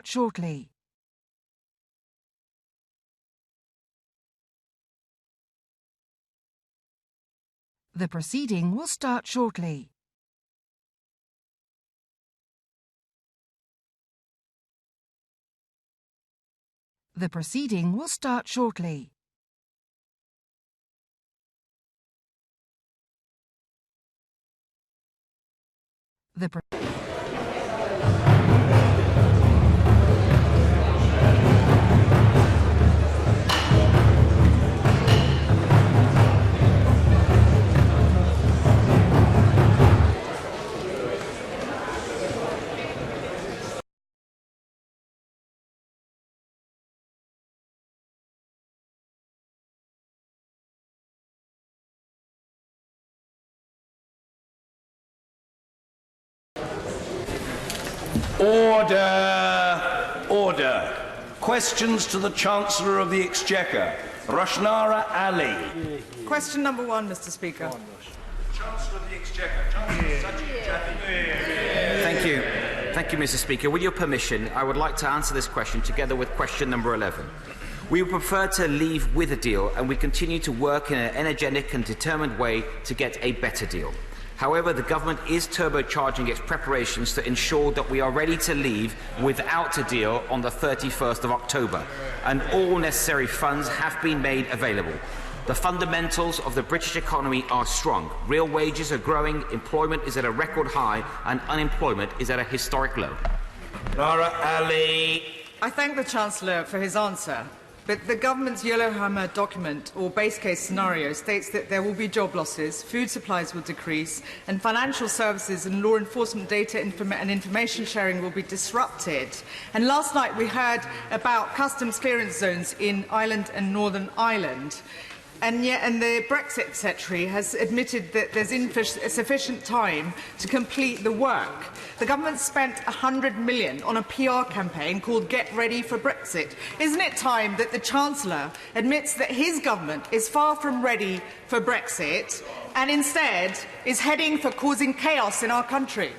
shortly. The proceeding will start shortly. The proceeding will start shortly. Order! Order! Questions to the Chancellor of the Exchequer, Rushnara Ali. Question number 1, Mr. Speaker. Chancellor of the Exchequer, Thank you. Thank you, Mr. Speaker. With your permission, I would like to answer this question together with question number 11. We would prefer to leave with a deal, and we continue to work in an energetic and determined way to get a better deal. However, the government is turbocharging its preparations to ensure that we are ready to leave without a deal on the 31st of October, and all necessary funds have been made available. The fundamentals of the British economy are strong. Real wages are growing, employment is at a record high, and unemployment is at a historic low. Rushnara Ali. I thank the Chancellor for his answer, but the government's Yellowhammer document, or base case scenario, states that there will be job losses, food supplies will decrease, and financial services and law enforcement data and information sharing will be disrupted. And last night we heard about customs clearance zones in Ireland and Northern Ireland. And the Brexit Secretary has admitted that there's insufficient time to complete the work. The government spent £100 million on a PR campaign called Get Ready for Brexit. Isn't it time that the Chancellor admits that his government is far from ready for Brexit and instead is heading for causing chaos in our country?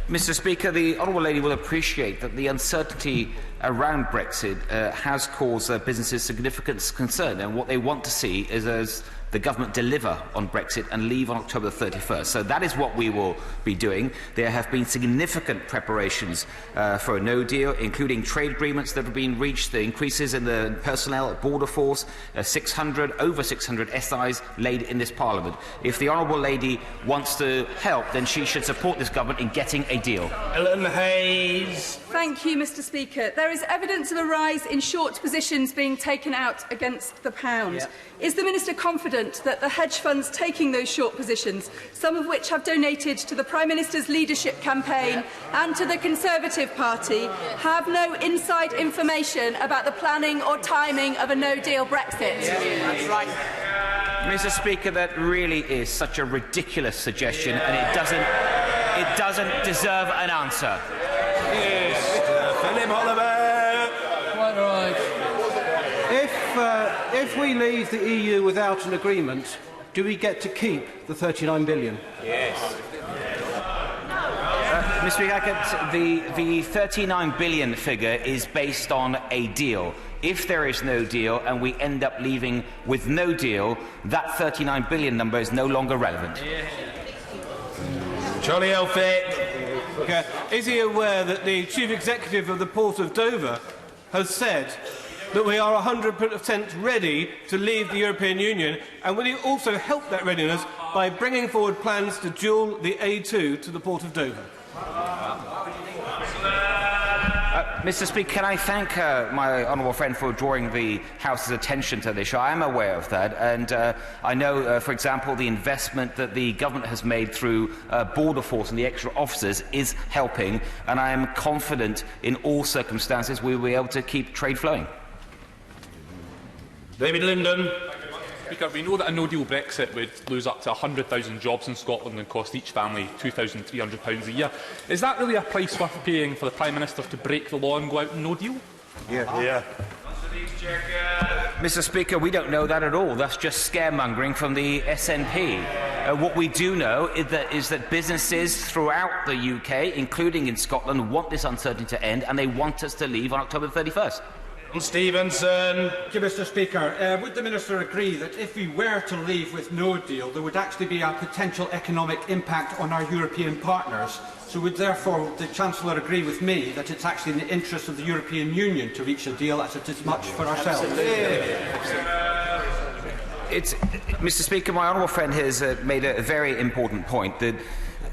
Mr. Speaker, the Honourable Lady will appreciate that the uncertainty around Brexit has caused businesses significant concern, and what they want to see is the government deliver on Brexit and leave on October 31st. So that is what we will be doing. There have been significant preparations for a no deal, including trade agreements that have been reached, the increases in the personnel at Border Force, over 600 SIs laid in this Parliament. If the Honourable Lady wants to help, then she should support this government in getting a deal. Ellen Hayes. Thank you, Mr. Speaker. There is evidence of a rise in short positions being taken out against the pound. Yeah. Is the Minister confident that the hedge funds taking those short positions, some of which have donated to the Prime Minister's leadership campaign and to the Conservative Party, have no inside information about the planning or timing of a no-deal Brexit? That's right. Mr. Speaker, that really is such a ridiculous suggestion, and it doesn't deserve an answer. Philip Oliver. Quite right. If we leave the EU without an agreement, do we get to keep the £39 billion? Yes. Mr. Speaker, the £39 billion figure is based on a deal. If there is no deal and we end up leaving with no deal, that £39 billion number is no longer relevant. Charlie Elphick. Is he aware that the Chief Executive of the Port of Dover has said that we are 100% ready to leave the European Union, and will he also help that readiness by bringing forward plans to dual the A2 to the Port of Dover? Mr. Speaker, can I thank my honourable friend for drawing the House's attention to this? I am aware of that, and I know, for example, the investment that the government has made through Border Force and the extra officers is helping, and I am confident in all circumstances we will be able to keep trade flowing. David Linden. Speaker, we know that a no-deal Brexit would lose up to 100,000 jobs in Scotland and cost each family £2,300 a year. Is that really a price worth paying for the Prime Minister to break the law and go out no deal? Yeah. Mr. Speaker, we don't know that at all. That's just scaremongering from the SNP. What we do know is that businesses throughout the UK, including in Scotland, want this uncertainty to end, and they want us to leave on October 31st. Stevenson. Thank you, Mr. Speaker. Would the Minister agree that if we were to leave with no deal, there would actually be a potential economic impact on our European partners? So would therefore the Chancellor agree with me that it's actually in the interest of the European Union to reach a deal as it is much for ourselves? Mr. Speaker, my honourable friend has made a very important point that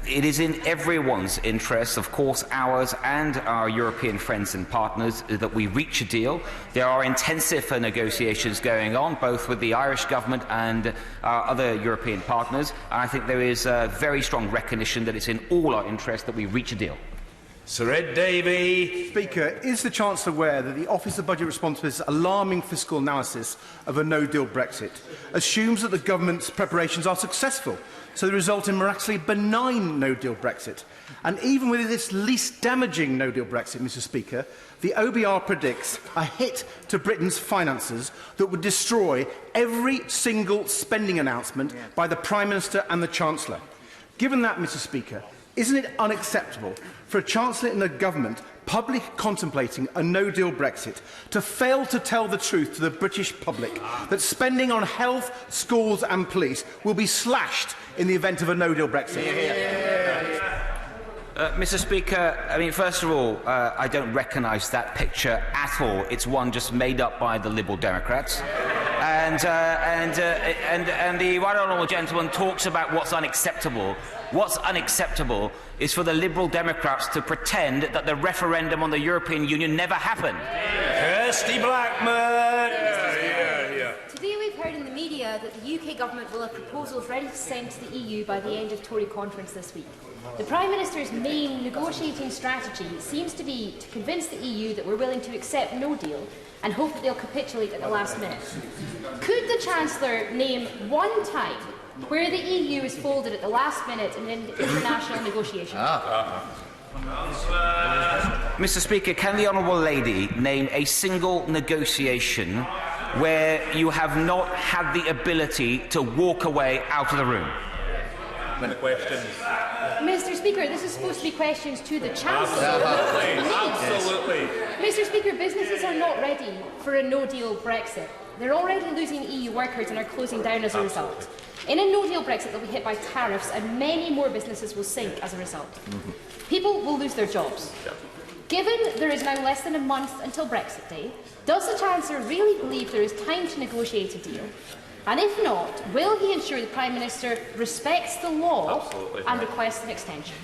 it is in everyone's interest, of course ours and our European friends and partners, that we reach a deal. There are intensive negotiations going on, both with the Irish government and our other European partners. And I think there is a very strong recognition that it's in all our interest that we reach a deal. Sir Ed Davey. Speaker, is the Chancellor aware that the Office of Budget Responsibility's alarming fiscal analysis of a no-deal Brexit assumes that the government's preparations are successful, so they result in miraculously benign no-deal Brexit? And even with this least damaging no-deal Brexit, Mr. Speaker, the OBR predicts a hit to Britain's finances that would destroy every single spending announcement by the Prime Minister and the Chancellor. Given that, Mr. Speaker, isn't it unacceptable for a Chancellor in the government publicly contemplating a no-deal Brexit to fail to tell the truth to the British public that spending on health, schools and police will be slashed in the event of a no-deal Brexit? Mr. Speaker, I mean, first of all, I don't recognise that picture at all. It's one just made up by the Liberal Democrats. And the right honourable gentleman talks about what's unacceptable. What's unacceptable is for the Liberal Democrats to pretend that the referendum on the European Union never happened. Kirsty Blackman. Today we've heard in the media that the UK government will have proposals ready to send to the EU by the end of Tory conference this week. The Prime Minister's main negotiating strategy seems to be to convince the EU that we're willing to accept no deal and hope that they'll capitulate at the last minute. Could the Chancellor name one time where the EU is folded at the last minute in an international negotiation? Mr. Speaker, can the honourable lady name a single negotiation where you have not had the ability to walk away out of the room? Mr. Speaker, this is supposed to be questions to the Chancellor. Absolutely. Mr. Speaker, businesses are not ready for a no-deal Brexit. They're already losing EU workers and are closing down as a result. In a no-deal Brexit, they'll be hit by tariffs and many more businesses will sink as a result. People will lose their jobs. Given there is now less than a month until Brexit Day, does the Chancellor really believe there is time to negotiate a deal? And if not, will he ensure the Prime Minister respects the law and requests an extension?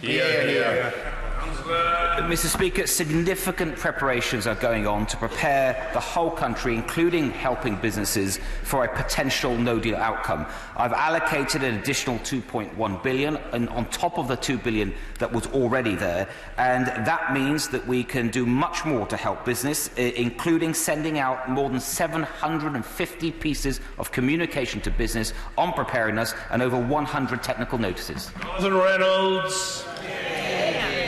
Mr. Speaker, significant preparations are going on to prepare the whole country, including helping businesses, for a potential no-deal outcome. I've allocated an additional £2.1 billion on top of the £2 billion that was already there, and that means that we can do much more to help business, including sending out more than 750 pieces of communication to business on preparedness and over 100 technical notices. Reynolds.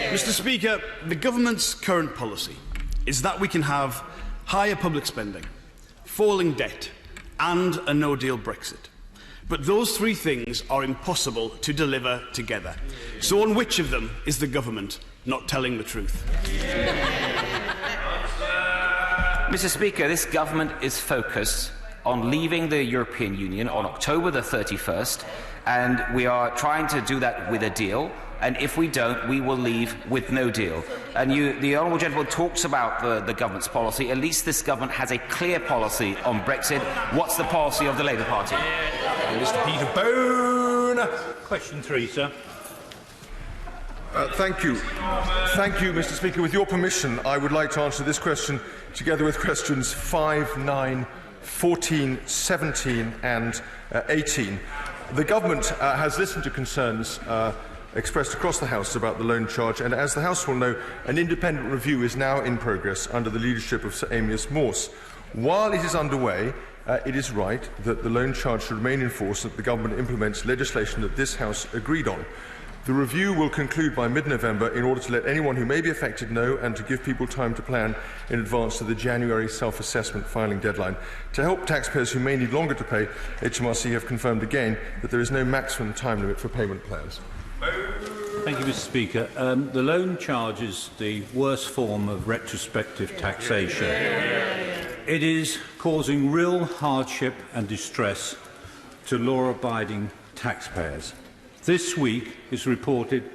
Mr. Speaker, the government's current policy is that we can have higher public spending, falling debt and a no-deal Brexit. But those three things are impossible to deliver together. So on which of them is the government not telling the truth? Mr. Speaker, this government is focused on leaving the European Union on October the 31st, and we are trying to do that with a deal. And if we don't, we will leave with no deal. And the honourable gentleman talks about the government's policy. At least this government has a clear policy on Brexit. What's the policy of the Labour Party? Mr. Peter Bone. Question 3, sir. Thank you. Thank you, Mr. Speaker. With your permission, I would like to answer this question together with questions 5, 9, 14, 17 and 18. The Government has listened to concerns expressed across the House about the loan charge, and as the House will know, an independent review is now in progress under the leadership of Sir Amyas Morse. While it is underway, it is right that the loan charge should remain in force and that the Government implements legislation that this House agreed on. The review will conclude by mid-November in order to let anyone who may be affected know and to give people time to plan in advance to the January self-assessment filing deadline. To help taxpayers who may need longer to pay, HMRC have confirmed again that there is no maximum time limit for payment plans. Thank you, Mr. Speaker. The loan charge is the worst form of retrospective taxation. It is causing real hardship and distress to law-abiding taxpayers. This week is reported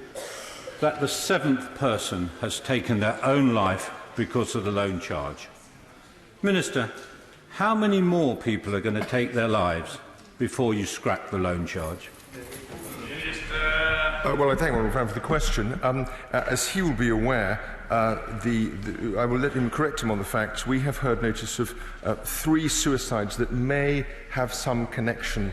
that the 7th person has taken their own life because of the loan charge. Minister, how many more people are going to take their lives before you scrap the loan charge? Well, I thank Honourable Fan for the question. As he will be aware, I will let him correct him on the facts. We have heard notice of 3 suicides that may have some connection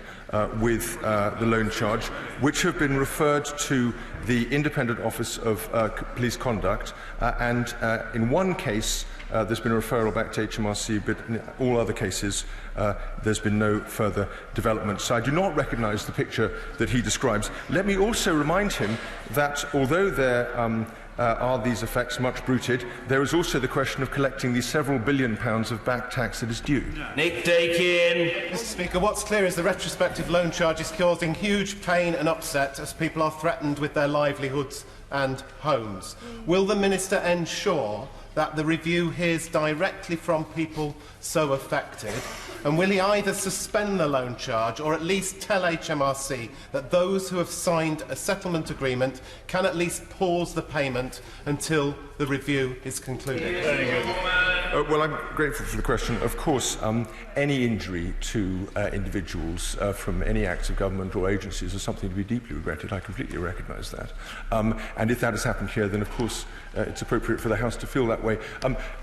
with the loan charge, which have been referred to the Independent Office of Police Conduct, and in one case there's been a referral back to HMRC, but in all other cases there's been no further development. So I do not recognise the picture that he describes. Let me also remind him that although there are these effects much bruited, there is also the question of collecting the several £billion of back tax that is due. Nick Dakin. Mr. Speaker, what's clear is the retrospective loan charge is causing huge pain and upset as people are threatened with their livelihoods and homes. Will the Minister ensure that the review hears directly from people so affected? And will he either suspend the loan charge or at least tell HMRC that those who have signed a settlement agreement can at least pause the payment until the review is concluded? Very good. Well, I'm grateful for the question. Of course, any injury to individuals from any acts of government or agencies is something to be deeply regretted. I completely recognise that. And if that has happened here, then of course it's appropriate for the House to feel that way.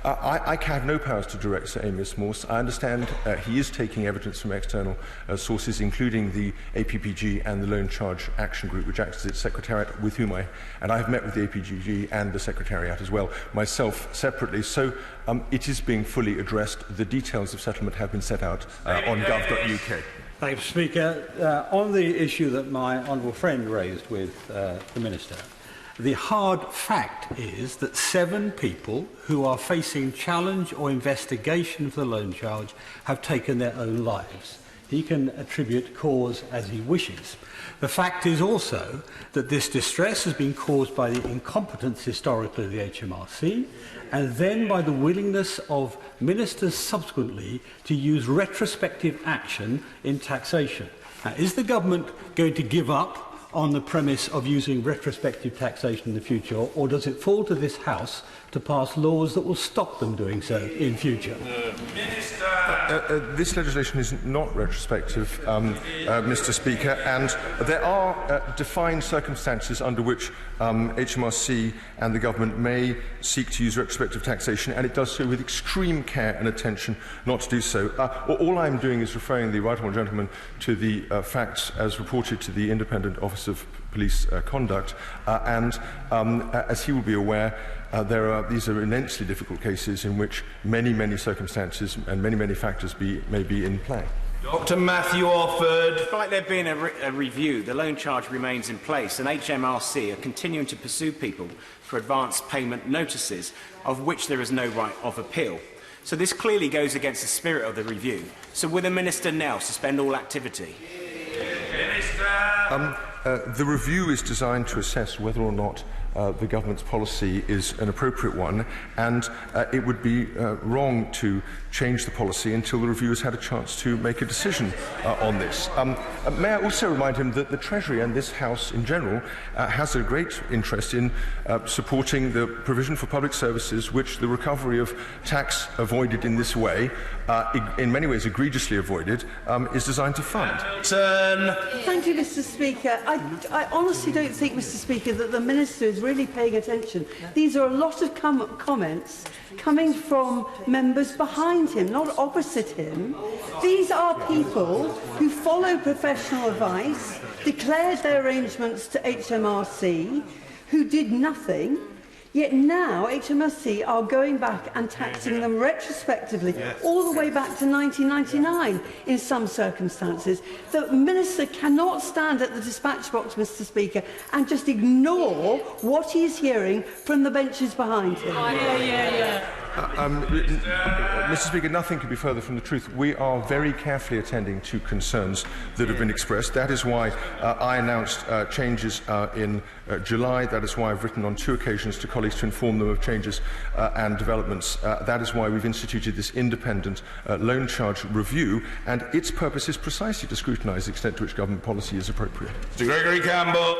I have no powers to direct Sir Amias Morse. I understand he is taking evidence from external sources, including the APPG and the Loan Charge Action Group, which acts as its secretariat, with whom I have met with the APPG and the secretariat as well, myself separately. So it is being fully addressed. The details of settlement have been set out on gov.uk. Thank you, Speaker. On the issue that my honourable friend raised with the Minister, the hard fact is that 7 people who are facing challenge or investigation for the loan charge have taken their own lives. He can attribute cause as he wishes. The fact is also that this distress has been caused by the incompetence historically of the HMRC, and then by the willingness of ministers subsequently to use retrospective action in taxation. Now, is the government going to give up on the premise of using retrospective taxation in the future, or does it fall to this House to pass laws that will stop them doing so in future? This legislation is not retrospective, Mr. Speaker, and there are defined circumstances under which HMRC and the government may seek to use retrospective taxation, and it does so with extreme care and attention not to do so. All I'm doing is referring the right honourable gentleman to the facts as reported to the Independent Office of Police Conduct, and as he will be aware, these are immensely difficult cases in which many circumstances and many factors may be in play. Dr. Matthew Orford. Despite there being a review, the loan charge remains in place, and HMRC are continuing to pursue people for advance payment notices, of which there is no right of appeal. So this clearly goes against the spirit of the review. So will the Minister now suspend all activity? The review is designed to assess whether or not the government's policy is an appropriate one, and it would be wrong to change the policy until the review has had a chance to make a decision on this. May I also remind him that the Treasury and this House in general has a great interest in supporting the provision for public services which the recovery of tax avoided in this way, in many ways egregiously avoided, is designed to fund. Thank you, Mr. Speaker. I honestly don't think, Mr. Speaker, that the Minister is really paying attention. These are a lot of comments coming from members behind him, not opposite him. These are people who follow professional advice, declared their arrangements to HMRC, who did nothing. Yet now HMRC are going back and taxing them retrospectively, all the way back to 1999 in some circumstances. The Minister cannot stand at the dispatch box, Mr Speaker, and just ignore what he is hearing from the benches behind him. Mr Speaker, nothing could be further from the truth. We are very carefully attending to concerns that have been expressed. That is why I announced changes in July. That is why I've written on 2 occasions to colleagues to inform them of changes and developments. That is why we've instituted this independent loan charge review, and its purpose is precisely to scrutinise the extent to which government policy is appropriate. Mr Gregory Campbell.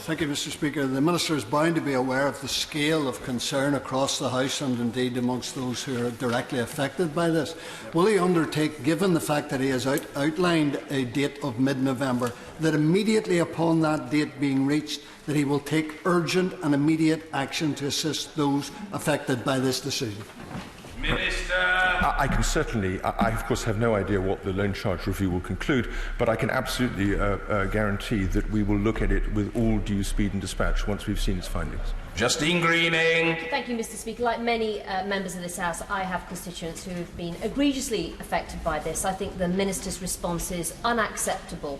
Thank you, Mr Speaker. The Minister is bound to be aware of the scale of concern across the House and indeed amongst those who are directly affected by this. Will he undertake, given the fact that he has outlined a date of mid-November, that immediately upon that date being reached, that he will take urgent and immediate action to assist those affected by this decision? Minister. I can certainly, I of course have no idea what the loan charge review will conclude, but I can absolutely guarantee that we will look at it with all due speed and dispatch once we've seen its findings. Justine Greening. Thank you, Mr Speaker. Like many members of this House, I have constituents who have been egregiously affected by this. I think the Minister's response is unacceptable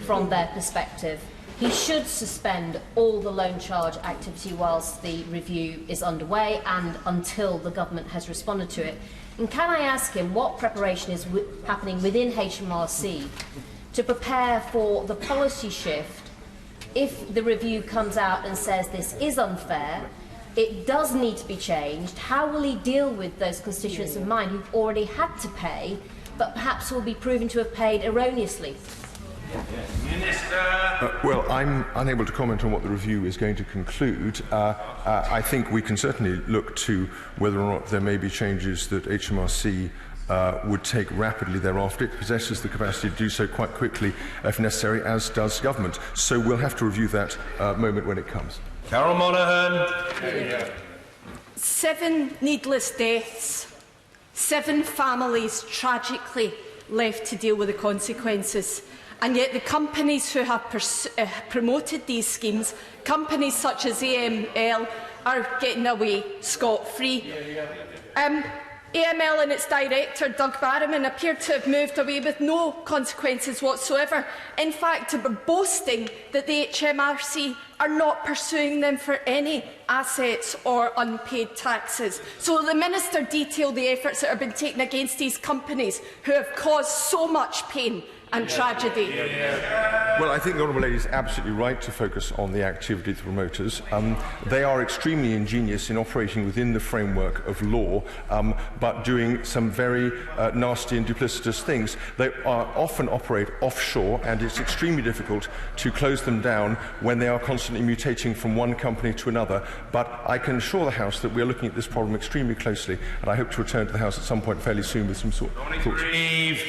from their perspective. He should suspend all the loan charge activity whilst the review is underway and until the government has responded to it. And can I ask him what preparation is happening within HMRC to prepare for the policy shift if the review comes out and says this is unfair, it does need to be changed? How will he deal with those constituents of mine who've already had to pay, but perhaps will be proven to have paid erroneously? Well, I'm unable to comment on what the review is going to conclude. I think we can certainly look to whether or not there may be changes that HMRC would take rapidly thereafter. It possesses the capacity to do so quite quickly if necessary, as does government. So we'll have to review that moment when it comes. Carol Monaghan. 7 needless deaths, 7 families tragically left to deal with the consequences. And yet the companies who have promoted these schemes, companies such as AML, are getting away scot-free. AML and its director, Doug Barrowman, appear to have moved away with no consequences whatsoever. In fact, they were boasting that the HMRC are not pursuing them for any assets or unpaid taxes. So the Minister detailed the efforts that have been taken against these companies who have caused so much pain and tragedy. Well, I think the Honourable Lady is absolutely right to focus on the activity of the promoters. They are extremely ingenious in operating within the framework of law, but doing some very nasty and duplicitous things. They often operate offshore, and it's extremely difficult to close them down when they are constantly mutating from one company to another. But I can assure the House that we are looking at this problem extremely closely, and I hope to return to the House at some point fairly soon with some sort of thoughts.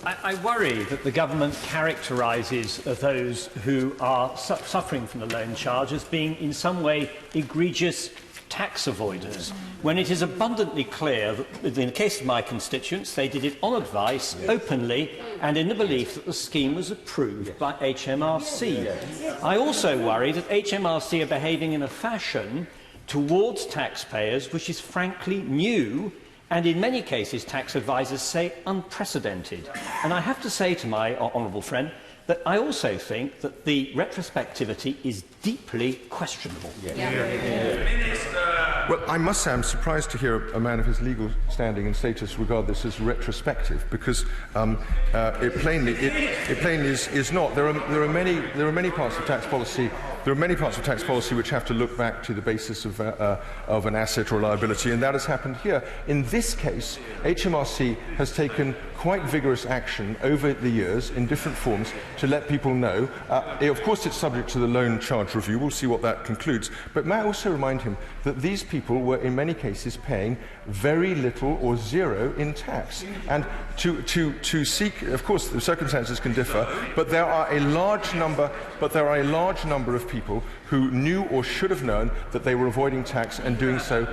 I worry that the government characterises those who are suffering from the loan charge as being in some way egregious tax avoiders, when it is abundantly clear that in the case of my constituents, they did it on advice, openly, and in the belief that the scheme was approved by HMRC. I also worry that HMRC are behaving in a fashion towards taxpayers which is frankly new, and in many cases tax advisers say unprecedented. And I have to say to my honourable friend that I also think that the retrospectivity is deeply questionable. Well, I must say I'm surprised to hear a man of his legal standing and status regard this as retrospective, because it plainly is not. There are many parts of tax policy. There are many parts of tax policy which have to look back to the basis of an asset or liability, and that has happened here. In this case, HMRC has taken quite vigorous action over the years in different forms to let people know. Of course, it's subject to the loan charge review. We'll see what that concludes. But may I also remind him that these people were, in many cases, paying very little or zero in tax. And to seek, of course, the circumstances can differ, but there are a large number of people who knew or should have known that they were avoiding tax and doing so.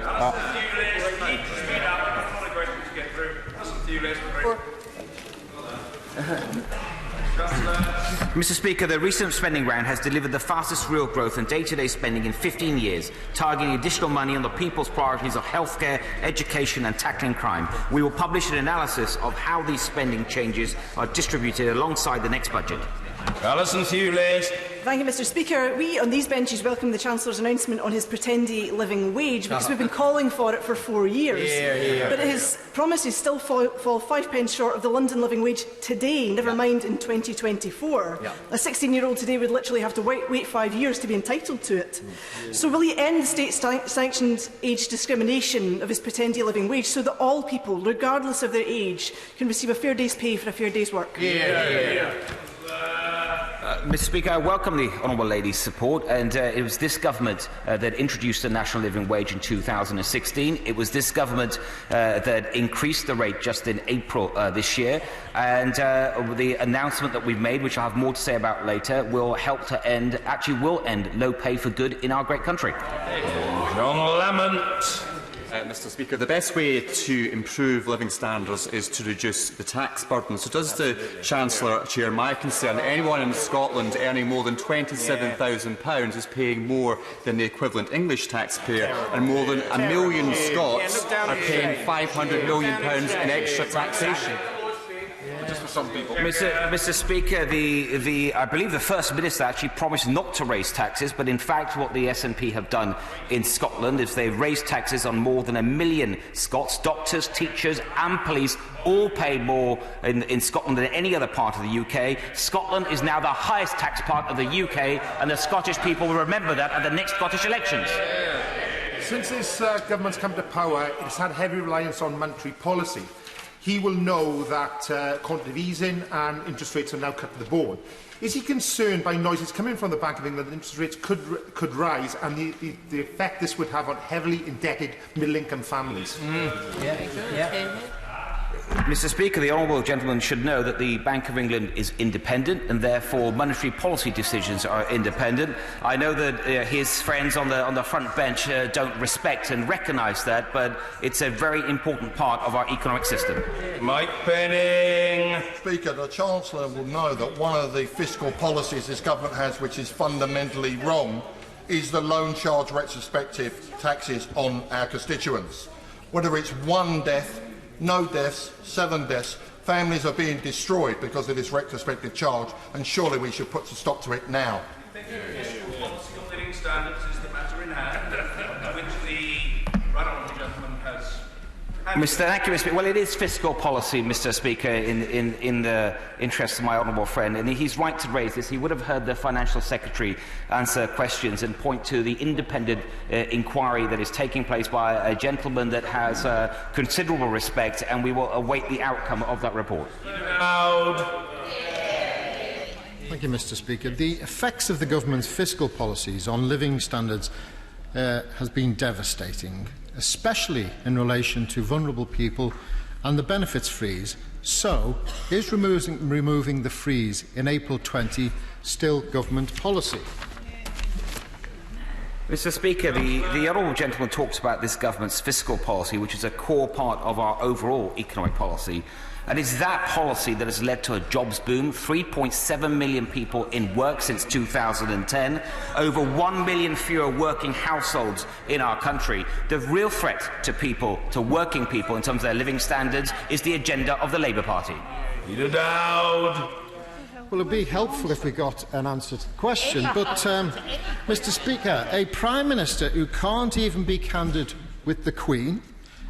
Mr. Speaker, the recent spending round has delivered the fastest real growth in day-to-day spending in 15 years, targeting additional money on the people's priorities of healthcare, education and tackling crime. We will publish an analysis of how these spending changes are distributed alongside the next budget. Alison Hewlett. Thank you, Mr. Speaker. We on these benches welcome the Chancellor's announcement on his pretendy living wage, because we've been calling for it for 4 years. But his promises still fall 5 pence short of the London living wage today, never mind in 2024. A 16-year-old today would literally have to wait 5 years to be entitled to it. So will he end the state-sanctioned age discrimination of his pretendy living wage so that all people, regardless of their age, can receive a fair day's pay for a fair day's work? Mr. Speaker, I welcome the Honourable Lady's support, and it was this government that introduced the national living wage in 2016. It was this government that increased the rate just in April this year, and the announcement that we've made, which I'll have more to say about later, will help to end low pay for good in our great country. John Lamont. Mr. Speaker, the best way to improve living standards is to reduce the tax burden. So does the Chancellor share my concern that anyone in Scotland earning more than £27,000 is paying more than the equivalent English taxpayer, and more than 1 million Scots are paying £500 million in extra taxation? Just for some people. Mr. Speaker, I believe the First Minister actually promised not to raise taxes, but in fact what the SNP have done in Scotland is they've raised taxes on more than 1 million Scots. Doctors, teachers and police all pay more in Scotland than any other part of the UK. Scotland is now the highest tax part of the UK, and the Scottish people will remember that at the next Scottish elections. Since this government's come to power, it's had heavy reliance on monetary policy. He will know that quantitative easing and interest rates are now cut to the bone. Is he concerned by noises coming from the Bank of England that interest rates could rise, and the effect this would have on heavily indebted middle-income families? Mr. Speaker, the honourable gentleman should know that the Bank of England is independent, and therefore monetary policy decisions are independent. I know that his friends on the front bench don't respect and recognise that, but it's a very important part of our economic system. Mike Penning. Speaker, the Chancellor will know that one of the fiscal policies this government has which is fundamentally wrong is the loan charge retrospective taxes on our constituents. Whether it's one death, no deaths, 7 deaths, families are being destroyed because of this retrospective charge, and surely we should put a stop to it now. Policy on living standards is the matter in hand, which the right honourable gentleman has. Thank you, Mr. Speaker. Well, it is fiscal policy, Mr. Speaker, in the interest of my honourable friend, and he's right to raise this. He would have heard the Financial Secretary answer questions and point to the independent inquiry that is taking place by a gentleman that has considerable respect, and we will await the outcome of that report. Thank you, Mr. Speaker. The effects of the government's fiscal policies on living standards has been devastating, especially in relation to vulnerable people and the benefits freeze. So, is removing the freeze in April 20 still government policy? Mr. Speaker, the honourable gentleman talks about this government's fiscal policy, which is a core part of our overall economic policy. And it's that policy that has led to a jobs boom, 3.7 million people in work since 2010, over 1 million fewer working households in our country. The real threat to people, to working people in terms of their living standards, is the agenda of the Labour Party. Peter Dowd. Well, it would be helpful if we got an answer to the question, but, Mr. Speaker, a Prime Minister who can't even be candid with the Queen,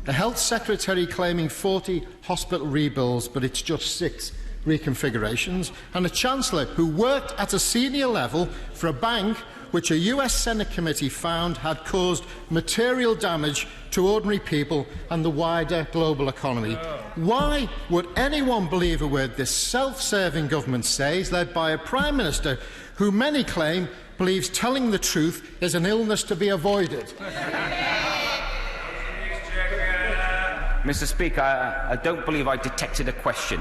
a Health Secretary claiming 40 hospital rebuilds, but it's just 6 reconfigurations, and a Chancellor who worked at a senior level for a bank which a US Senate committee found had caused material damage to ordinary people and the wider global economy. Why would anyone believe a word this self-serving government says, led by a Prime Minister who many claim believes telling the truth is an illness to be avoided? Mr. Speaker, I don't believe I detected a question.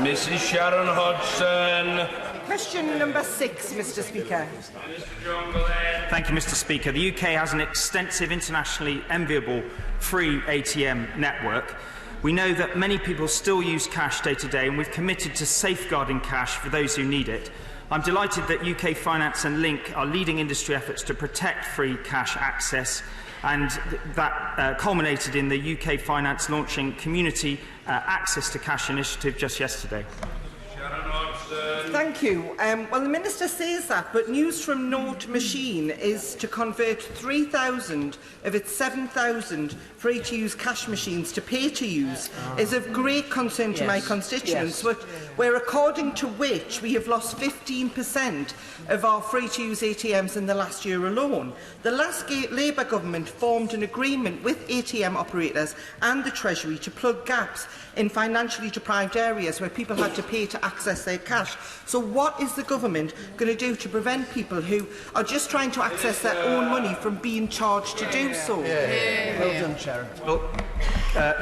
Mrs. Sharon Hodgson. Question number 6, Mr. Speaker. Thank you, Mr. Speaker. The UK has an extensive, internationally enviable free ATM network. We know that many people still use cash day to day, and we've committed to safeguarding cash for those who need it. I'm delighted that UK Finance and Link are leading industry efforts to protect free cash access, and that culminated in the UK Finance launching Community Access to Cash initiative just yesterday. Thank you. Well, the Minister says that, but news from Note Machine is to convert 3,000 of its 7,000 free-to-use cash machines to pay-to-use is of great concern to my constituents, where according to which we have lost 15% of our free-to-use ATMs in the last year alone. The last Labour government formed an agreement with ATM operators and the Treasury to plug gaps in financially deprived areas where people had to pay to access their cash. So what is the government going to do to prevent people who are just trying to access their own money from being charged to do so? Well done, Sharon. Well,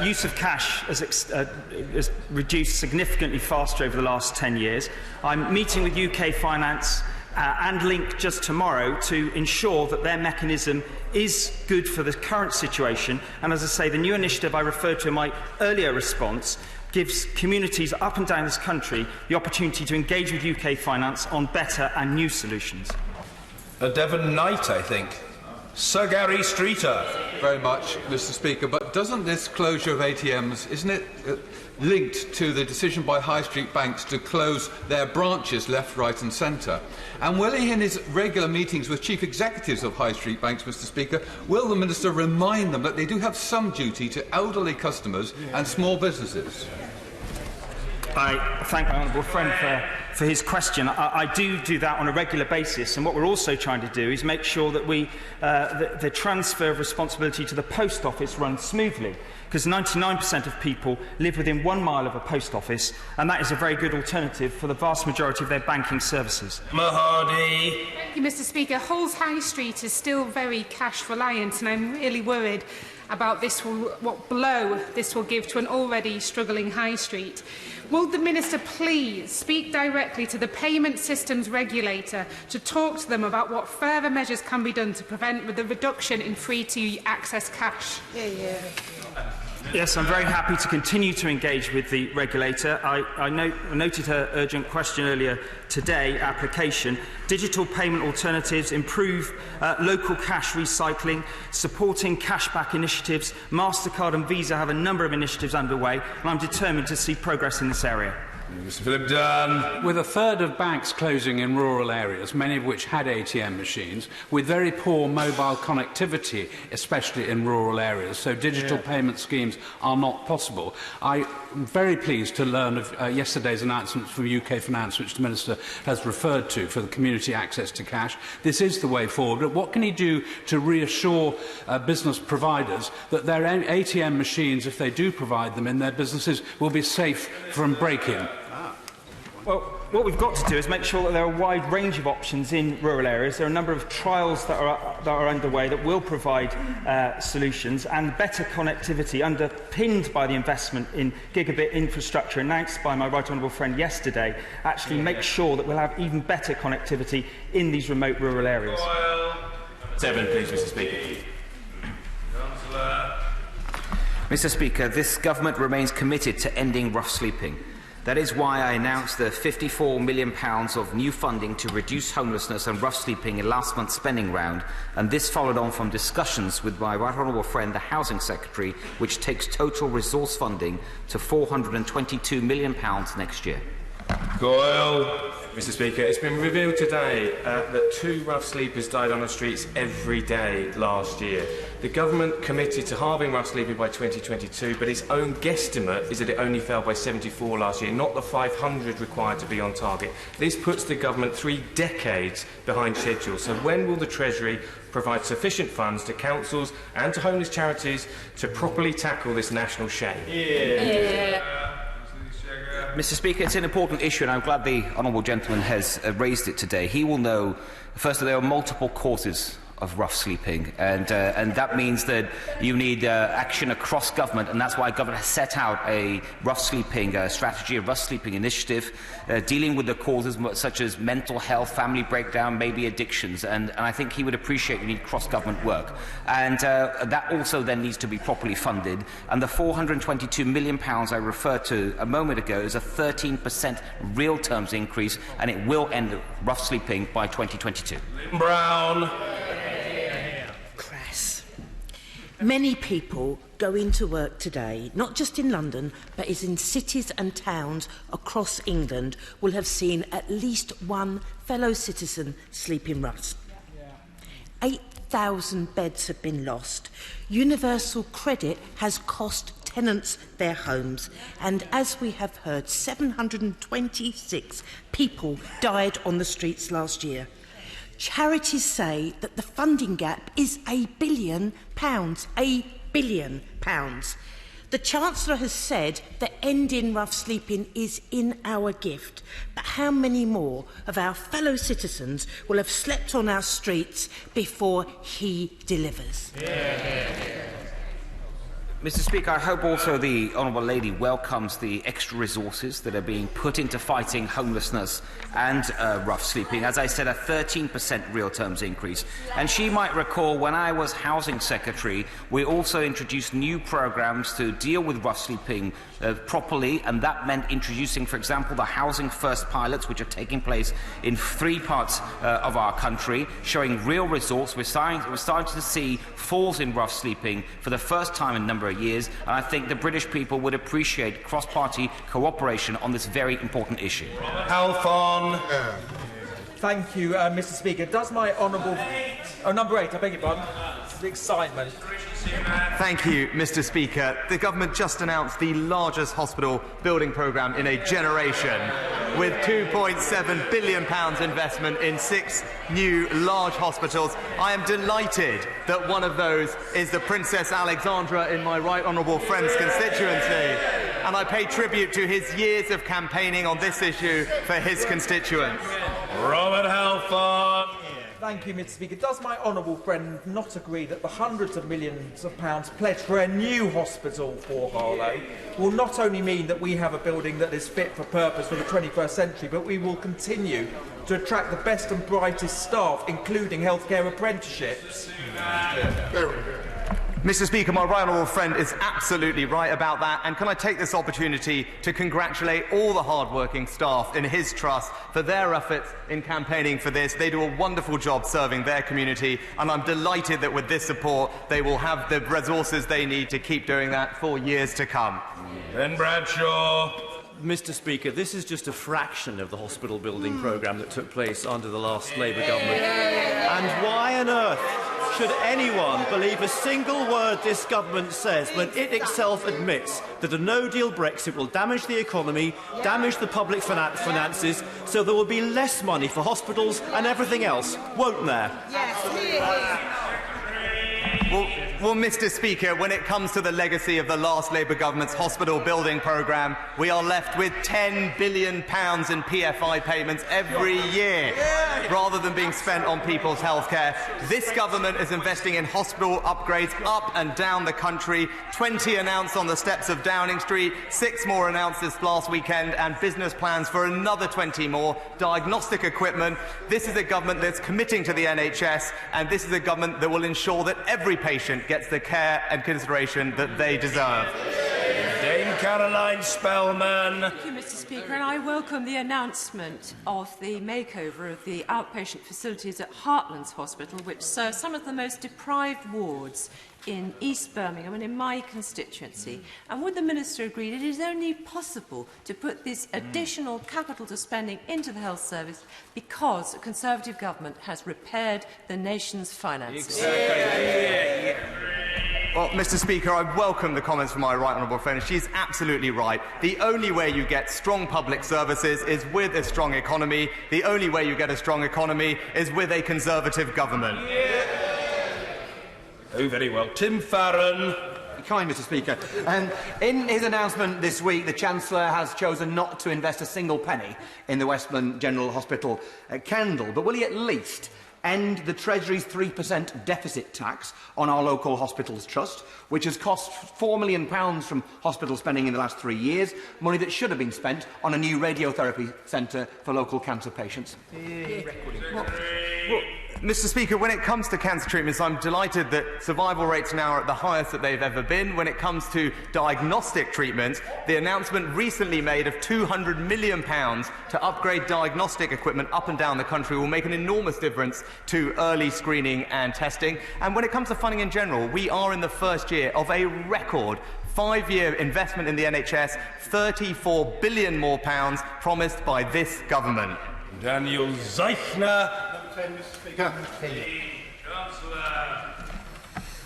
use of cash has reduced significantly faster over the last 10 years. I'm meeting with UK Finance and Link just tomorrow to ensure that their mechanism is good for the current situation. And as I say, the new initiative I referred to in my earlier response gives communities up and down this country the opportunity to engage with UK Finance on better and new solutions. Devon Knight, I think. Sir Gary Streeter. Very much, Mr. Speaker. But doesn't this closure of ATMs, isn't it linked to the decision by high street banks to close their branches left, right and centre? And will he, in his regular meetings with chief executives of high street banks, Mr. Speaker, will the Minister remind them that they do have some duty to elderly customers and small businesses? I thank my honourable friend for his question. I do that on a regular basis, and what we're also trying to do is make sure that the transfer of responsibility to the post office runs smoothly, because 99% of people live within 1 mile of a post office, and that is a very good alternative for the vast majority of their banking services. Mahadi. Thank you, Mr. Speaker. Hull's High Street is still very cash reliant, and I'm really worried about what blow this will give to an already struggling high street. Will the Minister please speak directly to the payment systems regulator to talk to them about what further measures can be done to prevent the reduction in free-to-access cash? Yes, I'm very happy to continue to engage with the regulator. I noted her urgent question earlier today, application. Digital payment alternatives, improve local cash recycling, supporting cashback initiatives. MasterCard and Visa have a number of initiatives underway, and I'm determined to see progress in this area. Mr. Philip Dunn. With a third of banks closing in rural areas, many of which had ATM machines, with very poor mobile connectivity, especially in rural areas, so digital payment schemes are not possible. I am very pleased to learn of yesterday's announcement from UK Finance, which the Minister has referred to, for the community access to cash. This is the way forward, but what can he do to reassure business providers that their ATM machines, if they do provide them in their businesses, will be safe from break-in? Well, what we've got to do is make sure that there are a wide range of options in rural areas. There are a number of trials that are underway that will provide solutions, and better connectivity underpinned by the investment in gigabit infrastructure announced by my right honourable friend yesterday actually make sure that we'll have even better connectivity in these remote rural areas. 7, please, Mr. Speaker. Mr. Speaker, this government remains committed to ending rough sleeping. That is why I announced the £54 million of new funding to reduce homelessness and rough sleeping in last month's spending round, and this followed on from discussions with my right honourable friend, the Housing Secretary, which takes total resource funding to £422 million next year. Goyle. Mr. Speaker, it's been revealed today that 2 rough sleepers died on the streets every day last year. The government committed to halving rough sleeping by 2022, but its own guesstimate is that it only fell by 74 last year, not the 500 required to be on target. This puts the government 3 decades behind schedule. So when will the Treasury provide sufficient funds to councils and to homeless charities to properly tackle this national shame? Mr. Speaker, it's an important issue, and I'm glad the honourable gentleman has raised it today. He will know, first, that there are multiple causes of rough sleeping, and that means that you need action across government, and that's why government has set out a rough sleeping strategy, a rough sleeping initiative, dealing with the causes such as mental health, family breakdown, maybe addictions, and I think he would appreciate we need cross-government work, and that also then needs to be properly funded, and the £422 million I referred to a moment ago is a 13% real terms increase, and it will end rough sleeping by 2022. Brown. Crass. Many people go into work today, not just in London, but is in cities and towns across England, will have seen at least one fellow citizen sleep in rust. 8,000 beds have been lost. Universal credit has cost tenants their homes, and as we have heard, 726 people died on the streets last year. Charities say that the funding gap is £1 billion. £1 billion. The Chancellor has said that ending rough sleeping is in our gift, but how many more of our fellow citizens will have slept on our streets before he delivers? Mr. Speaker, I hope also the Honourable Lady welcomes the extra resources that are being put into fighting homelessness and rough sleeping. As I said, a 13% real terms increase. And she might recall when I was Housing Secretary, we also introduced new programmes to deal with rough sleeping properly, and that meant introducing, for example, the Housing First pilots, which are taking place in 3 parts of our country, showing real results. We're starting to see falls in rough sleeping for the first time in a number of years, and I think the British people would appreciate cross-party cooperation on this very important issue. Halfon. Thank you, Mr. Speaker. Does my honourable... Oh, number 8, I beg your pardon. The excitement. Thank you, Mr. Speaker. The government just announced the largest hospital building programme in a generation, with £2.7 billion investment in 6 new large hospitals. I am delighted that one of those is the Princess Alexandra in my right honourable friend's constituency, and I pay tribute to his years of campaigning on this issue for his constituents. Robert Halfon. Thank you, Mr. Speaker. Does my honourable friend not agree that the hundreds of millions of pounds pledged for a new hospital for Harlow will not only mean that we have a building that is fit for purpose for the 21st century, but we will continue to attract the best and brightest staff, including healthcare apprenticeships? Mr. Speaker, my right honourable friend is absolutely right about that, and can I take this opportunity to congratulate all the hard-working staff in his trust for their efforts in campaigning for this. They do a wonderful job serving their community, and I'm delighted that with this support they will have the resources they need to keep doing that for years to come. Ben Bradshaw. Mr. Speaker, this is just a fraction of the hospital building programme that took place under the last Labour government. And why on earth should anyone believe a single word this government says when it itself admits that a no-deal Brexit will damage the economy, damage the public finances, so there will be less money for hospitals and everything else, won't there? Yes. Well, Mr. Speaker, when it comes to the legacy of the last Labour government's hospital building programme, we are left with £10 billion in PFI payments every year, rather than being spent on people's healthcare. This government is investing in hospital upgrades up and down the country. 20 announced on the steps of Downing Street, 6 more announced this last weekend, and business plans for another 20 more. Diagnostic equipment. This is a government that's committing to the NHS, and this is a government that will ensure that every patient gets the care and consideration that they deserve. Dame Caroline Spellman. Thank you, Mr. Speaker, and I welcome the announcement of the makeover of the outpatient facilities at Heartlands Hospital, which serve some of the most deprived wards in East Birmingham and in my constituency. And would the Minister agree that it is only possible to put this additional capital to spending into the health service because a Conservative government has repaired the nation's finances? Well, Mr. Speaker, I welcome the comments from my right honourable friend. She's absolutely right. The only way you get strong public services is with a strong economy. The only way you get a strong economy is with a Conservative government. Oh, very well. Tim Farron. Kind, Mr. Speaker. In his announcement this week, the Chancellor has chosen not to invest a single penny in the Westminster General Hospital candle, but will he at least end the Treasury's 3% deficit tax on our local hospitals trust, which has cost £4 million from hospital spending in the last 3 years, money that should have been spent on a new radiotherapy centre for local cancer patients. Mr. Speaker, when it comes to cancer treatments, I'm delighted that survival rates now are at the highest that they've ever been. When it comes to diagnostic treatments, the announcement recently made of £200 million to upgrade diagnostic equipment up and down the country will make an enormous difference to early screening and testing. And when it comes to funding in general, we are in the first year of a record 5-year investment in the NHS, £34 billion more promised by this government. Daniel Zeichner.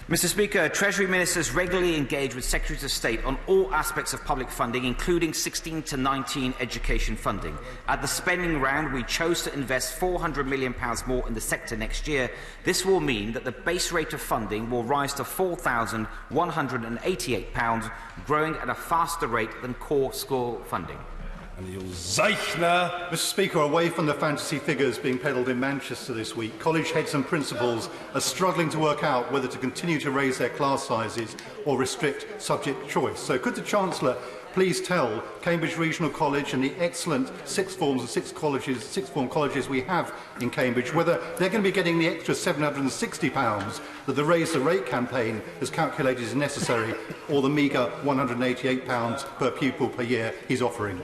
Mr. Speaker, Treasury ministers regularly engage with Secretaries of State on all aspects of public funding, including 16 to 19 education funding. At the spending round, we chose to invest £400 million more in the sector next year. This will mean that the base rate of funding will rise to £4,188, growing at a faster rate than core school funding. Zeichner. Mr. Speaker, away from the fantasy figures being peddled in Manchester this week, college heads and principals are struggling to work out whether to continue to raise their class sizes or restrict subject choice. So could the Chancellor please tell Cambridge Regional College and the excellent sixth form colleges we have in Cambridge whether they're going to be getting the extra £760 that the Raise the Rate campaign has calculated is necessary, or the meagre £188 per pupil per year he's offering?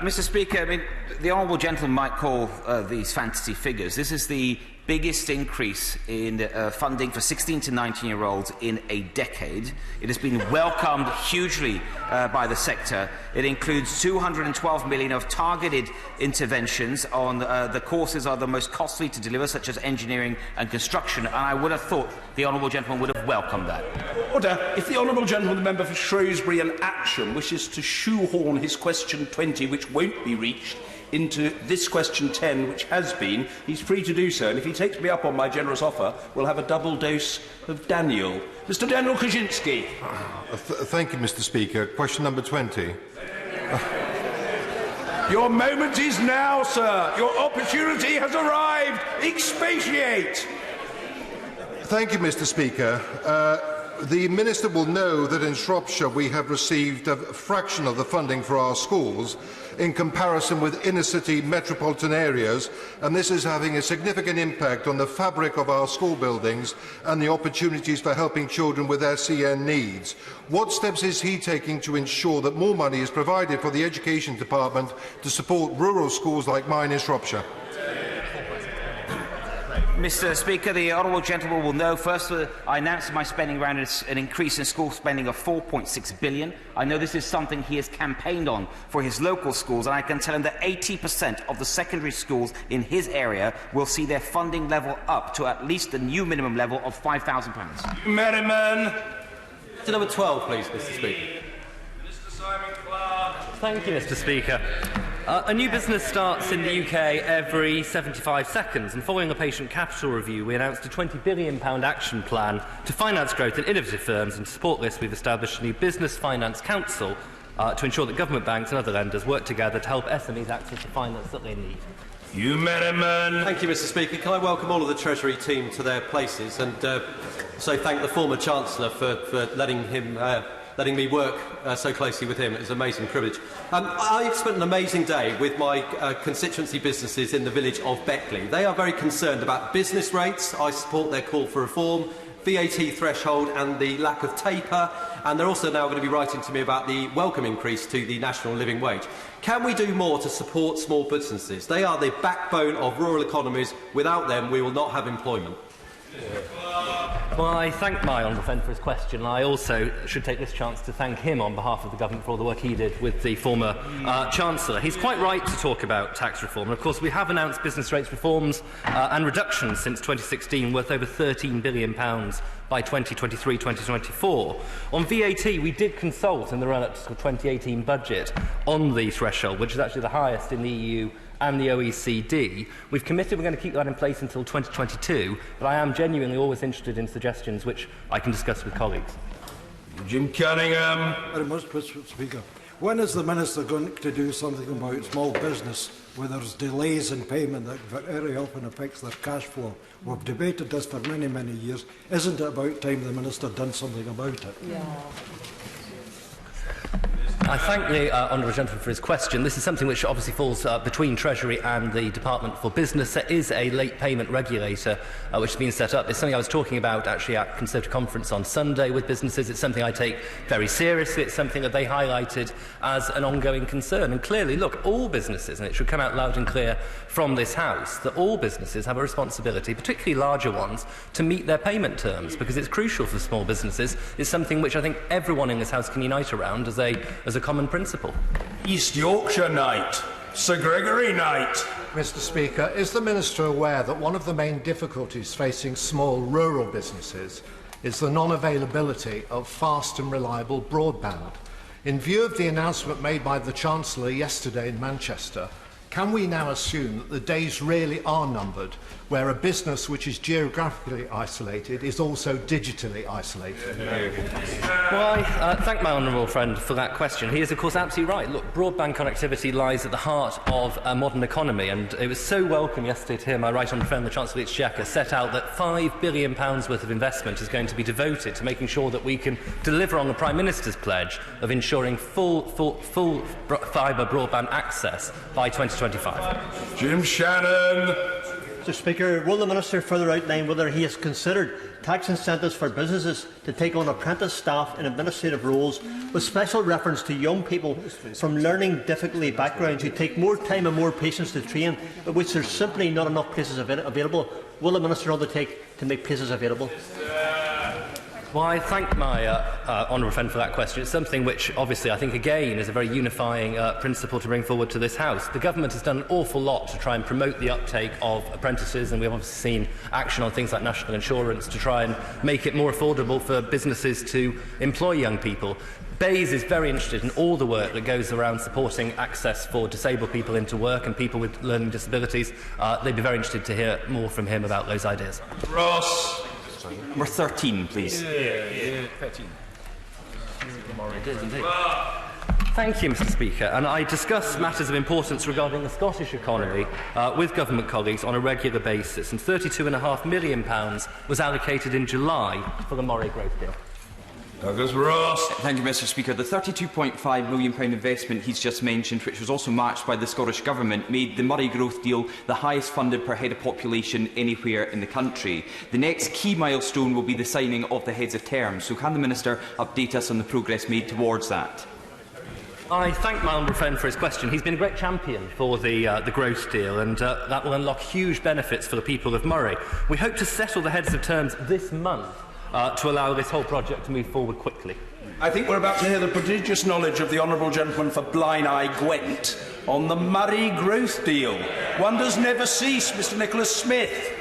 Mr. Speaker, I mean, the honourable gentleman might call these fantasy figures. This is the biggest increase in funding for 16 to 19-year-olds in a decade. It has been welcomed hugely by the sector. It includes £212 million of targeted interventions on the courses that are the most costly to deliver, such as engineering and construction, and I would have thought the honourable gentleman would have welcomed that. Order. If the honourable gentleman, the member for Shrewsbury and Action, wishes to shoehorn his question 20, which won't be reached, into this question 10, which has been, he's free to do so. And if he takes me up on my generous offer, we'll have a double dose of Daniel. Mr. Daniel Kaczynski. Thank you, Mr. Speaker. Question number 20. Your moment is now, sir. Your opportunity has arrived. Expatiate. Thank you, Mr. Speaker. The Minister will know that in Shropshire we have received a fraction of the funding for our schools in comparison with inner-city metropolitan areas, and this is having a significant impact on the fabric of our school buildings and the opportunities for helping children with SEN needs. What steps is he taking to ensure that more money is provided for the Education Department to support rural schools like mine in Shropshire? Mr. Speaker, the honourable gentleman will know first that I announced in my spending round an increase in school spending of £4.6 billion. I know this is something he has campaigned on for his local schools, and I can tell him that 80% of the secondary schools in his area will see their funding level up to at least the new minimum level of £5,000. Merriman. To number 12, please, Mr. Speaker. Mr. Simon Clark. Thank you, Mr. Speaker. A new business starts in the UK every 75 seconds, and following a patient capital review, we announced a £20 billion action plan to finance growth in innovative firms, and to support this, we've established a new Business Finance Council to ensure that government banks and other lenders work together to help SMEs access the finance that they need. Hugh Merriman. Thank you, Mr. Speaker. Can I welcome all of the Treasury team to their places, and so thank the former Chancellor for letting me work so closely with him. It was an amazing privilege. I spent an amazing day with my constituency businesses in the village of Beckley. They are very concerned about business rates. I support their call for reform, VAT threshold and the lack of taper, and they're also now going to be writing to me about the welcome increase to the national living wage. Can we do more to support small businesses? They are the backbone of rural economies. Without them, we will not have employment. Well, I thank my honourable friend for his question. I also should take this chance to thank him on behalf of the government for all the work he did with the former Chancellor. He's quite right to talk about tax reform. And of course, we have announced business rates reforms and reductions since 2016 worth over £13 billion by 2023-2024. On VAT, we did consult in the run-up to the 2018 budget on the threshold, which is actually the highest in the EU and the OECD. We've committed we're going to keep that in place until 2022, but I am genuinely always interested in suggestions which I can discuss with colleagues. Jim Cunningham. Very much, Mr. Speaker. When is the Minister going to do something about small business where there's delays in payment that very often affects their cash flow? We've debated this for many, many years. Isn't it about time the Minister done something about it? Yeah. I thank the honourable gentleman for his question. This is something which obviously falls between Treasury and the Department for Business. There is a late payment regulator which has been set up. It's something I was talking about actually at Conservative Conference on Sunday with businesses. It's something I take very seriously. It's something that they highlighted as an ongoing concern. And clearly, look, all businesses, and it should come out loud and clear from this House, that all businesses have a responsibility, particularly larger ones, to meet their payment terms, because it's crucial for small businesses. It's something which I think everyone in this House can unite around as a common principle. East Yorkshire night. Sir Gregory night. Mr. Speaker, is the Minister aware that one of the main difficulties facing small rural businesses is the non-availability of fast and reliable broadband? In view of the announcement made by the Chancellor yesterday in Manchester, can we now assume that the days really are numbered where a business which is geographically isolated is also digitally isolated? Well, I thank my honourable friend for that question. He is, of course, absolutely right. Look, broadband connectivity lies at the heart of a modern economy, and it was so welcome yesterday to hear my right honourable friend, the Chancellor of the Exchequer, set out that £5 billion worth of investment is going to be devoted to making sure that we can deliver on the Prime Minister's pledge of ensuring full fibre broadband access by 2025. Jim Shannon. Mr. Speaker, will the Minister further outline whether he has considered tax incentives for businesses to take on apprentice staff in administrative roles, with special reference to young people from learning difficulty backgrounds who take more time and more patience to train, but which there are simply not enough places available? Will the Minister undertake to make places available? Well, I thank my honourable friend for that question. It's something which, obviously, I think, again, is a very unifying principle to bring forward to this House. The Government has done an awful lot to try and promote the uptake of apprentices, and we've obviously seen action on things like national insurance to try and make it more affordable for businesses to employ young people. BEIS is very interested in all the work that goes around supporting access for disabled people into work and people with learning disabilities. They'd be very interested to hear more from him about those ideas. Ross. Number 13, please. 13. It is indeed. Thank you, Mr. Speaker. And I discuss matters of importance regarding the Scottish economy with government colleagues on a regular basis. And £32.5 million was allocated in July for the Moray Growth Deal. Douglas Ross. Thank you, Mr. Speaker. The £32.5 million investment he's just mentioned, which was also matched by the Scottish Government, made the Moray Growth Deal the highest funded per head of population anywhere in the country. The next key milestone will be the signing of the heads of terms. So can the Minister update us on the progress made towards that? I thank my honourable friend for his question. He's been a great champion for the growth deal, and that will unlock huge benefits for the people of Moray. We hope to settle the heads of terms this month to allow this whole project to move forward quickly. I think we're about to hear the prodigious knowledge of the honourable gentleman for Blaenau Gwent on the Moray Growth Deal. Wonders never cease, Mr Nicholas Smith.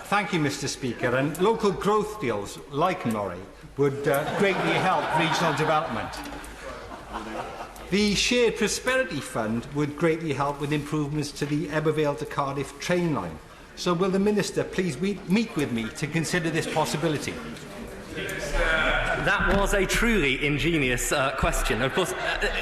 Thank you, Mr Speaker. And local growth deals, like Moray, would greatly help regional development. The Shared Prosperity Fund would greatly help with improvements to the Ebervale to Cardiff train line. So will the Minister please meet with me to consider this possibility? That was a truly ingenious question. Of course,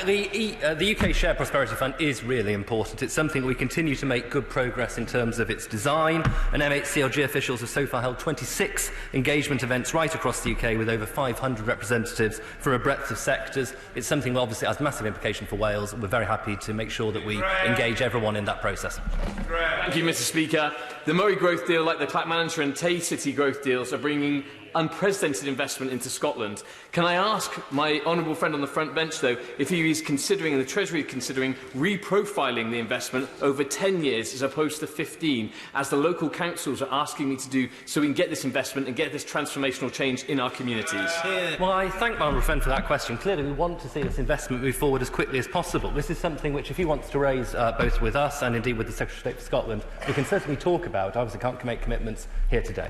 the UK Shared Prosperity Fund is really important. It's something we continue to make good progress in terms of its design, and MHCLG officials have so far held 26 engagement events right across the UK with over 500 representatives from a breadth of sectors. It's something that obviously has massive implication for Wales. We're very happy to make sure that we engage everyone in that process. Thank you, Mr Speaker. The Moray Growth Deal, like the Clackmannanshire and Tay City growth deals, are bringing unprecedented investment into Scotland. Can I ask my honourable friend on the front bench, though, if he is considering, and the Treasury is considering, reprofiling the investment over 10 years as opposed to 15, as the local councils are asking me to do, so we can get this investment and get this transformational change in our communities? Well, I thank my honourable friend for that question. Clearly, we want to see this investment move forward as quickly as possible. This is something which, if he wants to raise both with us and indeed with the Secretary of State for Scotland, we can certainly talk about. I obviously can't make commitments here today.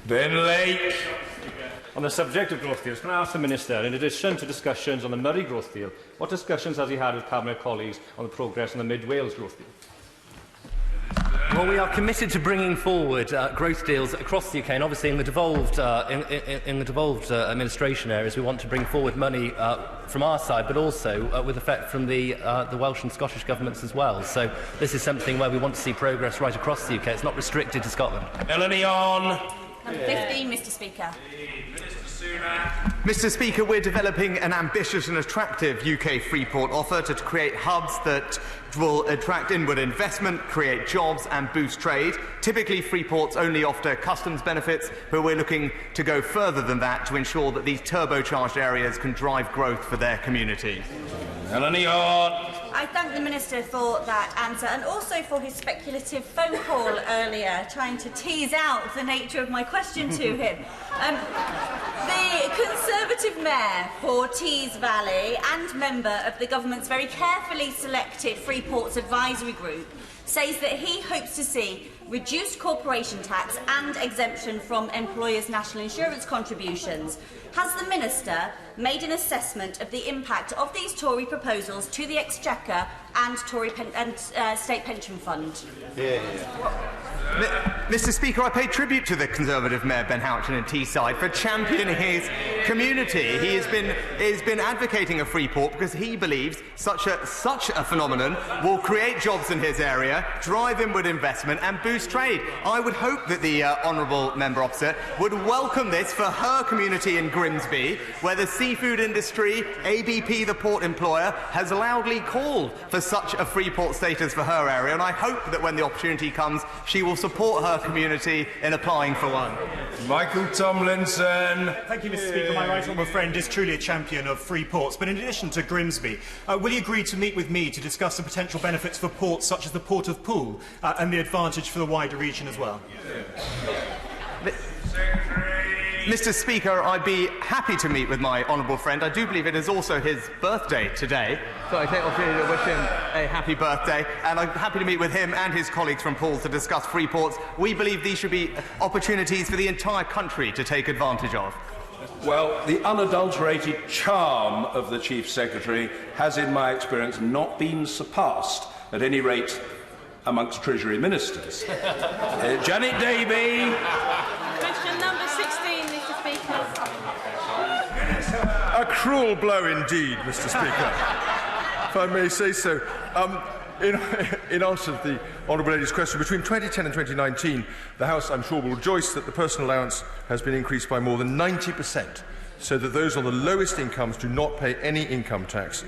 Ben Lake. On the subject of growth deals, can I ask the Minister, in addition to discussions on the Moray growth deal, what discussions has he had with Cabinet colleagues on the progress on the Mid Wales growth deal? Well, we are committed to bringing forward growth deals across the UK, and obviously in the devolved, administration areas, we want to bring forward money from our side, but also with effect from the Welsh and Scottish governments as well. So this is something where we want to see progress right across the UK. It's not restricted to Scotland. Melanie on. Number 15, Mr. Speaker. Mr. Speaker, we're developing an ambitious and attractive UK Freeport offer to create hubs that will attract inward investment, create jobs and boost trade. Typically, Freeports only offer customs benefits, but we're looking to go further than that to ensure that these turbocharged areas can drive growth for their community. Melanie on. I thank the Minister for that answer and also for his speculative phone call earlier, trying to tease out the nature of my question to him. The Conservative Mayor for Tees Valley and member of the Government's very carefully selected Freeports Advisory Group says that he hopes to see reduced corporation tax and exemption from employers' national insurance contributions. Has the Minister made an assessment of the impact of these Tory proposals to the Exchequer and State Pension Fund? Mr. Speaker, I pay tribute to the Conservative Mayor Ben Houchin and Teesside for championing his community. He has been advocating a Freeport because he believes such a phenomenon will create jobs in his area, drive inward investment and boost trade. I would hope that the honourable member opposite would welcome this for her community in Grimsby, where the seafood industry, ABP, the port employer, has loudly called for such a Freeport status for her area, and I hope that when the opportunity comes, she will support her community in applying for one. Michael Tomlinson. Thank you, Mr. Speaker. My right honourable friend is truly a champion of free ports, but in addition to Grimsby, will you agree to meet with me to discuss the potential benefits for ports such as the Port of Poole and the advantage for the wider region as well? Mr. Speaker, I'd be happy to meet with my honourable friend. I do believe it is also his birthday today, so I take the opportunity to wish him a happy birthday, and I'm happy to meet with him and his colleagues from Poole to discuss free ports. We believe these should be opportunities for the entire country to take advantage of. Well, the unadulterated charm of the Chief Secretary has, in my experience, not been surpassed, at any rate amongst Treasury ministers. Janet Davey. Question number 16, Mr. Speaker. A cruel blow indeed, Mr. Speaker, if I may say so. In answer to the honourable lady's question, between 2010 and 2019, the House, I'm sure, will rejoice that the personal allowance has been increased by more than 90%, so that those on the lowest incomes do not pay any income tax.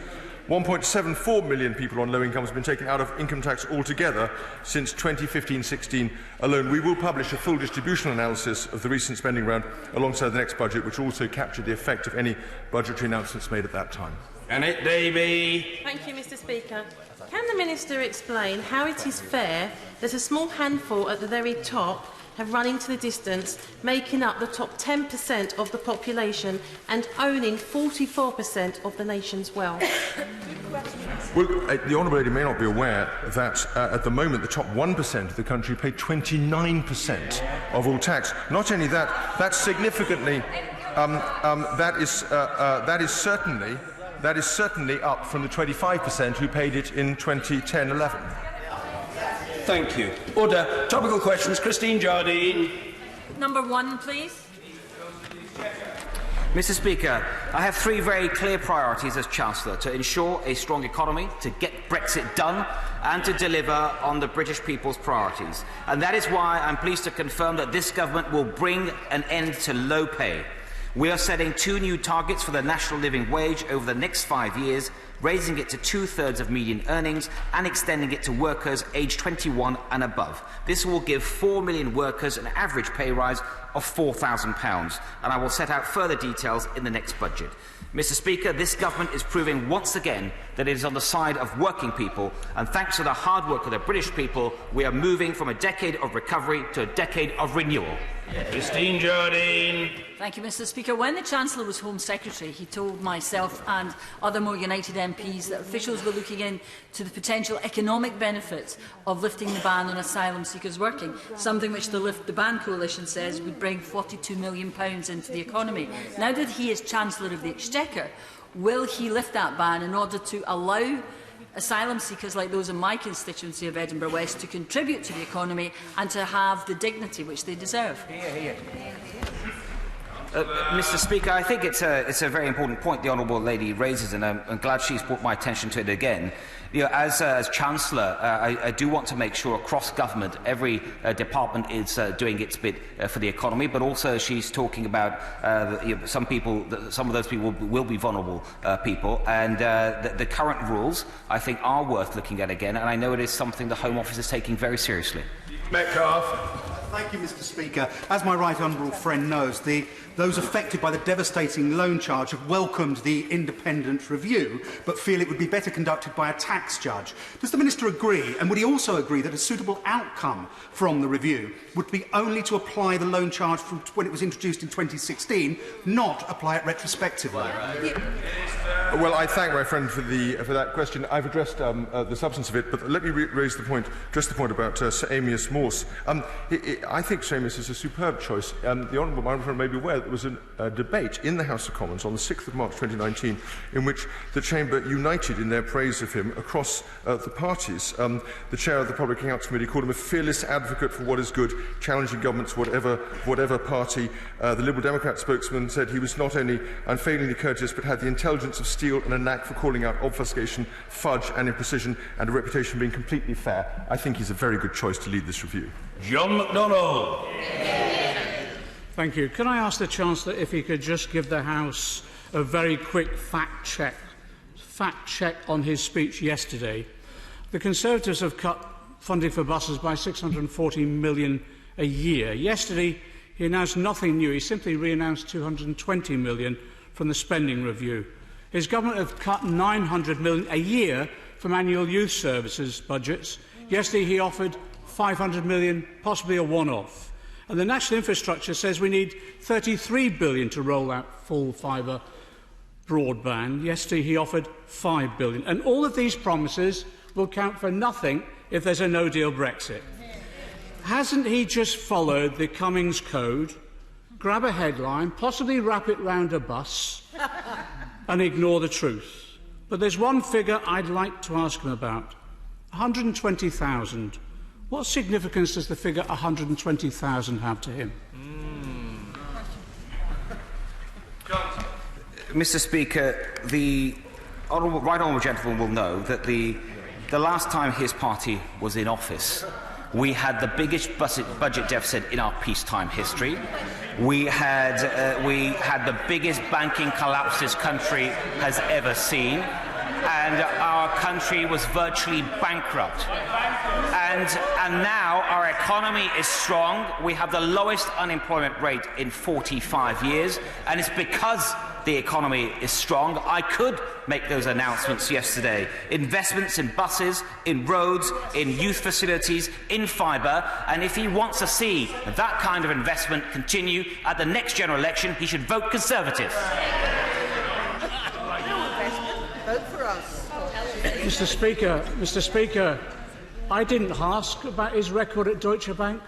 1.74 million people on low incomes have been taken out of income tax altogether since 2015-16 alone. We will publish a full distributional analysis of the recent spending round alongside the next budget, which will also capture the effect of any budgetary announcements made at that time. Janet Davey. Thank you, Mr. Speaker. Can the Minister explain how it is fair that a small handful at the very top have run into the distance, making up the top 10% of the population and owning 44% of the nation's wealth? Well, the honourable lady may not be aware that at the moment the top 1% of the country pay 29% of all tax. Not only that, that's significantly that is certainly up from the 25% who paid it in 2010-11. Thank you. Order. Topical questions. Christine Jardine. Number 1, please. Mr. Speaker, I have three very clear priorities as Chancellor: to ensure a strong economy, to get Brexit done, and to deliver on the British people's priorities. And that is why I'm pleased to confirm that this government will bring an end to low pay. We are setting 2 new targets for the national living wage over the next 5 years, raising it to 2/3 of median earnings and extending it to workers aged 21 and above. This will give 4 million workers an average pay rise of £4,000, and I will set out further details in the next budget. Mr. Speaker, this government is proving once again that it is on the side of working people, and thanks to the hard work of the British people, we are moving from a decade of recovery to a decade of renewal. Christine Jardine. Thank you, Mr. Speaker. When the Chancellor was Home Secretary, he told myself and other more United MPs that officials were looking into the potential economic benefits of lifting the ban on asylum seekers working, something which the Lift the Ban coalition says would bring £42 million into the economy. Now that he is Chancellor of the Exchequer, will he lift that ban in order to allow asylum seekers like those in my constituency of Edinburgh West to contribute to the economy and to have the dignity which they deserve. Mr. Speaker, I think it's a very important point the honourable lady raises, and I'm glad she's brought my attention to it again. You know, as Chancellor, I do want to make sure across government every department is doing its bit for the economy, but also she's talking about some of those people will be vulnerable people, and the current rules, I think, are worth looking at again, and I know it is something the Home Office is taking very seriously. Metcalfe. Thank you, Mr. Speaker. As my right honourable friend knows, those affected by the devastating loan charge have welcomed the independent review, but feel it would be better conducted by a tax judge. Does the Minister agree, and would he also agree that a suitable outcome from the review would be only to apply the loan charge from when it was introduced in 2016, not apply it retrospectively? Well, I thank my friend for that question. I've addressed the substance of it, but let me address the point about Sir Amias Morse. I think Sir Amias is a superb choice. The honourable friend may be aware that there was a debate in the House of Commons on the 6th of March 2019 in which the Chamber united in their praise of him across the parties. The chair of the Public Accounts Committee called him a fearless advocate for what is good, challenging governments whatever party. The Liberal Democrat spokesman said he was not only unfailingly courteous but had the intelligence of steel and a knack for calling out obfuscation, fudge and imprecision, and a reputation of being completely fair. I think he's a very good choice to lead this review. John McDonnell. Thank you. Can I ask the Chancellor if he could just give the House a very quick fact check on his speech yesterday? The Conservatives have cut funding for buses by £640 million a year. Yesterday, he announced nothing new. He simply re-announced £220 million from the spending review. His government have cut £900 million a year from annual youth services budgets. Yesterday, he offered £500 million, possibly a one-off. And the National Infrastructure says we need £33 billion to roll out full fibre broadband. Yesterday he offered £5 billion. And all of these promises will count for nothing if there's a no-deal Brexit. Hasn't he just followed the Cummings Code, grab a headline, possibly wrap it round a bus, and ignore the truth? But there's one figure I'd like to ask him about. 120,000. What significance does the figure 120,000 have to him? Mr. Speaker, the right honourable gentleman will know that the last time his party was in office, we had the biggest budget deficit in our peacetime history. We had the biggest banking collapse this country has ever seen, and our country was virtually bankrupt. And now our economy is strong. We have the lowest unemployment rate in 45 years, and it's because the economy is strong I could make those announcements yesterday. Investments in buses, in roads, in youth facilities, in fibre, and if he wants to see that kind of investment continue at the next general election, he should vote Conservative. Vote for us. Mr. Speaker, I didn't ask about his record at Deutsche Bank.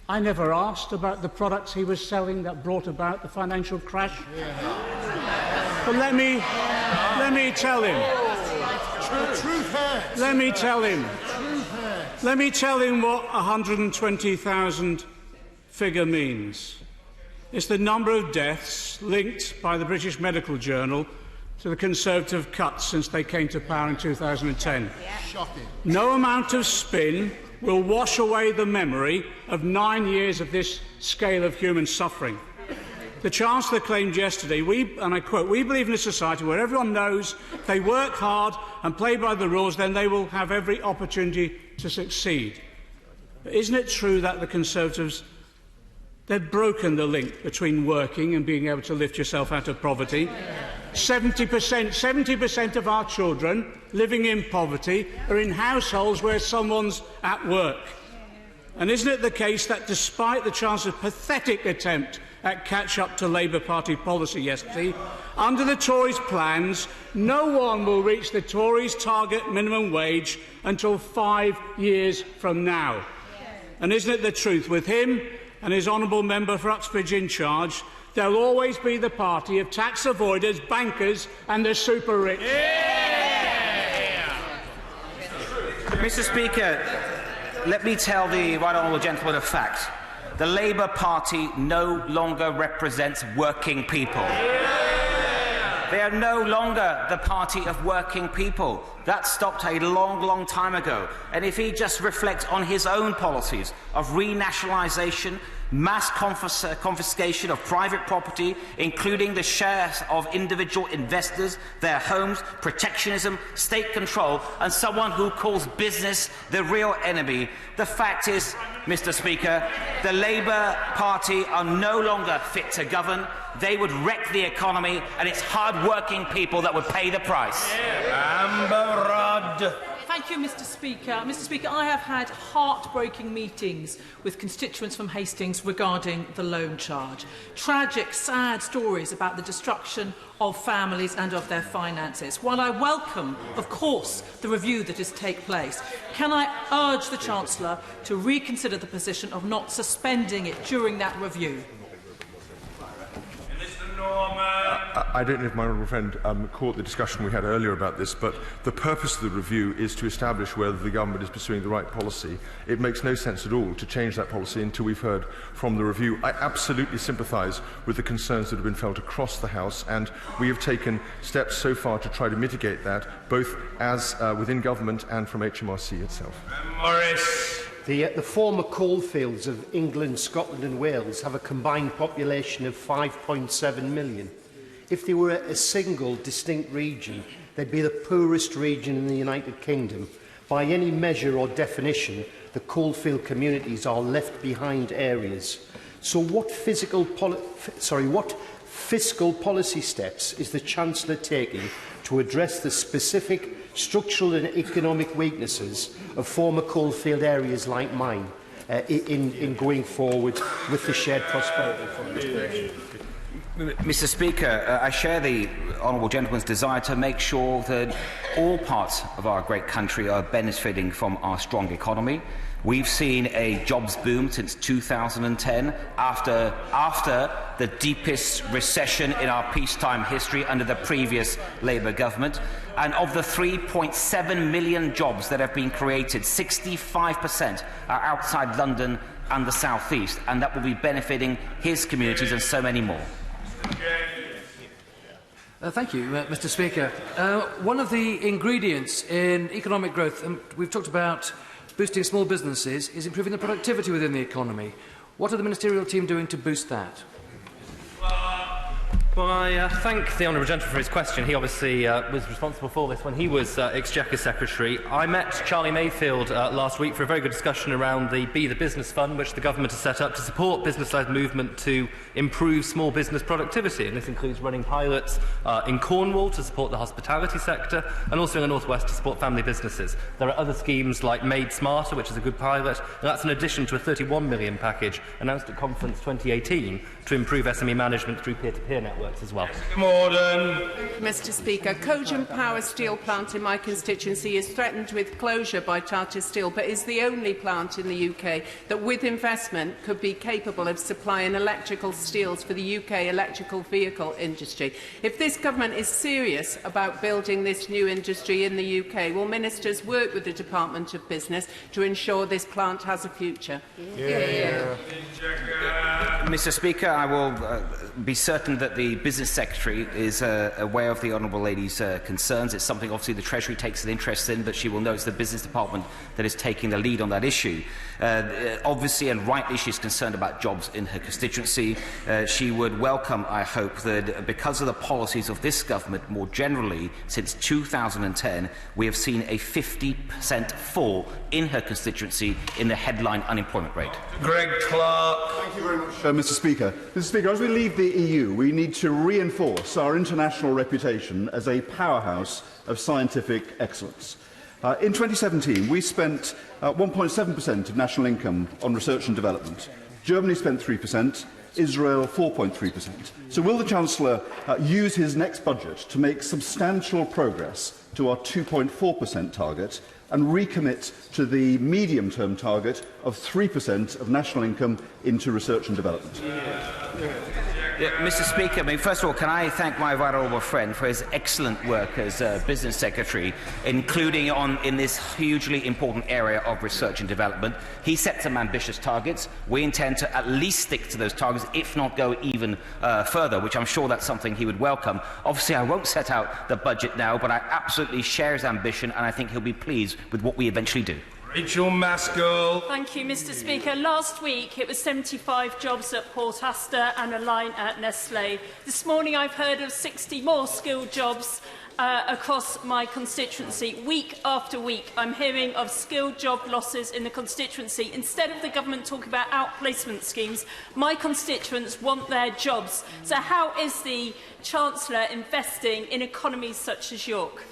I never asked about the products he was selling that brought about the financial crash. But let me tell him. Let me tell him what 120,000 figure means. It's the number of deaths linked by the British Medical Journal to the Conservative cuts since they came to power in 2010. Shocking. No amount of spin will wash away the memory of 9 years of this scale of human suffering. The Chancellor claimed yesterday, and I quote, "We believe in a society where everyone knows if they work hard and play by the rules, then they will have every opportunity to succeed." But isn't it true that the Conservatives, they've broken the link between working and being able to lift yourself out of poverty? 70% of our children living in poverty are in households where someone's at work. And isn't it the case that despite the Chancellor's pathetic attempt at catch-up to Labour Party policy yesterday, under the Tories' plans, no one will reach the Tories' target minimum wage until 5 years from now? And isn't it the truth, with him and his honourable member for Uxbridge in charge, there will always be the party of tax avoiders, bankers and the super rich? Mr. Speaker, let me tell the right honourable gentleman a fact. The Labour Party no longer represents working people. They are no longer the party of working people. That stopped a long, long time ago. And if he just reflects on his own policies of renationalisation, mass confiscation of private property, including the shares of individual investors, their homes, protectionism, state control, and someone who calls business the real enemy. The fact is, Mr. Speaker, the Labour Party are no longer fit to govern. They would wreck the economy, and it's hard-working people that would pay the price. Amber Rudd. Thank you, Mr. Speaker. Mr. Speaker, I have had heartbreaking meetings with constituents from Hastings regarding the loan charge. Tragic, sad stories about the destruction of families and of their finances. While I welcome, of course, the review that is to take place, can I urge the Chancellor to reconsider the position of not suspending it during that review? I don't know if my honourable friend caught the discussion we had earlier about this, but the purpose of the review is to establish whether the government is pursuing the right policy. It makes no sense at all to change that policy until we've heard from the review. I absolutely sympathise with the concerns that have been felt across the House, and we have taken steps so far to try to mitigate that, both as within government and from HMRC itself. Morris. The former coalfields of England, Scotland and Wales have a combined population of 5.7 million. If they were a single distinct region, they'd be the poorest region in the United Kingdom. By any measure or definition, the coalfield communities are left behind areas. So what fiscal policy steps is the Chancellor taking to address the specific structural and economic weaknesses of former coalfield areas like mine in going forward with the shared prosperity fund? Mr. Speaker, I share the honourable gentleman's desire to make sure that all parts of our great country are benefiting from our strong economy. We've seen a jobs boom since 2010, after the deepest recession in our peacetime history under the previous Labour government. And of the 3.7 million jobs that have been created, 65% are outside London and the South East, and that will be benefiting his communities and so many more. Thank you, Mr. Speaker. One of the ingredients in economic growth, and we've talked about boosting small businesses, is improving the productivity within the economy. What are the Ministerial team doing to boost that? Well, I thank the honourable gentleman for his question. He obviously was responsible for this when he was Exchequer Secretary. I met Charlie Mayfield last week for a very good discussion around the Be the Business Fund, which the government has set up to support business-led movement to improve small business productivity. And this includes running pilots in Cornwall to support the hospitality sector, and also in the North West to support family businesses. There are other schemes like Made Smarter, which is a good pilot, and that's in addition to a £31 million package announced at Conference 2018 to improve SME management through peer-to-peer networks as well. Mr. Speaker, Cogen Power Steel plant in my constituency is threatened with closure by Tata Steel, but is the only plant in the UK that, with investment, could be capable of supplying electrical steels for the UK electrical vehicle industry. If this government is serious about building this new industry in the UK, will ministers work with the Department of Business to ensure this plant has a future? Mr. Speaker, I will be certain that the Business Secretary is aware of the Honourable Lady's concerns. It's something obviously the Treasury takes an interest in, but she will know it's the Business Department that is taking the lead on that issue. Obviously and rightly she's concerned about jobs in her constituency. She would welcome, I hope, that because of the policies of this government more generally since 2010, we have seen a 50% fall in her constituency in the headline unemployment rate. Greg Clark. Thank you very much, Mr. Speaker. Mr. Speaker, as we leave the EU, we need to reinforce our international reputation as a powerhouse of scientific excellence. In 2017, we spent 1.7% of national income on research and development. Germany spent 3%, Israel 4.3%. So will the Chancellor use his next budget to make substantial progress to our 2.4% target and recommit to the medium-term target of 3% of national income into research and development? Mr. Speaker, first of all, can I thank my right honourable friend for his excellent work as Business Secretary, including in this hugely important area of research and development. He set some ambitious targets. We intend to at least stick to those targets, if not go even further, which I'm sure that's something he would welcome. Obviously, I won't set out the budget now, but I absolutely share his ambition, and I think he'll be pleased with what we eventually do. Rachel Maskell. Thank you, Mr. Speaker. Last week it was 75 jobs at Port Astor and a line at Nestlé. This morning I've heard of 60 more skilled jobs across my constituency. Week after week I'm hearing of skilled job losses in the constituency. Instead of the government talking about outplacement schemes, my constituents want their jobs. So how is the Chancellor investing in economies such as York?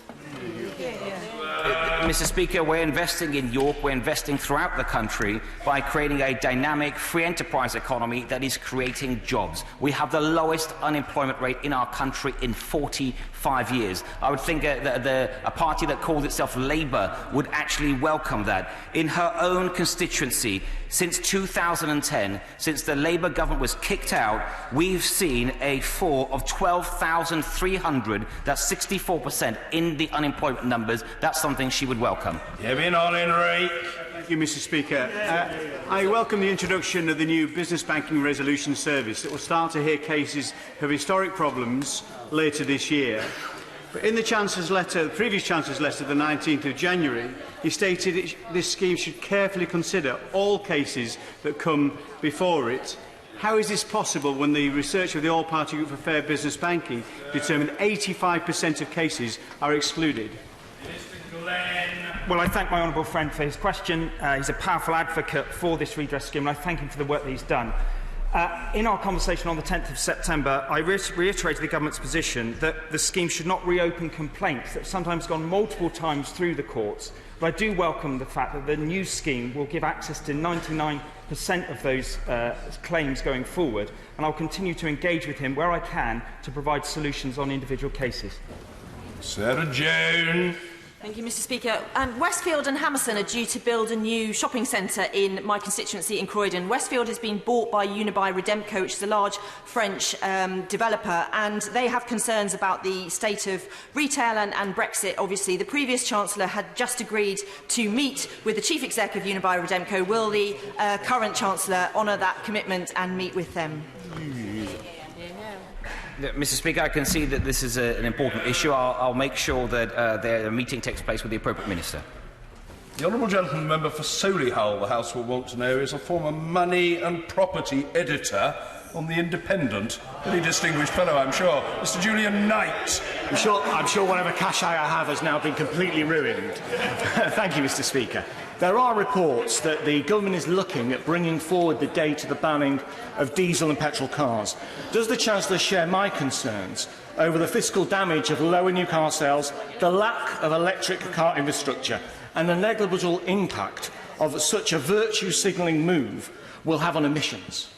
Mr. Speaker, we're investing in York, we're investing throughout the country by creating a dynamic free enterprise economy that is creating jobs. We have the lowest unemployment rate in our country in 45 years. I would think a party that calls itself Labour would actually welcome that. In her own constituency, since 2010, since the Labour government was kicked out, we've seen a fall of 12,300, that's 64% in the unemployment numbers. That's something she would welcome. Kevin Henry. Thank you, Mr. Speaker. I welcome the introduction of the new Business Banking Resolution Service that will start to hear cases of historic problems later this year. But in the Chancellor's letter, the previous Chancellor's letter, the 19th of January, he stated this scheme should carefully consider all cases that come before it. How is this possible when the research of the All-Party Group for Fair Business Banking determined 85% of cases are excluded? Well, I thank my honourable friend for his question. He's a powerful advocate for this redress scheme, and I thank him for the work that he's done. In our conversation on the 10th of September, I reiterated the government's position that the scheme should not reopen complaints that have sometimes gone multiple times through the courts. But I do welcome the fact that the new scheme will give access to 99% of those claims going forward, and I'll continue to engage with him where I can to provide solutions on individual cases. Sarah Jones. Thank you, Mr. Speaker. Westfield and Hammerson are due to build a new shopping centre in my constituency in Croydon. Westfield has been bought by Unibail-Rodamco, which is a large French developer, and they have concerns about the state of retail and Brexit. Obviously, the previous Chancellor had just agreed to meet with the Chief Exec of Unibail-Rodamco. Will the current Chancellor honour that commitment and meet with them? Mr. Speaker, I can see that this is an important issue. I'll make sure that the meeting takes place with the appropriate minister. The honourable gentleman member for Solihull, the House will want to know, is a former money and property editor on The Independent. Very distinguished fellow, I'm sure. Mr. Julian Knight. I'm sure whatever cash I have has now been completely ruined. Thank you, Mr. Speaker. There are reports that the government is looking at bringing forward the date of the banning of diesel and petrol cars. Does the Chancellor share my concerns over the fiscal damage of lower new car sales, the lack of electric car infrastructure, and the negligible impact of such a virtue signalling move will have on emissions?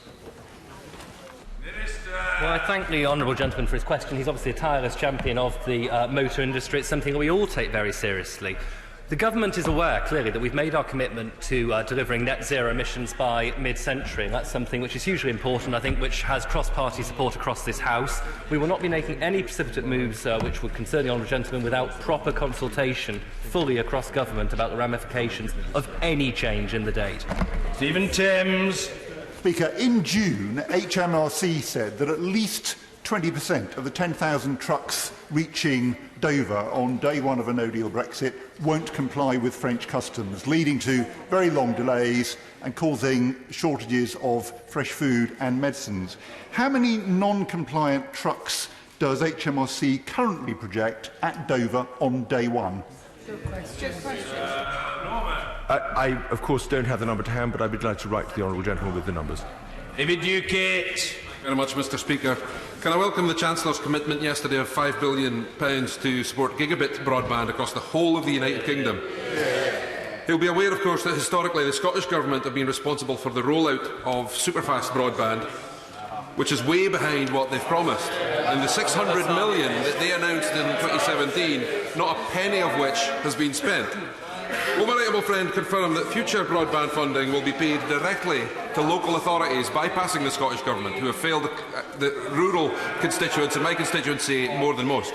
Well, I thank the honourable gentleman for his question. He's obviously a tireless champion of the motor industry. It's something that we all take very seriously. The government is aware, clearly, that we've made our commitment to delivering net zero emissions by mid-century, and that's something which is hugely important, I think, which has cross-party support across this House. We will not be making any precipitate moves which would concern the honourable gentleman without proper consultation fully across government about the ramifications of any change in the date. Stephen Timms. Speaker, in June, HMRC said that at least 20% of the 10,000 trucks reaching Dover on day one of a no-deal Brexit won't comply with French customs, leading to very long delays and causing shortages of fresh food and medicines. How many non-compliant trucks does HMRC currently project at Dover on day one? Good question. I, of course, don't have the number to hand, but I'd be glad to write to the honourable gentleman with the numbers. David Newgate. Thank you very much, Mr. Speaker. Can I welcome the Chancellor's commitment yesterday of £5 billion to support gigabit broadband across the whole of the United Kingdom? He'll be aware, of course, that historically the Scottish Government have been responsible for the rollout of superfast broadband, which is way behind what they've promised. And the £600 million that they announced in 2017, not a penny of which has been spent. Will my right honourable friend confirm that future broadband funding will be paid directly to local authorities bypassing the Scottish Government, who have failed the rural constituents in my constituency more than most?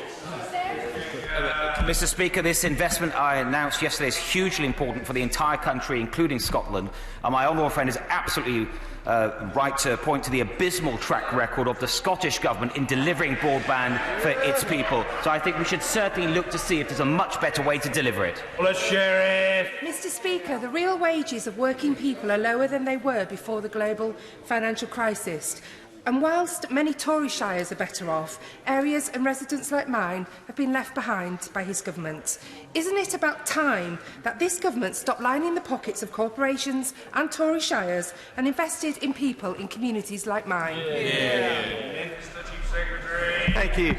Mr. Speaker, this investment I announced yesterday is hugely important for the entire country, including Scotland. And my honourable friend is absolutely right to point to the abysmal track record of the Scottish Government in delivering broadband for its people. So I think we should certainly look to see if there's a much better way to deliver it. Mr. Speaker, the real wages of working people are lower than they were before the global financial crisis. And whilst many Tory shires are better off, areas and residents like mine have been left behind by his government. Isn't it about time that this government stopped lining the pockets of corporations and Tory shires and invested in people in communities like mine? Thank you.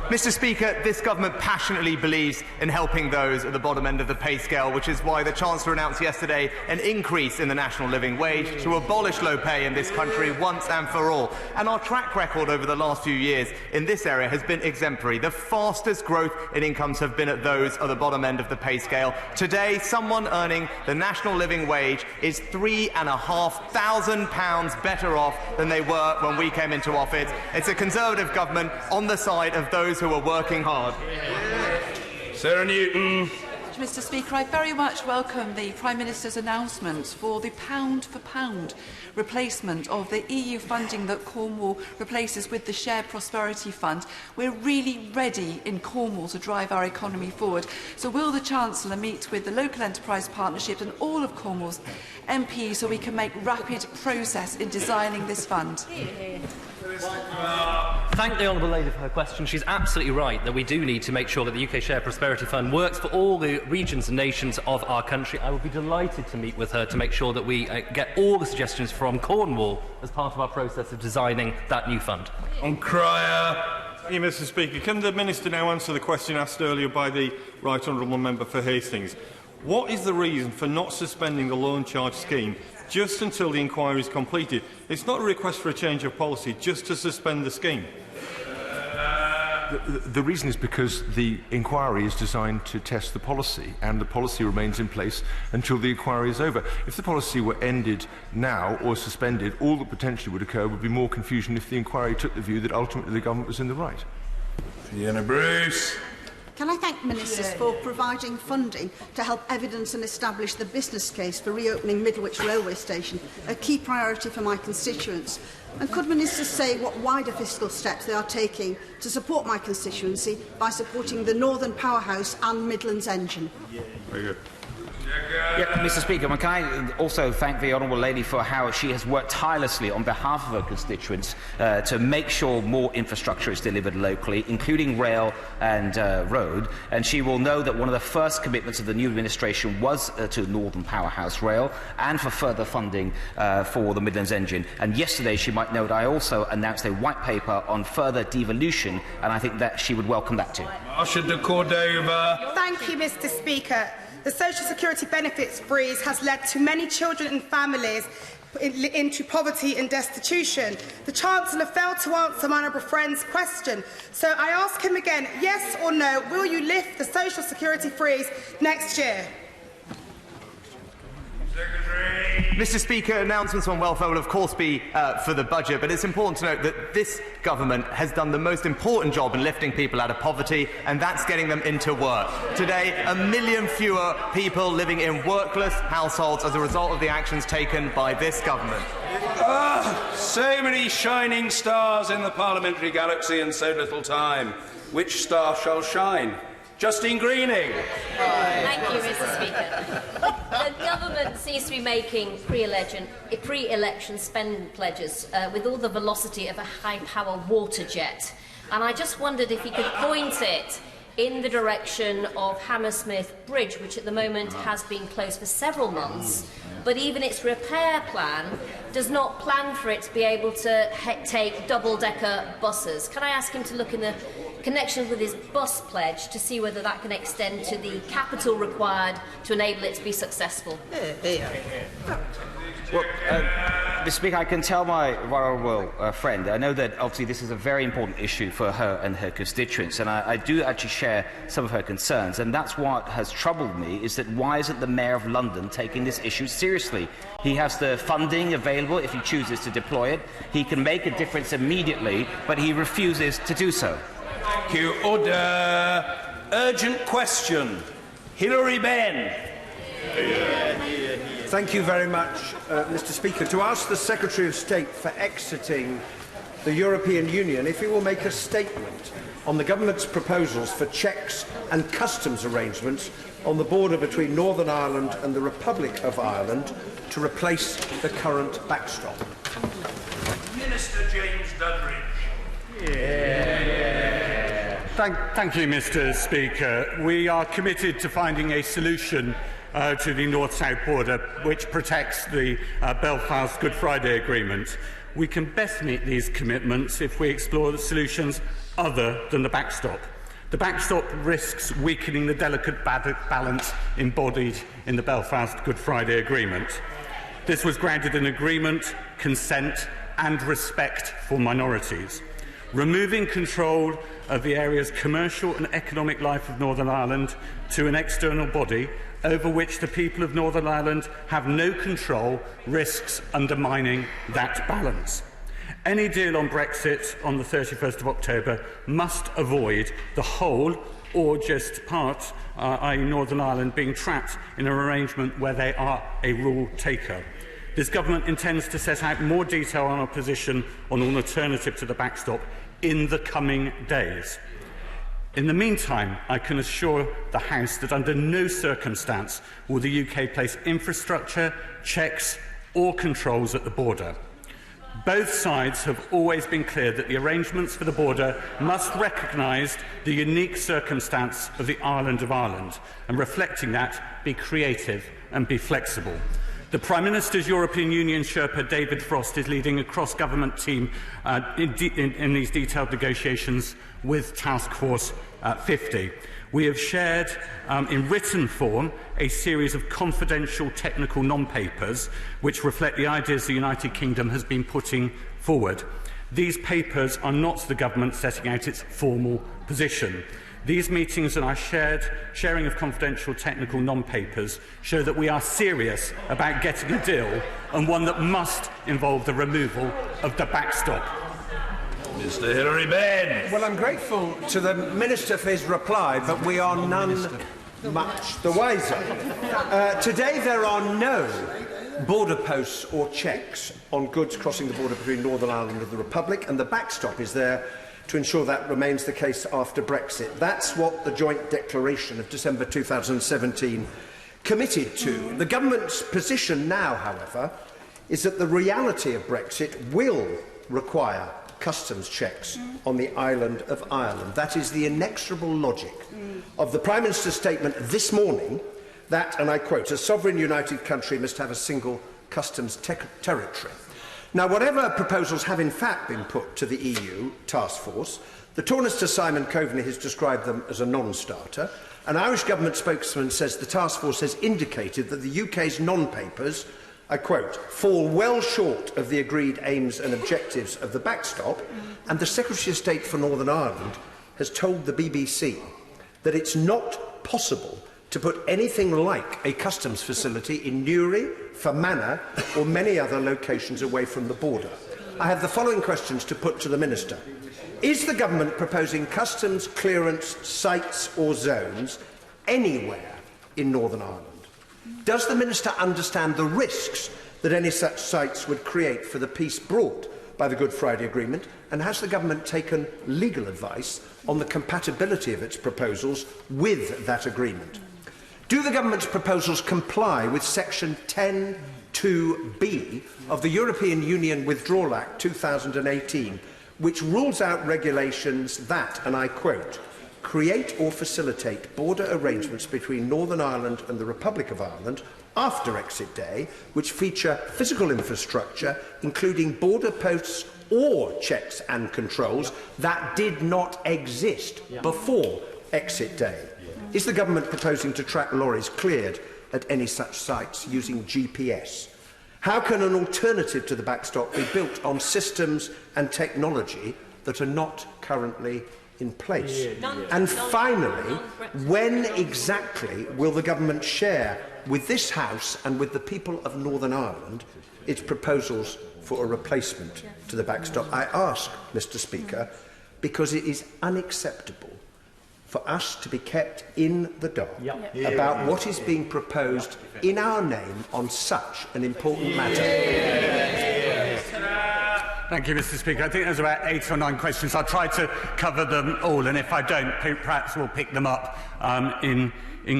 Mr. Speaker, this government passionately believes in helping those at the bottom end of the pay scale, which is why the Chancellor announced yesterday an increase in the national living wage to abolish low pay in this country once and for all. And our track record over the last few years in this area has been exemplary. The fastest growth in incomes have been at those at the bottom end of the pay scale. Today, someone earning the national living wage is £3,500 better off than they were when we came into office. It's a Conservative government on the side of those who are working hard. Sarah Newton. Mr. Speaker, I very much welcome the Prime Minister's announcement for the pound-for-pound replacement of the EU funding that Cornwall replaces with the Shared Prosperity Fund. We're really ready in Cornwall to drive our economy forward. So will the Chancellor meet with the local enterprise partnership and all of Cornwall's MPs so we can make rapid progress in designing this fund? Thank the Honourable Lady for her question. She's absolutely right that we do need to make sure that the UK Shared Prosperity Fund works for all the regions and nations of our country. I would be delighted to meet with her to make sure that we get all the suggestions from Cornwall as part of our process of designing that new fund. On Cryer. Thank you, Mr. Speaker. Can the Minister now answer the question asked earlier by the Right Honourable Member for Hastings? What is the reason for not suspending the loan charge scheme just until the inquiry is completed? It's not a request for a change of policy, just to suspend the scheme. The reason is because the inquiry is designed to test the policy, and the policy remains in place until the inquiry is over. If the policy were ended now or suspended, all that potentially would occur would be more confusion if the inquiry took the view that ultimately the government was in the right. Fiona Bruce. Can I thank Ministers for providing funding to help evidence and establish the business case for reopening Middlewich Railway Station, a key priority for my constituents? And could Ministers say what wider fiscal steps they are taking to support my constituency by supporting the Northern Powerhouse and Midlands Engine? Very good. Yeah, Mr. Speaker, can I also thank the Honourable Lady for how she has worked tirelessly on behalf of her constituents to make sure more infrastructure is delivered locally, including rail and road. And she will know that one of the first commitments of the new administration was to Northern Powerhouse Rail and for further funding for the Midlands Engine. And yesterday, she might know that I also announced a white paper on further devolution, and I think that she would welcome that too. Marsha de Cordova. Thank you, Mr. Speaker. The Social Security benefits freeze has led to many children and families into poverty and destitution. The Chancellor failed to answer my honourable friend's question, so I ask him again, yes or no, will you lift the Social Security freeze next year? Mr. Speaker, announcements on welfare will of course be for the budget, but it's important to note that this government has done the most important job in lifting people out of poverty, and that's getting them into work. Today, 1 million fewer people living in workless households as a result of the actions taken by this government. So many shining stars in the parliamentary galaxy and so little time. Which star shall shine? Justine Greening. Thank you, Mr. Speaker. The government seems to be making pre-election spending pledges with all the velocity of a high-power water jet. And I just wondered if he could point it in the direction of Hammersmith Bridge, which at the moment has been closed for several months, but even its repair plan does not plan for it to be able to take double-decker buses. Can I ask him to look in the connection with his bus pledge to see whether that can extend to the capital required to enable it to be successful? Well, Mr. Speaker, I can tell my honourable friend, I know that obviously this is a very important issue for her and her constituents, and I do actually share some of her concerns, and that's what has troubled me, is that why isn't the Mayor of London taking this issue seriously? He has the funding available if he chooses to deploy it. He can make a difference immediately, but he refuses to do so. Thank you. Order. Urgent question. Hilary Benn. Thank you very much, Mr. Speaker. To ask the Secretary of State for exiting the European Union if he will make a statement on the government's proposals for checks and customs arrangements on the border between Northern Ireland and the Republic of Ireland to replace the current backstop. Minister James Dudley. Thank you, Mr. Speaker. We are committed to finding a solution to the north-south border which protects the Belfast Good Friday Agreement. We can best meet these commitments if we explore the solutions other than the backstop. The backstop risks weakening the delicate balance embodied in the Belfast Good Friday Agreement. This was grounded in agreement, consent and respect for minorities. Removing control of the area's commercial and economic life of Northern Ireland to an external body over which the people of Northern Ireland have no control risks undermining that balance. Any deal on Brexit on the 31st of October must avoid the whole or just part, i.e. Northern Ireland, being trapped in an arrangement where they are a rule taker. This government intends to set out more detail on our position on an alternative to the backstop in the coming days. In the meantime, I can assure the House that under no circumstance will the UK place infrastructure, checks or controls at the border. Both sides have always been clear that the arrangements for the border must recognise the unique circumstance of the island of Ireland, and reflecting that, be creative and be flexible. The Prime Minister's European Union Sherpa, David Frost, is leading a cross-government team in these detailed negotiations with Task Force 50. We have shared in written form a series of confidential technical non-papers which reflect the ideas the United Kingdom has been putting forward. These papers are not the government setting out its formal position. These meetings and our sharing of confidential technical non-papers show that we are serious about getting a deal, and one that must involve the removal of the backstop. Mr. Hilary Benn. Well, I'm grateful to the Minister for his reply, but we are none much the wiser. Today there are no border posts or checks on goods crossing the border between Northern Ireland and the Republic, and the backstop is there to ensure that remains the case after Brexit. That's what the joint declaration of December 2017 committed to. The government's position now, however, is that the reality of Brexit will require customs checks on the island of Ireland. That is the inexorable logic of the Prime Minister's statement this morning that, and I quote, a sovereign united country must have a single customs territory. Now, whatever proposals have in fact been put to the EU task force, the Taoiseach Simon Coveney has described them as a non-starter. An Irish government spokesman says the task force has indicated that the UK's non-papers, I quote, fall well short of the agreed aims and objectives of the backstop, and the Secretary of State for Northern Ireland has told the BBC that it's not possible to put anything like a customs facility in Newry, Fermanagh or many other locations away from the border. I have the following questions to put to the Minister. Is the government proposing customs clearance sites or zones anywhere in Northern Ireland? Does the Minister understand the risks that any such sites would create for the peace brought by the Good Friday Agreement, and has the government taken legal advice on the compatibility of its proposals with that agreement? Do the government's proposals comply with Section 10(2)(b) of the European Union Withdrawal Act 2018, which rules out regulations that, and I quote, create or facilitate border arrangements between Northern Ireland and the Republic of Ireland after exit day, which feature physical infrastructure, including border posts or checks and controls that did not exist before exit day? Is the government proposing to track lorries cleared at any such sites using GPS? How can an alternative to the backstop be built on systems and technology that are not currently in place? And finally, when exactly will the government share with this House and with the people of Northern Ireland its proposals for a replacement to the backstop? I ask, Mr Speaker, because it is unacceptable for us to be kept in the dark about what is being proposed in our name on such an important matter. Thank you, Mr Speaker. I think there's about 8 or 9 questions. I'll try to cover them all, and if I don't, perhaps we'll pick them up in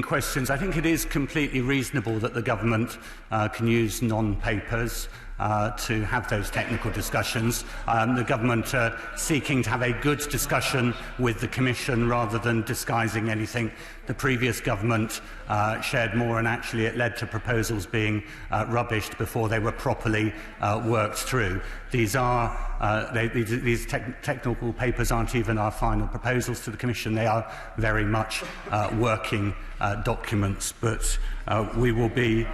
questions. I think it is completely reasonable that the government can use non-papers to have those technical discussions. The government are seeking to have a good discussion with the Commission rather than disguising anything. The previous government shared more, and actually it led to proposals being rubbished before they were properly worked through. These technical papers aren't even our final proposals to the Commission. They are very much working documents, but we will be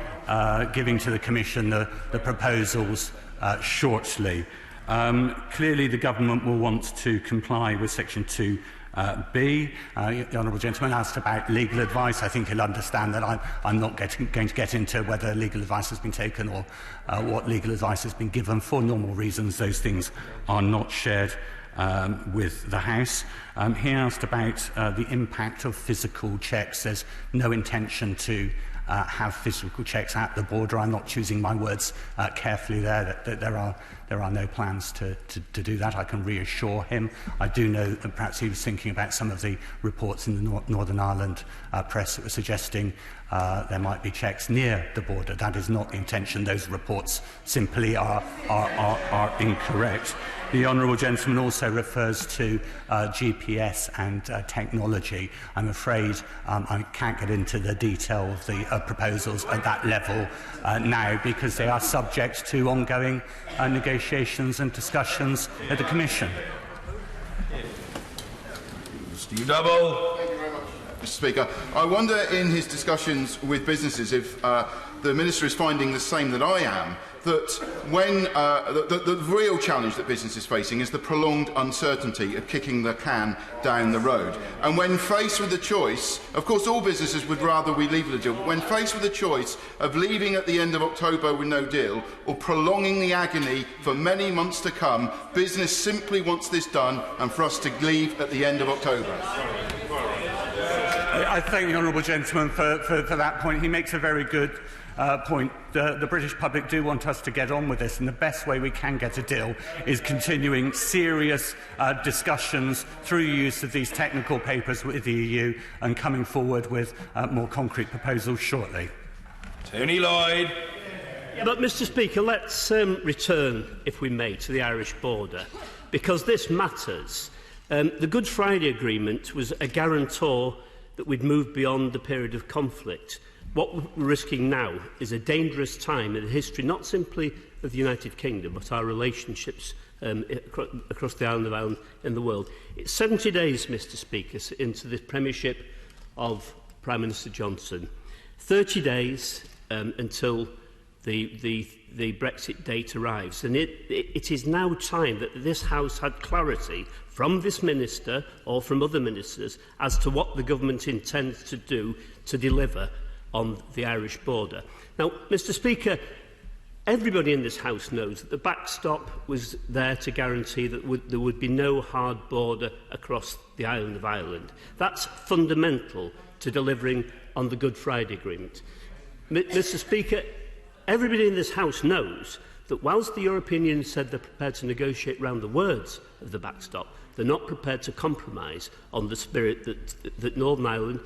giving to the Commission the proposals shortly. Clearly the government will want to comply with Section 2B. The honourable gentleman asked about legal advice. I think he'll understand that I'm not going to get into whether legal advice has been taken or what legal advice has been given. For normal reasons, those things are not shared with the House. He asked about the impact of physical checks. There's no intention to have physical checks at the border. I'm not choosing my words carefully there. That there are no plans to do that. I can reassure him. I do know that perhaps he was thinking about some of the reports in the Northern Ireland press that were suggesting there might be checks near the border. That is not the intention. Those reports simply are incorrect. The honourable gentleman also refers to GPS and technology. I'm afraid I can't get into the detail of the proposals at that level now, because they are subject to ongoing negotiations and discussions at the Commission. Steve Double. Thank you very much, Mr Speaker. I wonder, in his discussions with businesses, if the Minister is finding the same that I am, that when the real challenge that business is facing is the prolonged uncertainty of kicking the can down the road. And when faced with the choice, of course all businesses would rather we leave the deal, but when faced with the choice of leaving at the end of October with no deal or prolonging the agony for many months to come, business simply wants this done and for us to leave at the end of October. I thank the honourable gentleman for that point. He makes a very good point. The British public do want us to get on with this, and the best way we can get a deal is continuing serious discussions through use of these technical papers with the EU and coming forward with more concrete proposals shortly. Tony Lloyd. But, Mr Speaker, let's return, if we may, to the Irish border, because this matters. The Good Friday Agreement was a guarantor that we'd move beyond the period of conflict. What we're risking now is a dangerous time in the history, not simply of the United Kingdom, but our relationships across the island of Ireland and the world. It's 70 days, Mr Speaker, into the premiership of Prime Minister Johnson. 30 days until the Brexit date arrives. And it is now time that this House had clarity from this minister or from other ministers as to what the government intends to do to deliver on the Irish border. Now, Mr Speaker, everybody in this House knows that the backstop was there to guarantee that there would be no hard border across the island of Ireland. That's fundamental to delivering on the Good Friday Agreement. Mr Speaker, everybody in this House knows that whilst the European Union said they're prepared to negotiate round the words of the backstop, they're not prepared to compromise on the spirit that Northern Ireland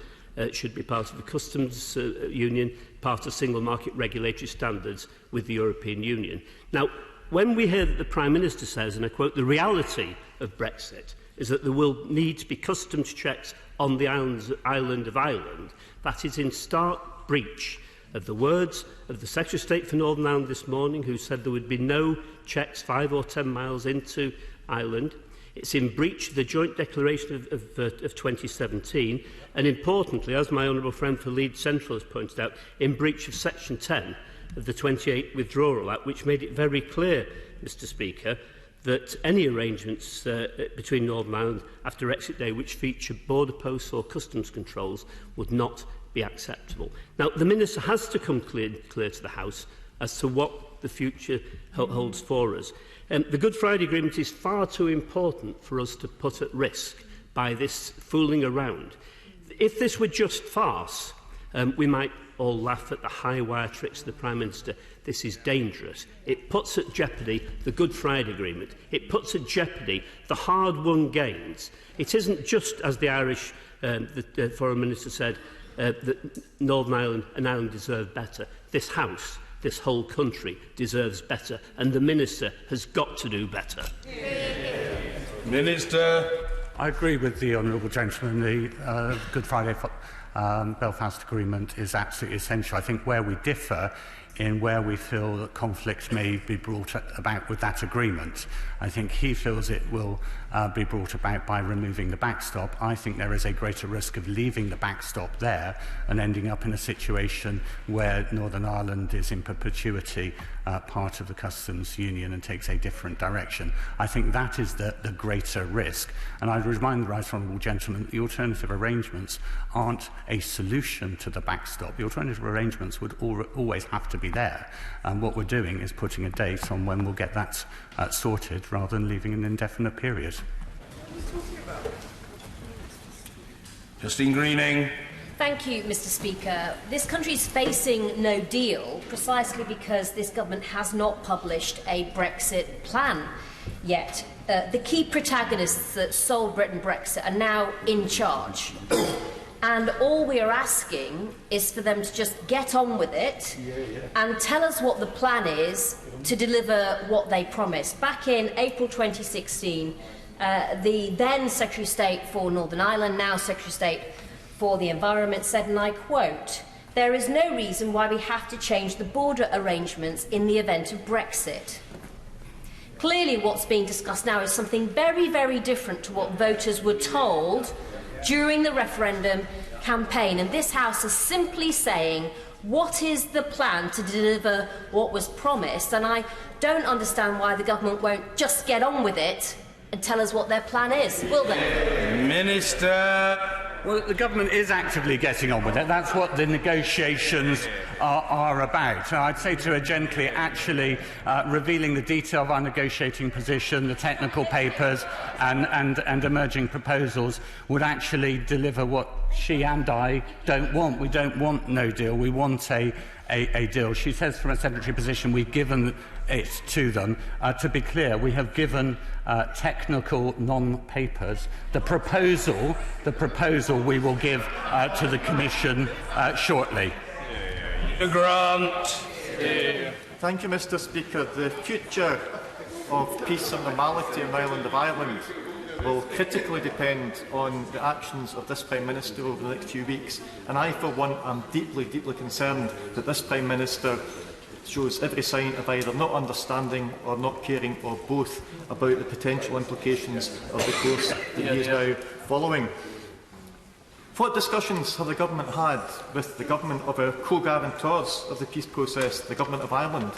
should be part of the customs union, part of single market regulatory standards with the European Union. Now, when we hear that the Prime Minister says, and I quote, the reality of Brexit is that there will need to be customs checks on the island of Ireland, that is in stark breach of the words of the Secretary of State for Northern Ireland this morning, who said there would be no checks 5 or 10 miles into Ireland. It's in breach of the joint declaration of 2017, and importantly, as my honourable friend for Leeds Central has pointed out, in breach of Section 10 of the 28 Withdrawal Act, which made it very clear, Mr Speaker, that any arrangements between Northern Ireland after exit day which feature border posts or customs controls would not be acceptable. Now, the Minister has to come clear to the House as to what the future holds for us. The Good Friday Agreement is far too important for us to put at risk by this fooling around. If this were just farce, we might all laugh at the high-wire tricks of the Prime Minister. This is dangerous. It puts at jeopardy the Good Friday Agreement. It puts at jeopardy the hard-won gains. It isn't just, as the Irish the Foreign Minister said, that Northern Ireland and Ireland deserve better. This House, this whole country, deserves better, and the Minister has got to do better. Minister. I agree with the honourable gentleman. The Good Friday Belfast Agreement is absolutely essential. I think where we differ in where we feel that conflicts may be brought about with that agreement, I think he feels it will be brought about by removing the backstop. I think there is a greater risk of leaving the backstop there and ending up in a situation where Northern Ireland is in perpetuity part of the customs union and takes a different direction. I think that is the greater risk. And I'd remind the right honourable gentleman that the alternative arrangements aren't a solution to the backstop. The alternative arrangements would always have to be there. And what we're doing is putting a date on when we'll get that sorted rather than leaving an indefinite period. Justine Greening. Thank you, Mr Speaker. This country is facing no deal precisely because this government has not published a Brexit plan yet. The key protagonists that sold Britain Brexit are now in charge. And all we are asking is for them to just get on with it and tell us what the plan is to deliver what they promised. Back in April 2016, the then Secretary of State for Northern Ireland, now Secretary of State for the Environment, said, and I quote, "There is no reason why we have to change the border arrangements in the event of Brexit." Clearly what's being discussed now is something very, very different to what voters were told during the referendum campaign, and this House is simply saying what is the plan to deliver what was promised, and I don't understand why the government won't just get on with it and tell us what their plan is, will they? Minister. Well, the government is actively getting on with it. That's what the negotiations are about. I'd say to her gently, actually revealing the detail of our negotiating position, the technical papers and emerging proposals would actually deliver what she and I don't want. We don't want no deal. We want a deal. She says from a secretary position we've given it to them. To be clear, we have given technical non-papers. The proposal we will give to the Commission shortly. Grant. Thank you, Mr Speaker. The future of peace and normality on the island of Ireland will critically depend on the actions of this Prime Minister over the next few weeks. And I, for one, am deeply, deeply concerned that this Prime Minister shows every sign of either not understanding or not caring, or both, about the potential implications of the course that he is now following. What discussions have the Government had with the Government of our co-guarantors of the peace process, the Government of Ireland,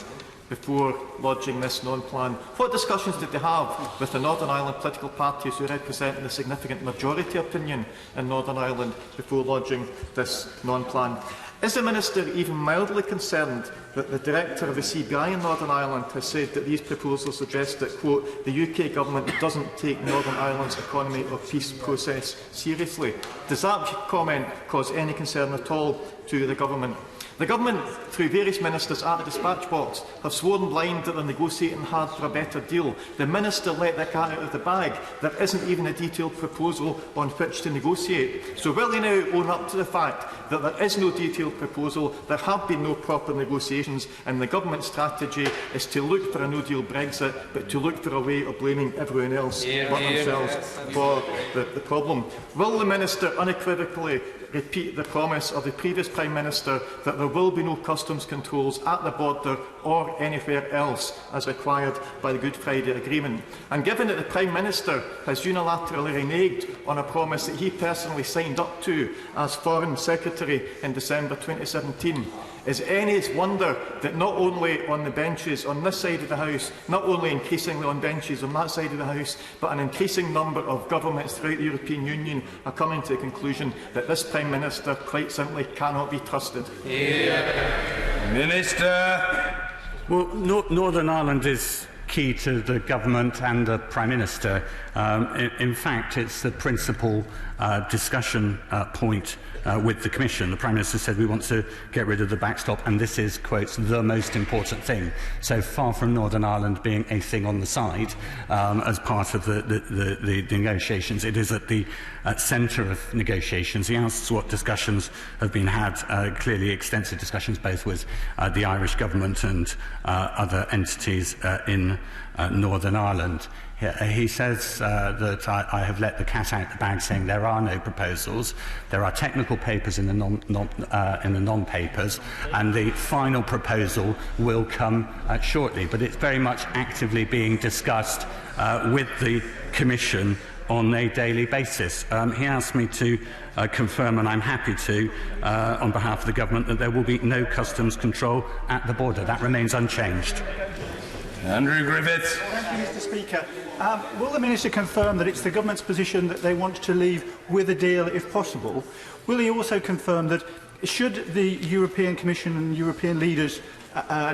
before lodging this non-plan? What discussions did they have with the Northern Ireland political parties who represent the significant majority opinion in Northern Ireland before lodging this non-plan? Is the Minister even mildly concerned that the Director of the CBI in Northern Ireland has said that these proposals suggest that, quote, the UK Government doesn't take Northern Ireland's economy or peace process seriously? Does that comment cause any concern at all to the Government? The Government, through various ministers at the dispatch box, have sworn blind that they're negotiating hard for a better deal. The Minister let the cat out of the bag. There isn't even a detailed proposal on which to negotiate. So will they now own up to the fact that there is no detailed proposal, there have been no proper negotiations, and the Government strategy is to look for a no-deal Brexit, but to look for a way of blaming everyone else but themselves for the problem? Will the Minister unequivocally repeat the promise of the previous Prime Minister that there will be no customs controls at the border or anywhere else as required by the Good Friday Agreement? And given that the Prime Minister has unilaterally reneged on a promise that he personally signed up to as Foreign Secretary in December 2017, Is it any wonder that not only on the benches on this side of the House, not only increasingly on benches on that side of the House, but an increasing number of governments throughout the European Union are coming to the conclusion that this Prime Minister quite simply cannot be trusted? Minister. Well, Northern Ireland is key to the government and the Prime Minister. In fact, it's the principal discussion point with the Commission. The Prime Minister said we want to get rid of the backstop, and this is, quotes, the most important thing. So far from Northern Ireland being a thing on the side as part of the negotiations, it is at the centre of negotiations. He asks what discussions have been had, clearly extensive discussions both with the Irish government and other entities in Northern Ireland. He says that I have let the cat out the bag, saying there are no proposals. There are technical papers in the non-papers, and the final proposal will come shortly. But it's very much actively being discussed with the Commission on a daily basis. He asked me to confirm, and I'm happy to, on behalf of the government, that there will be no customs control at the border. That remains unchanged. Andrew Griffiths. Thank you, Mr. Speaker. Will the Minister confirm that it's the government's position that they want to leave with a deal if possible? Will he also confirm that should the European Commission and European leaders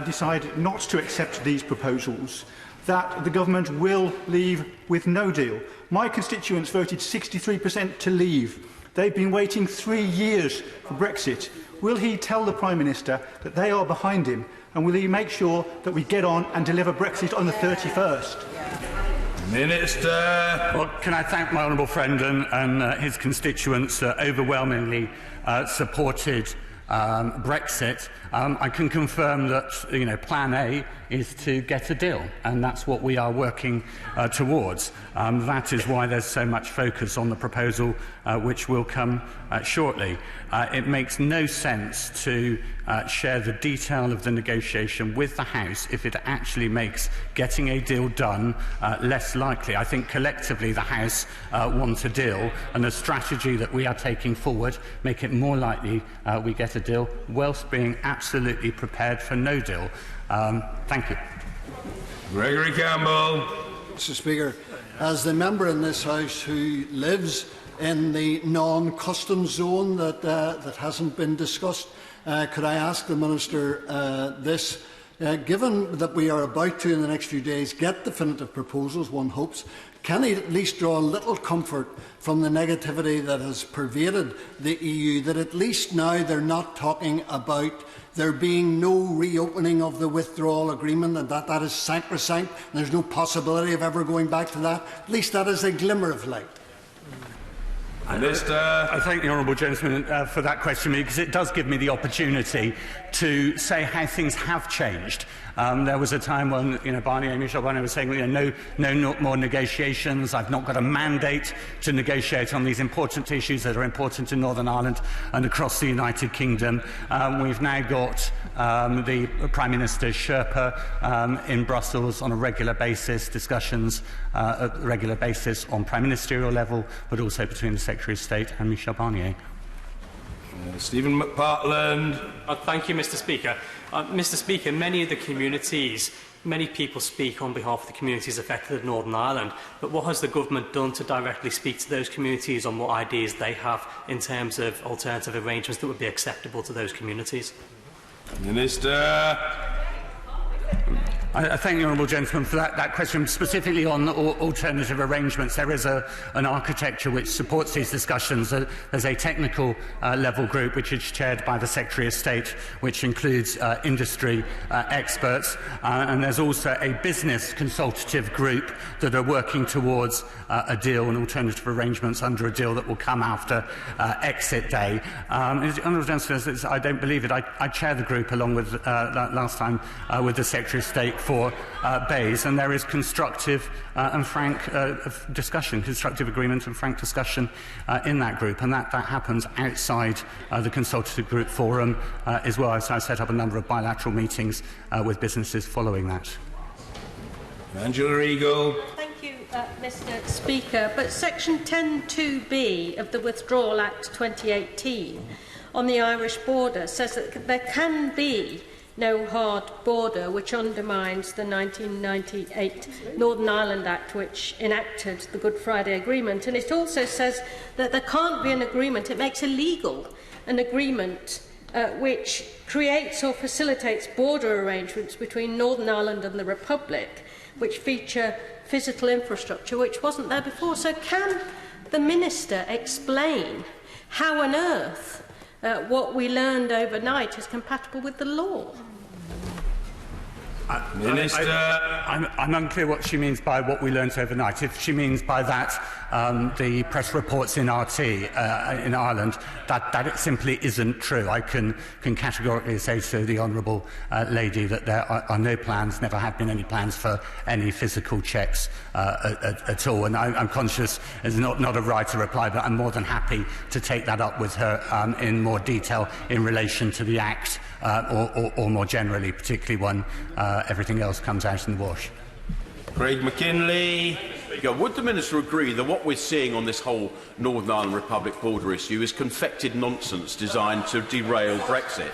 decide not to accept these proposals, that the government will leave with no deal? My constituents voted 63% to leave. They've been waiting 3 years for Brexit. Will he tell the Prime Minister that they are behind him, and will he make sure that we get on and deliver Brexit on the 31st? Minister. Well, can I thank my honourable friend and his constituents overwhelmingly supported Brexit. I can confirm that Plan A is to get a deal, and that's what we are working towards. That is why there's so much focus on the proposal which will come shortly. It makes no sense to share the detail of the negotiation with the House if it actually makes getting a deal done less likely. I think collectively the House want a deal, and the strategy that we are taking forward make it more likely we get a deal, whilst being absolutely prepared for no deal. Thank you. Gregory Campbell. Mr. Speaker, as the member in this House who lives in the non-customs zone that hasn't been discussed, could I ask the Minister this? Given that we are about to, in the next few days, get definitive proposals, one hopes, can he at least draw a little comfort from the negativity that has pervaded the EU, that at least now they're not talking about there being no reopening of the withdrawal agreement, and that is sacrosanct, and there's no possibility of ever going back to that? At least that is a glimmer of light. I thank the honourable gentleman for that question, because it does give me the opportunity to say how things have changed. There was a time when Michel Barnier was saying no more negotiations. I've not got a mandate to negotiate on these important issues that are important in Northern Ireland and across the United Kingdom. We've now got the Prime Minister's Sherpa in Brussels on a regular basis, discussions at a regular basis on Prime Ministerial level, but also between the Secretary of State and Michel Barnier. Stephen McPartland. Thank you, Mr. Speaker. Mr. Speaker, many of the communities, many people speak on behalf of the communities affected in Northern Ireland, but what has the government done to directly speak to those communities on what ideas they have in terms of alternative arrangements that would be acceptable to those communities? Minister. I thank the honourable gentleman for that question. Specifically on alternative arrangements, there is an architecture which supports these discussions. There's a technical level group which is chaired by the Secretary of State, which includes industry experts, and there's also a business consultative group that are working towards a deal and alternative arrangements under a deal that will come after exit day. Honourable gentleman, I don't believe it. I chair the group along with last time with the Secretary of State for Bays, and there is constructive and frank discussion, constructive agreement and frank discussion in that group, and that happens outside the consultative group forum as well. So I set up a number of bilateral meetings with businesses following that. Angela Eagle. Thank you, Mr. Speaker. But Section 10(2)(b) of the Withdrawal Act 2018 on the Irish border says that there can be no hard border, which undermines the 1998 Northern Ireland Act, which enacted the Good Friday Agreement. And it also says that there can't be an agreement, it makes illegal an agreement which creates or facilitates border arrangements between Northern Ireland and the Republic, which feature physical infrastructure which wasn't there before. So can the Minister explain how on earth what we learned overnight is compatible with the law? Minister. I'm unclear what she means by what we learnt overnight. If she means by that the press reports in RT in Ireland, that it simply isn't true. I can categorically say to the honourable lady that there are no plans, never have been any plans for any physical checks at all. And I'm conscious it's not a right to reply, but I'm more than happy to take that up with her in more detail in relation to the Act or more generally, particularly when everything else comes out in the wash. Craig McKinley. Would the Minister agree that what we're seeing on this whole Northern Ireland Republic border issue is confected nonsense designed to derail Brexit?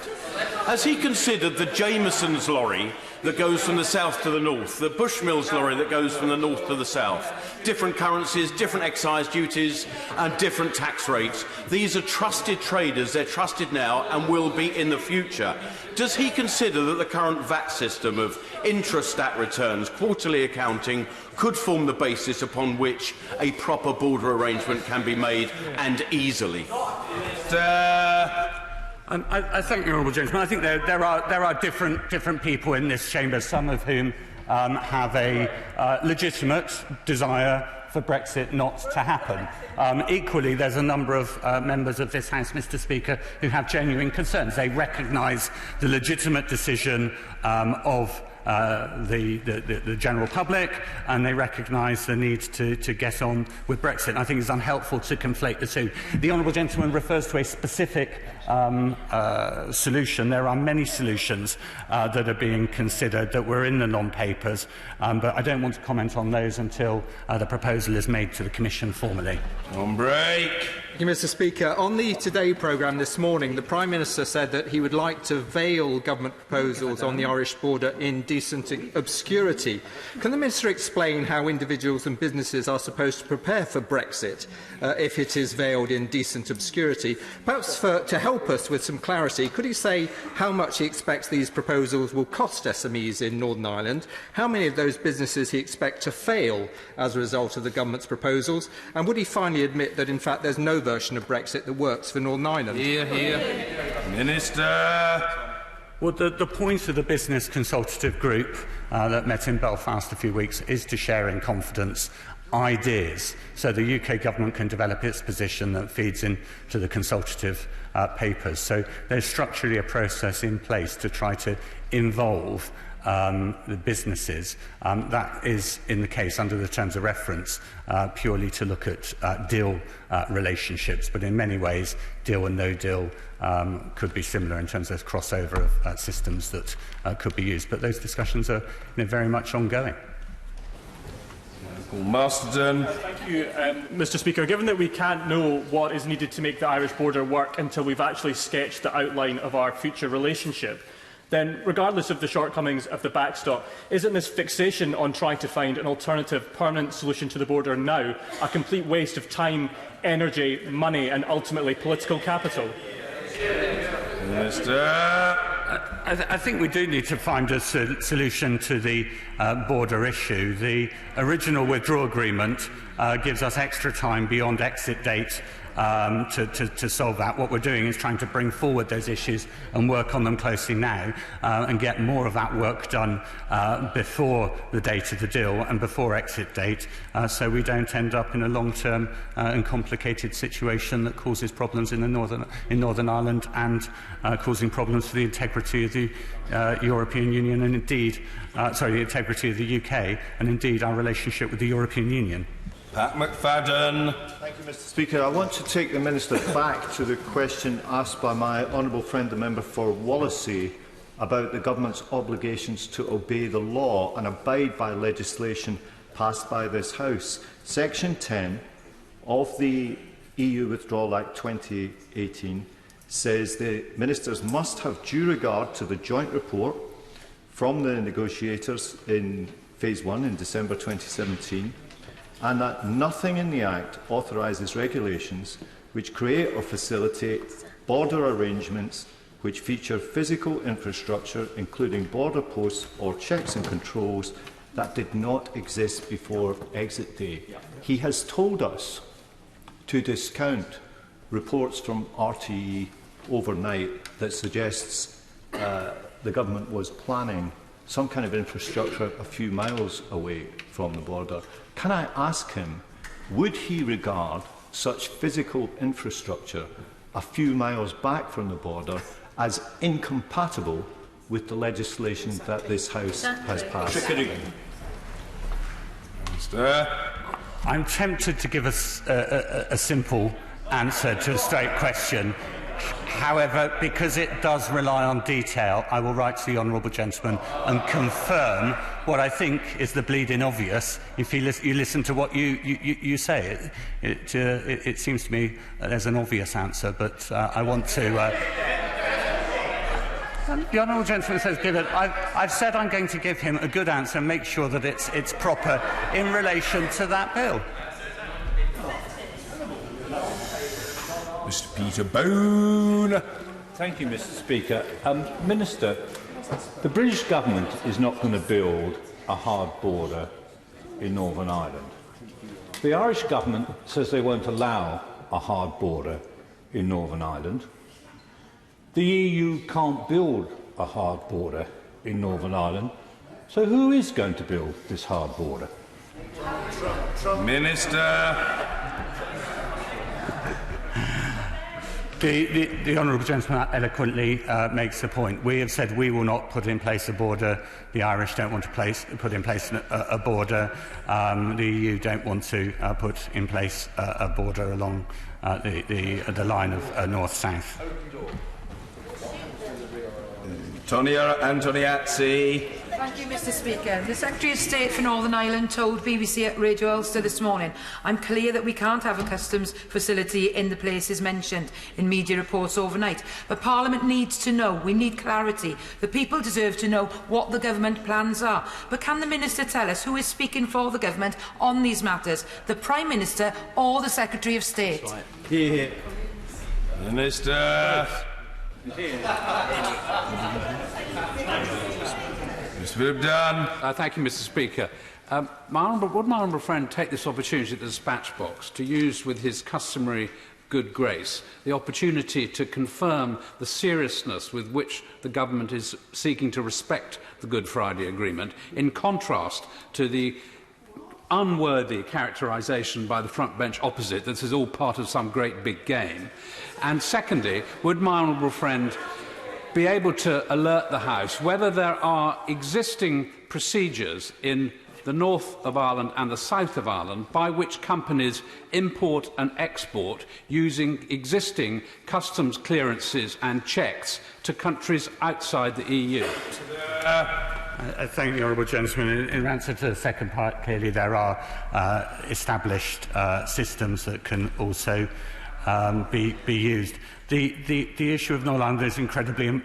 Has he considered the Jameson's lorry that goes from the south to the north, the Bushmills lorry that goes from the north to the south? Different currencies, different excise duties and different tax rates. These are trusted traders, they're trusted now and will be in the future. Does he consider that the current VAT system of intra-stat returns, quarterly accounting, could form the basis upon which a proper border arrangement can be made, and easily? I thank the honourable gentleman. I think there are different people in this chamber, some of whom have a legitimate desire for Brexit not to happen. Equally, there's a number of members of this House, Mr. Speaker, who have genuine concerns. They recognise the legitimate decision of the general public, and they recognise the need to get on with Brexit. I think it's unhelpful to conflate the two. The honourable gentleman refers to a specific solution. There are many solutions that are being considered that were in the non-papers, but I don't want to comment on those until the proposal is made to the Commission formally. On break. Thank you, Mr. Speaker. On the Today programme this morning, the Prime Minister said that he would like to veil government proposals on the Irish border in decent obscurity. Can the Minister explain how individuals and businesses are supposed to prepare for Brexit if it is veiled in decent obscurity? Perhaps to help us with some clarity, could he say how much he expects these proposals will cost SMEs in Northern Ireland, how many of those businesses he expects to fail as a result of the government's proposals, and would he finally admit that in fact there's no version of Brexit that works for Northern Ireland? Hear, hear. Minister. Well, the point of the Business Consultative Group that met in Belfast a few weeks is to share in confidence ideas, so the UK government can develop its position that feeds into the consultative papers. So there's structurally a process in place to try to involve the businesses. That is, in the case under the terms of reference, purely to look at deal relationships, but in many ways deal and no deal could be similar in terms of crossover of systems that could be used. But those discussions are very much ongoing. Masterton. Thank you, Mr. Speaker. Given that we can't know what is needed to make the Irish border work until we've actually sketched the outline of our future relationship, then, regardless of the shortcomings of the backstop, isn't this fixation on trying to find an alternative permanent solution to the border now a complete waste of time, energy, money and ultimately political capital? Minister. I think we do need to find a solution to the border issue. The original withdrawal agreement gives us extra time beyond exit date to solve that. What we're doing is trying to bring forward those issues and work on them closely now and get more of that work done before the date of the deal and before exit date, so we don't end up in a long-term and complicated situation that causes problems in Northern Ireland and causing problems for the integrity of the European Union and indeed, the integrity of the UK and indeed our relationship with the European Union. Pat McFadden. Thank you, Mr. Speaker. I want to take the Minister back to the question asked by my honourable friend, the member for Wallasey, about the government's obligations to obey the law and abide by legislation passed by this House. Section 10 of the EU Withdrawal Act 2018 says the ministers must have due regard to the joint report from the negotiators in Phase 1 in December 2017, and that nothing in the Act authorises regulations which create or facilitate border arrangements which feature physical infrastructure, including border posts or checks and controls, that did not exist before exit day. He has told us to discount reports from RTE overnight that suggests the government was planning some kind of infrastructure a few miles away from the border. Can I ask him, would he regard such physical infrastructure a few miles back from the border as incompatible with the legislation that this House has passed? I'm tempted to give us a simple answer to a straight question. However, because it does rely on detail, I will write to the honourable gentleman and confirm what I think is the bleeding obvious. If you listen to what you say, it seems to me there's an obvious answer, but I want to... The honourable gentleman says give it. I've said I'm going to give him a good answer and make sure that it's proper in relation to that bill. Mr. Peter Bone. Thank you, Mr. Speaker. Minister, the British government is not going to build a hard border in Northern Ireland. The Irish government says they won't allow a hard border in Northern Ireland. The EU can't build a hard border in Northern Ireland. So who is going to build this hard border? Minister. The honourable gentleman eloquently makes the point. We have said we will not put in place a border. The Irish don't want to put in place a border. The EU don't want to put in place a border along the line of north-south. Tonia Antoniazzi. Thank you, Mr. Speaker. The Secretary of State for Northern Ireland told BBC at Radio Ulster this morning, "I'm clear that we can't have a customs facility in the places mentioned in media reports overnight. But Parliament needs to know. We need clarity. The people deserve to know what the government plans are. But can the Minister tell us who is speaking for the government on these matters? The Prime Minister or the Secretary of State?" Here. Minister. Mr. Philip Dunn. Thank you, Mr. Speaker. Would my honourable friend take this opportunity at the dispatch box to use with his customary good grace the opportunity to confirm the seriousness with which the government is seeking to respect the Good Friday Agreement, in contrast to the unworthy characterisation by the front bench opposite that this is all part of some great big game? And secondly, would my honourable friend be able to alert the House whether there are existing procedures in the north of Ireland and the south of Ireland by which companies import and export using existing customs clearances and checks to countries outside the EU? I thank the honourable gentleman. In answer to the second part, clearly there are established systems that can also be used. The issue of Northern Ireland is incredibly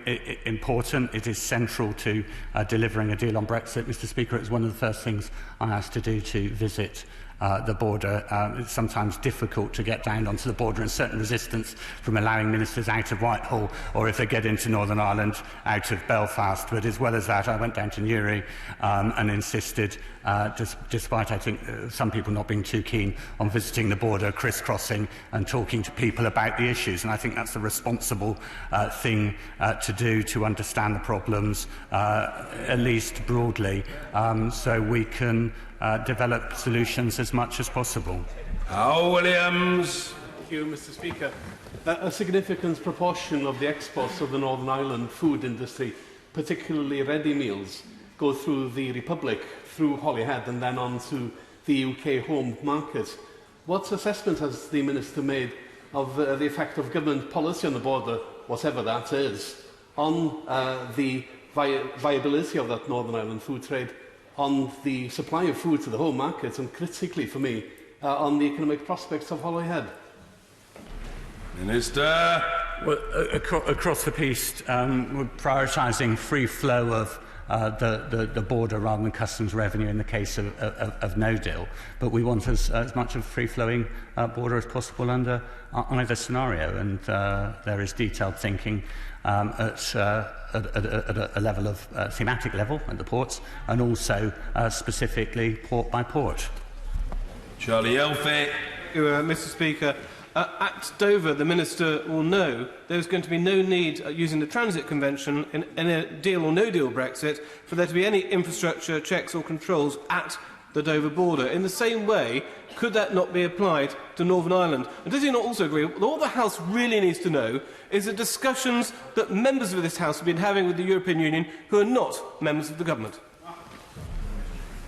important. It is central to delivering a deal on Brexit. Mr. Speaker, it was one of the first things I asked to do to visit the border. It's sometimes difficult to get down onto the border, and certain resistance from allowing ministers out of Whitehall, or if they get into Northern Ireland, out of Belfast. But as well as that, I went down to Newry and insisted, despite I think some people not being too keen on visiting the border, crisscrossing and talking to people about the issues. And I think that's the responsible thing to do, to understand the problems, at least broadly, so we can develop solutions as much as possible. Williams. Thank you, Mr. Speaker. A significant proportion of the exports of the Northern Ireland food industry, particularly ready meals, go through the Republic, through Holyhead and then on to the UK home market. What assessment has the Minister made of the effect of government policy on the border, whatever that is, on the viability of that Northern Ireland food trade, on the supply of food to the home market, and critically for me, on the economic prospects of Holyhead? Minister. Well, across the piece, we're prioritising free flow of the border rather than customs revenue in the case of no deal. But we want as much of a free-flowing border as possible under either scenario. And there is detailed thinking at a level of thematic level at the ports, and also specifically port by port. Charlie Elphick. Mr. Speaker. At Dover, the Minister will know there's going to be no need, using the Transit Convention, in a deal or no-deal Brexit, for there to be any infrastructure checks or controls at the Dover border. In the same way, could that not be applied to Northern Ireland? And does he not also agree that what the House really needs to know is the discussions that members of this House have been having with the European Union who are not members of the government?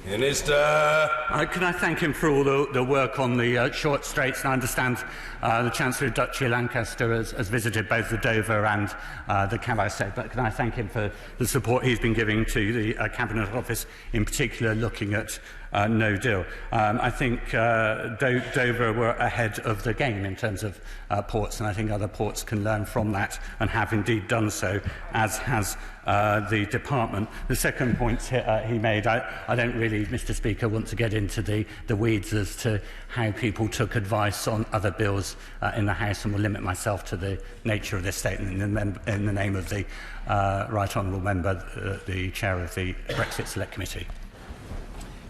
Minister. Can I thank him for all the work on the short straits? And I understand the Chancellor of Duchy of Lancaster has visited both the Dover and the Calais. But can I thank him for the support he's been giving to the Cabinet Office, in particular looking at no deal. I think Dover were ahead of the game in terms of ports, and I think other ports can learn from that and have indeed done so, as has the department. The second point he made, I don't really, Mr. Speaker, want to get into the weeds as to how people took advice on other bills in the House, and will limit myself to the nature of this statement in the name of the Right Honourable Member, the Chair of the Brexit Select Committee.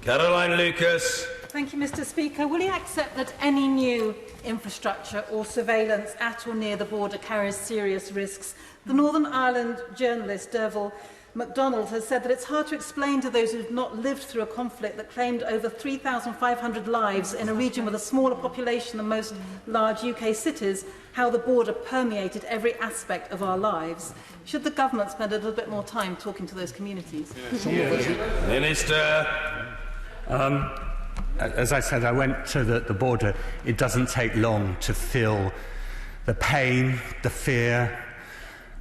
Caroline Lucas. Thank you, Mr. Speaker. Will you accept that any new infrastructure or surveillance at or near the border carries serious risks? The Northern Ireland journalist Derval MacDonald has said that it's hard to explain to those who have not lived through a conflict that claimed over 3,500 lives in a region with a smaller population than most large UK cities, how the border permeated every aspect of our lives. Should the government spend a little bit more time talking to those communities? Minister. As I said, I went to the border. It doesn't take long to feel the pain, the fear,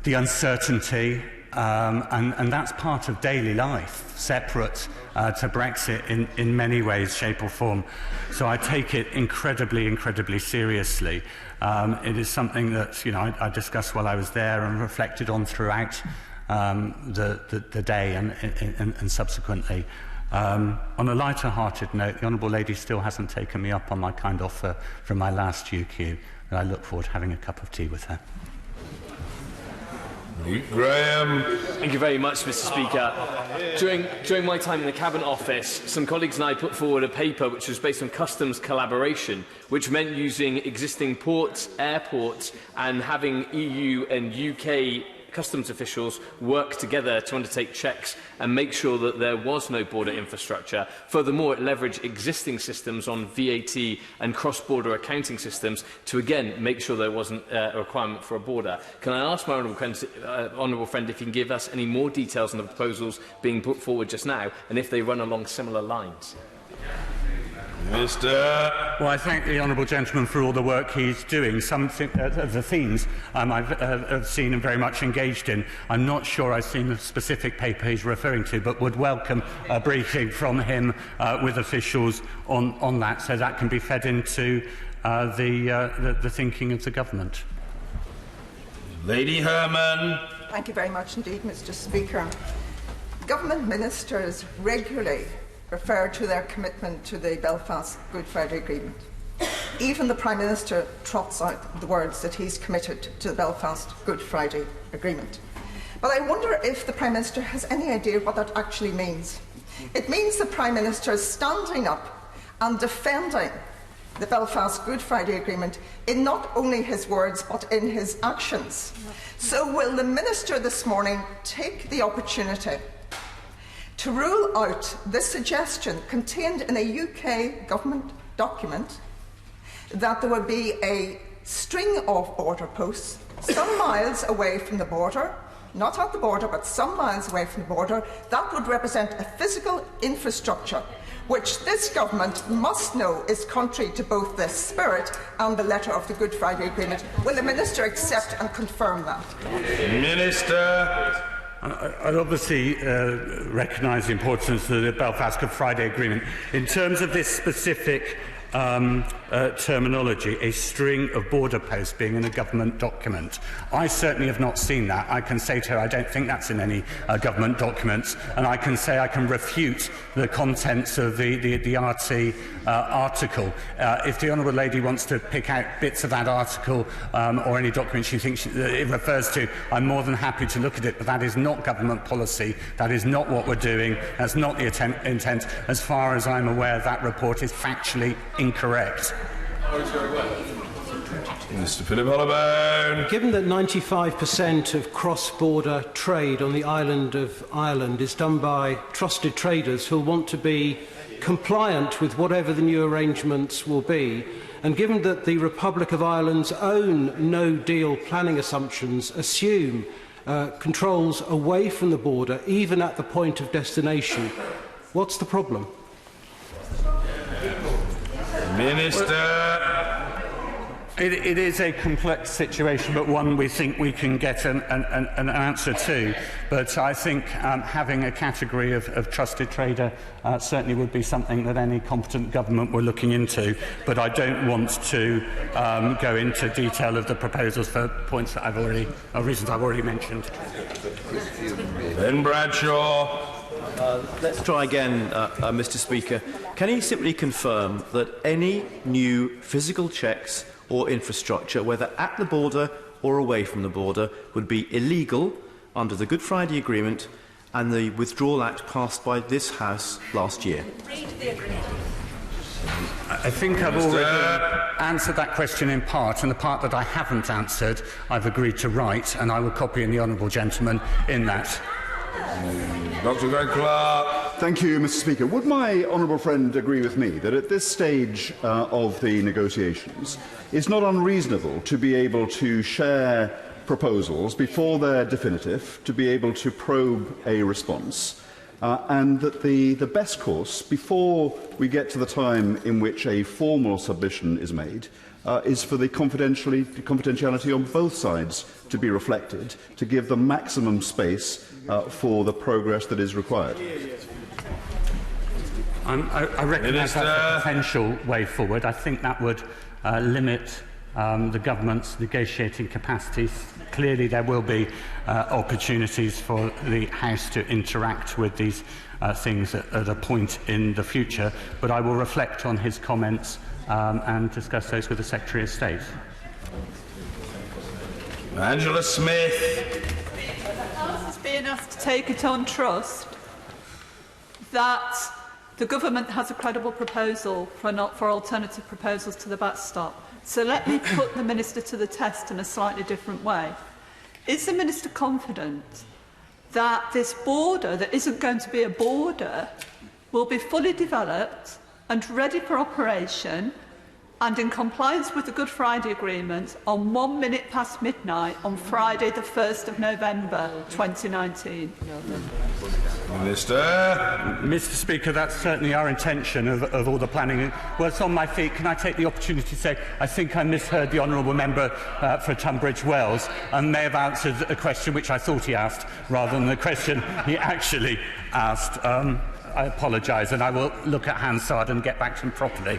the uncertainty, and that's part of daily life, separate to Brexit in many ways, shape or form. So I take it incredibly, incredibly seriously. It is something that I discussed while I was there and reflected on throughout the day and subsequently. On a lighter-hearted note, the Honourable Lady still hasn't taken me up on my kind offer from my last UQ, and I look forward to having a cup of tea with her. Luke Graham. Thank you very much, Mr. Speaker. During my time in the Cabinet Office, some colleagues and I put forward a paper which was based on customs collaboration, which meant using existing ports, airports, and having EU and UK customs officials work together to undertake checks and make sure that there was no border infrastructure. Furthermore, it leveraged existing systems on VAT and cross-border accounting systems to, again, make sure there wasn't a requirement for a border. Can I ask my honourable friend if he can give us any more details on the proposals being put forward just now, and if they run along similar lines? Mr. Well, I thank the honourable gentleman for all the work he's doing. Some of the themes I've seen and very much engaged in. I'm not sure I've seen the specific paper he's referring to, but would welcome a briefing from him with officials on that, so that can be fed into the thinking of the government. Lady Herman. Thank you very much indeed, Mr. Speaker. Government ministers regularly refer to their commitment to the Belfast Good Friday Agreement. Even the Prime Minister trots out the words that he's committed to the Belfast Good Friday Agreement. But I wonder if the Prime Minister has any idea what that actually means. It means the Prime Minister is standing up and defending the Belfast Good Friday Agreement in not only his words but in his actions. So will the Minister this morning take the opportunity to rule out this suggestion contained in a UK government document that there would be a string of border posts some miles away from the border, not at the border, but some miles away from the border, that would represent a physical infrastructure which this government must know is contrary to both the spirit and the letter of the Good Friday Agreement. Will the Minister accept and confirm that? Minister. I obviously recognise the importance of the Belfast Good Friday Agreement. In terms of this specific terminology, a string of border posts being in a government document. I certainly have not seen that. I can say to her I don't think that's in any government documents, and I can say I can refute the contents of the RT article. If the Honourable Lady wants to pick out bits of that article or any document she thinks it refers to, I'm more than happy to look at it, but that is not government policy. That is not what we're doing. That's not the intent. As far as I'm aware, that report is factually incorrect. Mr. Philip Holloway. Given that 95% of cross-border trade on the island of Ireland is done by trusted traders who want to be compliant with whatever the new arrangements will be, and given that the Republic of Ireland's own no-deal planning assumptions assume controls away from the border, even at the point of destination, what's the problem? Minister. It is a complex situation, but one we think we can get an answer to. But I think having a category of trusted trader certainly would be something that any competent government were looking into. But I don't want to go into detail of the proposals for points that reasons I've already mentioned. Ben Bradshaw. Let's try again, Mr. Speaker. Can he simply confirm that any new physical checks or infrastructure, whether at the border or away from the border, would be illegal under the Good Friday Agreement and the Withdrawal Act passed by this House last year? Read the agreement. I think I've already answered that question in part, and the part that I haven't answered, I've agreed to write, and I will copy in the honourable gentleman in that. Dr. Greg Clark. Thank you, Mr. Speaker. Would my honourable friend agree with me that at this stage of the negotiations, it's not unreasonable to be able to share proposals before they're definitive, to be able to probe a response, and that the best course, before we get to the time in which a formal submission is made, is for the confidentiality on both sides to be reflected, to give the maximum space for the progress that is required. I recognise that's a potential way forward. I think that would limit the government's negotiating capacities. Clearly, there will be opportunities for the House to interact with these things at a point in the future, but I will reflect on his comments and discuss those with the Secretary of State. Angela Smith. The House is being asked to take it on trust that the government has a credible proposal for alternative proposals to the backstop. So let me put the Minister to the test in a slightly different way. Is the Minister confident that this border, that isn't going to be a border, will be fully developed and ready for operation and in compliance with the Good Friday Agreement on 1 minute past midnight on Friday the 1st of November 2019? Minister. Mr. Speaker, that's certainly our intention of all the planning. Whilst on my feet, can I take the opportunity to say I think I misheard the honourable member for Tunbridge Wells and may have answered a question which I thought he asked rather than the question he actually asked. I apologise, and I will look at Hansard and get back to him properly.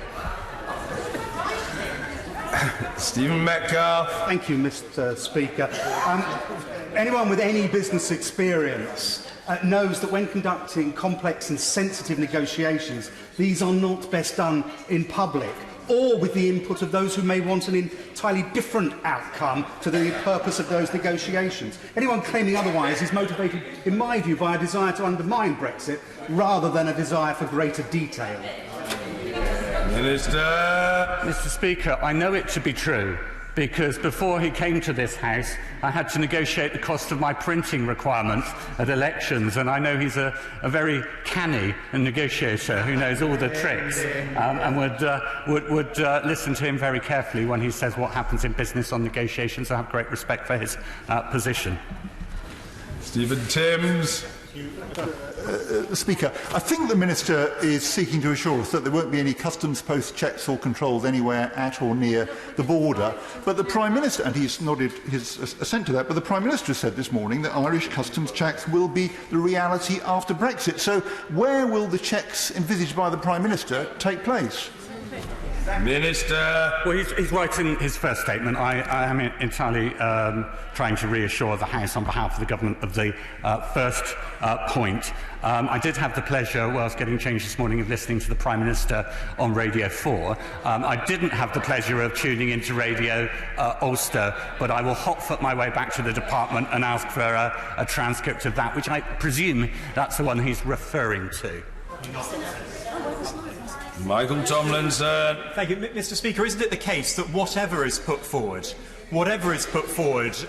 Stephen Metcalfe. Thank you, Mr. Speaker. Anyone with any business experience knows that when conducting complex and sensitive negotiations, these are not best done in public or with the input of those who may want an entirely different outcome to the purpose of those negotiations. Anyone claiming otherwise is motivated, in my view, by a desire to undermine Brexit rather than a desire for greater detail. Minister. Mr. Speaker, I know it to be true because before he came to this House, I had to negotiate the cost of my printing requirements at elections, and I know he's a very canny negotiator who knows all the tricks and would listen to him very carefully when he says what happens in business on negotiations. I have great respect for his position. Stephen Timms. Speaker, I think the Minister is seeking to assure us that there won't be any customs post checks or controls anywhere at or near the border. But the Prime Minister, and he's nodded his assent to that, but the Prime Minister said this morning that Irish customs checks will be the reality after Brexit. So where will the checks envisaged by the Prime Minister take place? Minister. Well, he's right in his first statement. I am entirely trying to reassure the House on behalf of the government of the first point. I did have the pleasure, whilst getting changed this morning, of listening to the Prime Minister on Radio 4. I didn't have the pleasure of tuning into Radio Ulster, but I will hot-foot my way back to the department and ask for a transcript of that, which I presume that's the one he's referring to. Michael Tomlinson. Thank you, Mr. Speaker. Isn't it the case that whatever is put forward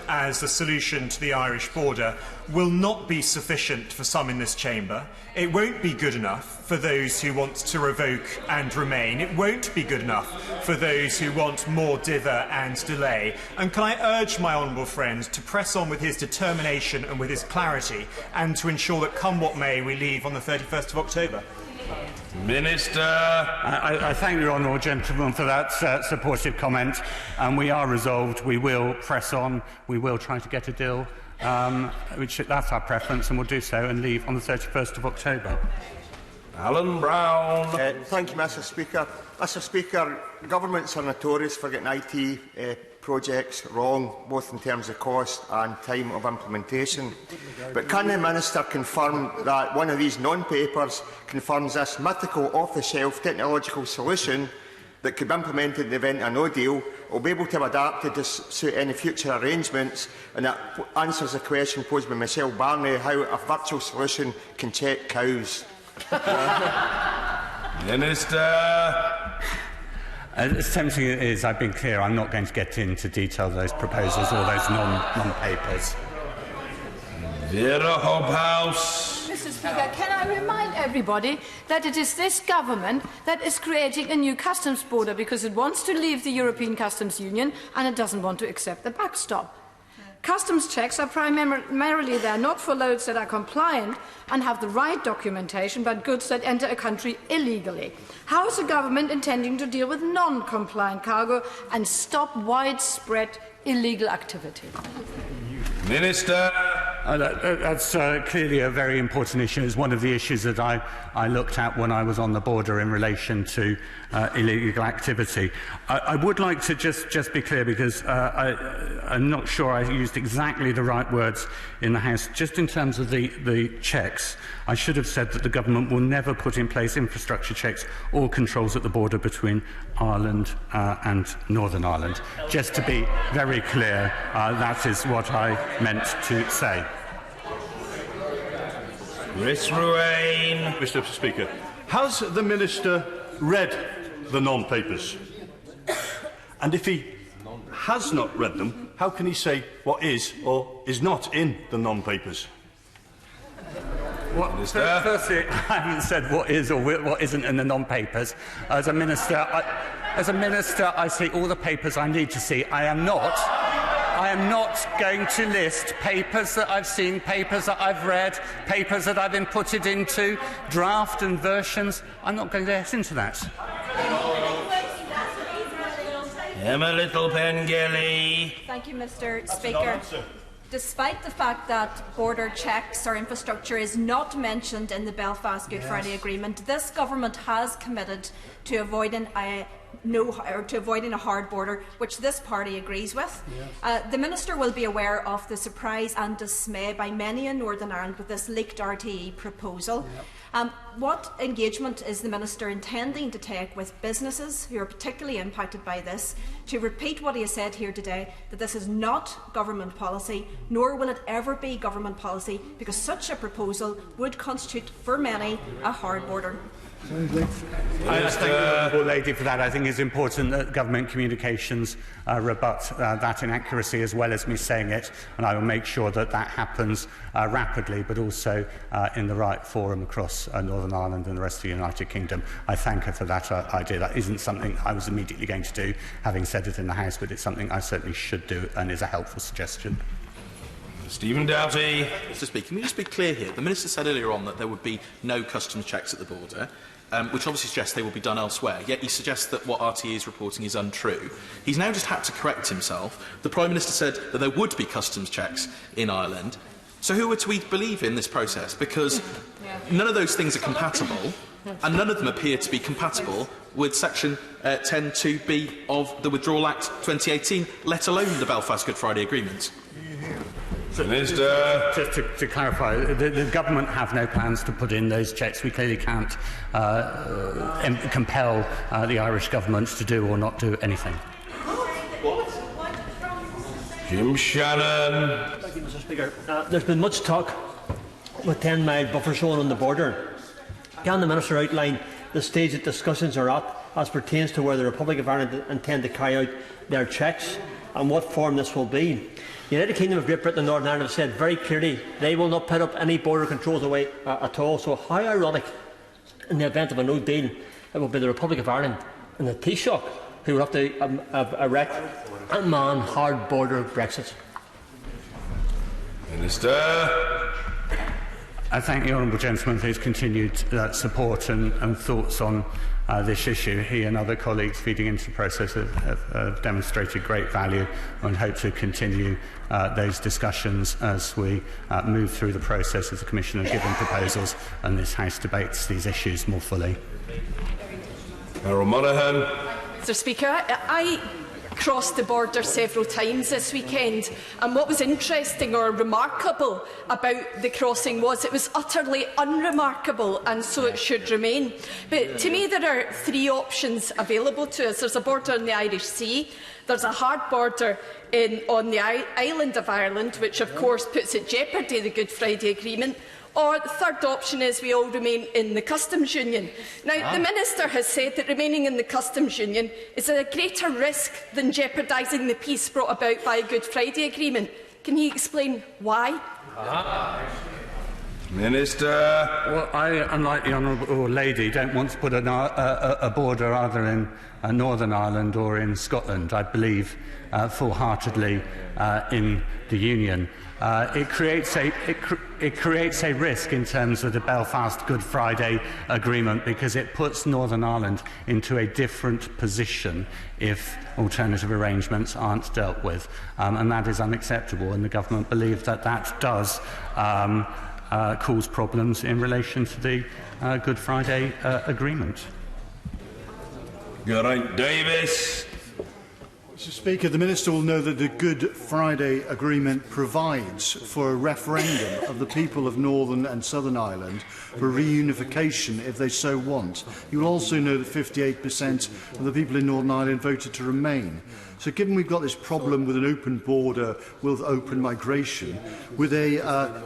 as the solution to the Irish border will not be sufficient for some in this chamber? It won't be good enough for those who want to revoke and remain. It won't be good enough for those who want more dither and delay. And can I urge my honourable friend to press on with his determination and with his clarity, and to ensure that, come what may, we leave on the 31st of October? Minister. I thank the honourable gentleman for that supportive comment, and we are resolved. We will press on. We will try to get a deal. That's our preference, and we'll do so and leave on the 31st of October. Alan Brown. Thank you, Mr. Speaker. Mr. Speaker, governments are notorious for getting IT projects wrong, both in terms of cost and time of implementation. But can the Minister confirm that one of these non-papers confirms this mythical off-the-shelf technological solution that could be implemented in the event of no deal will be able to be adapted to suit any future arrangements, and that answers the question posed by Michelle Barney how a virtual solution can check cows? Minister. As tempting as it is, I've been clear, I'm not going to get into detail of those proposals or those non-papers. Vera Hobhouse. Mr. Speaker, can I remind everybody that it is this government that is creating a new customs border because it wants to leave the European Customs Union and it doesn't want to accept the backstop. Customs checks are primarily there not for loads that are compliant and have the right documentation, but goods that enter a country illegally. How is the government intending to deal with non-compliant cargo and stop widespread illegal activity? Minister. That's clearly a very important issue. It's one of the issues that I looked at when I was on the border in relation to illegal activity. I would like to just be clear, because I'm not sure I used exactly the right words in the House. Just in terms of the checks, I should have said that the government will never put in place infrastructure checks or controls at the border between Ireland and Northern Ireland. Just to be very clear, that is what I meant to say. Chris Ruane. Mr. Speaker, has the Minister read the non-papers? And if he has not read them, how can he say what is or is not in the non-papers? Firstly, I haven't said what is or what isn't in the non-papers. As a minister, I see all the papers I need to see. I am not going to list papers that I've seen, papers that I've read, papers that I've inputted into, draft and versions. I'm not going to get into that. Emma Little-Pengelly. Thank you, Mr. Speaker. Despite the fact that border checks or infrastructure is not mentioned in the Belfast Good Friday Agreement, this government has committed to avoiding a hard border, which this party agrees with. The Minister will be aware of the surprise and dismay by many in Northern Ireland with this leaked RTE proposal. What engagement is the Minister intending to take with businesses who are particularly impacted by this to repeat what he has said here today, that this is not government policy, nor will it ever be government policy, because such a proposal would constitute for many a hard border? I thank the honourable lady for that. I think it's important that government communications rebut that inaccuracy, as well as me saying it, and I will make sure that that happens rapidly, but also in the right forum across Northern Ireland and the rest of the United Kingdom. I thank her for that idea. That isn't something I was immediately going to do, having said it in the House, but it's something I certainly should do and is a helpful suggestion. Stephen Doughty. Mr. Speaker, can we just be clear here? The Minister said earlier on that there would be no customs checks at the border, which obviously suggests they will be done elsewhere, yet he suggests that what RTE is reporting is untrue. He's now just had to correct himself. The Prime Minister said that there would be customs checks in Ireland. So who are we to believe in this process? Because none of those things are compatible. and none of them appear to be compatible with Section 10(2)(b) of the Withdrawal Act 2018, let alone the Belfast Good Friday Agreement. Minister. Just to clarify, the government have no plans to put in those checks. We clearly can't compel the Irish government to do or not do anything. Jim Shannon. Thank you, Mr. Speaker. There's been much talk with 10-mile buffer zone on the border. Can the Minister outline the stage that discussions are at as pertains to where the Republic of Ireland intend to carry out their checks and what form this will be? The United Kingdom of Great Britain and Northern Ireland have said very clearly they will not put up any border controls away at all. So how ironic, in the event of a no deal, it will be the Republic of Ireland and the Taoiseach who will have to erect and man hard border Brexit. Minister. I thank the honourable gentleman for his continued support and thoughts on this issue. He and other colleagues feeding into the process have demonstrated great value and hope to continue those discussions as we move through the process as the Commission have given proposals and this House debates these issues more fully. Harold Monaghan. Mr. Speaker, I crossed the border several times this weekend, and what was interesting or remarkable about the crossing was it was utterly unremarkable, and so it should remain. But to me there are three options available to us. There's a border on the Irish Sea, there's a hard border on the island of Ireland, which of course puts at jeopardy the Good Friday Agreement, or the third option is we all remain in the Customs Union. Now, the Minister has said that remaining in the Customs Union is a greater risk than jeopardising the peace brought about by a Good Friday Agreement. Can he explain why? Minister. Well, I, unlike the honourable lady, don't want to put a border either in Northern Ireland or in Scotland. I believe full-heartedly in the Union. It creates a risk in terms of the Belfast Good Friday Agreement because it puts Northern Ireland into a different position if alternative arrangements aren't dealt with, and that is unacceptable. And the government believe that that does cause problems in relation to the Good Friday Agreement. Geraint Davis. Mr. Speaker, the Minister will know that the Good Friday Agreement provides for a referendum of the people of Northern and Southern Ireland for reunification if they so want. You will also know that 58% of the people in Northern Ireland voted to remain. So given we've got this problem with an open border with open migration, with a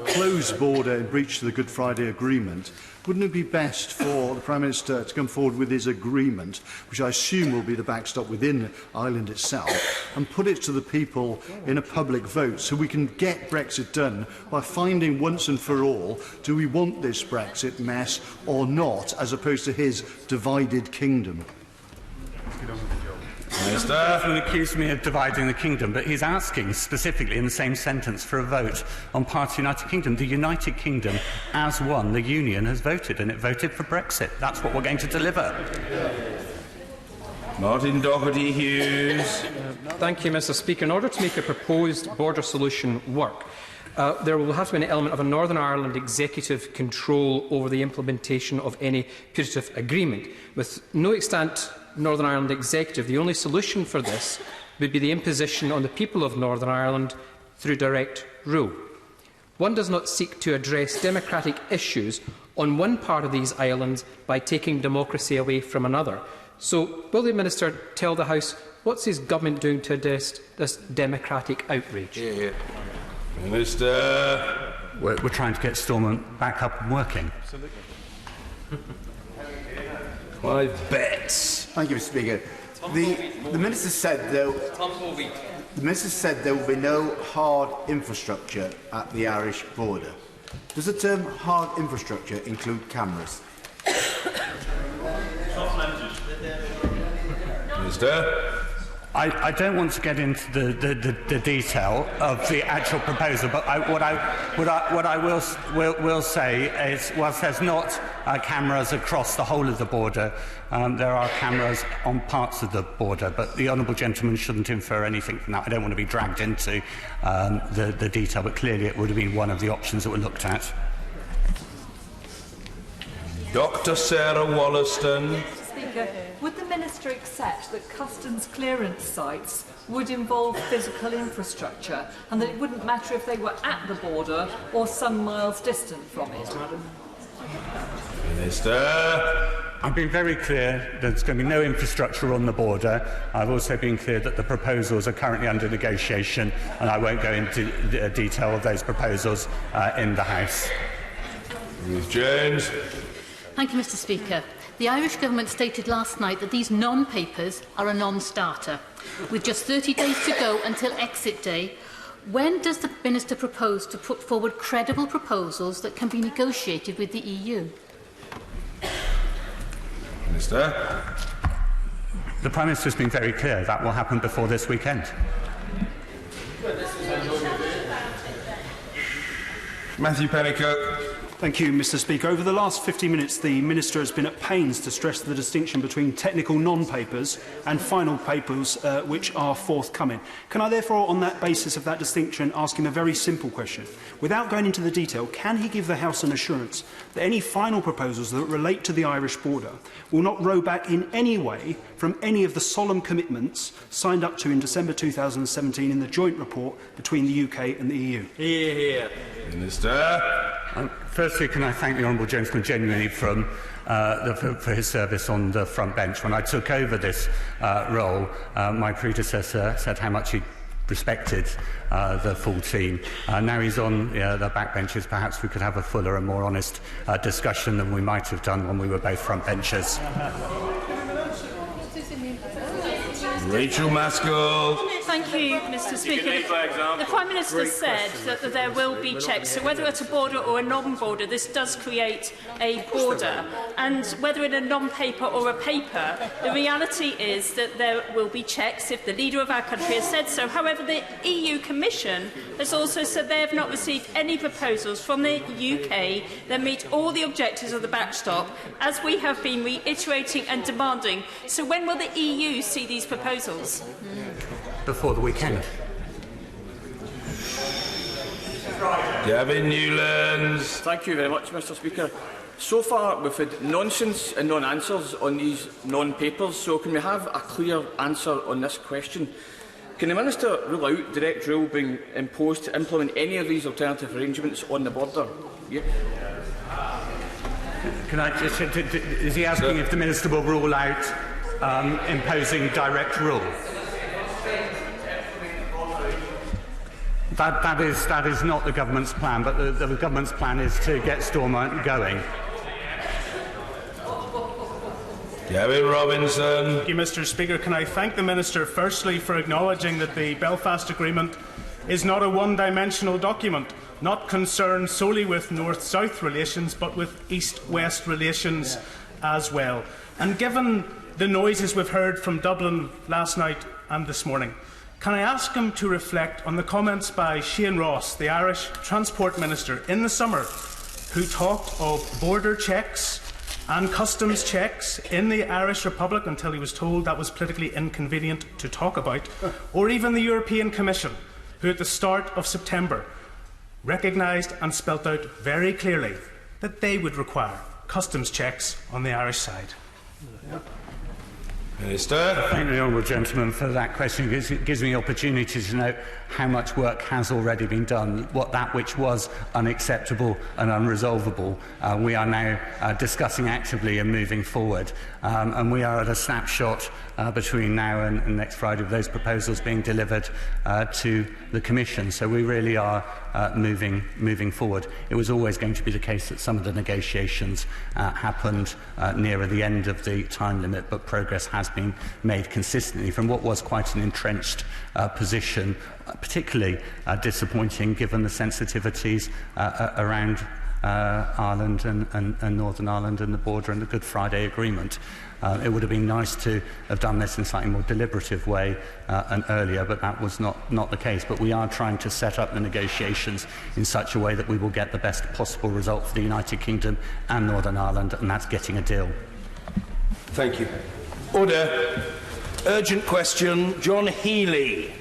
closed border in breach of the Good Friday Agreement, wouldn't it be best for the Prime Minister to come forward with his agreement, which I assume will be the backstop within Ireland itself, and put it to the people in a public vote so we can get Brexit done by finding once and for all, do we want this Brexit mess or not, as opposed to his divided kingdom? Minister. He doesn't accuse me of dividing the kingdom, but he's asking specifically in the same sentence for a vote on part of the United Kingdom. The United Kingdom, as one, the Union has voted, and it voted for Brexit. That's what we're going to deliver. Martin Doherty Hughes. Thank you, Mr. Speaker. In order to make a proposed border solution work, there will have to be an element of a Northern Ireland executive control over the implementation of any putative agreement. With no extant Northern Ireland executive, the only solution for this would be the imposition on the people of Northern Ireland through direct rule. One does not seek to address democratic issues on one part of these islands by taking democracy away from another. So, will the Minister tell the House what's his government doing to address this democratic outrage? Yeah. Minister. We're trying to get Stormont back up and working. Absolutely. Clive Betts. Thank you, Mr. Speaker. The Minister said there will be no hard infrastructure at the Irish border. Does the term hard infrastructure include cameras? Minister. I don't want to get into the detail of the actual proposal, but what I will say is, whilst there's not cameras across the whole of the border, there are cameras on parts of the border, but the honourable gentleman shouldn't infer anything from that. I don't want to be dragged into the detail, but clearly it would have been one of the options that were looked at. Dr. Sarah Wollaston. Speaker, would the Minister accept that customs clearance sites would involve physical infrastructure and that it wouldn't matter if they were at the border or some miles distant from it? Minister. I've been very clear there's going to be no infrastructure on the border. I've also been clear that the proposals are currently under negotiation, and I won't go into detail of those proposals in the House. Ruth Jones. Thank you, Mr. Speaker. The Irish Government stated last night that these non-papers are a non-starter. With just 30 days to go until exit day, when does the Minister propose to put forward credible proposals that can be negotiated with the EU? Minister. The Prime Minister has been very clear that will happen before this weekend. Matthew Pennycook. Thank you, Mr. Speaker. Over the last 50 minutes, the Minister has been at pains to stress the distinction between technical non-papers and final papers which are forthcoming. Can I therefore, on that basis of that distinction, ask him a very simple question? Without going into the detail, can he give the House an assurance that any final proposals that relate to the Irish border will not row back in any way from any of the solemn commitments signed up to in December 2017 in the joint report between the UK and the EU? Here. Minister. Firstly, can I thank the Honourable Gentleman genuinely for his service on the front bench. When I took over this role, my predecessor said how much he respected the full team. Now he's on the backbenches. Perhaps we could have a fuller and more honest discussion than we might have done when we were both front benchers. Rachel Maskell. Thank you, Mr. Speaker. The Prime Minister said that there will be checks, so whether at a border or a non-border, this does create a border. And whether in a non-paper or a paper, the reality is that there will be checks if the leader of our country has said so. However, the EU Commission has also said they have not received any proposals from the UK that meet all the objectives of the backstop, as we have been reiterating and demanding. So when will the EU see these proposals? Before the weekend. Gavin Newlands. Thank you very much, Mr. Speaker. So far, we've had nonsense and non-answers on these non-papers, so can we have a clear answer on this question? Can the Minister rule out direct rule being imposed to implement any of these alternative arrangements on the border? Yeah. Can I just, is he asking if the Minister will rule out imposing direct rule? That is not the government's plan, but the government's plan is to get Stormont going. Gavin Robinson. Thank you, Mr. Speaker. Can I thank the Minister firstly for acknowledging that the Belfast Agreement is not a one-dimensional document, not concerned solely with North-South relations, but with East-West relations as well. And given the noises we've heard from Dublin last night and this morning, can I ask him to reflect on the comments by Shane Ross, the Irish Transport Minister, in the summer, who talked of border checks and customs checks in the Irish Republic until he was told that was politically inconvenient to talk about, or even the European Commission, who at the start of September recognised and spelt out very clearly that they would require customs checks on the Irish side. Minister. Thank the Honourable Gentleman for that question. It gives me the opportunity to know how much work has already been done, what that which was unacceptable and unresolvable. We are now discussing actively and moving forward. And we are at a snapshot between now and next Friday of those proposals being delivered to the Commission. So we really are moving forward. It was always going to be the case that some of the negotiations happened nearer the end of the time limit, but progress has been made consistently from what was quite an entrenched position, particularly disappointing given the sensitivities around Ireland and Northern Ireland and the border and the Good Friday Agreement. It would have been nice to have done this in a slightly more deliberative way and earlier, but that was not the case. But we are trying to set up the negotiations in such a way that we will get the best possible result for the United Kingdom and Northern Ireland, and that's getting a deal. Thank you. Order. Urgent question, John Healy.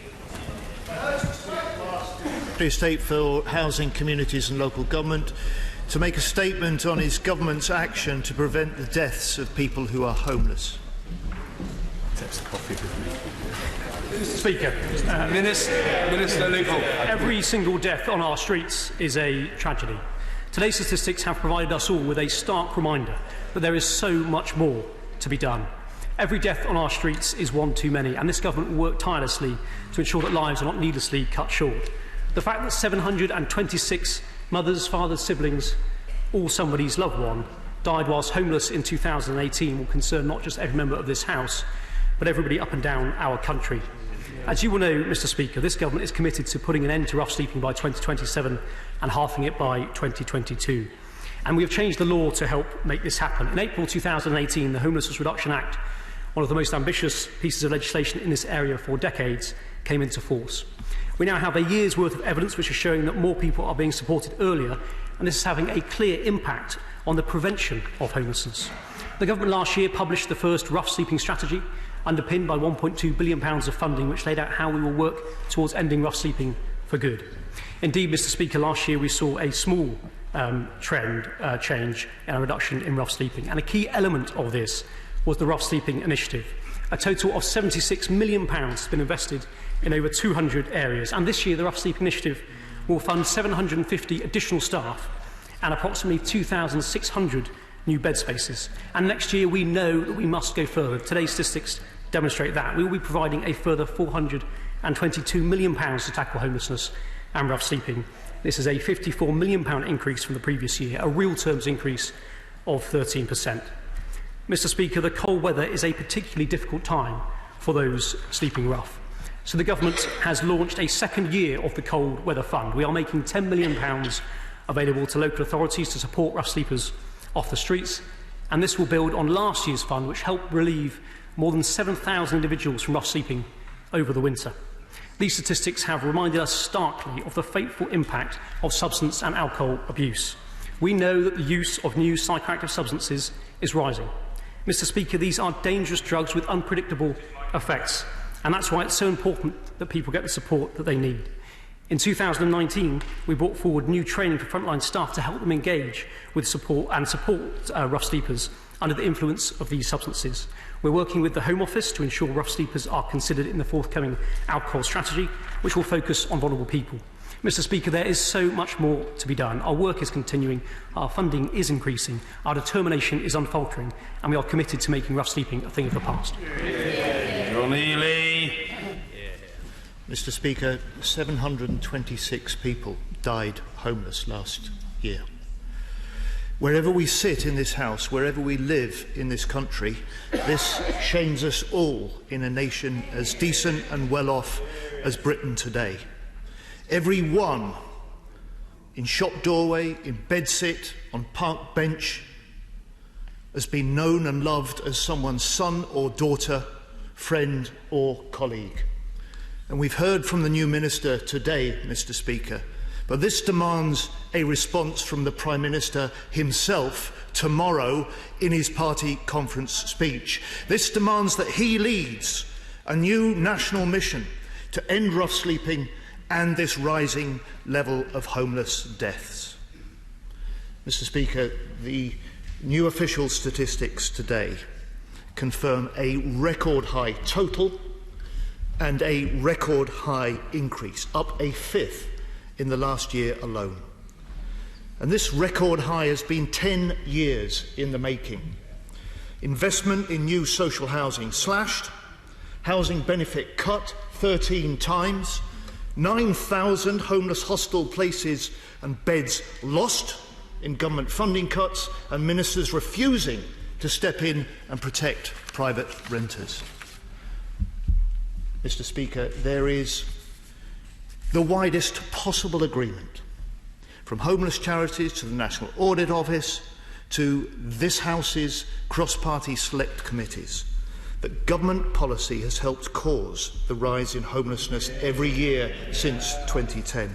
State for Housing, Communities and Local Government. to make a statement on his government's action to prevent the deaths of people who are homeless. Mr. Speaker, Minister Luther. Every single death on our streets is a tragedy. Today's statistics have provided us all with a stark reminder that there is so much more to be done. Every death on our streets is one too many, and this government will work tirelessly to ensure that lives are not needlessly cut short. The fact that 726 mothers, fathers, siblings, all somebody's loved one, died whilst homeless in 2018 will concern not just every member of this House, but everybody up and down our country. As you will know, Mr. Speaker, this government is committed to putting an end to rough sleeping by 2027 and halving it by 2022. And we have changed the law to help make this happen. In April 2018, the Homelessness Reduction Act, one of the most ambitious pieces of legislation in this area for decades, came into force. We now have a year's worth of evidence which is showing that more people are being supported earlier, and this is having a clear impact on the prevention of homelessness. The government last year published the first rough sleeping strategy, underpinned by £1.2 billion of funding, which laid out how we will work towards ending rough sleeping for good. Indeed, Mr. Speaker, last year we saw a small trend change and a reduction in rough sleeping, and a key element of this was the Rough Sleeping Initiative. A total of £76 million has been invested in over 200 areas, and this year the Rough Sleeping Initiative will fund 750 additional staff and approximately 2,600 new bed spaces. And next year we know that we must go further. Today's statistics demonstrate that. We will be providing a further £422 million to tackle homelessness and rough sleeping. This is a £54 million increase from the previous year, a real terms increase of 13%. Mr. Speaker, the cold weather is a particularly difficult time for those sleeping rough. So the government has launched a second year of the Cold Weather Fund. We are making £10 million available to local authorities to support rough sleepers off the streets, and this will build on last year's fund, which helped relieve more than 7,000 individuals from rough sleeping over the winter. These statistics have reminded us starkly of the fateful impact of substance and alcohol abuse. We know that the use of new psychoactive substances is rising. Mr. Speaker, these are dangerous drugs with unpredictable effects, and that's why it's so important that people get the support that they need. In 2019, we brought forward new training for frontline staff to help them engage with support rough sleepers under the influence of these substances. We're working with the Home Office to ensure rough sleepers are considered in the forthcoming alcohol strategy, which will focus on vulnerable people. Mr. Speaker, there is so much more to be done. Our work is continuing, our funding is increasing, our determination is unfaltering, and we are committed to making rough sleeping a thing of the past. John Healey. Mr. Speaker, 726 people died homeless last year. Wherever we sit in this House, wherever we live in this country, this shames us all in a nation as decent and well-off as Britain today. Every one, in shop doorway, in bedsit, on park bench, has been known and loved as someone's son or daughter, friend or colleague. And we've heard from the new Minister today, Mr. Speaker, but this demands a response from the Prime Minister himself tomorrow in his party conference speech. This demands that he leads a new national mission to end rough sleeping and this rising level of homeless deaths. Mr. Speaker, the new official statistics today confirm a record high total and a record high increase, up a fifth in the last year alone. And this record high has been 10 years in the making. Investment in new social housing slashed, housing benefit cut 13 times, 9,000 homeless hostel places and beds lost in government funding cuts, and ministers refusing to step in and protect private renters. Mr. Speaker, there is the widest possible agreement, from homeless charities to the National Audit Office to this House's cross-party select committees, that government policy has helped cause the rise in homelessness every year since 2010.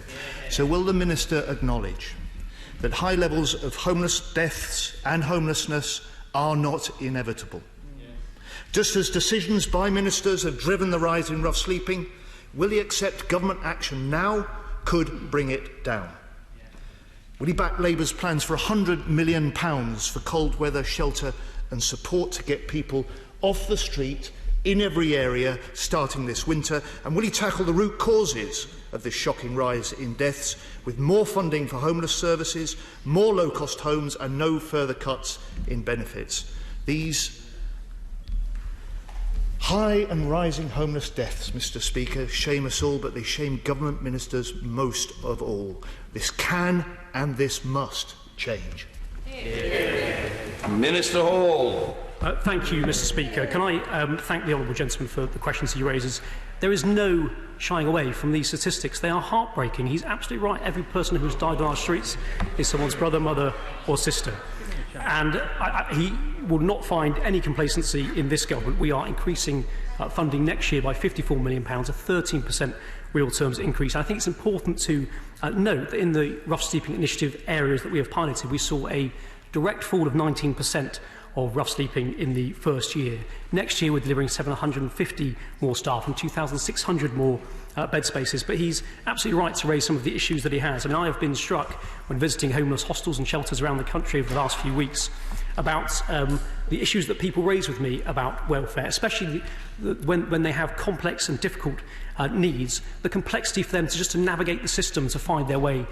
So will the Minister acknowledge that high levels of homeless deaths and homelessness are not inevitable? Just as decisions by ministers have driven the rise in rough sleeping, will he accept government action now could bring it down? Will he back Labour's plans for £100 million for cold weather shelter and support to get people off the street in every area starting this winter? And will he tackle the root causes of this shocking rise in deaths with more funding for homeless services, more low-cost homes and no further cuts in benefits? These high and rising homeless deaths, Mr Speaker, shame us all, but they shame government ministers most of all. This can and this must change. Minister Hall. Thank you, Mr Speaker. Can I thank the honourable gentleman for the questions he raises? There is no shying away from these statistics. They are heartbreaking. He's absolutely right. Every person who has died on our streets is someone's brother, mother or sister. And he will not find any complacency in this government. We are increasing funding next year by £54 million, a 13% real terms increase. I think it's important to note that in the rough sleeping initiative areas that we have piloted, we saw a direct fall of 19% of rough sleeping in the first year. Next year, we're delivering 750 more staff and 2,600 more bed spaces. But he's absolutely right to raise some of the issues that he has. I mean, I have been struck when visiting homeless hostels and shelters around the country over the last few weeks about the issues that people raise with me about welfare, especially when they have complex and difficult needs, the complexity for them to navigate the system to find their way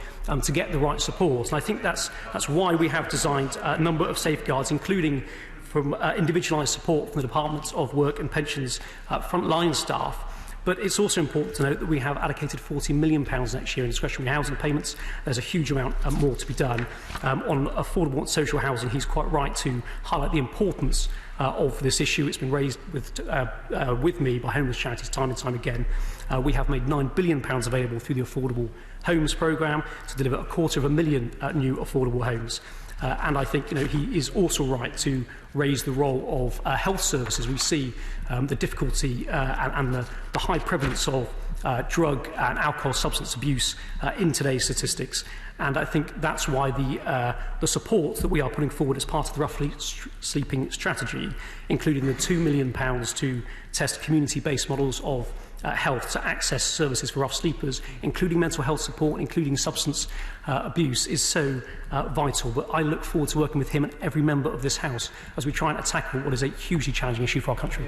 to get the right support. And I think that's why we have designed a number of safeguards, including from individualised support from the Department of Work and Pensions frontline staff. But it's also important to note that we have allocated £40 million next year in discretionary housing payments. There's a huge amount more to be done. On affordable and social housing, he's quite right to highlight the importance of this issue. It's been raised with me by homeless charities time and time again. We have made £9 billion available through the Affordable Homes Programme to deliver 250,000 new affordable homes. And I think he is also right to raise the role of health services. We see the difficulty and the high prevalence of drug and alcohol substance abuse in today's statistics. And I think that's why the support that we are putting forward as part of the rough sleeping strategy, including the £2 million to test community-based models of health to access services for rough sleepers, including mental health support, including substance abuse, is so vital. But I look forward to working with him and every member of this House as we try and tackle what is a hugely challenging issue for our country.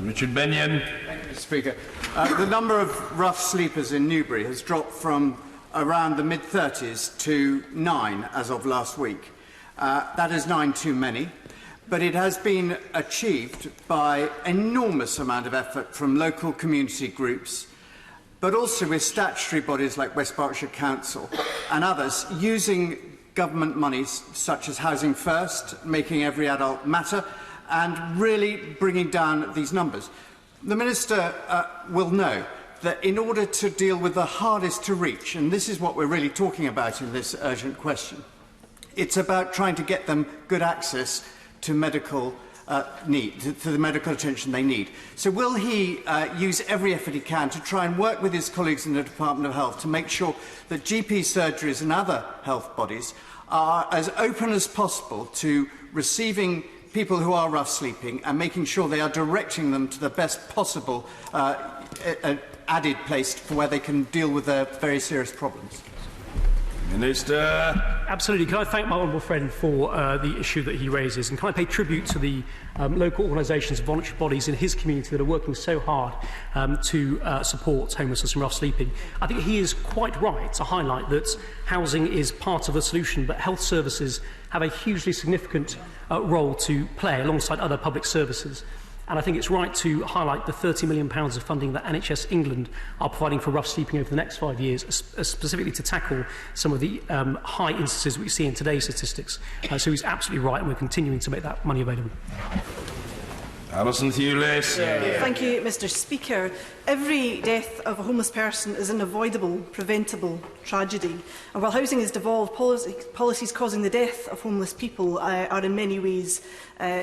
Richard Benyon. Thank you, Mr Speaker. The number of rough sleepers in Newbury has dropped from around the mid-30s to 9 as of last week. That is 9 too many. But it has been achieved by enormous amount of effort from local community groups, but also with statutory bodies like West Berkshire Council and others using government monies such as Housing First, making every adult matter, and really bringing down these numbers. The Minister will know that in order to deal with the hardest to reach, and this is what we're really talking about in this urgent question, it's about trying to get them good access to medical to the medical attention they need. So will he use every effort he can to try and work with his colleagues in the Department of Health to make sure that GP surgeries and other health bodies are as open as possible to receiving people who are rough sleeping and making sure they are directing them to the best possible added place for where they can deal with their very serious problems? Minister. Absolutely. Can I thank my honourable friend for the issue that he raises, and can I pay tribute to the local organisations, voluntary bodies in his community that are working so hard to support homelessness and rough sleeping. I think he is quite right to highlight that housing is part of the solution, but health services have a hugely significant role to play alongside other public services. And I think it's right to highlight the £30 million of funding that NHS England are providing for rough sleeping over the next 5 years, specifically to tackle some of the high instances we see in today's statistics. So he's absolutely right, and we're continuing to make that money available. Alison Hewlett. Thank you, Mr Speaker. Every death of a homeless person is an avoidable, preventable tragedy. And while housing has devolved, policies causing the death of homeless people are in many ways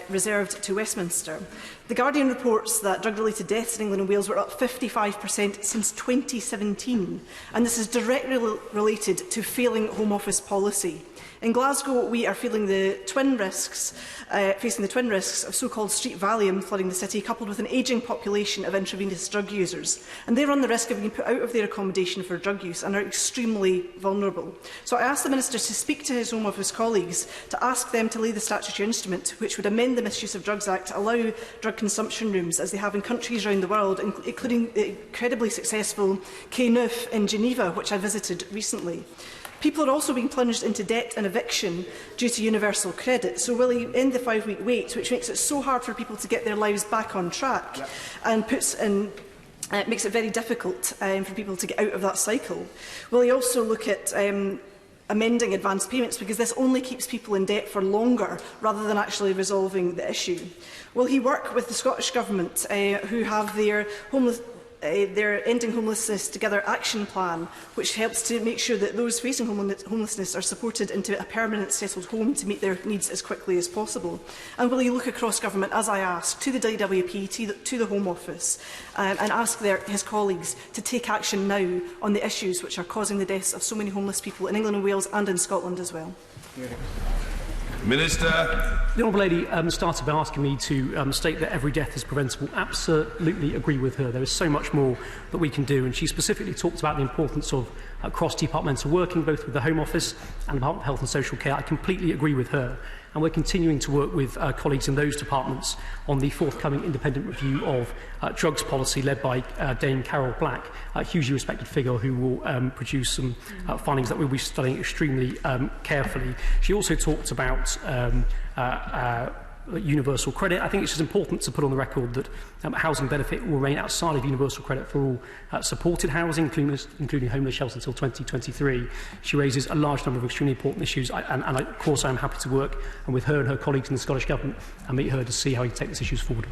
reserved to Westminster. The Guardian reports that drug-related deaths in England and Wales were up 55% since 2017, and this is directly related to failing Home Office policy. In Glasgow, we are feeling the twin risks, facing the twin risks of so-called street Valium flooding the city, coupled with an ageing population of intravenous drug users. And they run the risk of being put out of their accommodation for drug use and are extremely vulnerable. So I asked the Minister to speak to his Home Office colleagues to ask them to lay the statutory instrument which would amend the Misuse of Drugs Act to allow drug consumption rooms, as they have in countries around the world, including the incredibly successful K9 in Geneva, which I visited recently. People are also being plunged into debt and eviction due to universal credit. So will he end the 5-week wait, which makes it so hard for people to get their lives back on track and makes it very difficult for people to get out of that cycle? Will he also look at amending advance payments, because this only keeps people in debt for longer rather than actually resolving the issue? Will he work with the Scottish Government, who have their Ending Homelessness Together action plan, which helps to make sure that those facing homelessness are supported into a permanent settled home to meet their needs as quickly as possible? And will he look across government, as I asked, to the DWP, to the Home Office, and ask his colleagues to take action now on the issues which are causing the deaths of so many homeless people in England and Wales and in Scotland as well? Minister. The Honourable Lady started by asking me to state that every death is preventable. Absolutely agree with her. There is so much more that we can do, and she specifically talked about the importance of cross-departmental working, both with the Home Office and the Department of Health and Social Care. I completely agree with her, and we're continuing to work with colleagues in those departments on the forthcoming independent review of drugs policy led by Dame Carol Black, a hugely respected figure who will produce some findings that we'll be studying extremely carefully. She also talked about universal credit. I think it's just important to put on the record that housing benefit will remain outside of universal credit for all supported housing, including homeless shelter, until 2023. She raises a large number of extremely important issues, and of course I'm happy to work with her and her colleagues in the Scottish Government and meet her to see how we can take these issues forward.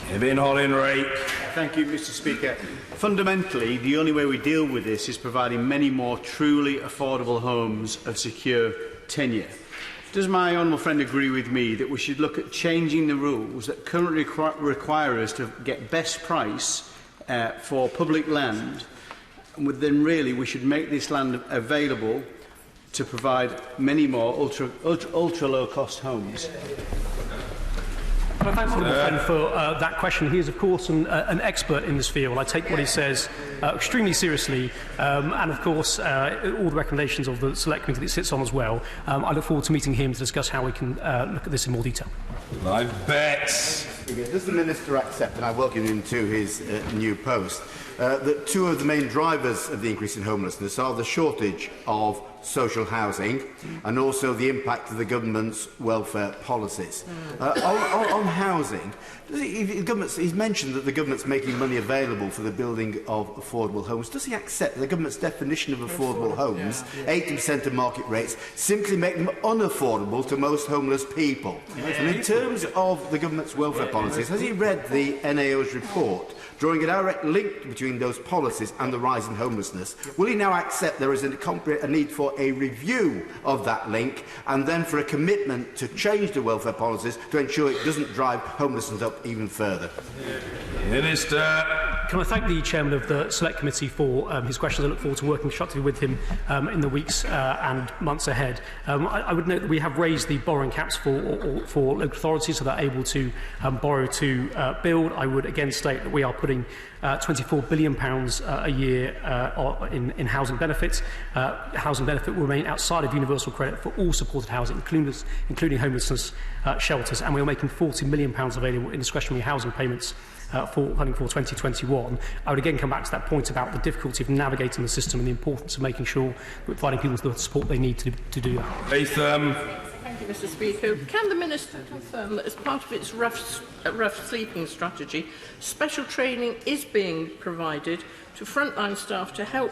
Kevin Hollingray. Thank you, Mr. Speaker. Fundamentally, the only way we deal with this is providing many more truly affordable homes of secure tenure. Does my honourable friend agree with me that we should look at changing the rules that currently require us to get best price for public land, and then really we should make this land available to provide many more ultra low cost homes? Well, thanks, Honourable Friend, for that question. He is, of course, an expert in this field. I take what he says extremely seriously, and, of course, all the recommendations of the Select Committee that sits on as well. I look forward to meeting him to discuss how we can look at this in more detail. Live bets. Does the Minister accept, and I welcome him to his new post, that two of the main drivers of the increase in homelessness are the shortage of social housing and also the impact of the government's welfare policies? On housing, he's mentioned that the government's making money available for the building of affordable homes. Does he accept that the government's definition of affordable homes, 80% of market rates, simply make them unaffordable to most homeless people? And in terms of the government's welfare policies, has he read the NAO's report drawing a direct link between those policies and the rise in homelessness? Will he now accept there is a need for a review of that link, and then for a commitment to change the welfare policies to ensure it doesn't drive homelessness up even further? Minister. Can I thank the Chairman of the Select Committee for his questions? I look forward to working constructively with him in the weeks and months ahead. I would note that we have raised the borrowing caps for local authorities so they're able to borrow to build. I would again state that we are putting £24 billion a year in housing benefits. Housing benefit will remain outside of universal credit for all supported housing, including homelessness shelters, and we are making £40 million available in discretionary housing payments for 2021. I would again come back to that point about the difficulty of navigating the system and the importance of making sure we're providing people the support they need to do that. Thank you, Mr. Speaker. Can the Minister confirm that as part of its rough sleeping strategy, special training is being provided to frontline staff to help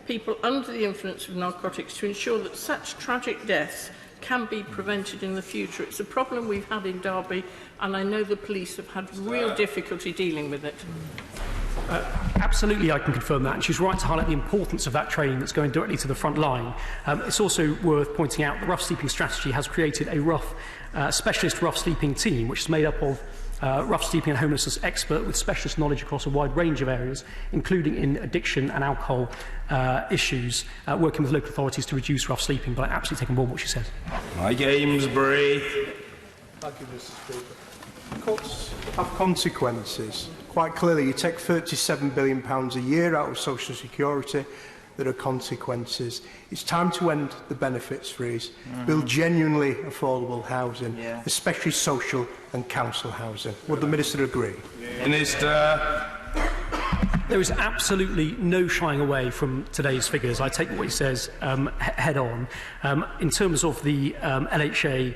people under the influence of narcotics to ensure that such tragic deaths can be prevented in the future? It's a problem we've had in Derby, and I know the police have had real difficulty dealing with it. Absolutely, I can confirm that, and she's right to highlight the importance of that training that's going directly to the front line. It's also worth pointing out the rough sleeping strategy has created a specialist rough sleeping team, which is made up of rough sleeping and homelessness expert with specialist knowledge across a wide range of areas, including in addiction and alcohol issues, working with local authorities to reduce rough sleeping. But I absolutely take on board what she said. Mike Amesbury. Thank you, Mr. Speaker. Cuts have consequences. Quite clearly, you take £37 billion a year out of social security, there are consequences. It's time to end the benefits freeze, build genuinely affordable housing, especially social and council housing. Would the Minister agree? Minister. There is absolutely no shying away from today's figures. I take what he says head on. In terms of the LHA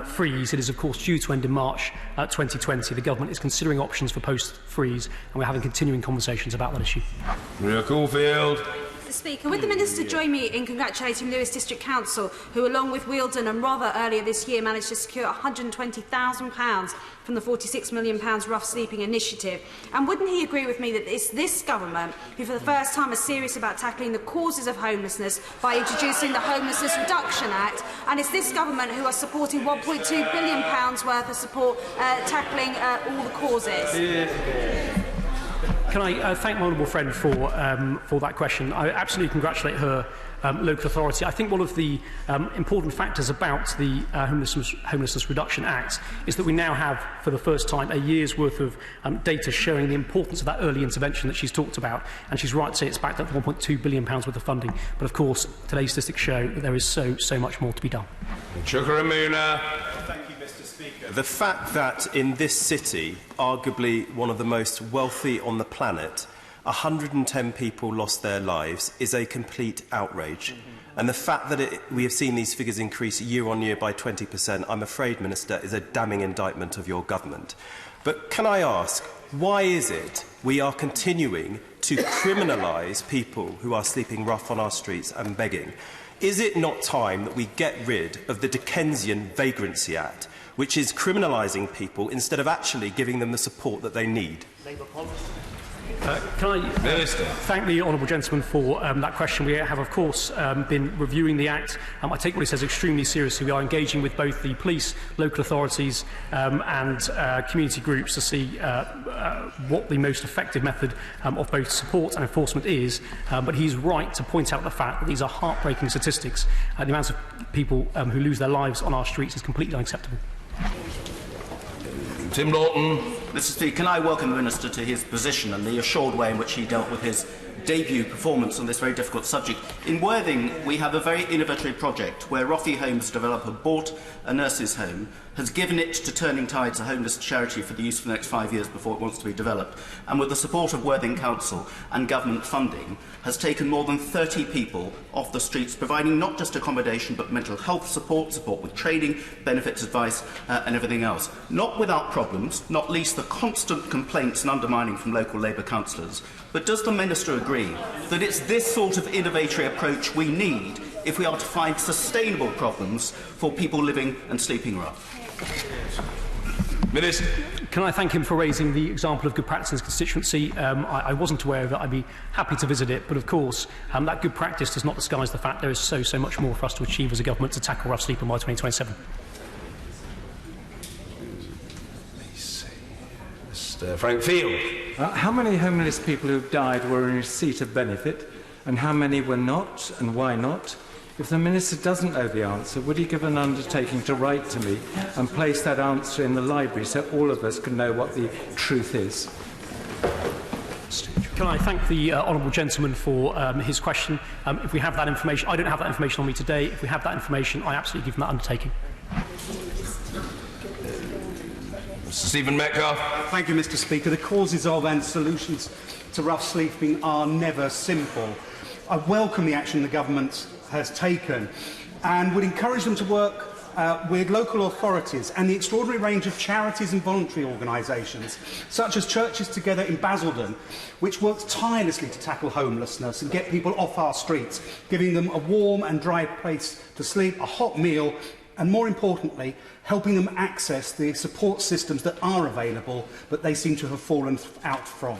freeze, it is of course due to end in March 2020. The government is considering options for post-freeze, and we're having continuing conversations about that issue. Maria Caulfield. Mr. Speaker, would the Minister join me in congratulating Lewis District Council, who along with Wealdon and Rother earlier this year managed to secure £120,000 from the £46 million rough sleeping initiative? And wouldn't he agree with me that it's this government who for the first time is serious about tackling the causes of homelessness by introducing the Homelessness Reduction Act, and it's this government who are supporting £1.2 billion worth of support tackling all the causes? Can I thank my honourable friend for that question? I absolutely congratulate her local authority. I think one of the important factors about the Homelessness Reduction Act is that we now have, for the first time, a year's worth of data showing the importance of that early intervention that she's talked about. And she's right to say it's backed up with £1.2 billion worth of funding. But of course, today's statistics show that there is so much more to be done. Chukaramuna. Thank you, Mr. Speaker. The fact that in this city, arguably one of the most wealthy on the planet, 110 people lost their lives is a complete outrage. And the fact that we have seen these figures increase year on year by 20%, I'm afraid, Minister, is a damning indictment of your government. But can I ask, why is it we are continuing to criminalise people who are sleeping rough on our streets and begging? Is it not time that we get rid of the Dickensian Vagrancy Act, which is criminalising people instead of actually giving them the support that they need? Can I thank the honourable gentleman for that question? We have, of course, been reviewing the Act. I take what he says extremely seriously. We are engaging with both the police, local authorities and community groups to see what the most effective method of both support and enforcement is. But he's right to point out the fact that these are heartbreaking statistics. The amount of people who lose their lives on our streets is completely unacceptable. Tim Lawton. Mr. Speaker, can I welcome the Minister to his position and the assured way in which he dealt with his debut performance on this very difficult subject. In Worthing, we have a very innovative project where Roffey Homes developer bought a nurse's home, has given it to Turning Tides, a homeless charity, for the use for the next 5 years before it wants to be developed, and with the support of Worthing Council and government funding, has taken more than 30 people off the streets, providing not just accommodation but mental health support, support with training, benefits advice and everything else. Not without problems, not least the constant complaints and undermining from local Labour councillors. But does the Minister agree that it's this sort of innovatory approach we need if we are to find sustainable problems for people living and sleeping rough? Minister. Can I thank him for raising the example of good practice in his constituency? I wasn't aware of it. I'd be happy to visit it. But of course, that good practice does not disguise the fact there is so much more for us to achieve as a government to tackle rough sleeping by 2027. Mr. Frank Field. How many homeless people who died were in receipt of benefit, and how many were not, and why not? If the Minister doesn't know the answer, would he give an undertaking to write to me and place that answer in the library so all of us can know what the truth is? Can I thank the honourable gentleman for his question? If we have that information, I don't have that information on me today. If we have that information, I absolutely give him that undertaking. Mr. Stephen Metcalfe. Thank you, Mr. Speaker. The causes of and solutions to rough sleeping are never simple. I welcome the action the government has taken and would encourage them to work with local authorities and the extraordinary range of charities and voluntary organisations, such as Churches Together in Basildon, which works tirelessly to tackle homelessness and get people off our streets, giving them a warm and dry place to sleep, a hot meal, and more importantly, helping them access the support systems that are available, but they seem to have fallen out from.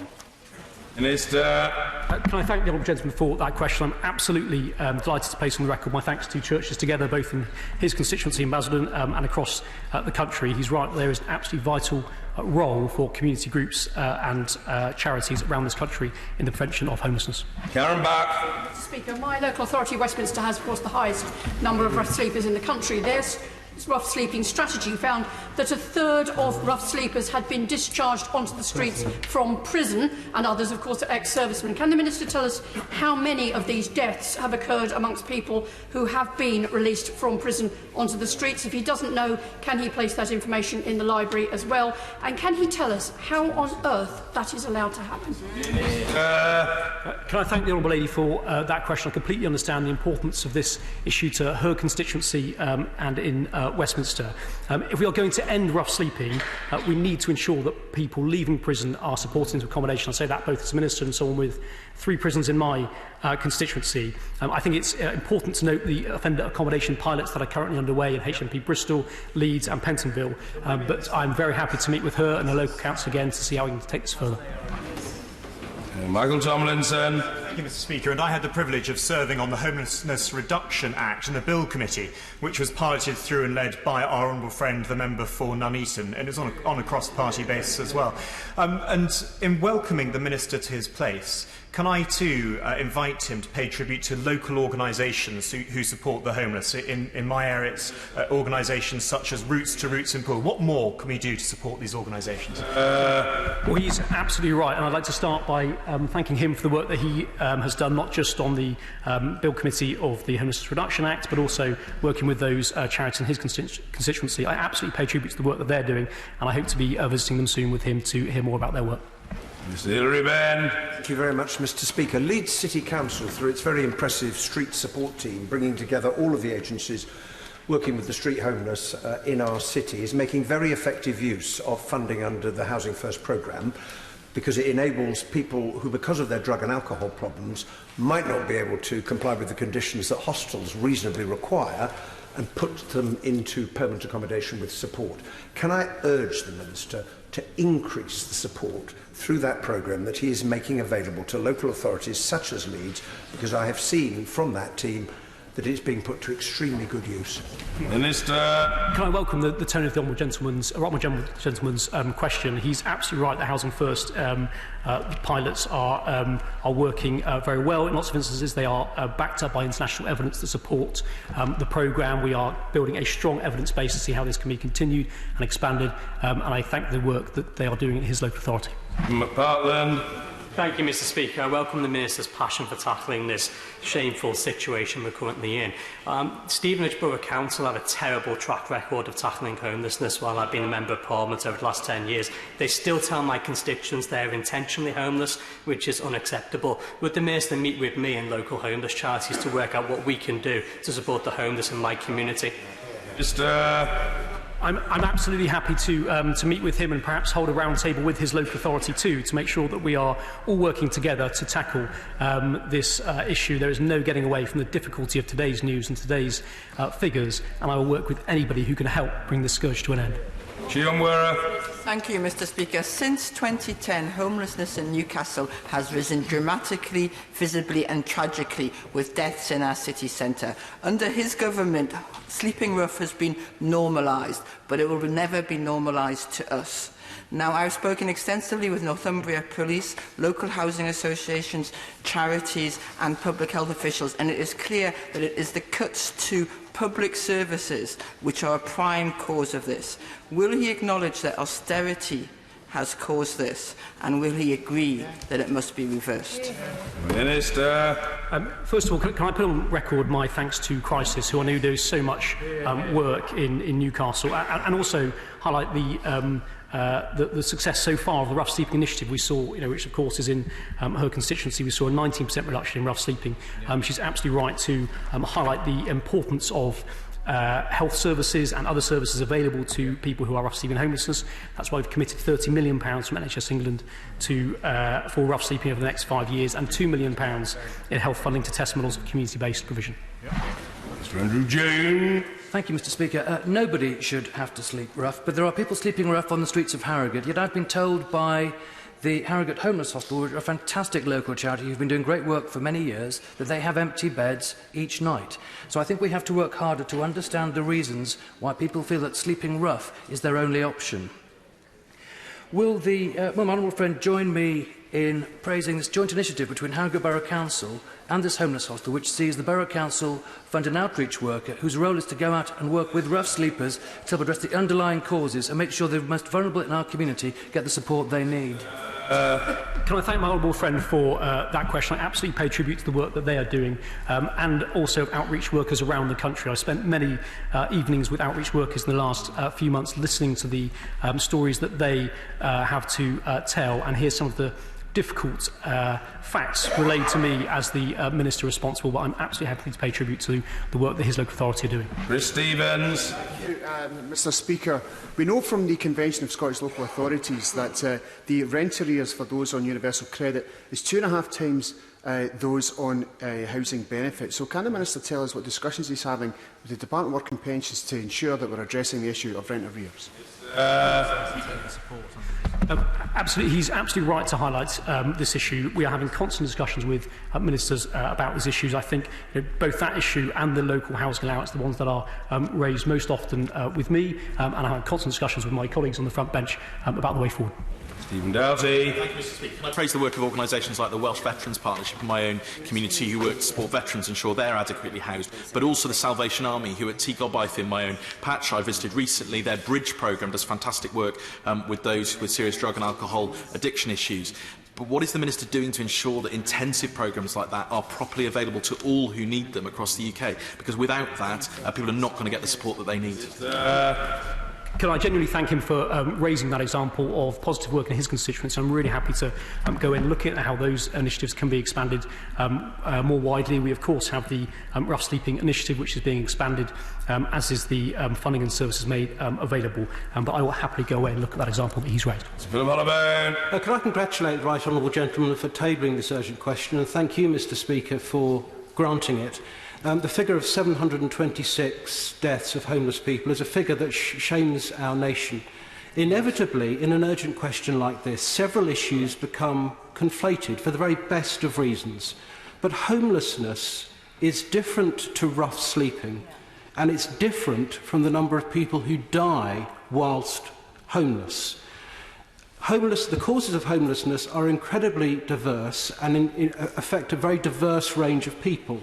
Minister. Can I thank the honourable gentleman for that question? I'm absolutely delighted to place on the record my thanks to Churches Together, both in his constituency in Basildon and across the country. He's right, there is an absolutely vital role for community groups and charities around this country in the prevention of homelessness. Karen Back. Mr. Speaker, my local authority, Westminster, has, of course, the highest number of rough sleepers in the country. There's rough sleeping strategy found that a third of rough sleepers had been discharged onto the streets from prison, and others, of course, are ex-servicemen. Can the Minister tell us how many of these deaths have occurred amongst people who have been released from prison onto the streets? If he doesn't know, can he place that information in the library as well? And can he tell us how on earth that is allowed to happen? Can I thank the honourable lady for that question? I completely understand the importance of this issue to her constituency and in Westminster. If we are going to end rough sleeping, we need to ensure that people leaving prison are supported into accommodation. I say that both as a minister and someone with 3 prisons in my constituency. I think it's important to note the offender accommodation pilots that are currently underway in HMP Bristol, Leeds and Pentonville, but I'm very happy to meet with her and the local council again to see how we can take this further. Michael Tomlinson. Thank you, Mr. Speaker. And I had the privilege of serving on the Homelessness Reduction Act and the Bill Committee, which was piloted through and led by our honourable friend, the member for Nuneaton, and it was on a cross-party basis as well. And in welcoming the Minister to his place, can I too invite him to pay tribute to local organisations who support the homeless? In my area, it's organisations such as Roots to Roots in Poor. What more can we do to support these organisations? Well, he's absolutely right, and I'd like to start by thanking him for the work that he has done, not just on the Bill Committee of the Homelessness Reduction Act, but also working with those charities in his constituency. I absolutely pay tribute to the work that they're doing, and I hope to be visiting them soon with him to hear more about their work. Mr. Hilary Benn. Thank you very much, Mr. Speaker. Leeds City Council, through its very impressive street support team, bringing together all of the agencies working with the street homeless in our city, is making very effective use of funding under the Housing First programme, because it enables people who, because of their drug and alcohol problems, might not be able to comply with the conditions that hostels reasonably require, and put them into permanent accommodation with support. Can I urge the Minister to increase the support through that programme that he is making available to local authorities such as Leeds, because I have seen from that team that it's being put to extremely good use. Minister. Can I welcome the tone of the honourable gentleman's question? He's absolutely right. The Housing First pilots are working very well. In lots of instances, they are backed up by international evidence that support the programme. We are building a strong evidence base to see how this can be continued and expanded, and I thank the work that they are doing in his local authority. Parkland. Thank you, Mr. Speaker. I welcome the Minister's passion for tackling this shameful situation we're currently in. Stevenage Borough Council have a terrible track record of tackling homelessness while I've been a Member of Parliament over the last 10 years. They still tell my constituents they're intentionally homeless, which is unacceptable. Would the Minister meet with me and local homeless charities to work out what we can do to support the homeless in my community? I'm absolutely happy to meet with him and perhaps hold a round table with his local authority too, to make sure that we are all working together to tackle this issue. There is no getting away from the difficulty of today's news and today's figures, and I will work with anybody who can help bring this scourge to an end. Thank you, Mr. Speaker. Since 2010, homelessness in Newcastle has risen dramatically, visibly and tragically, with deaths in our city centre. Under his government, sleeping rough has been normalised, but it will never be normalised to us. Now, I've spoken extensively with Northumbria Police, local housing associations, charities and public health officials, and it is clear that it is the cuts to public services which are a prime cause of this. Will he acknowledge that austerity has caused this, and will he agree that it must be reversed? Minister. First of all, can I put on record my thanks to Crisis, who I know does so much work in Newcastle, and also highlight the success so far of the rough sleeping initiative we saw, which of course is in her constituency. We saw a 19% reduction in rough sleeping. She's absolutely right to highlight the importance of health services and other services available to people who are rough sleeping and homelessness. That's why we've committed £30 million from NHS England for rough sleeping over the next 5 years, and £2 million in health funding to test models of community-based provision. Mr. Andrew Jane. Thank you, Mr. Speaker. Nobody should have to sleep rough, but there are people sleeping rough on the streets of Harrogate. Yet I've been told by the Harrogate Homeless Hospital, which are a fantastic local charity who've been doing great work for many years, that they have empty beds each night. So I think we have to work harder to understand the reasons why people feel that sleeping rough is their only option. Will my honourable friend join me in praising this joint initiative between Harrogate Borough Council and this homeless hostel, which sees the Borough Council fund an outreach worker whose role is to go out and work with rough sleepers to help address the underlying causes and make sure the most vulnerable in our community get the support they need? Can I thank my honourable friend for that question? I absolutely pay tribute to the work that they are doing, and also outreach workers around the country. I spent many evenings with outreach workers in the last few months listening to the stories that they have to tell, and hear some of the difficult facts relayed to me as the Minister responsible, but I'm absolutely happy to pay tribute to the work that his local authority are doing. Chris Stevens. Thank you, Mr Speaker. We know from the Convention of Scottish Local Authorities that the rent arrears for those on universal credit is 2.5 times those on housing benefits. So can the Minister tell us what discussions he's having with the Department of Work and Pensions to ensure that we're addressing the issue of rent arrears? Absolutely, he's absolutely right to highlight this issue. We are having constant discussions with ministers about these issues. I think both that issue and the local housing allowance, the ones that are raised most often with me, and I have constant discussions with my colleagues on the front bench about the way forward. Stephen Doughty. Thank you, Mr Speaker. Can I praise the work of organisations like the Welsh Veterans Partnership in my own community who work to support veterans and ensure they're adequately housed, but also the Salvation Army who at T Gobaith in my own patch I visited recently. Their Bridge programme does fantastic work with those with serious drug and alcohol addiction issues. But what is the Minister doing to ensure that intensive programmes like that are properly available to all who need them across the UK? Because without that, people are not going to get the support that they need. Can I genuinely thank him for raising that example of positive work in his constituency? I'm really happy to go in and look at how those initiatives can be expanded more widely. We, of course, have the rough sleeping initiative, which is being expanded, as is the funding and services made available. But I will happily go away and look at that example that he's raised. Can I congratulate the right honourable gentleman for tabling this urgent question, and thank you, Mr Speaker, for granting it. The figure of 726 deaths of homeless people is a figure that shames our nation. Inevitably, in an urgent question like this, several issues become conflated for the very best of reasons. But homelessness is different to rough sleeping, and it's different from the number of people who die whilst homeless. The causes of homelessness are incredibly diverse and affect a very diverse range of people.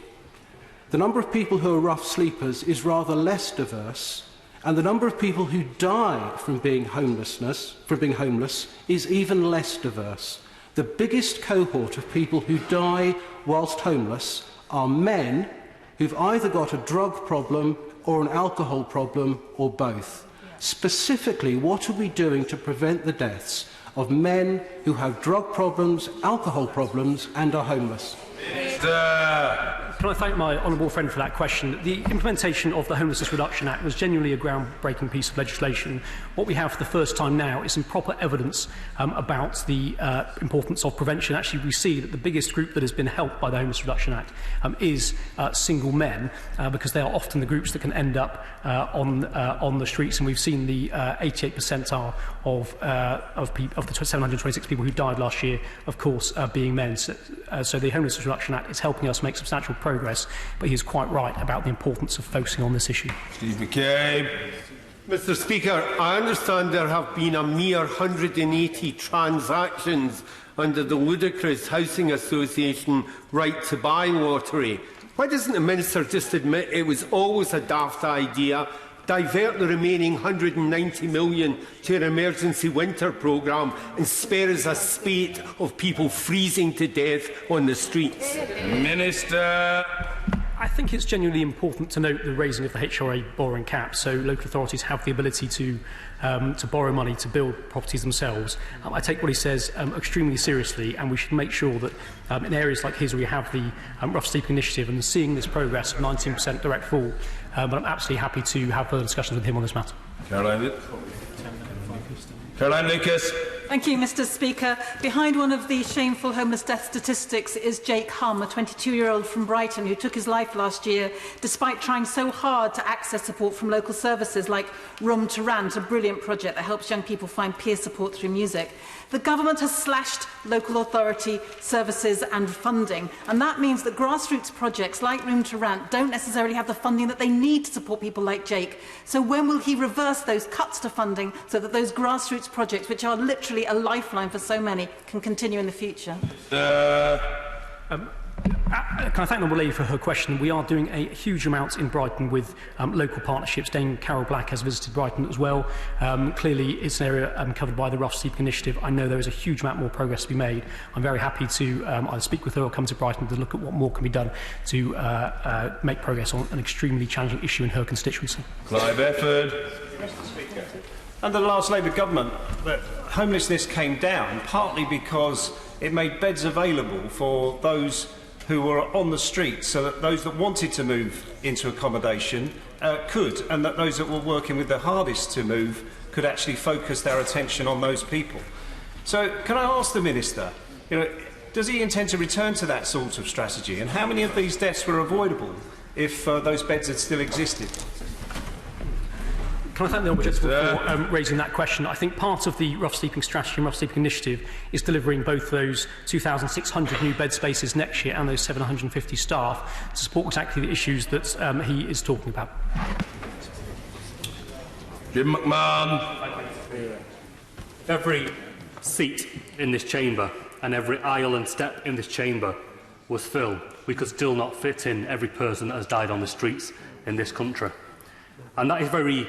The number of people who are rough sleepers is rather less diverse, and the number of people who die from being homeless is even less diverse. The biggest cohort of people who die whilst homeless are men who've either got a drug problem or an alcohol problem or both. Specifically, what are we doing to prevent the deaths of men who have drug problems, alcohol problems and are homeless? Can I thank my honourable friend for that question? The implementation of the Homelessness Reduction Act was genuinely a groundbreaking piece of legislation. What we have for the first time now is some proper evidence about the importance of prevention. Actually, we see that the biggest group that has been helped by the Homelessness Reduction Act is single men, because they are often the groups that can end up on the streets. And we've seen the 88 percentile of the 726 people who died last year, of course, being men. So the Homelessness Reduction Act is helping us make substantial progress, but he is quite right about the importance of focusing on this issue. Steve McCabe. Mr Speaker, I understand there have been a mere 180 transactions under the ludicrous Housing Association right to buy lottery. Why doesn't the Minister just admit it was always a daft idea, divert the remaining 190 million to an emergency winter programme and spare us a spate of people freezing to death on the streets? Minister. I think it's genuinely important to note the raising of the HRA borrowing cap, so local authorities have the ability to borrow money to build properties themselves. I take what he says extremely seriously, and we should make sure that in areas like his, where we have the rough sleeping initiative and seeing this progress of 19% direct fall, but I'm absolutely happy to have further discussions with him on this matter. Caroline Lucas. Thank you, Mr. Speaker. Behind one of the shameful homeless death statistics is Jake Hum, a 22-year-old from Brighton who took his life last year despite trying so hard to access support from local services like Room to Rant, a brilliant project that helps young people find peer support through music. The government has slashed local authority services and funding, and that means that grassroots projects like Room to Rant don't necessarily have the funding that they need to support people like Jake. So when will he reverse those cuts to funding so that those grassroots projects, which are literally a lifeline for so many, can continue in the future? Can I thank the Honourable Lady for her question? We are doing a huge amount in Brighton with local partnerships. Dame Carol Black has visited Brighton as well. Clearly, it's an area covered by the Rough Sleeping Initiative. I know there is a huge amount more progress to be made. I'm very happy to either speak with her or come to Brighton to look at what more can be done to make progress on an extremely challenging issue in her constituency. Clive Efford. Under the last Labour government, homelessness came down partly because it made beds available for those who were on the streets, so that those that wanted to move into accommodation could, and that those that were working with the hardest to move could actually focus their attention on those people. So can I ask the Minister, does he intend to return to that sort of strategy, and how many of these deaths were avoidable if those beds had still existed? Can I thank the Honourable Gentleman for raising that question? I think part of the Rough Sleeping Strategy and Rough Sleeping Initiative is delivering both those 2,600 new bed spaces next year and those 750 staff to support exactly the issues that he is talking about. Jim McMahon. Every seat in this chamber and every aisle and step in this chamber was filled. We could still not fit in every person that has died on the streets in this country. And that is very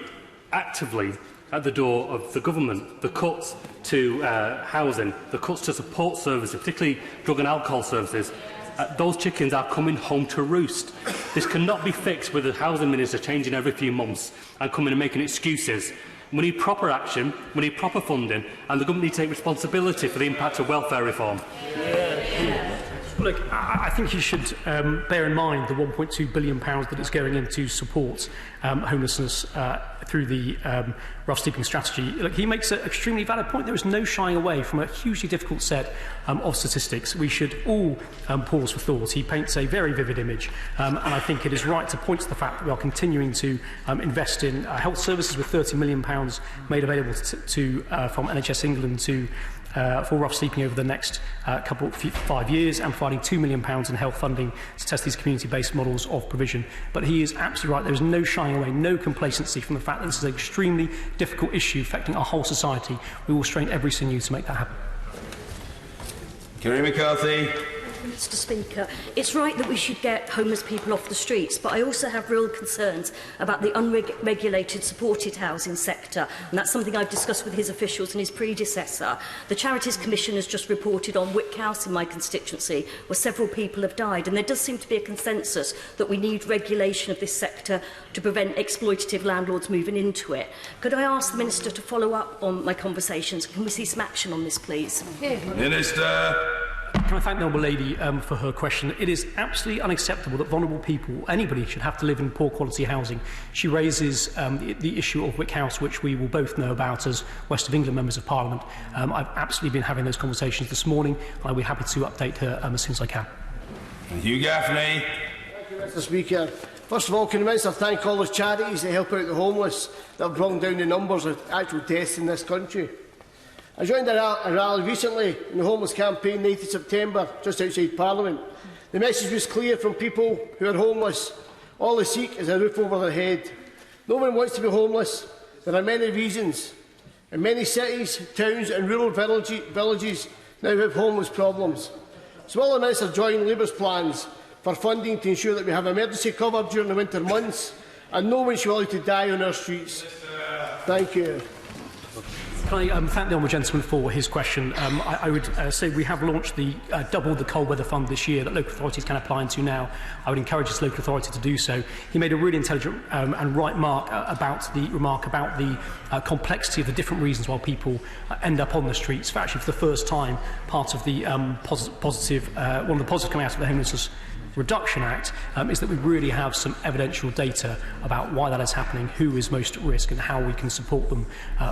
actively at the door of the government. The cuts to housing, the cuts to support services, particularly drug and alcohol services, those chickens are coming home to roost. This cannot be fixed with the housing minister changing every few months and coming and making excuses. We need proper action, we need proper funding, and the government needs to take responsibility for the impact of welfare reform. Look, I think you should bear in mind the £1.2 billion that is going in to support homelessness through the Rough Sleeping Strategy. Look, he makes an extremely valid point. There is no shying away from a hugely difficult set of statistics. We should all pause for thought. He paints a very vivid image, and I think it is right to point to the fact that we are continuing to invest in health services with £30 million made available from NHS England to for rough sleeping over the next 5 years, and providing £2 million in health funding to test these community-based models of provision. But he is absolutely right. There is no shying away, no complacency from the fact that this is an extremely difficult issue affecting our whole society. We will strain every sinew to make that happen. Kerry McCarthy. Mr. Speaker, it's right that we should get homeless people off the streets, but I also have real concerns about the unregulated supported housing sector, and that's something I've discussed with his officials and his predecessor. The Charities Commission has just reported on Wick House in my constituency, where several people have died, and there does seem to be a consensus that we need regulation of this sector to prevent exploitative landlords moving into it. Could I ask the Minister to follow up on my conversations? Can we see some action on this, please? Minister. Can I thank the Honourable Lady for her question? It is absolutely unacceptable that vulnerable people, anybody, should have to live in poor quality housing. She raises the issue of Wick House, which we will both know about as West of England members of Parliament. I've absolutely been having those conversations this morning, and I'll be happy to update her as soon as I can. Hugh Gaffney. Thank you, Mr. Speaker. First of all, can the Minister thank all those charities that help out the homeless that have brought down the numbers of actual deaths in this country? I joined a rally recently in the homeless campaign, 9th of September, just outside Parliament. The message was clear from people who are homeless. All they seek is a roof over their head. No one wants to be homeless. There are many reasons. And many cities, towns and rural villages now have homeless problems. So will the Minister join Labour's plans for funding to ensure that we have emergency cover during the winter months and no one should be allowed to die on our streets? Thank you. Can I thank the Honourable Gentleman for his question? I would say we have launched the doubled the cold weather fund this year that local authorities can apply into now. I would encourage this local authority to do so. He made a really intelligent and right remark about the complexity of the different reasons why people end up on the streets. Actually, for the first time, part of the one of the positives coming out of the homelessness Reduction Act is that we really have some evidential data about why that is happening, who is most at risk and how we can support them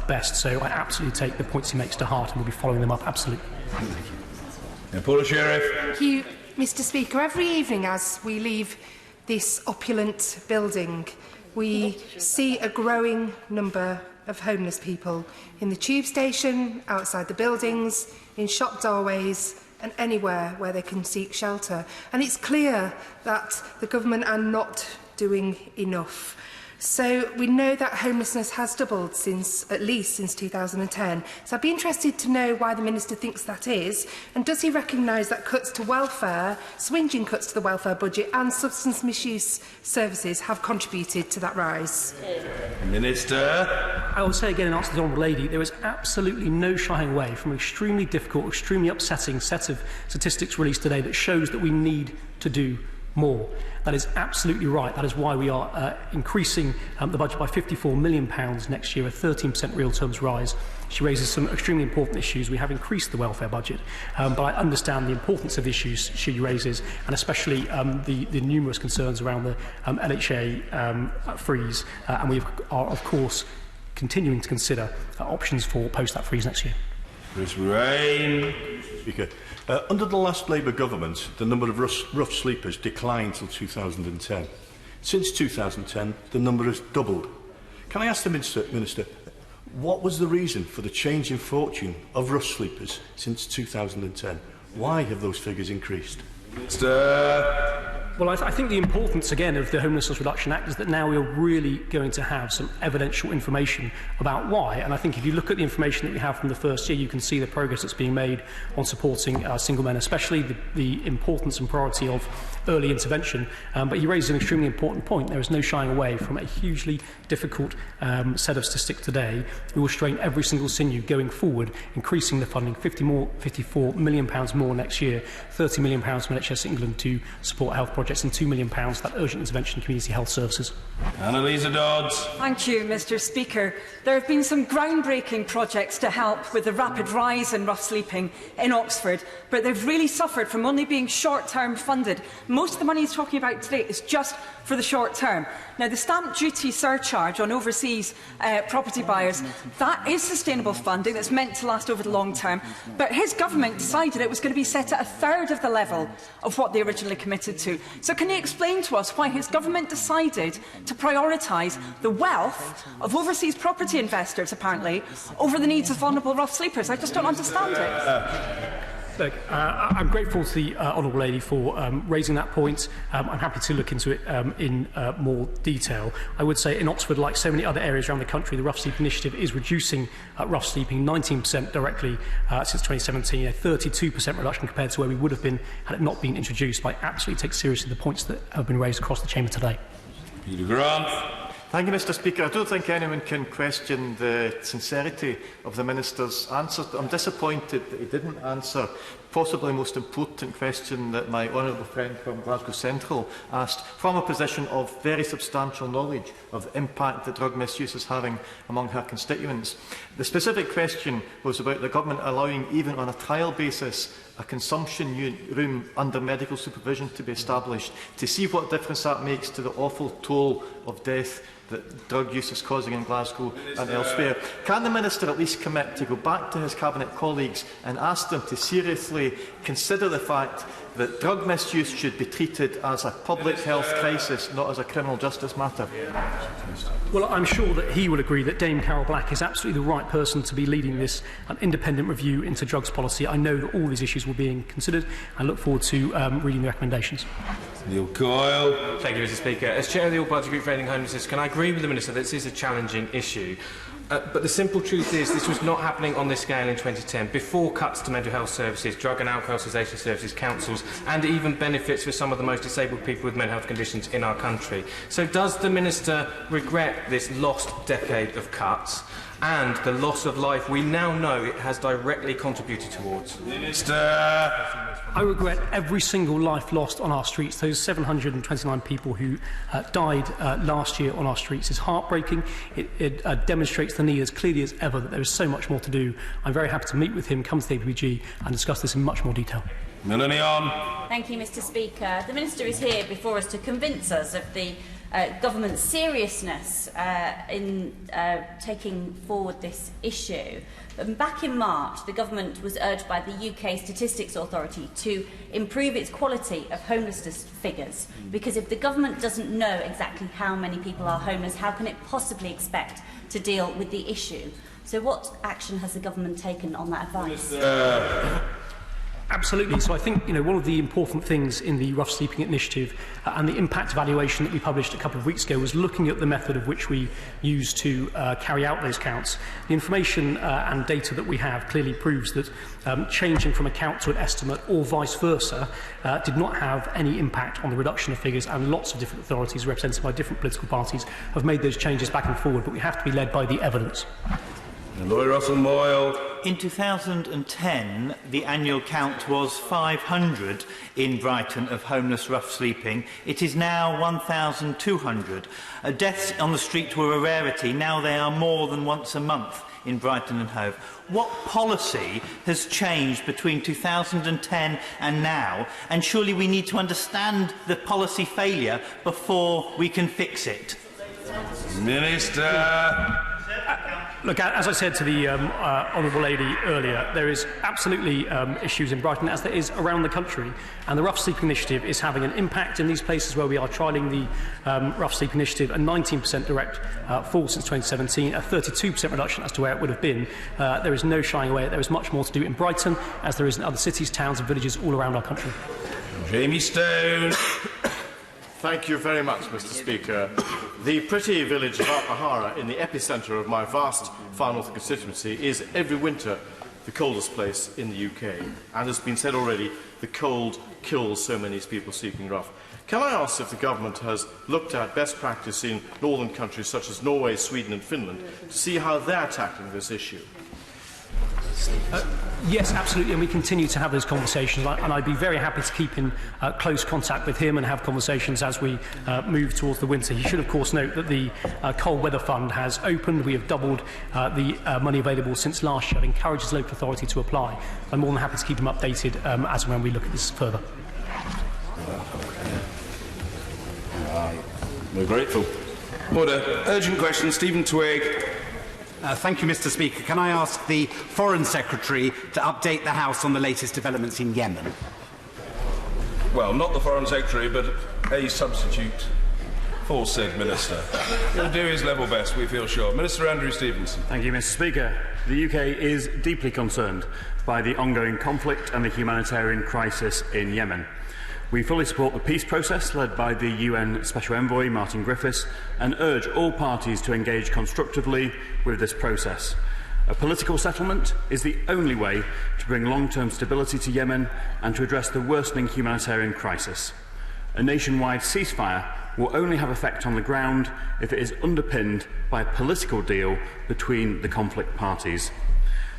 best. So I absolutely take the points he makes to heart and we'll be following them up, absolutely. Paula Sheriff. Thank you, Mr Speaker. Every evening as we leave this opulent building, we see a growing number of homeless people in the tube station, outside the buildings, in shop doorways and anywhere where they can seek shelter. And it's clear that the government are not doing enough. So we know that homelessness has doubled at least since 2010. So I'd be interested to know why the Minister thinks that is, and does he recognise that cuts to welfare, swinging cuts to the welfare budget and substance misuse services have contributed to that rise? Minister. I will say again in answer to the Honourable Lady, there is absolutely no shying away from an extremely difficult, extremely upsetting set of statistics released today that shows that we need to do more. That is absolutely right. That is why we are increasing the budget by £54 million next year, a 13% real terms rise. She raises some extremely important issues. We have increased the welfare budget, but I understand the importance of the issues she raises, and especially the numerous concerns around the LHA freeze, and we are, of course, continuing to consider options for post that freeze next year. Chris Rain. Speaker. Under the last Labour government, the number of rough sleepers declined till 2010. Since 2010, the number has doubled. Can I ask the Minister, what was the reason for the change in fortune of rough sleepers since 2010? Why have those figures increased? Minister. Well, I think the importance, again, of the Homelessness Reduction Act is that now we are really going to have some evidential information about why. And I think if you look at the information that we have from the first year, you can see the progress that's being made on supporting single men, especially the importance and priority of early intervention. But he raises an extremely important point. There is no shying away from a hugely difficult set of statistics today. We will strain every single sinew going forward, increasing the funding, £54 million more next year, £30 million from NHS England to support health projects, and £2 million for that urgent intervention community health services. Annalisa Dodds. Thank you, Mr Speaker. There have been some groundbreaking projects to help with the rapid rise in rough sleeping in Oxford, but they've really suffered from only being short-term funded. Most of the money he's talking about today is just for the short term. Now, the stamp duty surcharge on overseas property buyers, that is sustainable funding that's meant to last over the long term, but his government decided it was going to be set at a third of the level of what they originally committed to. So can he explain to us why his government decided to prioritise the wealth of overseas property investors, apparently, over the needs of vulnerable rough sleepers? I just don't understand it. Look, I'm grateful to the Honourable Lady for raising that point. I'm happy to look into it in more detail. I would say in Oxford, like so many other areas around the country, the Rough Sleep Initiative is reducing rough sleeping 19% directly since 2017, a 32% reduction compared to where we would have been had it not been introduced. I absolutely take seriously the points that have been raised across the chamber today. Peter Grant. Thank you, Mr Speaker. I don't think anyone can question the sincerity of the Minister's answer. I'm disappointed that he didn't answer possibly the most important question that my honourable friend from Glasgow Central asked, from a position of very substantial knowledge of the impact that drug misuse is having among her constituents. The specific question was about the government allowing, even on a trial basis, a consumption room under medical supervision to be established, to see what difference that makes to the awful toll of death that drug use is causing in Glasgow and elsewhere. Can the Minister at least commit to go back to his Cabinet colleagues and ask them to seriously consider the fact that drug misuse should be treated as a public health crisis, not as a criminal justice matter? Well, I'm sure that he will agree that Dame Carol Black is absolutely the right person to be leading this independent review into drugs policy. I know that all these issues were being considered and look forward to reading the recommendations. Neil Coyle. Thank you, Mr Speaker. As Chair of the All-Party Group for Ending Homelessness, can I agree with the Minister that this is a challenging issue? But the simple truth is this was not happening on this scale in 2010, before cuts to mental health services, drug and alcohol cessation services, councils, and even benefits for some of the most disabled people with mental health conditions in our country. So does the Minister regret this lost decade of cuts? and the loss of life we now know it has directly contributed towards. Minister. I regret every single life lost on our streets. Those 729 people who died last year on our streets is heartbreaking. It demonstrates the need as clearly as ever that there is so much more to do. I'm very happy to meet with him, come to the APG and discuss this in much more detail. Thank you, Mr. Speaker. The Minister is here before us to convince us of the government's seriousness in taking forward this issue. Back in March, the government was urged by the UK Statistics Authority to improve its quality of homelessness figures, because if the government doesn't know exactly how many people are homeless, how can it possibly expect to deal with the issue? So what action has the government taken on that advice? Absolutely. So I think one of the important things in the Rough Sleeping Initiative and the impact evaluation that we published a couple of weeks ago was looking at the method of which we use to carry out those counts. The information and data that we have clearly proves that changing from a count to an estimate or vice versa did not have any impact on the reduction of figures, and lots of different authorities represented by different political parties have made those changes back and forward, but we have to be led by the evidence. In 2010, the annual count was 500 in Brighton of homeless rough sleeping. It is now 1,200. Deaths on the street were a rarity. Now they are more than once a month in Brighton and Hove. What policy has changed between 2010 and now? And surely we need to understand the policy failure before we can fix it. Minister. Look, as I said to the Honourable Lady earlier, there is absolutely issues in Brighton, as there is around the country, and the Rough Sleep Initiative is having an impact in these places where we are trialling the Rough Sleep Initiative, a 19% direct fall since 2017, a 32% reduction as to where it would have been. There is no shying away. There is much more to do in Brighton, as there is in other cities, towns and villages all around our country. Jamie Stone. Thank you very much, Mr. Speaker. The pretty village of Alpahara, in the epicentre of my vast Far North constituency, is every winter the coldest place in the UK. And as has been said already, the cold kills so many people sleeping rough. Can I ask if the government has looked at best practice in northern countries such as Norway, Sweden and Finland to see how they're tackling this issue? Yes, absolutely, and we continue to have those conversations, and I'd be very happy to keep in close contact with him and have conversations as we move towards the winter. He should, of course, note that the Cold Weather Fund has opened. We have doubled the money available since last year. It encourages local authority to apply. I'm more than happy to keep him updated as and when we look at this further. We're grateful. Order. Urgent question, Stephen Twigg. Thank you, Mr. Speaker. Can I ask the Foreign Secretary to update the House on the latest developments in Yemen? Well, not the Foreign Secretary, but a substitute for said Minister. He'll do his level best, we feel sure. Minister Andrew Stephenson. Thank you, Mr. Speaker. The UK is deeply concerned by the ongoing conflict and the humanitarian crisis in Yemen. We fully support the peace process led by the UN Special Envoy, Martin Griffiths, and urge all parties to engage constructively with this process. A political settlement is the only way to bring long-term stability to Yemen and to address the worsening humanitarian crisis. A nationwide ceasefire will only have effect on the ground if it is underpinned by a political deal between the conflict parties.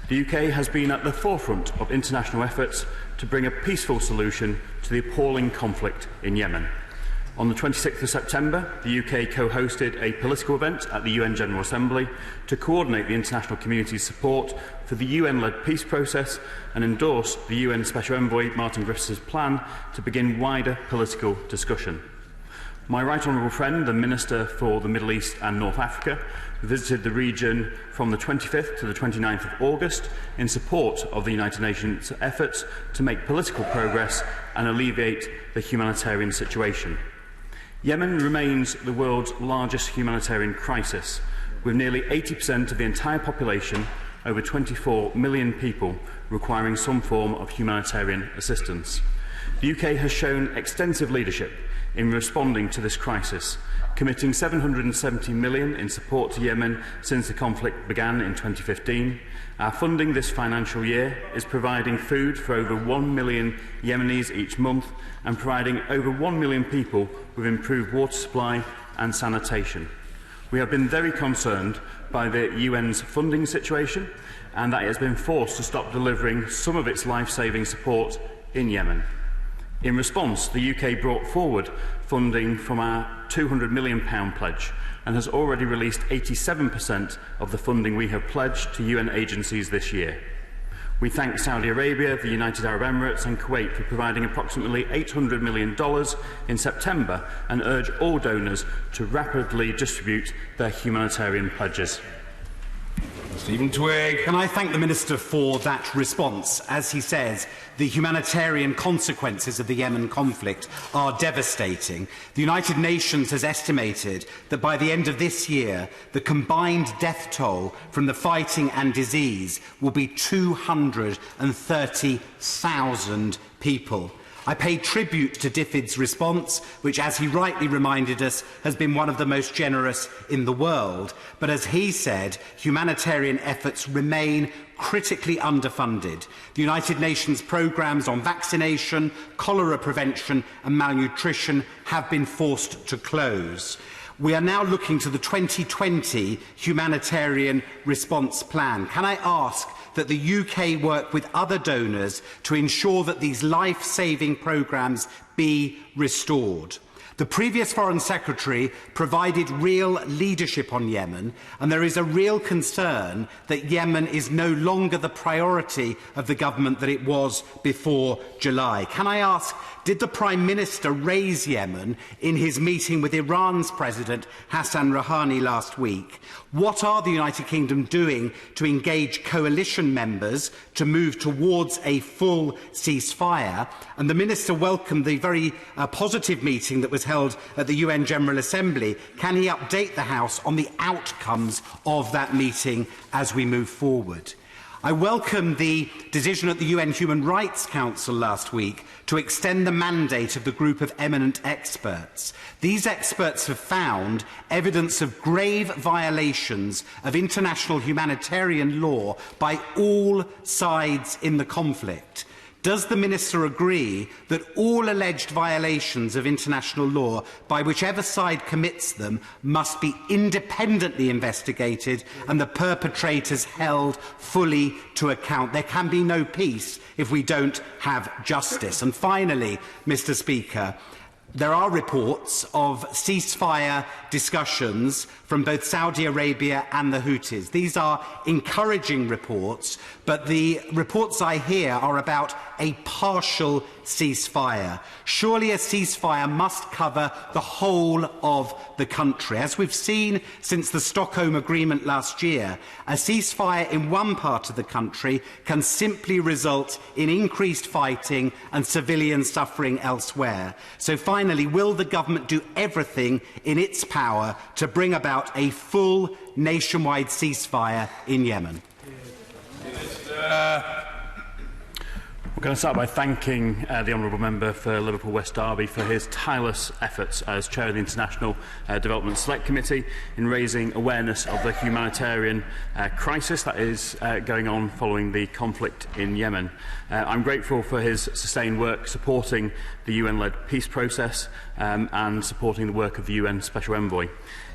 The UK has been at the forefront of international efforts to bring a peaceful solution to the appalling conflict in Yemen. On the 26th of September, the UK co-hosted a political event at the UN General Assembly to coordinate the international community's support for the UN-led peace process and endorse the UN Special Envoy Martin Griffiths' plan to begin wider political discussion. My right honourable friend, the Minister for the Middle East and North Africa, visited the region from the 25th to the 29th of August in support of the United Nations efforts to make political progress and alleviate the humanitarian situation. Yemen remains the world's largest humanitarian crisis, with nearly 80% of the entire population, over 24 million people, requiring some form of humanitarian assistance. The UK has shown extensive leadership in responding to this crisis, committing £770 million in support to Yemen since the conflict began in 2015. Our funding this financial year is providing food for over 1 million Yemenis each month and providing over 1 million people with improved water supply and sanitation. We have been very concerned by the UN's funding situation and that it has been forced to stop delivering some of its life-saving support in Yemen. In response, the UK brought forward funding from our £200 million pledge and has already released 87% of the funding we have pledged to UN agencies this year. We thank Saudi Arabia, the United Arab Emirates and Kuwait for providing approximately $800 million in September and urge all donors to rapidly distribute their humanitarian pledges. Stephen Twigg. Can I thank the Minister for that response? As he says, the humanitarian consequences of the Yemen conflict are devastating. The United Nations has estimated that by the end of this year, the combined death toll from the fighting and disease will be 230,000 people. I pay tribute to DFID's response, which, as he rightly reminded us, has been one of the most generous in the world. But as he said, humanitarian efforts remain critically underfunded. The United Nations programmes on vaccination, cholera prevention and malnutrition have been forced to close. We are now looking to the 2020 humanitarian response plan. Can I ask that the UK work with other donors to ensure that these life-saving programmes be restored? The previous Foreign Secretary provided real leadership on Yemen, and there is a real concern that Yemen is no longer the priority of the government that it was before July. Can I ask, did the Prime Minister raise Yemen in his meeting with Iran's President Hassan Rouhani last week? What are the United Kingdom doing to engage coalition members to move towards a full ceasefire? And the Minister welcomed the very positive meeting that was held at the UN General Assembly. Can he update the House on the outcomes of that meeting as we move forward? I welcome the decision at the UN Human Rights Council last week to extend the mandate of the group of eminent experts. These experts have found evidence of grave violations of international humanitarian law by all sides in the conflict. Does the Minister agree that all alleged violations of international law, by whichever side commits them, must be independently investigated and the perpetrators held fully to account? There can be no peace if we don't have justice. And finally, Mr. Speaker, there are reports of ceasefire discussions from both Saudi Arabia and the Houthis. These are encouraging reports, but the reports I hear are about a partial ceasefire. Surely a ceasefire must cover the whole of the country. As we've seen since the Stockholm Agreement last year, a ceasefire in one part of the country can simply result in increased fighting and civilian suffering elsewhere. So finally, will the government do everything in its power to bring about a full nationwide ceasefire in Yemen? We're going to start by thanking the Honourable Member for Liverpool West Derby for his tireless efforts as Chair of the International Development Select Committee in raising awareness of the humanitarian crisis that is going on following the conflict in Yemen. I'm grateful for his sustained work supporting the UN-led peace process and supporting the work of the UN Special Envoy.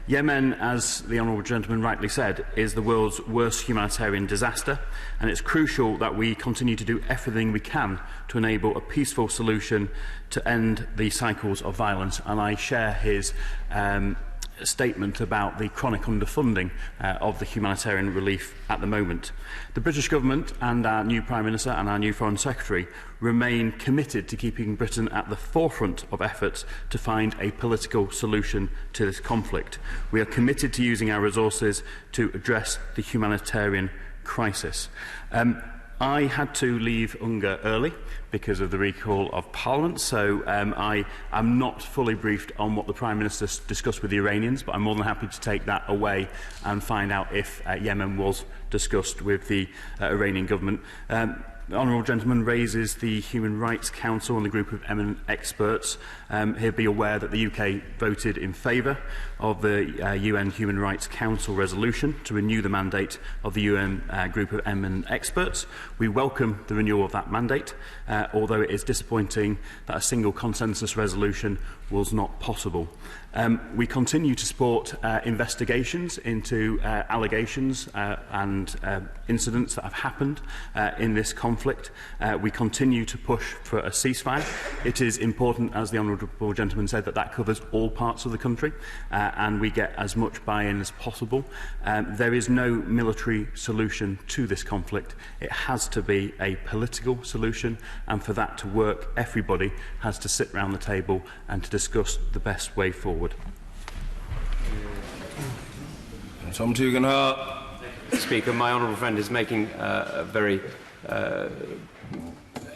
Yemen, as the Honourable Gentleman rightly said, is the world's worst humanitarian disaster, and it's crucial that we continue to do everything we can to enable a peaceful solution to end the cycles of violence. And I share his statement about the chronic underfunding of the humanitarian relief at the moment. The British Government and our new Prime Minister and our new Foreign Secretary remain committed to keeping Britain at the forefront of efforts to find a political solution to this conflict. We are committed to using our resources to address the humanitarian crisis. I had to leave UNGA early because of the recall of Parliament, so I am not fully briefed on what the Prime Minister discussed with the Iranians, but I'm more than happy to take that away and find out if Yemen was discussed with the Iranian government. The honourable gentleman raises the Human Rights Council and the group of eminent experts. He'll be aware that the UK voted in favour of the UN Human Rights Council resolution to renew the mandate of the UN group of eminent experts. We welcome the renewal of that mandate, although it is disappointing that a single consensus resolution was not possible. We continue to support investigations into allegations and incidents that have happened in this conflict. We continue to push for a ceasefire. It is important, as the honourable gentleman said, that that covers all parts of the country and we get as much buy-in as possible. There is no military solution to this conflict. It has to be a political solution, and for that to work, everybody has to sit round the table and to discuss the best way forward. Tom Tugendhat. Speaker, my honourable friend is making a very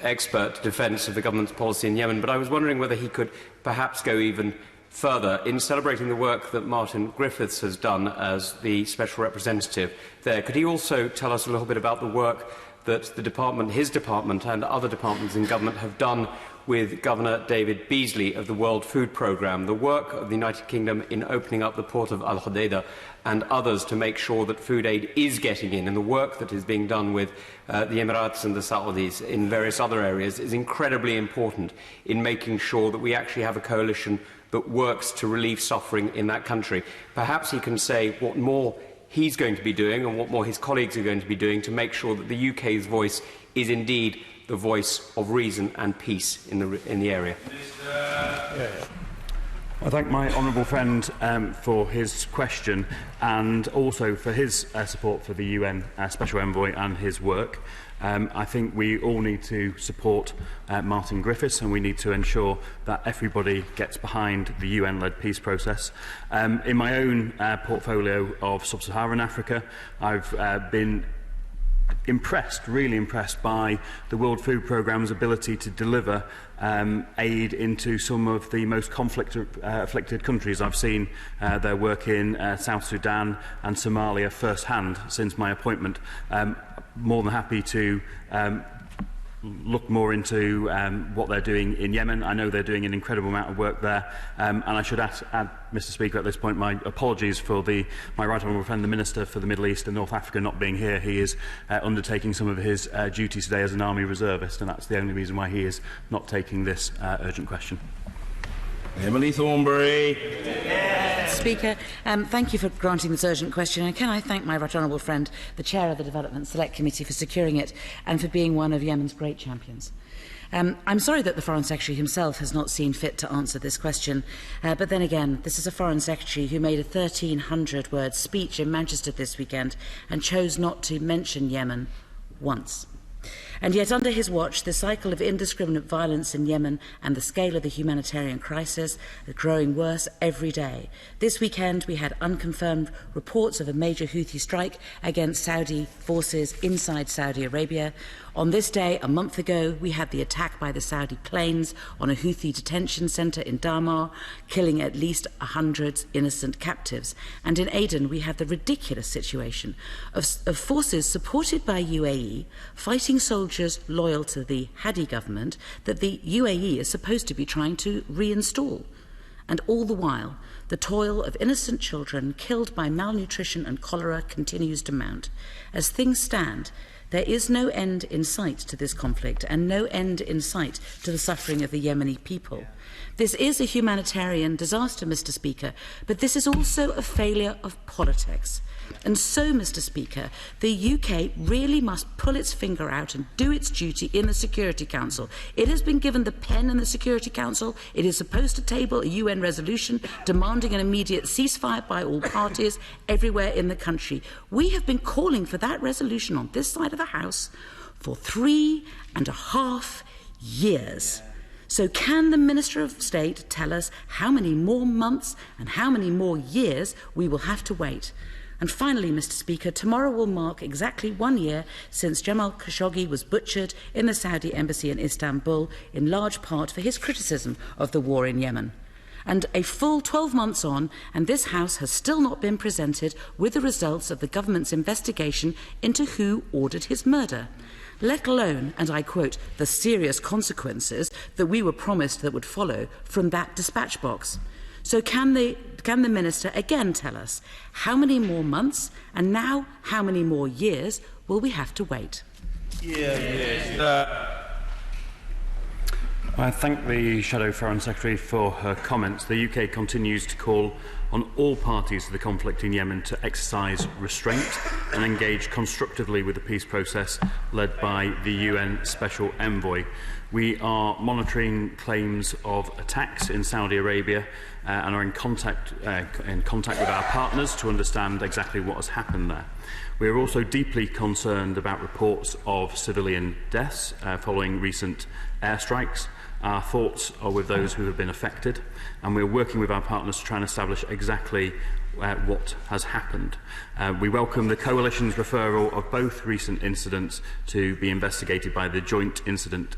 expert defence of the government's policy in Yemen, but I was wondering whether he could perhaps go even further in celebrating the work that Martin Griffiths has done as the special representative there. Could he also tell us a little bit about the work that the department, his department and other departments in government have done with Governor David Beasley of the World Food Programme, the work of the United Kingdom in opening up the port of Al Hodeida and others to make sure that food aid is getting in, and the work that is being done with the Emirates and the Saudis in various other areas is incredibly important in making sure that we actually have a coalition that works to relieve suffering in that country. Perhaps he can say what more he's going to be doing and what more his colleagues are going to be doing to make sure that the UK's voice is indeed the voice of reason and peace in the area. I thank my honourable friend for his question and also for his support for the UN Special Envoy and his work. I think we all need to support Martin Griffiths, and we need to ensure that everybody gets behind the UN-led peace process. In my own portfolio of sub-Saharan Africa, I've been really impressed by the World Food Programme's ability to deliver aid into some of the most conflict-afflicted countries. I've seen their work in South Sudan and Somalia firsthand since my appointment. More than happy to look more into what they're doing in Yemen. I know they're doing an incredible amount of work there. And I should add, Mr Speaker, at this point, my apologies for my right honourable friend, the Minister for the Middle East and North Africa, not being here. He is undertaking some of his duties today as an Army reservist, and that's the only reason why he is not taking this urgent question. Emily Thornberry. Speaker, thank you for granting this urgent question, and can I thank my right honourable friend, the Chair of the Development Select Committee, for securing it and for being one of Yemen's great champions. I'm sorry that the Foreign Secretary himself has not seen fit to answer this question, but then again, this is a Foreign Secretary who made a 1,300-word speech in Manchester this weekend and chose not to mention Yemen once. And yet, under his watch, the cycle of indiscriminate violence in Yemen and the scale of the humanitarian crisis are growing worse every day. This weekend, we had unconfirmed reports of a major Houthi strike against Saudi forces inside Saudi Arabia. On this day, a month ago, we had the attack by the Saudi planes on a Houthi detention centre in Damar, killing at least 100 innocent captives. And in Aden, we have the ridiculous situation of forces supported by UAE fighting soldiers loyal to the Hadi government that the UAE is supposed to be trying to reinstall. And all the while, the toil of innocent children killed by malnutrition and cholera continues to mount. As things stand, there is no end in sight to this conflict and no end in sight to the suffering of the Yemeni people. This is a humanitarian disaster, Mr Speaker, but this is also a failure of politics. And so, Mr Speaker, the UK really must pull its finger out and do its duty in the Security Council. It has been given the pen in the Security Council. It is supposed to table a UN resolution demanding an immediate ceasefire by all parties everywhere in the country. We have been calling for that resolution on this side of the House for 3.5 years. So can the Minister of State tell us how many more months and how many more years we will have to wait? And finally, Mr Speaker, tomorrow will mark exactly 1 year since Jamal Khashoggi was butchered in the Saudi embassy in Istanbul, in large part for his criticism of the war in Yemen. And a full 12 months on, and this House has still not been presented with the results of the government's investigation into who ordered his murder. let alone, and I quote, the serious consequences that we were promised that would follow from that dispatch box. So can the Minister again tell us how many more months and now how many more years will we have to wait? I thank the Shadow Foreign Secretary for her comments. The UK continues to call on all parties to the conflict in Yemen to exercise restraint and engage constructively with the peace process led by the UN Special Envoy. We are monitoring claims of attacks in Saudi Arabia and are in contact with our partners to understand exactly what has happened there. We are also deeply concerned about reports of civilian deaths following recent airstrikes. Our thoughts are with those who have been affected, and we're working with our partners to try and establish exactly what has happened. We welcome the Coalition's referral of both recent incidents to be investigated by the Joint Incident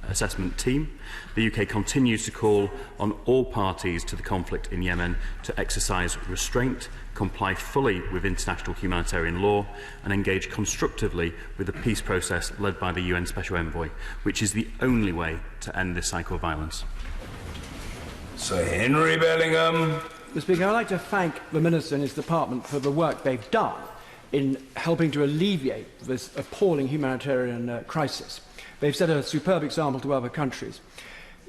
Assessment Team. The UK continues to call on all parties to the conflict in Yemen to exercise restraint, comply fully with international humanitarian law and engage constructively with the peace process led by the UN Special Envoy, which is the only way to end this cycle of violence. Sir Henry Bellingham. Mr. Speaker, I'd like to thank the Minister and his department for the work they've done in helping to alleviate this appalling humanitarian crisis. They've set a superb example to other countries.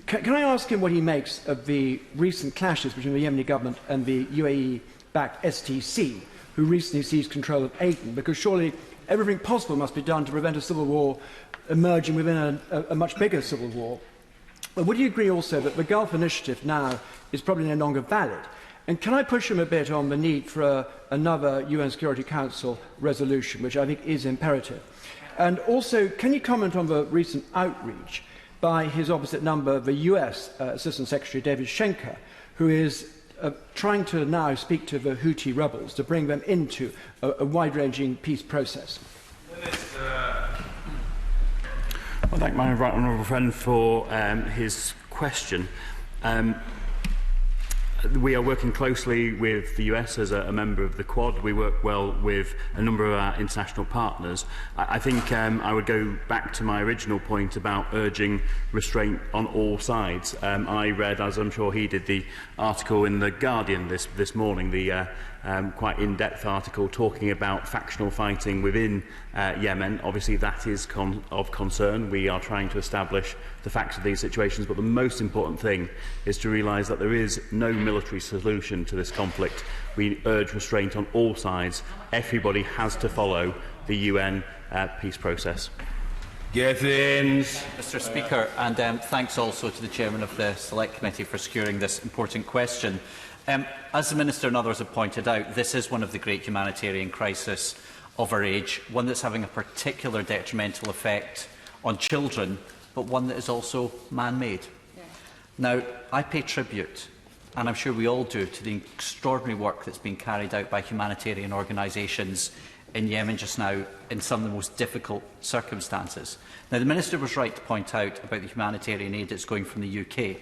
Can I ask him what he makes of the recent clashes between the Yemeni government and the UAE-backed STC, who recently seized control of Aden? Because surely everything possible must be done to prevent a civil war emerging within a much bigger civil war. But would you agree also that the Gulf Initiative now is probably no longer valid? And can I push him a bit on the need for another UN Security Council resolution, which I think is imperative? And also, can you comment on the recent outreach by his opposite number, the US Assistant Secretary David Schenker, who is trying to now speak to the Houthi rebels to bring them into a wide-ranging peace process? I thank my right honourable friend for his question. We are working closely with the US as a member of the Quad. We work well with a number of our international partners. I think I would go back to my original point about urging restraint on all sides. I read, as I'm sure he did, the article in The Guardian this morning, the quite in-depth article talking about factional fighting within Yemen. Obviously, that is of concern. We are trying to establish the facts of these situations, but the most important thing is to realise that there is no military solution to this conflict. We urge restraint on all sides. Everybody has to follow the UN peace process. Mr. Speaker, and thanks also to the Chairman of the Select Committee for securing this important question. As the Minister and others have pointed out, this is one of the great humanitarian crises of our age, one that's having a particular detrimental effect on children, but one that is also man-made. Now, I pay tribute, and I'm sure we all do, to the extraordinary work that's being carried out by humanitarian organisations in Yemen just now in some of the most difficult circumstances. Now, the Minister was right to point out about the humanitarian aid that's going from the UK,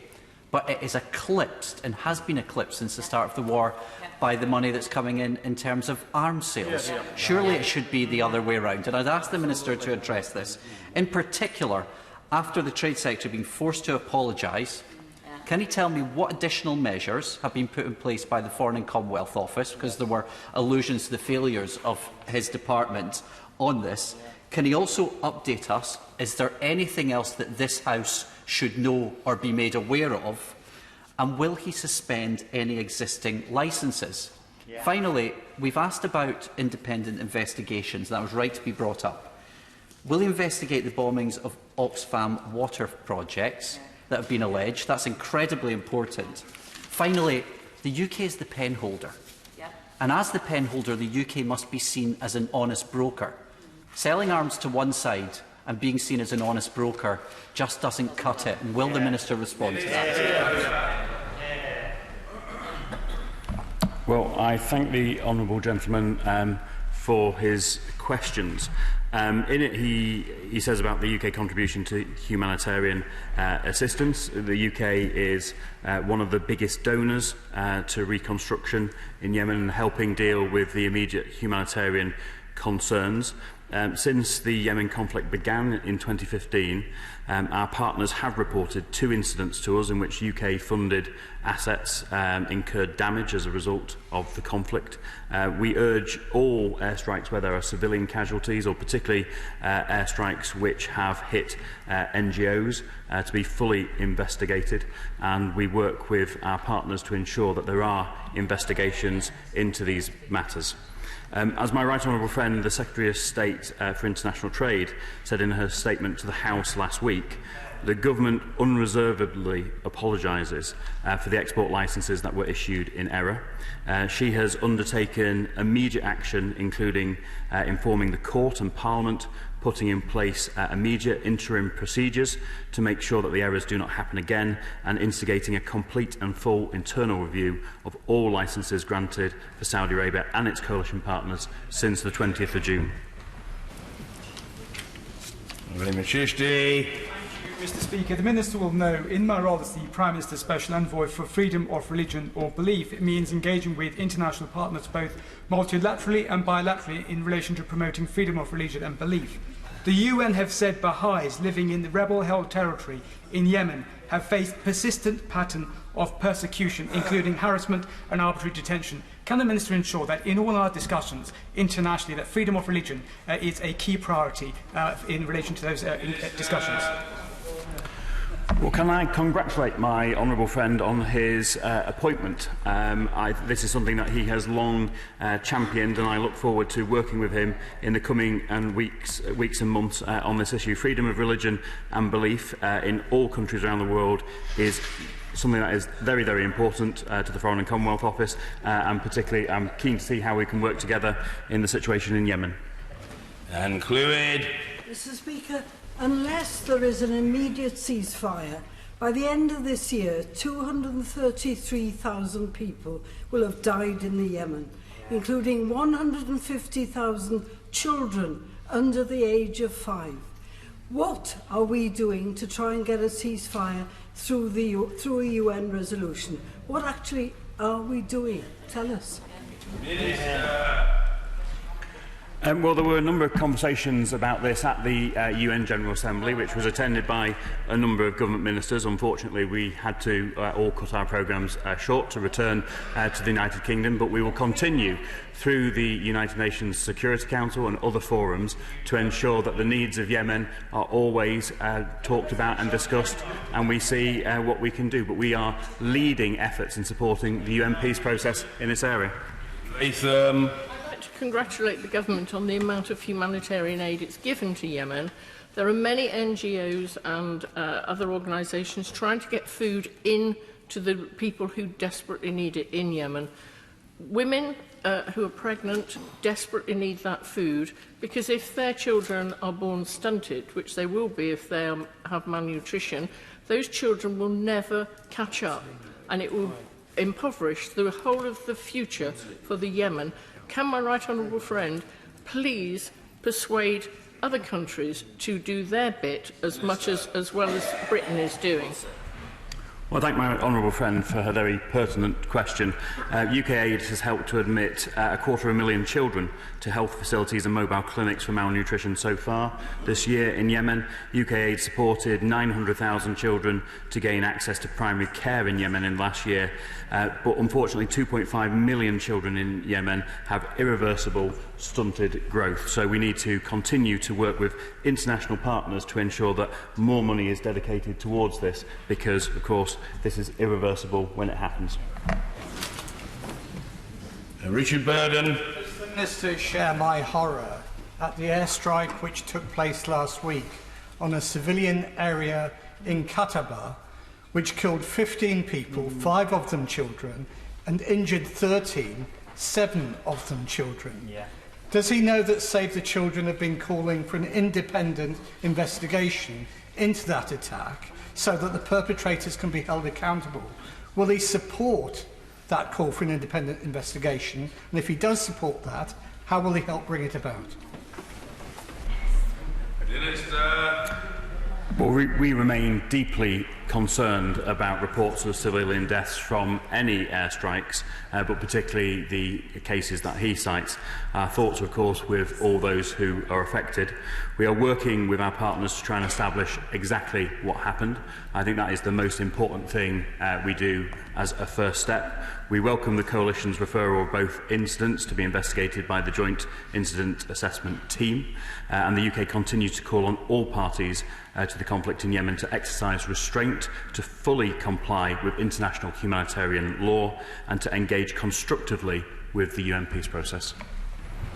but it is eclipsed and has been eclipsed since the start of the war by the money that's coming in terms of arms sales. Surely it should be the other way around, and I'd ask the Minister to address this. In particular, after the Trade Secretary being forced to apologise, can he tell me what additional measures have been put in place by the Foreign and Commonwealth Office, because there were allusions to the failures of his department on this? Can he also update us? Is there anything else that this House should know or be made aware of? And will he suspend any existing licences? Finally, we've asked about independent investigations. That was right to be brought up. Will he investigate the bombings of Oxfam water projects that have been alleged? That's incredibly important. Finally, the UK is the pen holder. And as the pen holder, the UK must be seen as an honest broker. Selling arms to one side and being seen as an honest broker just doesn't cut it. And will the Minister respond to that? Well, I thank the honourable gentleman for his questions. In it, he says about the UK contribution to humanitarian assistance. The UK is one of the biggest donors to reconstruction in Yemen and helping deal with the immediate humanitarian concerns. Since the Yemen conflict began in 2015, our partners have reported 2 incidents to us in which UK-funded assets incurred damage as a result of the conflict. We urge all airstrikes where there are civilian casualties, or particularly airstrikes which have hit NGOs, to be fully investigated, and we work with our partners to ensure that there are investigations into these matters. As my right honourable friend, the Secretary of State for International Trade, said in her statement to the House last week, the government unreservedly apologises for the export licences that were issued in error. She has undertaken immediate action, including informing the Court and Parliament, putting in place immediate interim procedures to make sure that the errors do not happen again, and instigating a complete and full internal review of all licences granted for Saudi Arabia and its coalition partners since the 20th of June. Mr. Speaker, the Minister will know, in my role as the Prime Minister's Special Envoy for freedom of religion or belief, it means engaging with international partners both multilaterally and bilaterally in relation to promoting freedom of religion and belief. The UN have said Baha'is living in the rebel-held territory in Yemen have faced persistent pattern of persecution, including harassment and arbitrary detention. Can the Minister ensure that in all our discussions internationally that freedom of religion is a key priority in relation to those discussions? Well, can I congratulate my honourable friend on his appointment? This is something that he has long championed, and I look forward to working with him in the coming weeks and months on this issue. Freedom of religion and belief in all countries around the world is something that is very, very important to the Foreign and Commonwealth Office, and particularly I'm keen to see how we can work together in the situation in Yemen. And Clwyd. Mr. Speaker, unless there is an immediate ceasefire, by the end of this year, 233,000 people will have died in the Yemen, including 150,000 children under the age of 5. What are we doing to try and get a ceasefire through a UN resolution? What actually are we doing? Tell us. Well, there were a number of conversations about this at the UN General Assembly, which was attended by a number of government ministers. Unfortunately, we had to all cut our programmes short to return to the United Kingdom, but we will continue through the United Nations Security Council and other forums to ensure that the needs of Yemen are always talked about and discussed, and we see what we can do. But we are leading efforts in supporting the UN peace process in this area. To congratulate the government on the amount of humanitarian aid it's given to Yemen. There are many NGOs and other organisations trying to get food in to the people who desperately need it in Yemen. Women who are pregnant desperately need that food, because if their children are born stunted, which they will be if they have malnutrition, those children will never catch up, and it will impoverish the whole of the future for the Yemen. Can my right honourable friend please persuade other countries to do their bit as much as well as Britain is doing? Well, I thank my honourable friend for her very pertinent question. UK Aid has helped to admit 250,000 children to health facilities and mobile clinics for malnutrition so far. This year in Yemen, UK Aid supported 900,000 children to gain access to primary care in Yemen in last year. But unfortunately, 2.5 million children in Yemen have irreversible stunted growth. So we need to continue to work with international partners to ensure that more money is dedicated towards this, because, of course, this is irreversible when it happens. Richard Burden. Does the Minister share my horror at the airstrike which took place last week on a civilian area in Qatar, which killed 15 people, 5 of them children, and injured 13, 7 of them children? Yeah. Does he know that Save the Children have been calling for an independent investigation into that attack so that the perpetrators can be held accountable? Will he support that call for an independent investigation? And if he does support that, how will he help bring it about? Well, we remain deeply concerned about reports of civilian deaths from any airstrikes, but particularly the cases that he cites. Our thoughts are, of course, with all those who are affected. We are working with our partners to try and establish exactly what happened. I think that is the most important thing we do as a first step. We welcome the Coalition's referral of both incidents to be investigated by the Joint Incident Assessment Team, and the UK continues to call on all parties to the conflict in Yemen to exercise restraint, to fully comply with international humanitarian law, and to engage constructively with the UN peace process.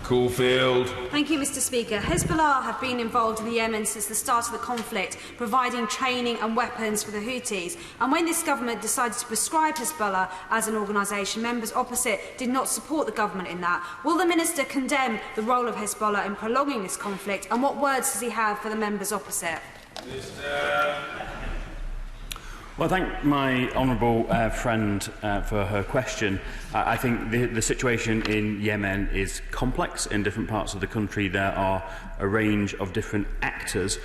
Caulfield. Thank you, Mr. Speaker. Hezbollah have been involved in the Yemen since the start of the conflict, providing training and weapons for the Houthis. And when this government decided to prescribe Hezbollah as an organisation, members opposite did not support the government in that. Will the Minister condemn the role of Hezbollah in prolonging this conflict, and what words does he have for the members opposite? Well, I thank my honourable friend for her question. I think the situation in Yemen is complex. In different parts of the country there are a range of different actors.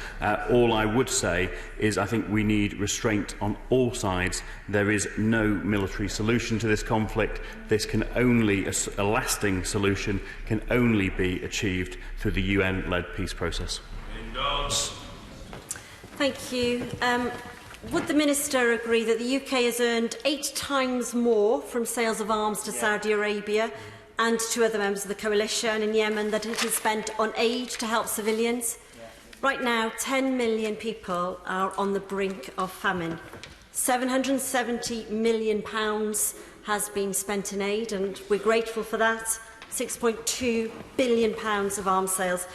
All I would say is I think we need restraint on all sides. There is no military solution to this conflict. This can only, a lasting solution can only be achieved through the UN-led peace process. Thank you. Would the Minister agree that the UK has earned 8 times more from sales of arms to Saudi Arabia and to other members of the coalition in Yemen than it has spent on aid to help civilians? Right now, 10 million people are on the brink of famine. £770 million has been spent in aid, and we're grateful for that. £6.2 billion of arms sales.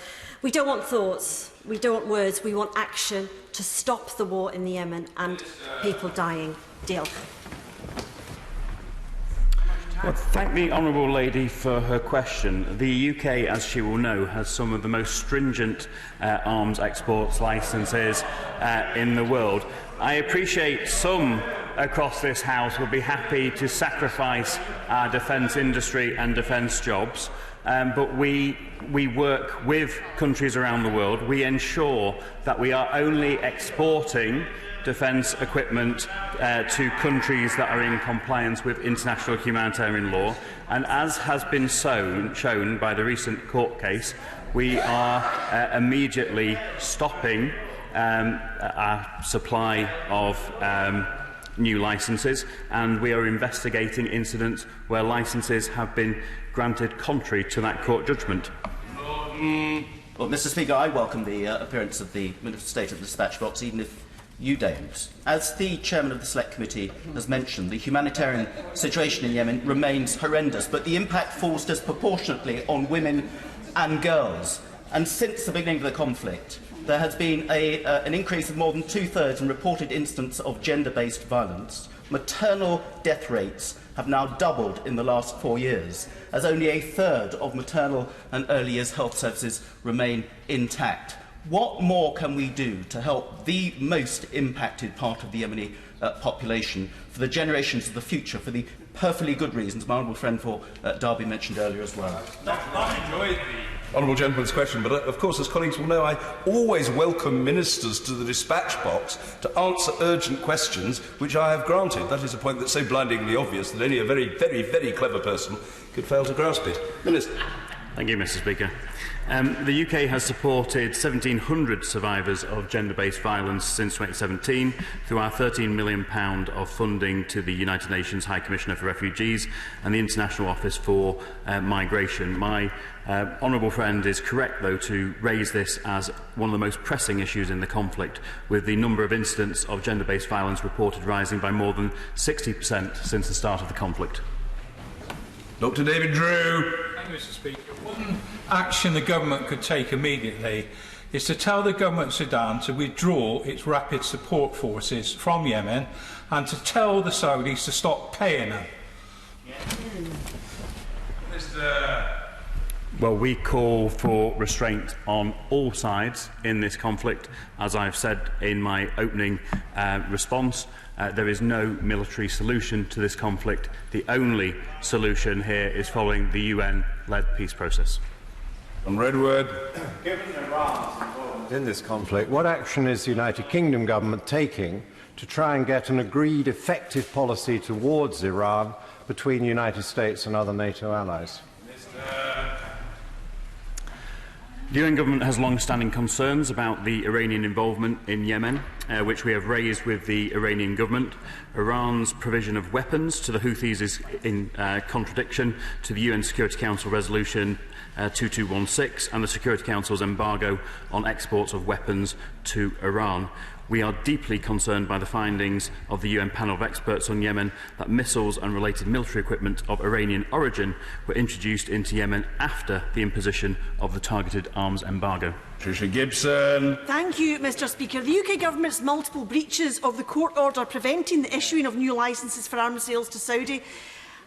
We don't want thoughts, we don't want words, we want action to stop the war in the Yemen and people dying. Deal. Well, thank the honourable lady for her question. The UK, as she will know, has some of the most stringent arms exports licences in the world. I appreciate some across this House will be happy to sacrifice our defence industry and defence jobs. But we work with countries around the world. We ensure that we are only exporting defence equipment to countries that are in compliance with international humanitarian law. And as has been shown by the recent court case, we are immediately stopping our supply of new licences, and we are investigating incidents where licences have been granted contrary to that court judgment. Well, Mr. Speaker, I welcome the appearance of the Minister of State at the dispatch box, even if you don't. As the Chairman of the Select Committee has mentioned, the humanitarian situation in Yemen remains horrendous, but the impact falls disproportionately on women and girls. And since the beginning of the conflict, there has been an increase of more than 2/3 in reported incidents of gender-based violence. Maternal death rates have now doubled in the last 4 years, as only 1/3 of maternal and early years health services remain intact. What more can we do to help the most impacted part of the Yemeni population for the generations of the future, for the perfectly good reasons my honourable friend for Derby mentioned earlier as well? I enjoyed the honourable gentleman's question, but of course, as colleagues will know, I always welcome ministers to the dispatch box to answer urgent questions, which I have granted. That is a point that's so blindingly obvious that only a very, very, very clever person could fail to grasp it. Minister. Thank you, Mr. Speaker. The UK has supported 1,700 survivors of gender-based violence since 2017 through our £13 million of funding to the United Nations High Commissioner for Refugees and the International Office for Migration. My honourable friend is correct, though, to raise this as one of the most pressing issues in the conflict, with the number of incidents of gender-based violence reported rising by more than 60% since the start of the conflict. Dr. David Drew. Thank you, Mr. Speaker. One action the government could take immediately is to tell the government of Sudan to withdraw its rapid support forces from Yemen and to tell the Saudis to stop paying them. Well, we call for restraint on all sides in this conflict. As I've said in my opening response, there is no military solution to this conflict. The only solution here is following the UN-led peace process. On Redwood. Given Iran's involvement in this conflict, what action is the United Kingdom government taking to try and get an agreed effective policy towards Iran between the United States and other NATO allies? The UN government has long-standing concerns about the Iranian involvement in Yemen, which we have raised with the Iranian government. Iran's provision of weapons to the Houthis is in contradiction to the UN Security Council Resolution 2216 and the Security Council's embargo on exports of weapons to Iran. We are deeply concerned by the findings of the UN panel of experts on Yemen that missiles and related military equipment of Iranian origin were introduced into Yemen after the imposition of the targeted arms embargo. Patricia Gibson. Thank you, Mr Speaker. The UK Government's multiple breaches of the court order preventing the issuing of new licences for arms sales to Saudi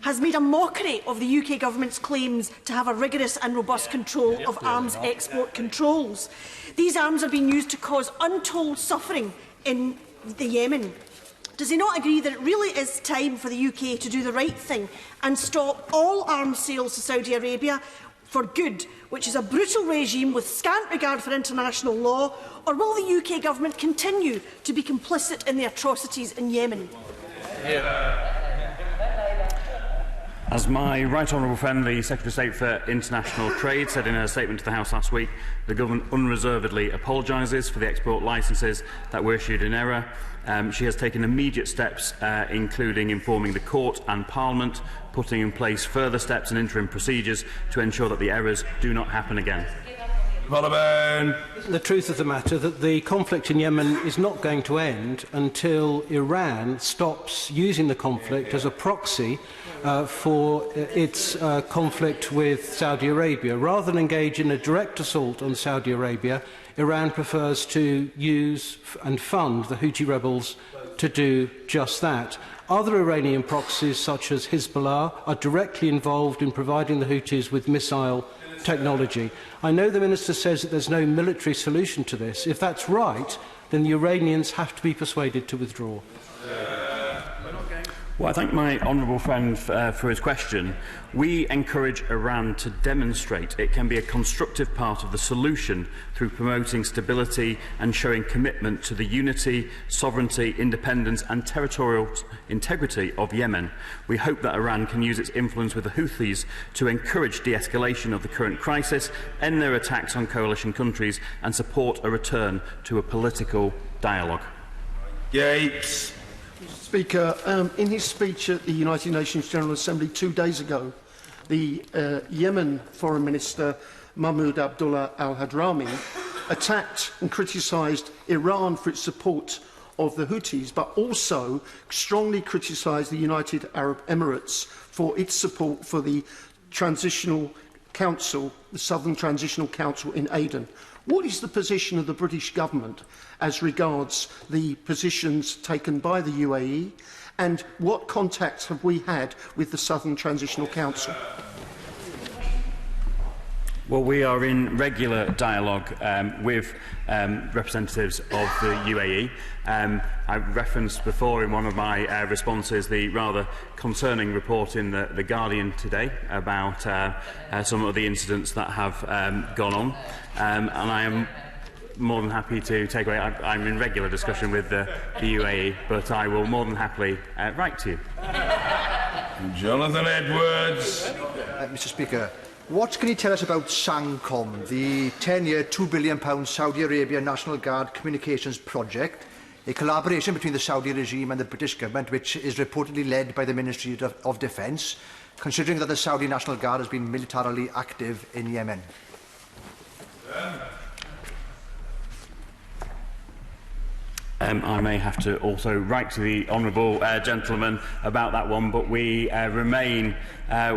has made a mockery of the UK Government's claims to have a rigorous and robust control of arms export controls. These arms are being used to cause untold suffering in the Yemen. Does he not agree that it really is time for the UK to do the right thing and stop all arms sales to Saudi Arabia for good, which is a brutal regime with scant regard for international law, or will the UK Government continue to be complicit in the atrocities in Yemen? As my right honourable friend, the Secretary of State for International Trade, said in her statement to the House last week, the government unreservedly apologises for the export licences that were issued in error. She has taken immediate steps, including informing the Court and Parliament, putting in place further steps and interim procedures to ensure that the errors do not happen again. The truth of the matter that the conflict in Yemen is not going to end until Iran stops using the conflict as a proxy for its conflict with Saudi Arabia. Rather than engage in a direct assault on Saudi Arabia, Iran prefers to use and fund the Houthi rebels to do just that. Other Iranian proxies, such as Hezbollah, are directly involved in providing the Houthis with missile technology. I know the Minister says that there's no military solution to this. If that's right, then the Iranians have to be persuaded to withdraw. Well, I thank my honourable friend for his question. We encourage Iran to demonstrate it can be a constructive part of the solution through promoting stability and showing commitment to the unity, sovereignty, independence and territorial integrity of Yemen. We hope that Iran can use its influence with the Houthis to encourage de-escalation of the current crisis, end their attacks on coalition countries and support a return to a political dialogue. Yates. Speaker, in his speech at the United Nations General Assembly 2 days ago, the Yemen Foreign Minister Mahmoud Abdullah al-Hadrami attacked and criticised Iran for its support of the Houthis, but also strongly criticised the United Arab Emirates for its support for the Transitional Council, the Southern Transitional Council in Aden. What is the position of the British Government as regards the positions taken by the UAE, and what contacts have we had with the Southern Transitional Council? Well, we are in regular dialogue with representatives of the UAE. I referenced before in one of my responses the rather concerning report in the Guardian today about some of the incidents that have gone on, and I am more than happy to take away. I'm in regular discussion with the UAE, but I will more than happily write to you. Jonathan Edwards. Mr Speaker, what can you tell us about SANCOM, the 10-year £2 billion Saudi Arabia National Guard communications project, a collaboration between the Saudi regime and the British Government, which is reportedly led by the Ministry of Defence, considering that the Saudi National Guard has been militarily active in Yemen? I may have to also write to the honourable gentleman about that one, but we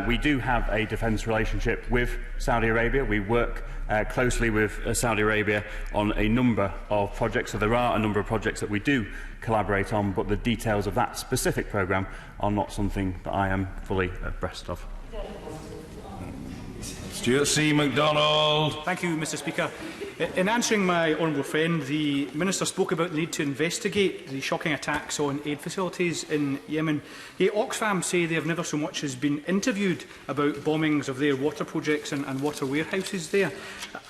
we do have a defence relationship with Saudi Arabia. We work closely with Saudi Arabia on a number of projects, so there are a number of projects that we do collaborate on, but the details of that specific programme are not something that I am fully abreast of. Stuart C. MacDonald. Thank you, Mr Speaker. In answering my honourable friend, the Minister spoke about the need to investigate the shocking attacks on aid facilities in Yemen. Yet Oxfam say they have never so much as been interviewed about bombings of their water projects and water warehouses there.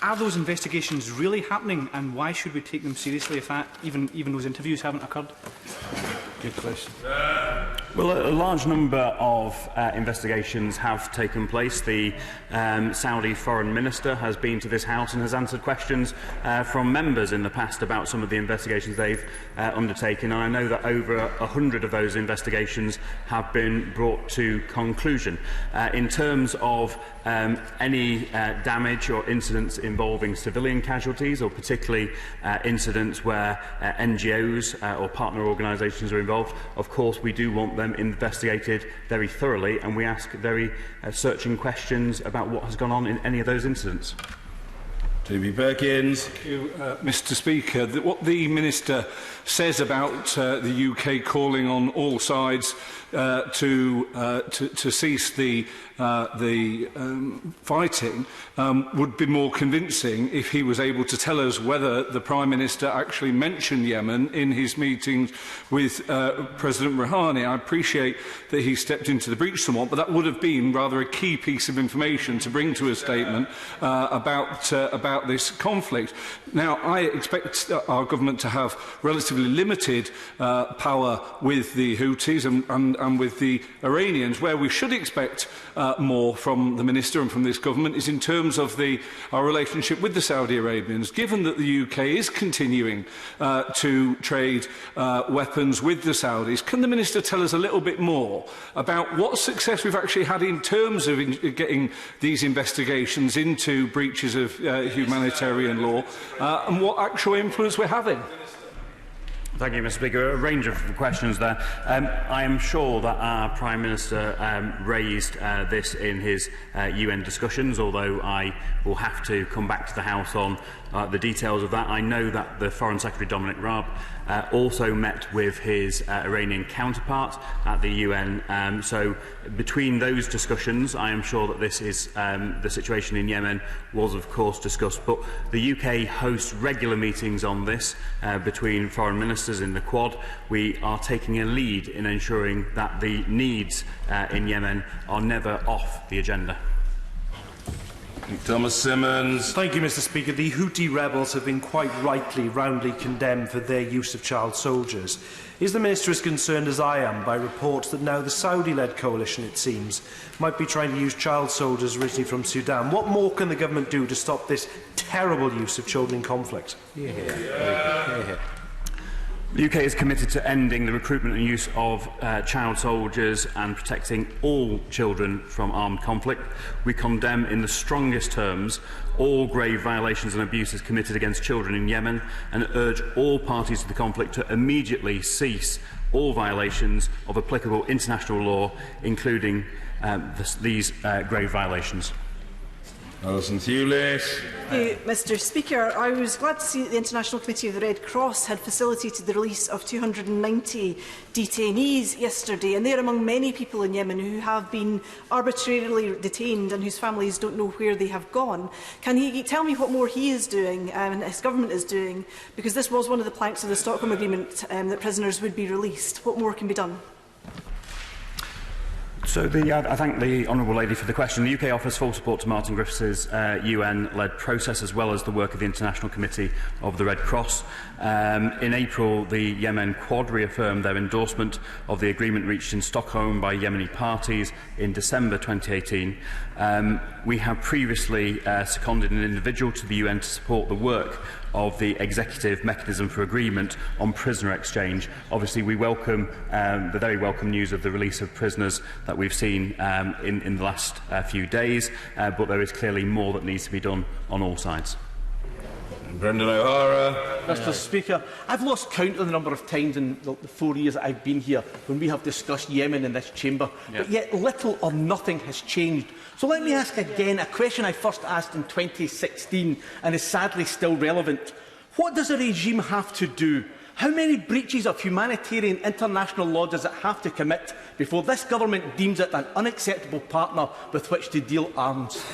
Are those investigations really happening, and why should we take them seriously if even those interviews haven't occurred? Good question. Well, a large number of investigations have taken place. The Saudi Foreign Minister has been to this House and has answered questions from members in the past about some of the investigations they've undertaken, and I know that over 100 of those investigations have been brought to conclusion. In terms of any damage or incidents involving civilian casualties, or particularly incidents where NGOs or partner organisations are involved, of course we do want them investigated very thoroughly, and we ask very searching questions about what has gone on in any of those incidents. Toby Perkins. Thank you, Mr Speaker. What the Minister says about the UK calling on all sides to cease the fighting would be more convincing if he was able to tell us whether the Prime Minister actually mentioned Yemen in his meetings with President Rouhani. I appreciate that he stepped into the breach somewhat, but that would have been rather a key piece of information to bring to a statement about this conflict. Now, I expect our government to have relatively limited power with the Houthis and with the Iranians. Where we should expect more from the Minister and from this government is in terms of our relationship with the Saudi Arabians. Given that the UK is continuing to trade weapons with the Saudis, can the Minister tell us a little bit more about what success we've actually had in terms of getting these investigations into breaches of humanitarian law and what actual influence we're having? Thank you, Mr Speaker. A range of questions there. I am sure that our Prime Minister raised this in his UN discussions, although I will have to come back to the House on the details of that. I know that the Foreign Secretary Dominic Raab also met with his Iranian counterpart at the UN. So between those discussions, I am sure that this is the situation in Yemen was of course discussed. But the UK hosts regular meetings on this between foreign ministers in the Quad. We are taking a lead in ensuring that the needs in Yemen are never off the agenda. Thomas Simmons. Thank you, Mr Speaker. The Houthi rebels have been quite rightly roundly condemned for their use of child soldiers. Is the Minister as concerned as I am by reports that now the Saudi-led coalition, it seems, might be trying to use child soldiers originally from Sudan? What more can the government do to stop this terrible use of children in conflict? The UK is committed to ending the recruitment and use of child soldiers and protecting all children from armed conflict. We condemn in the strongest terms all grave violations and abuses committed against children in Yemen and urge all parties to the conflict to immediately cease all violations of applicable international law, including these grave violations. Alison Hewlett. Thank you, Mr Speaker. I was glad to see that the International Committee of the Red Cross had facilitated the release of 290 detainees yesterday, and they are among many people in Yemen who have been arbitrarily detained and whose families don't know where they have gone. Can he tell me what more he is doing and his government is doing? Because this was one of the planks of the Stockholm Agreement that prisoners would be released. What more can be done? So I thank the Honourable Lady for the question. The UK offers full support to Martin Griffiths' UN-led process, as well as the work of the International Committee of the Red Cross. In April, the Yemen Quad reaffirmed their endorsement of the agreement reached in Stockholm by Yemeni parties in December 2018. We have previously seconded an individual to the UN to support the work of the Executive Mechanism for Agreement on Prisoner Exchange. Obviously, we welcome the very welcome news of the release of prisoners that we've seen in the last few days, but there is clearly more that needs to be done on all sides. Brendan O'Hara. Mr Speaker, I've lost count of the number of times in the 4 years that I've been here when we have discussed Yemen in this chamber, but yet little or nothing has changed. So let me ask again a question I first asked in 2016 and is sadly still relevant. What does a regime have to do, How many breaches of humanitarian international law does it have to commit before this government deems it an unacceptable partner with which to deal arms?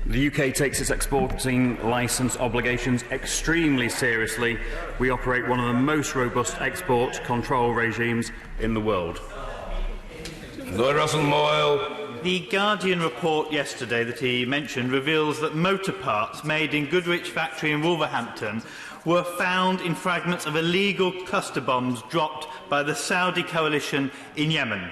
The UK takes its exporting licence obligations extremely seriously. We operate one of the most robust export control regimes in the world. Lord Russell-Moyle. The Guardian report yesterday that he mentioned reveals that motor parts made in Goodrich factory in Wolverhampton were found in fragments of illegal cluster bombs dropped by the Saudi coalition in Yemen.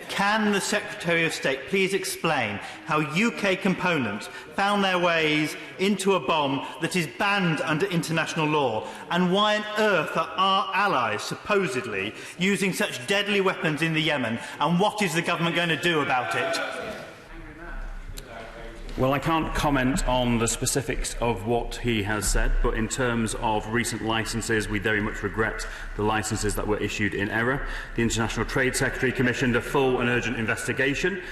Can the Secretary of State please explain how UK components found their ways into a bomb that is banned under international law, and why on earth are our allies supposedly using such deadly weapons in the Yemen, and what is the government going to do about it? Well, I can't comment on the specifics of what he has said, but in terms of recent licences, we very much regret the licences that were issued in error. The International Trade Secretary commissioned a full and urgent investigation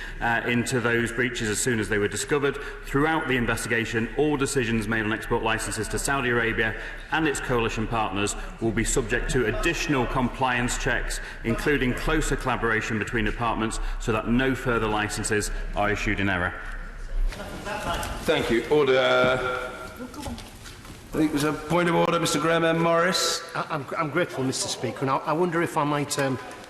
into those breaches as soon as they were discovered. Throughout the investigation, all decisions made on export licences to Saudi Arabia and its coalition partners will be subject to additional compliance checks, including closer collaboration between departments, so that no further licences are issued in error. Thank you. Order. I think there's a point of order, Mr. Graham M. Morris. I'm grateful, Mr. Speaker, and I wonder if I might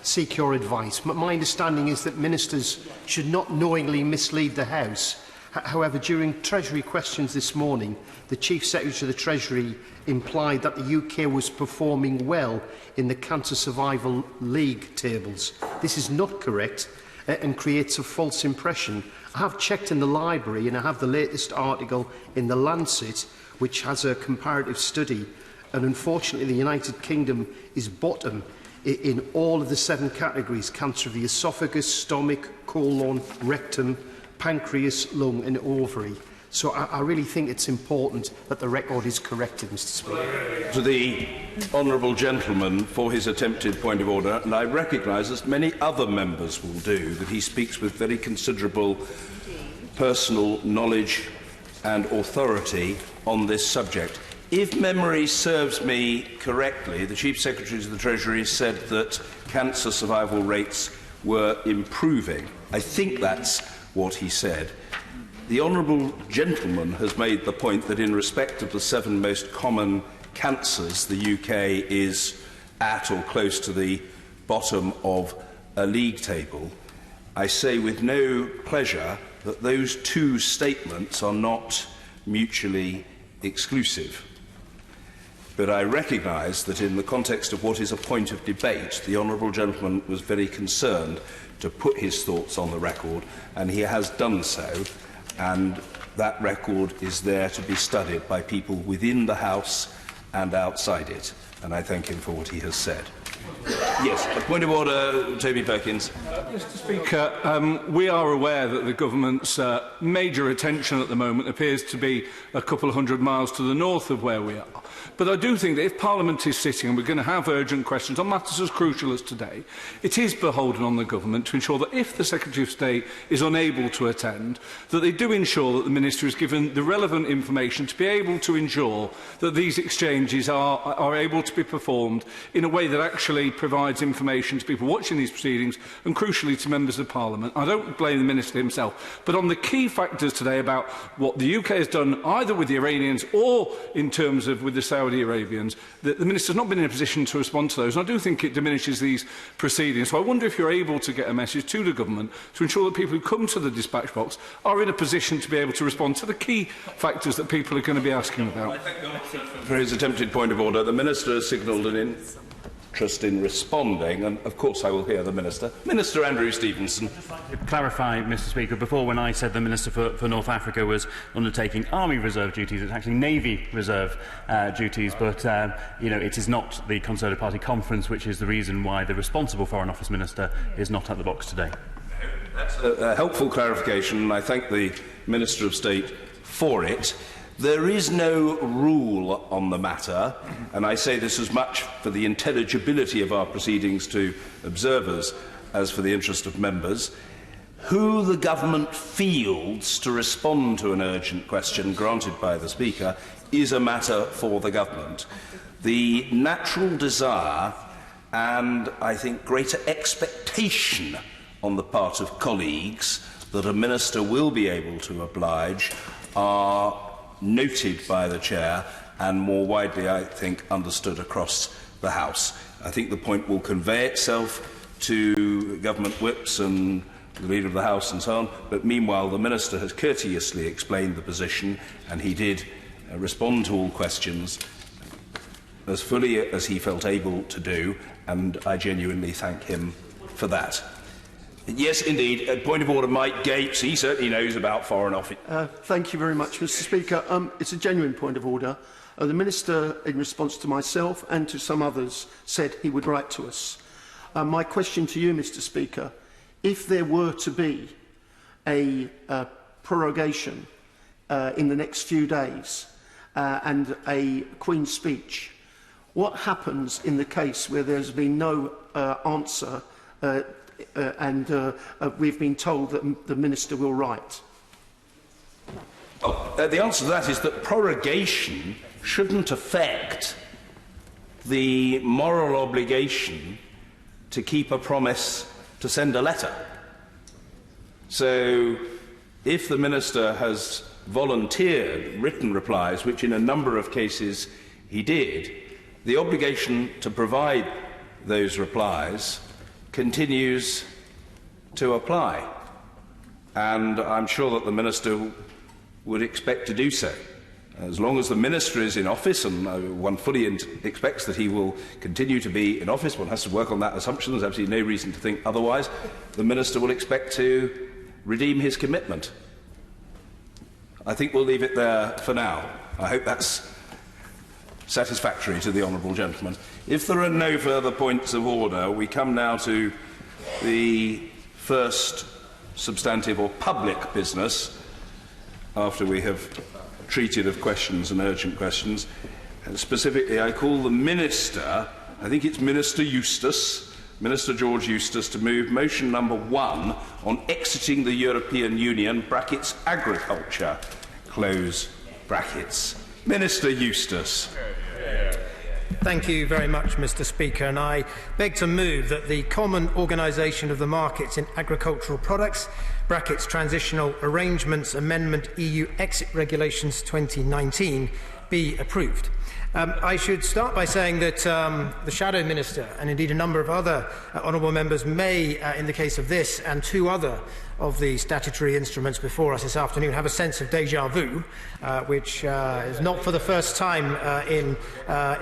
seek your advice. My understanding is that ministers should not knowingly mislead the House. However, during Treasury questions this morning, the Chief Secretary of the Treasury implied that the UK was performing well in the Cancer Survival League tables. This is not correct and creates a false impression. I have checked in the library and I have the latest article in the Lancet, which has a comparative study, and unfortunately the United Kingdom is bottom in all of the 7 categories: cancer of the esophagus, stomach, colon, rectum, pancreas, lung and ovary. So I really think it's important that the record is corrected, Mr. Speaker. To the honourable gentleman for his attempted point of order, and I recognise, as many other members will do, that he speaks with very considerable personal knowledge and authority on this subject. If memory serves me correctly, the Chief Secretary of the Treasury said that cancer survival rates were improving. I think that's what he said. The honourable gentleman has made the point that in respect of the 7 most common cancers, the UK is at or close to the bottom of a league table. I say with no pleasure that those 2 statements are not mutually exclusive. But I recognise that in the context of what is a point of debate, the honourable gentleman was very concerned to put his thoughts on the record, and he has done so. And that record is there to be studied by people within the House and outside it. And I thank him for what he has said. Yes, a point of order, Toby Perkins. Mr. Speaker, we are aware that the government's major attention at the moment appears to be a couple of hundred miles to the north of where we are. But I do think that if Parliament is sitting and we're going to have urgent questions on matters as crucial as today, it is beholden on the government to ensure that if the Secretary of State is unable to attend, that they do ensure that the Minister is given the relevant information to be able to ensure that these exchanges are able to be performed in a way that actually provides information to people watching these proceedings and, crucially, to members of Parliament. I don't blame the Minister himself, but on the key factors today about what the UK has done either with the Iranians or in terms of with the Saudi Arabians, the Minister has not been in a position to respond to those, and I do think it diminishes these proceedings. So I wonder if you're able to get a message to the government to ensure that people who come to the dispatch box are in a position to be able to respond to the key factors that people are going to be asking about. I thank the Minister for his attempted point of order. The Minister has signalled an interest in responding, and of course I will hear the Minister. Minister Andrew Stevenson. To clarify, Mr. Speaker, before when I said the Minister for North Africa was undertaking Army Reserve duties, it's actually Navy Reserve duties, but it is not the Conservative Party conference, which is the reason why the responsible Foreign Office Minister is not at the box today. That's a helpful clarification, and I thank the Minister of State for it. There is no rule on the matter, and I say this as much for the intelligibility of our proceedings to observers as for the interest of members. Who the government fields to respond to an urgent question granted by the Speaker is a matter for the government. The natural desire and, I think, greater expectation on the part of colleagues that a minister will be able to oblige are noted by the Chair and more widely, I think, understood across the House. I think the point will convey itself to government whips and the Leader of the House and so on, but meanwhile the Minister has courteously explained the position, and he did respond to all questions as fully as he felt able to do, and I genuinely thank him for that. Yes, indeed. A point of order, Mike Gates. He certainly knows about Foreign Office. Thank you very much, Mr. Speaker. It's a genuine point of order. The Minister, in response to myself and to some others, said he would write to us. My question to you, Mr. Speaker, if there were to be a prorogation in the next few days and a Queen's speech, what happens in the case where there's been no answer and we've been told that the Minister will write? Well, the answer to that is that prorogation shouldn't affect the moral obligation to keep a promise to send a letter. So, if the Minister has volunteered written replies, which in a number of cases he did, the obligation to provide those replies continues to apply. And I'm sure that the Minister would expect to do so. As long as the Minister is in office, and one fully expects that he will continue to be in office, one has to work on that assumption, there's absolutely no reason to think otherwise, the Minister will expect to redeem his commitment. I think we'll leave it there for now. I hope that's satisfactory to the honourable gentleman. If there are no further points of order, we come now to the first substantive or public business, after we have treated of questions and urgent questions. And specifically, I call the Minister, I think it's Minister Eustace, Minister George Eustace, to move motion number 1 on exiting the European Union, brackets agriculture, close brackets. Minister Eustace. Thank you very much, Mr. Speaker, and I beg to move that the Common Organisation of the Markets in Agricultural Products, brackets Transitional Arrangements Amendment EU Exit Regulations 2019, be approved. I should start by saying that the Shadow Minister, and indeed a number of other honourable members, may, in the case of this and 2 other of the statutory instruments before us this afternoon, have a sense of déjà vu, which is not for the first time in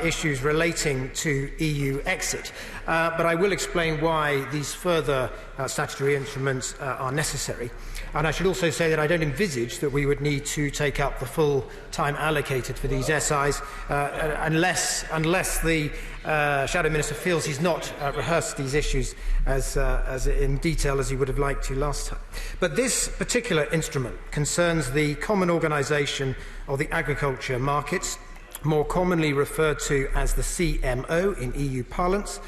issues relating to EU exit. But I will explain why these further statutory instruments are necessary. And I should also say that I don't envisage that we would need to take up the full time allocated for these SIs unless the Shadow Minister feels he's not rehearsed these issues as in detail as he would have liked to last time. But this particular instrument concerns the Common Organisation of the Agriculture Markets, more commonly referred to as the CMO in EU parlance.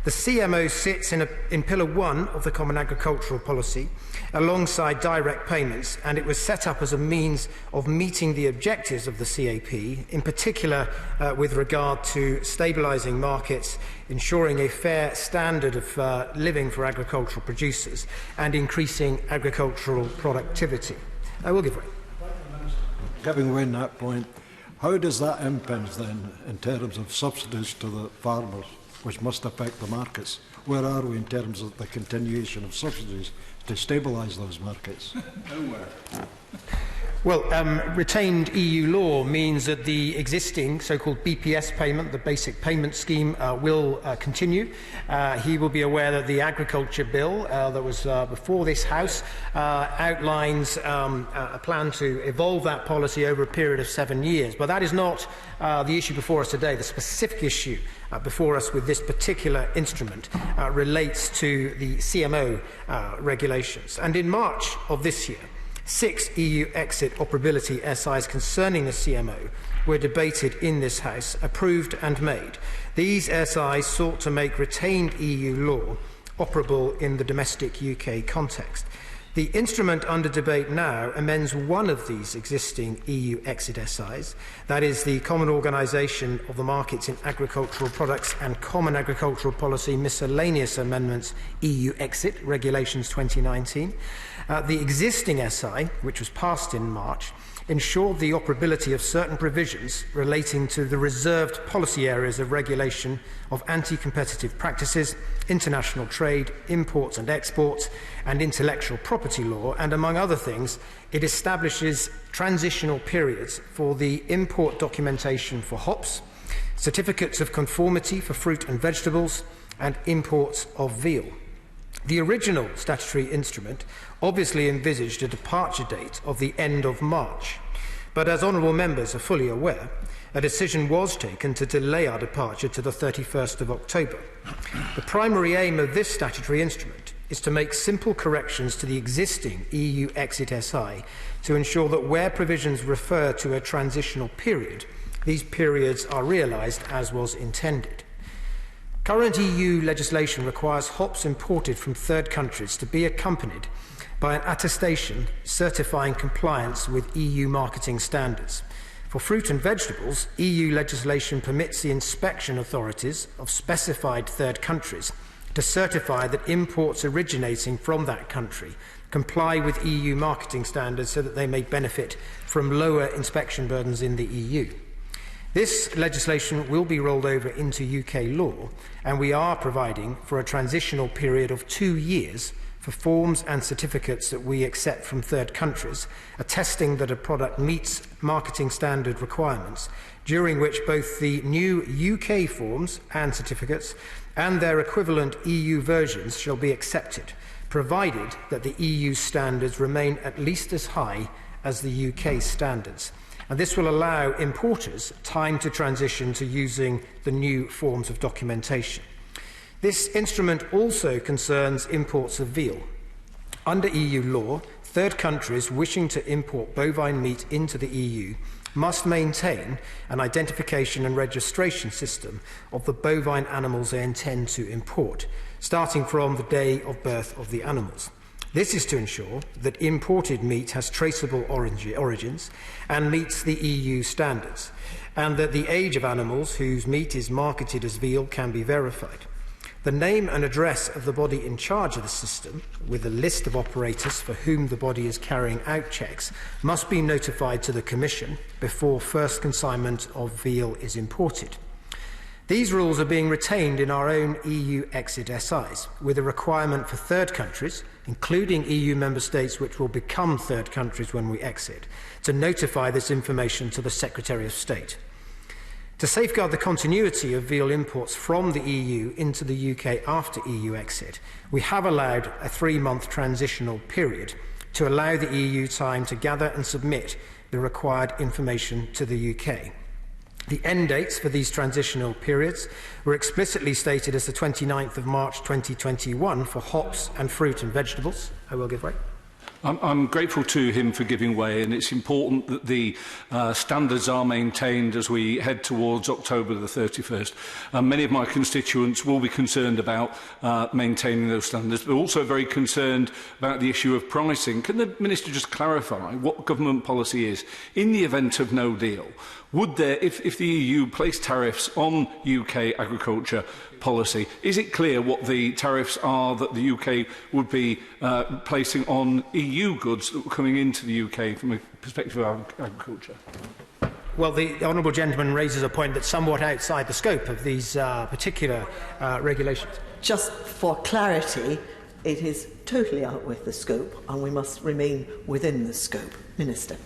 The CMO sits in Pillar 1 of the Common Agricultural Policy, alongside direct payments, and it was set up as a means of meeting the objectives of the CAP, in particular with regard to stabilising markets, ensuring a fair standard of living for agricultural producers, and increasing agricultural productivity. I will give way. Giving way on that point, how does that impact then in terms of subsidies to the farmers, which must affect the markets? Where are we in terms of the continuation of subsidies to stabilise those markets? Nowhere. Well, retained EU law means that the existing so-called BPS payment, the Basic Payment Scheme, will continue. He will be aware that the Agriculture Bill that was before this House outlines a plan to evolve that policy over a period of 7 years. But that is not the issue before us today. The specific issue before us with this particular instrument relates to the CMO regulations. And in March of this year, 6 EU exit operability SIs concerning the CMO were debated in this House, approved and made. These SIs sought to make retained EU law operable in the domestic UK context. The instrument under debate now amends one of these existing EU exit SIs, that is the Common Organisation of the Markets in Agricultural Products and Common Agricultural Policy Miscellaneous Amendments EU Exit Regulations 2019. The existing SI, which was passed in March, ensured the operability of certain provisions relating to the reserved policy areas of regulation of anti-competitive practices, international trade, imports and exports, and intellectual property law, and among other things, it establishes transitional periods for the import documentation for hops, certificates of conformity for fruit and vegetables, and imports of veal. The original statutory instrument obviously envisaged a departure date of the end of March, but as honourable members are fully aware, a decision was taken to delay our departure to the 31st of October. The primary aim of this statutory instrument is to make simple corrections to the existing EU exit SI to ensure that where provisions refer to a transitional period, these periods are realised as was intended. Current EU legislation requires hops imported from third countries to be accompanied by an attestation certifying compliance with EU marketing standards. For fruit and vegetables, EU legislation permits the inspection authorities of specified third countries to certify that imports originating from that country comply with EU marketing standards so that they may benefit from lower inspection burdens in the EU. This legislation will be rolled over into UK law, and we are providing for a transitional period of 2 years for forms and certificates that we accept from third countries, attesting that a product meets marketing standard requirements, during which both the new UK forms and certificates and their equivalent EU versions shall be accepted, provided that the EU standards remain at least as high as the UK standards. And this will allow importers time to transition to using the new forms of documentation. This instrument also concerns imports of veal. Under EU law, third countries wishing to import bovine meat into the EU must maintain an identification and registration system of the bovine animals they intend to import, starting from the day of birth of the animals. This is to ensure that imported meat has traceable origins and meets the EU standards, and that the age of animals whose meat is marketed as veal can be verified. The name and address of the body in charge of the system, with a list of operators for whom the body is carrying out checks, must be notified to the Commission before first consignment of veal is imported. These rules are being retained in our own EU exit SIs, with a requirement for third countries, including EU member states which will become third countries when we exit, to notify this information to the Secretary of State. To safeguard the continuity of veal imports from the EU into the UK after EU exit, we have allowed a 3-month transitional period to allow the EU time to gather and submit the required information to the UK. The end dates for these transitional periods were explicitly stated as the 29th of March 2021 for hops and fruit and vegetables. I will give way. I'm grateful to him for giving way, and it's important that the standards are maintained as we head towards October the 31st. Many of my constituents will be concerned about maintaining those standards, but also very concerned about the issue of pricing. Can the Minister just clarify what government policy is in the event of no deal? Would there, if the EU placed tariffs on UK agriculture policy, is it clear what the tariffs are that the UK would be placing on EU goods that were coming into the UK from a perspective of agriculture? Well, the honourable gentleman raises a point that's somewhat outside the scope of these particular regulations. Just for clarity, it is totally out with the scope, and we must remain within the scope. Minister.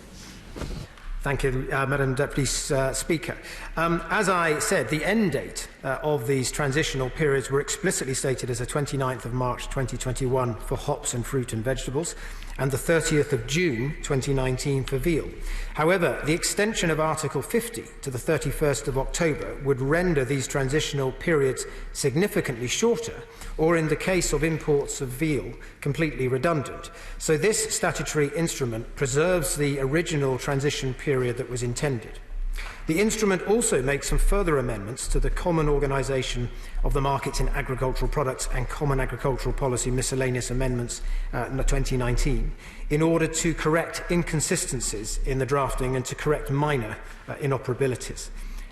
Thank you, Madam Deputy Speaker. As I said, the end date of these transitional periods were explicitly stated as the 29th of March 2021 for hops and fruit and vegetables, and the 30th of June 2019 for veal. However, the extension of Article 50 to the 31st of October would render these transitional periods significantly shorter, or in the case of imports of veal, completely redundant. So this statutory instrument preserves the original transition period that was intended. The instrument also makes some further amendments to the Common Organisation of the Markets in Agricultural Products and Common Agricultural Policy Miscellaneous Amendments 2019 in order to correct inconsistencies in the drafting and to correct minor inoperabilities.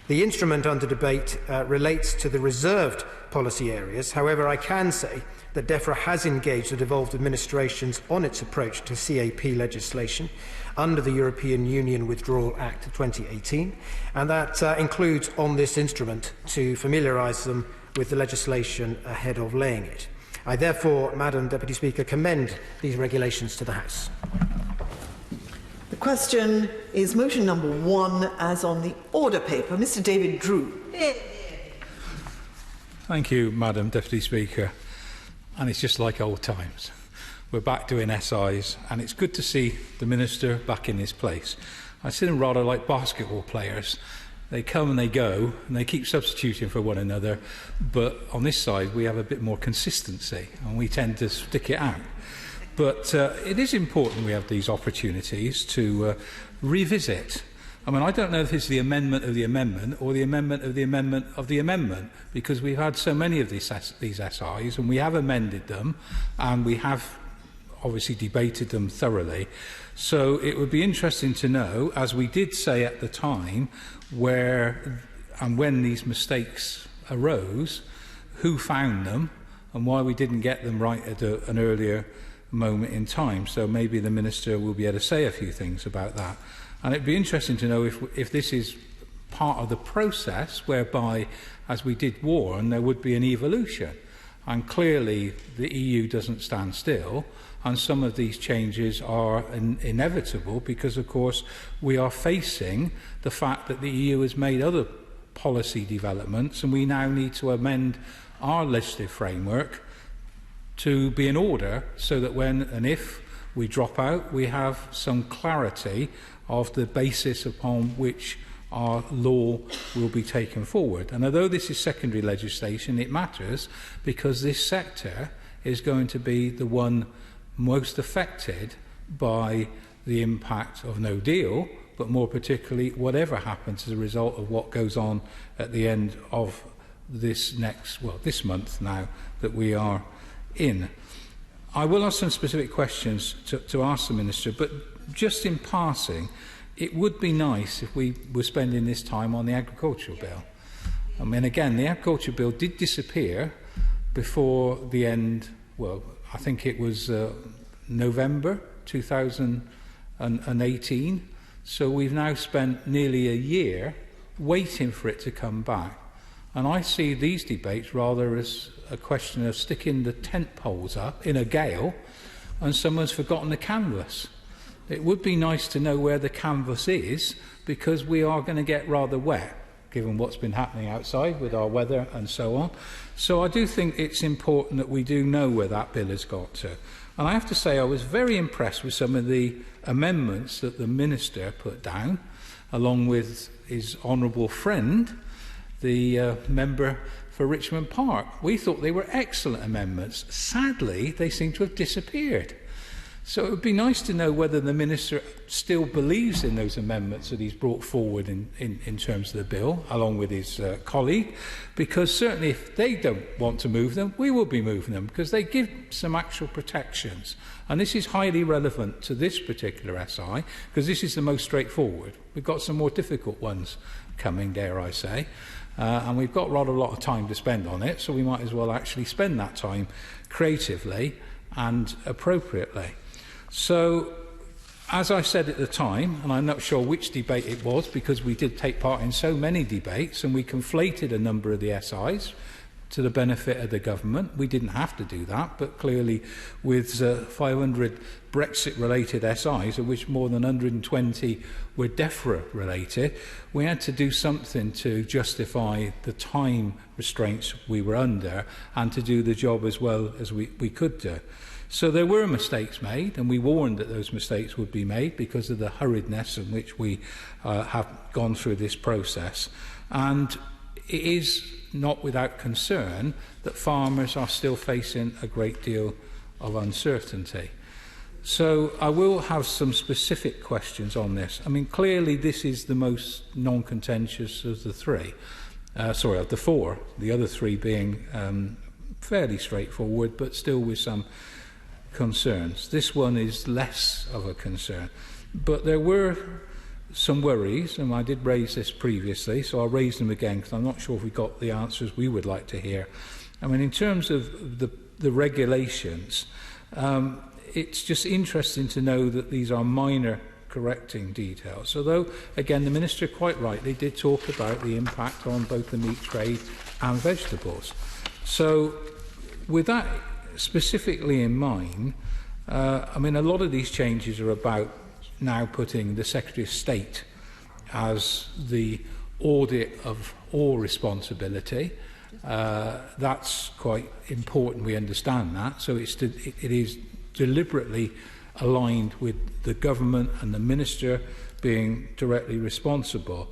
The instrument under debate relates to the reserved policy areas. However, I can say that DEFRA has engaged the devolved administrations on its approach to CAP legislation under the European Union Withdrawal Act of 2018, and that includes on this instrument to familiarise them with the legislation ahead of laying it. I therefore, Madam Deputy Speaker, commend these regulations to the House. The question is motion number 1 as on the order paper. Mr David Drew. Thank you, Madam Deputy Speaker. And it's just like old times. We're back doing SIs, and it's good to see the Minister back in his place. I see them rather like basketball players. They come and they go, and they keep substituting for one another, but on this side we have a bit more consistency, and we tend to stick it out. But it is important we have these opportunities to revisit. I mean, I don't know if it's the amendment of the amendment or the amendment of the amendment of the amendment, because we've had so many of these SIs, and we have amended them, and we have obviously debated them thoroughly. So it would be interesting to know, as we did say at the time, where and when these mistakes arose, who found them, and why we didn't get them right at an earlier moment in time. So maybe the Minister will be able to say a few things about that. And it'd be interesting to know if this is part of the process whereby, as we did warn, there would be an evolution. And clearly the EU doesn't stand still, and some of these changes are inevitable because, of course, we are facing the fact that the EU has made other policy developments, and we now need to amend our legislative framework to be in order so that when and if we drop out, we have some clarity of the basis upon which our law will be taken forward. And although this is secondary legislation, it matters because this sector is going to be the one most affected by the impact of no deal, but more particularly whatever happens as a result of what goes on at the end of this this month now that we are in. I will have some specific questions to ask the Minister, but just in passing, it would be nice if we were spending this time on the agricultural bill. I mean, again, the agricultural bill did disappear before the end, well, I think it was November 2018. So we've now spent nearly a year waiting for it to come back. And I see these debates rather as a question of sticking the tent poles up in a gale and someone's forgotten the canvas. It would be nice to know where the canvas is, because we are going to get rather wet, given what's been happening outside with our weather and so on. So I do think it's important that we do know where that bill has got to. And I have to say I was very impressed with some of the amendments that the Minister put down, along with his honourable friend, the member for Richmond Park. We thought they were excellent amendments. Sadly, they seem to have disappeared. So it would be nice to know whether the Minister still believes in those amendments that he's brought forward in terms of the bill, along with his colleague, because certainly if they don't want to move them, we will be moving them, because they give some actual protections. And this is highly relevant to this particular SI, because this is the most straightforward. We've got some more difficult ones coming, dare I say, and we've got rather a lot of time to spend on it, so we might as well actually spend that time creatively and appropriately. So, as I said at the time, and I'm not sure which debate it was, because we did take part in so many debates and we conflated a number of the SIs to the benefit of the government. We didn't have to do that, but clearly with 500 Brexit-related SIs, of which more than 120 were DEFRA-related, we had to do something to justify the time restraints we were under and to do the job as well as we could do. So there were mistakes made, and we warned that those mistakes would be made because of the hurriedness in which we have gone through this process. And it is not without concern that farmers are still facing a great deal of uncertainty. So I will have some specific questions on this. I mean, clearly this is the most non-contentious of the three. Of the four. The other three being fairly straightforward, but still with some concerns. This one is less of a concern. But there were some worries, and I did raise this previously, so I'll raise them again because I'm not sure if we got the answers we would like to hear. I mean, in terms of the regulations, it's just interesting to know that these are minor correcting details. Although, again, the Minister quite rightly did talk about the impact on both the meat trade and vegetables. So, with that specifically in mind, I mean, a lot of these changes are about now putting the Secretary of State as the audit of all responsibility. That's quite important, we understand that. So it is deliberately aligned with the government and the Minister being directly responsible.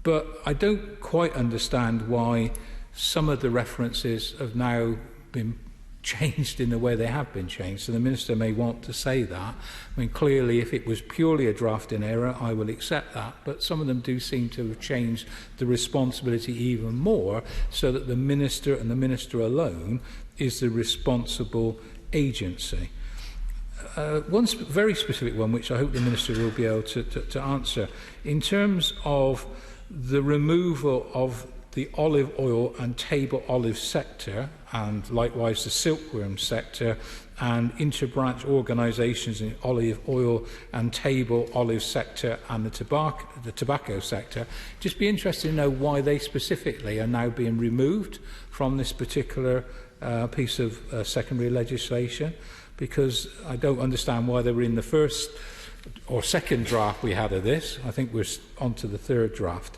But I don't quite understand why some of the references have now been changed in the way they have been changed. So the Minister may want to say that. I mean, clearly, if it was purely a drafting error, I will accept that. But some of them do seem to have changed the responsibility even more, so that the Minister and the Minister alone is the responsible agency. One very specific one, which I hope the Minister will be able to answer, in terms of the removal of the olive oil and table olive sector, and likewise the silkworm sector, and interbranch organisations in olive oil and table olive sector and the tobacco sector. Just be interested to know why they specifically are now being removed from this particular piece of secondary legislation, because I don't understand why they were in the first or second draft we had of this. I think we're on to the third draft.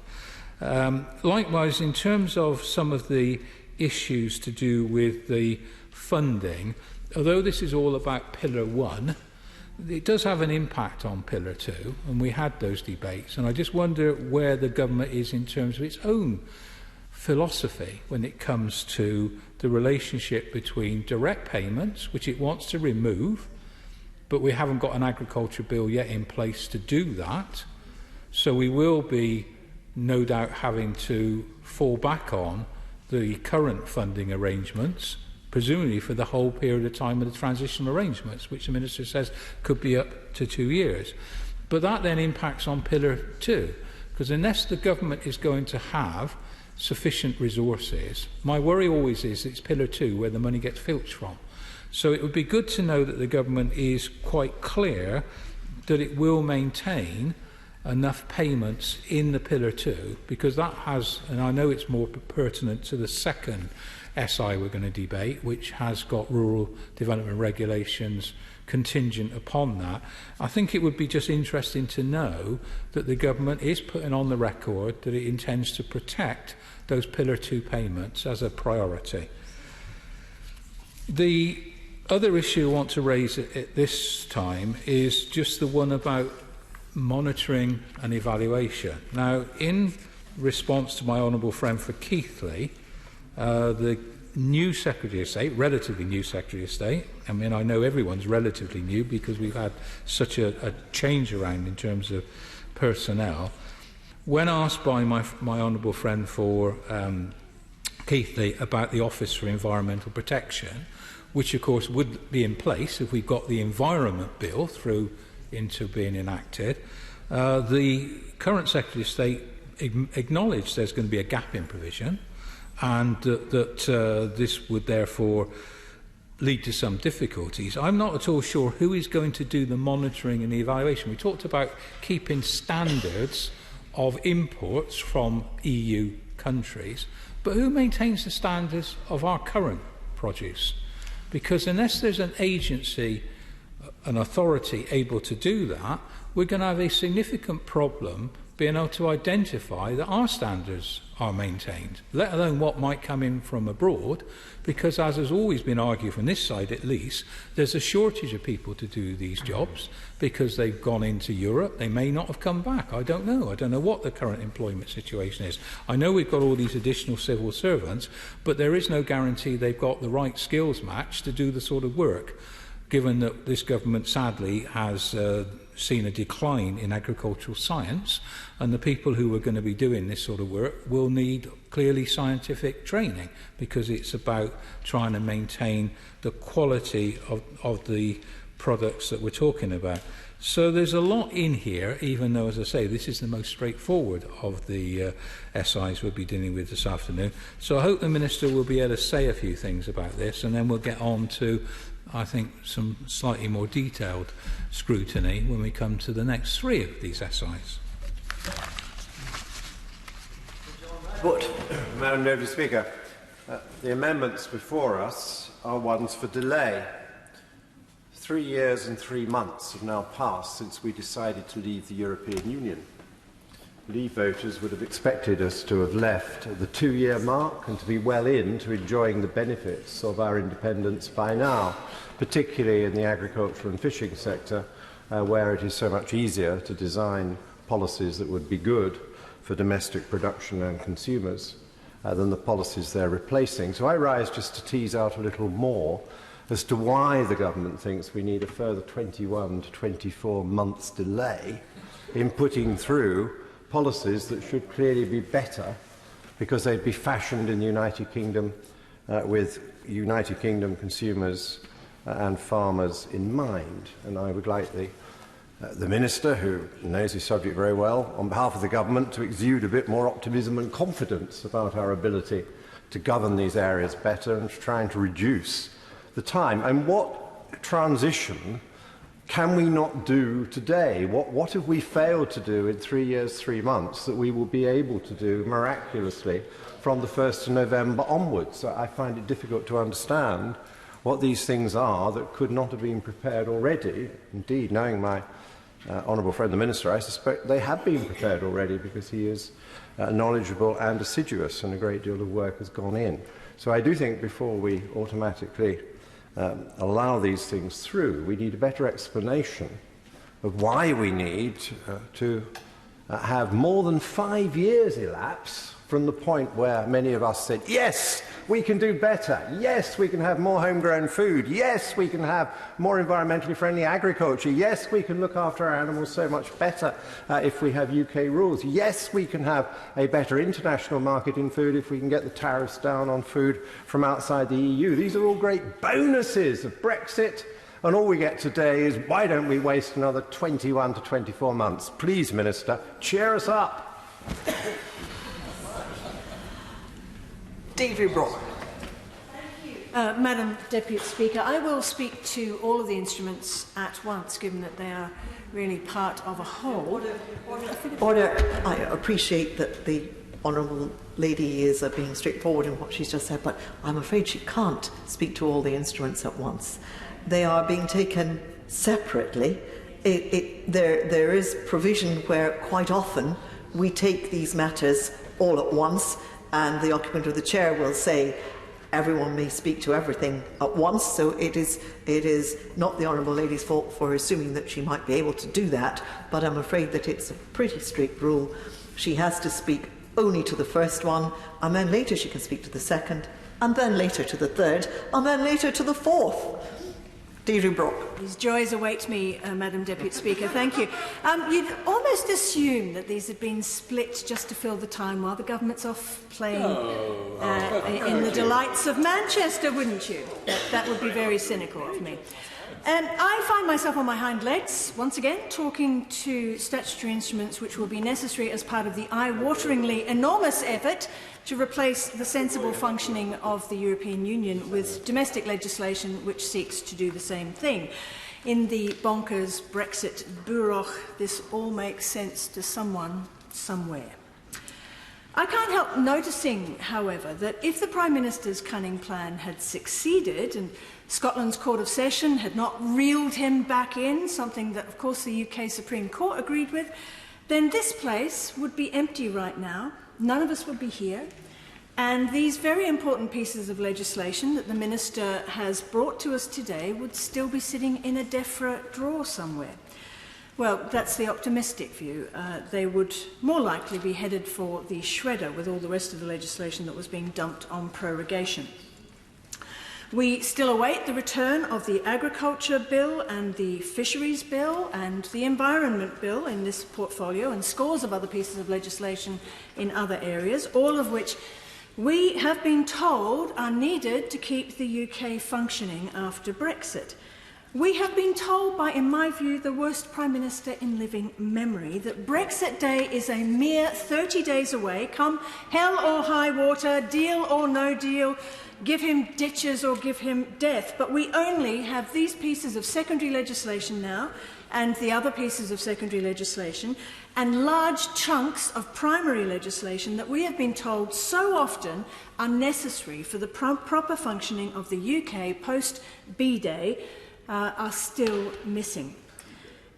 Likewise, in terms of some of the issues to do with the funding, although this is all about Pillar 1, it does have an impact on Pillar 2, and we had those debates. And I just wonder where the government is in terms of its own philosophy when it comes to the relationship between direct payments, which it wants to remove, but we haven't got an agriculture bill yet in place to do that. So we will be no doubt having to fall back on the current funding arrangements, presumably for the whole period of time of the transitional arrangements, which the Minister says could be up to 2 years. But that then impacts on Pillar 2, because unless the government is going to have sufficient resources, my worry always is it's Pillar 2 where the money gets filched from. So it would be good to know that the government is quite clear that it will maintain enough payments in the Pillar 2, because that has, and I know it's more pertinent to the second SI we're going to debate, which has got rural development regulations contingent upon that. I think it would be just interesting to know that the government is putting on the record that it intends to protect those Pillar 2 payments as a priority. The other issue I want to raise at this time is just the one about monitoring and evaluation. Now, in response to my honourable friend for Keighley, the new Secretary of State, relatively new Secretary of State, I mean, I know everyone's relatively new because we've had such a change around in terms of personnel. When asked by my honourable friend for Keighley about the Office for Environmental Protection, which of course would be in place if we got the Environment Bill through into being enacted, the current Secretary of State acknowledged there's going to be a gap in provision, and that this would therefore lead to some difficulties. I'm not at all sure who is going to do the monitoring and the evaluation. We talked about keeping standards of imports from EU countries, but who maintains the standards of our current produce? Because unless there's an agency, an authority able to do that, we're going to have a significant problem being able to identify that our standards are maintained, let alone what might come in from abroad, because as has always been argued from this side at least, there's a shortage of people to do these jobs because they've gone into Europe, they may not have come back, I don't know what the current employment situation is. I know we've got all these additional civil servants, but there is no guarantee they've got the right skills match to do the sort of work. given that this government sadly has seen a decline in agricultural science, and the people who are going to be doing this sort of work will need clearly scientific training, because it's about trying to maintain the quality of the products that we're talking about. So there's a lot in here, even though, as I say, this is the most straightforward of the SIs we'll be dealing with this afternoon. So I hope the Minister will be able to say a few things about this, and then we'll get on to, I think, some slightly more detailed scrutiny when we come to the next three of these SIs. Madam Deputy Speaker, the amendments before us are ones for delay. 3 years and 3 months have now passed since we decided to leave the European Union. Leave voters would have expected us to have left at the 2-year mark and to be well into enjoying the benefits of our independence by now, particularly in the agricultural and fishing sector, where it is so much easier to design policies that would be good for domestic production and consumers than the policies they're replacing. So I rise just to tease out a little more as to why the government thinks we need a further 21 to 24 months delay in putting through policies that should clearly be better, because they'd be fashioned in the United Kingdom with United Kingdom consumers and farmers in mind. And I would like the Minister, who knows his subject very well, on behalf of the government, to exude a bit more optimism and confidence about our ability to govern these areas better and trying to reduce the time. And what transition can we not do today? What have we failed to do in 3 years, 3 months that we will be able to do miraculously from the 1st of November onwards? I find it difficult to understand what these things are that could not have been prepared already. Indeed, knowing my honourable friend the Minister, I suspect they have been prepared already, because he is knowledgeable and assiduous, and a great deal of work has gone in. So I do think before we automatically allow these things through, we need a better explanation of why we need to have more than 5 years elapse from the point where many of us said, yes, we can do better, yes, we can have more homegrown food, yes, we can have more environmentally friendly agriculture, yes, we can look after our animals so much better if we have UK rules, yes, we can have a better international market in food if we can get the tariffs down on food from outside the EU. These are all great bonuses of Brexit, and all we get today is, why don't we waste another 21 to 24 months? Please, Minister, cheer us up. David Brock. Madam Deputy Speaker, I will speak to all of the instruments at once, given that they are really part of a whole. Order. I appreciate that the honourable lady is being straightforward in what she's just said, but I'm afraid she can't speak to all the instruments at once. They are being taken separately. There is provision where quite often we take these matters all at once, and the occupant of the chair will say everyone may speak to everything at once, so it is not the honourable lady's fault for assuming that she might be able to do that, but I'm afraid that it's a pretty strict rule. She has to speak only to the first one, and then later she can speak to the second, and then later to the third, and then later to the fourth. David Brock. These joys await me, Madam Deputy Speaker. Thank you. You'd almost assume that these had been split just to fill the time while the government's off playing in the delights of Manchester, wouldn't you? That would be very cynical of me. I find myself on my hind legs, once again, talking to statutory instruments which will be necessary as part of the eye-wateringly enormous effort to replace the sensible functioning of the European Union with domestic legislation which seeks to do the same thing. In the bonkers Brexit bureau, this all makes sense to someone, somewhere. I can't help noticing, however, that if the Prime Minister's cunning plan had succeeded and Scotland's Court of Session had not reeled him back in, something that, of course, the UK Supreme Court agreed with, then this place would be empty right now. None of us would be here. And these very important pieces of legislation that the Minister has brought to us today would still be sitting in a DEFRA drawer somewhere. Well, that's the optimistic view. They would more likely be headed for the shredder with all the rest of the legislation that was being dumped on prorogation. We still await the return of the Agriculture Bill and the Fisheries Bill and the Environment Bill in this portfolio and scores of other pieces of legislation in other areas, all of which we have been told are needed to keep the UK functioning after Brexit. We have been told by, in my view, the worst Prime Minister in living memory that Brexit Day is a mere 30 days away, come hell or high water, deal or no deal, give him ditches or give him death. But we only have these pieces of secondary legislation now and the other pieces of secondary legislation and large chunks of primary legislation that we have been told so often are necessary for the proper functioning of the UK post-B-Day are still missing.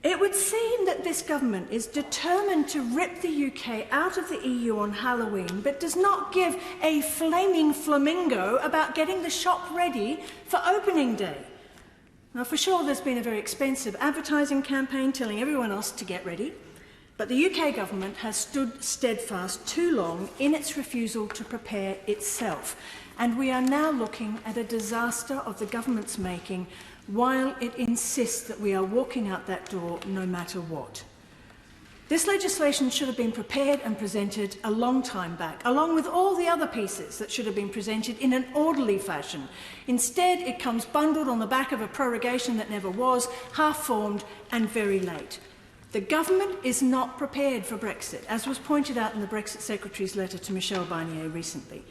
It would seem that this government is determined to rip the UK out of the EU on Halloween, but does not give a flaming flamingo about getting the shop ready for opening day. Now, for sure, there's been a very expensive advertising campaign telling everyone else to get ready, but the UK government has stood steadfast too long in its refusal to prepare itself, and we are now looking at a disaster of the government's making while it insists that we are walking out that door no matter what. This legislation should have been prepared and presented a long time back, along with all the other pieces that should have been presented in an orderly fashion. Instead, it comes bundled on the back of a prorogation that never was, half-formed and very late. The government is not prepared for Brexit, as was pointed out in the Brexit Secretary's letter to Michel Barnier recently.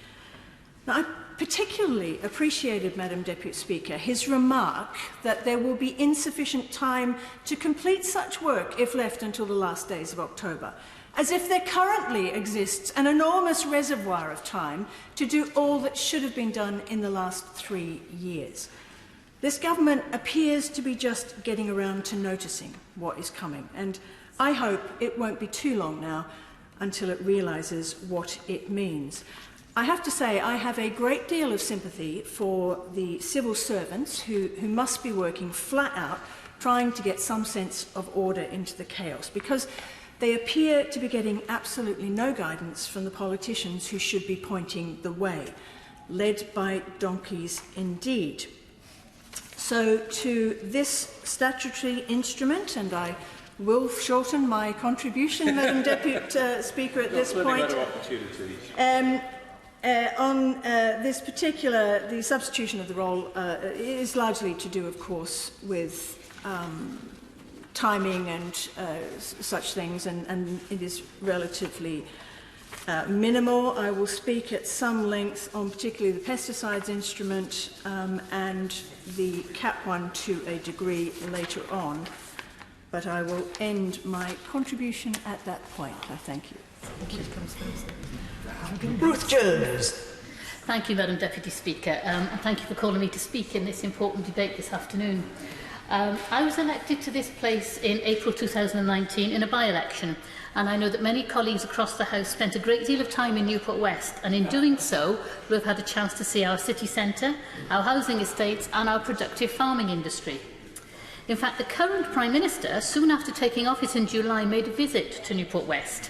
Now, I particularly appreciated, Madam Deputy Speaker, his remark that there will be insufficient time to complete such work if left until the last days of October, as if there currently exists an enormous reservoir of time to do all that should have been done in the last 3 years. This government appears to be just getting around to noticing what is coming, and I hope it won't be too long now until it realises what it means. I have to say I have a great deal of sympathy for the civil servants who must be working flat out trying to get some sense of order into the chaos, because they appear to be getting absolutely no guidance from the politicians who should be pointing the way, led by donkeys indeed. So to this statutory instrument, and I will shorten my contribution, Madam Deputy Speaker, at this point. On this particular, the substitution of the role is largely to do, of course, with timing and such things, and it is relatively minimal. I will speak at some length on particularly the pesticides instrument and the CAP one to a degree later on, but I will end my contribution at that point. I thank you. Ruth Jones. Thank you, Madam Deputy Speaker, and thank you for calling me to speak in this important debate this afternoon. I was elected to this place in April 2019 in a by-election, and I know that many colleagues across the House spent a great deal of time in Newport West, and in doing so, we have had a chance to see our city centre, our housing estates and our productive farming industry. In fact, the current Prime Minister, soon after taking office in July, made a visit to Newport West.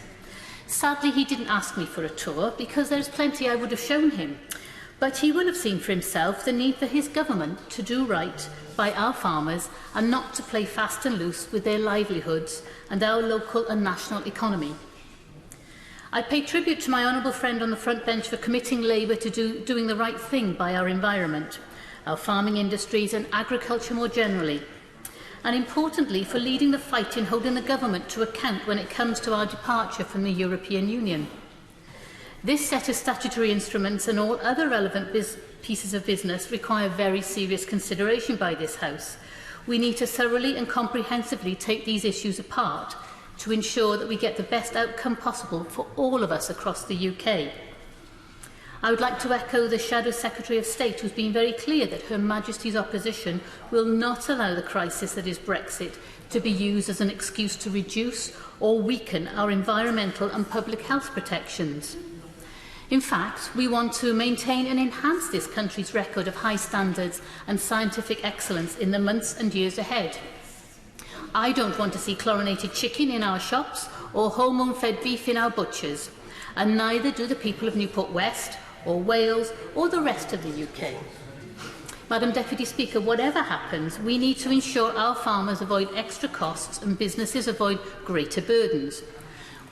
Sadly, he didn't ask me for a tour because there's plenty I would have shown him, but he will have seen for himself the need for his government to do right by our farmers and not to play fast and loose with their livelihoods and our local and national economy. I pay tribute to my honourable friend on the front bench for committing Labour to doing the right thing by our environment, our farming industries and agriculture more generally, and importantly for leading the fight in holding the government to account when it comes to our departure from the European Union. This set of statutory instruments and all other relevant pieces of business require very serious consideration by this House. We need to thoroughly and comprehensively take these issues apart to ensure that we get the best outcome possible for all of us across the UK. I would like to echo the Shadow Secretary of State, who has been very clear that Her Majesty's opposition will not allow the crisis that is Brexit to be used as an excuse to reduce or weaken our environmental and public health protections. In fact, we want to maintain and enhance this country's record of high standards and scientific excellence in the months and years ahead. I don't want to see chlorinated chicken in our shops or hormone-fed beef in our butchers, and neither do the people of Newport West or Wales or the rest of the UK. Madam Deputy Speaker, whatever happens, we need to ensure our farmers avoid extra costs and businesses avoid greater burdens.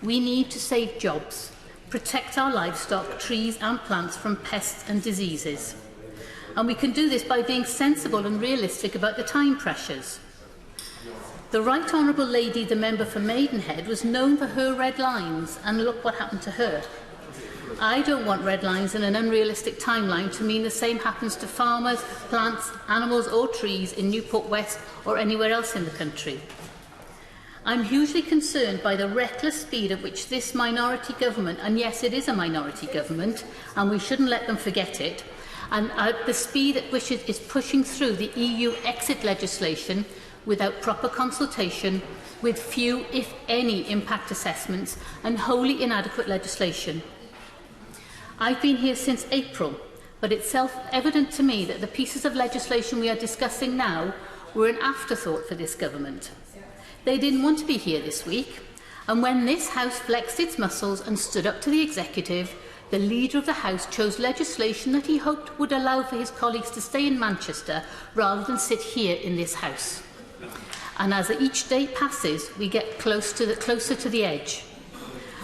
We need to save jobs, protect our livestock, trees and plants from pests and diseases. And we can do this by being sensible and realistic about the time pressures. The Right Honourable Lady, the member for Maidenhead, was known for her red lines, and look what happened to her. I don't want red lines and an unrealistic timeline to mean the same happens to farmers, plants, animals or trees in Newport West or anywhere else in the country. I'm hugely concerned by the reckless speed at which this minority government, and yes, it is a minority government, and we shouldn't let them forget it, and the speed at which it is pushing through the EU exit legislation without proper consultation, with few, if any, impact assessments, and wholly inadequate legislation. I've been here since April, but it's self-evident to me that the pieces of legislation we are discussing now were an afterthought for this government. They didn't want to be here this week, and when this House flexed its muscles and stood up to the Executive, the Leader of the House chose legislation that he hoped would allow for his colleagues to stay in Manchester rather than sit here in this House. And as each day passes, we get closer to the edge.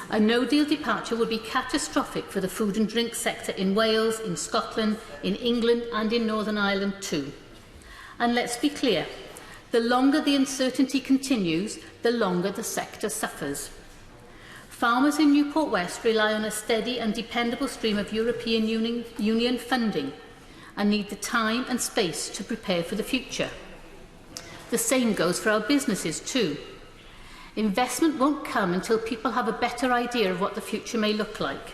A no-deal departure would be catastrophic for the food and drink sector in Wales, in Scotland, in England and in Northern Ireland too. And let's be clear, the longer the uncertainty continues, the longer the sector suffers. Farmers in Newport West rely on a steady and dependable stream of European Union funding and need the time and space to prepare for the future. The same goes for our businesses too. Investment won't come until people have a better idea of what the future may look like.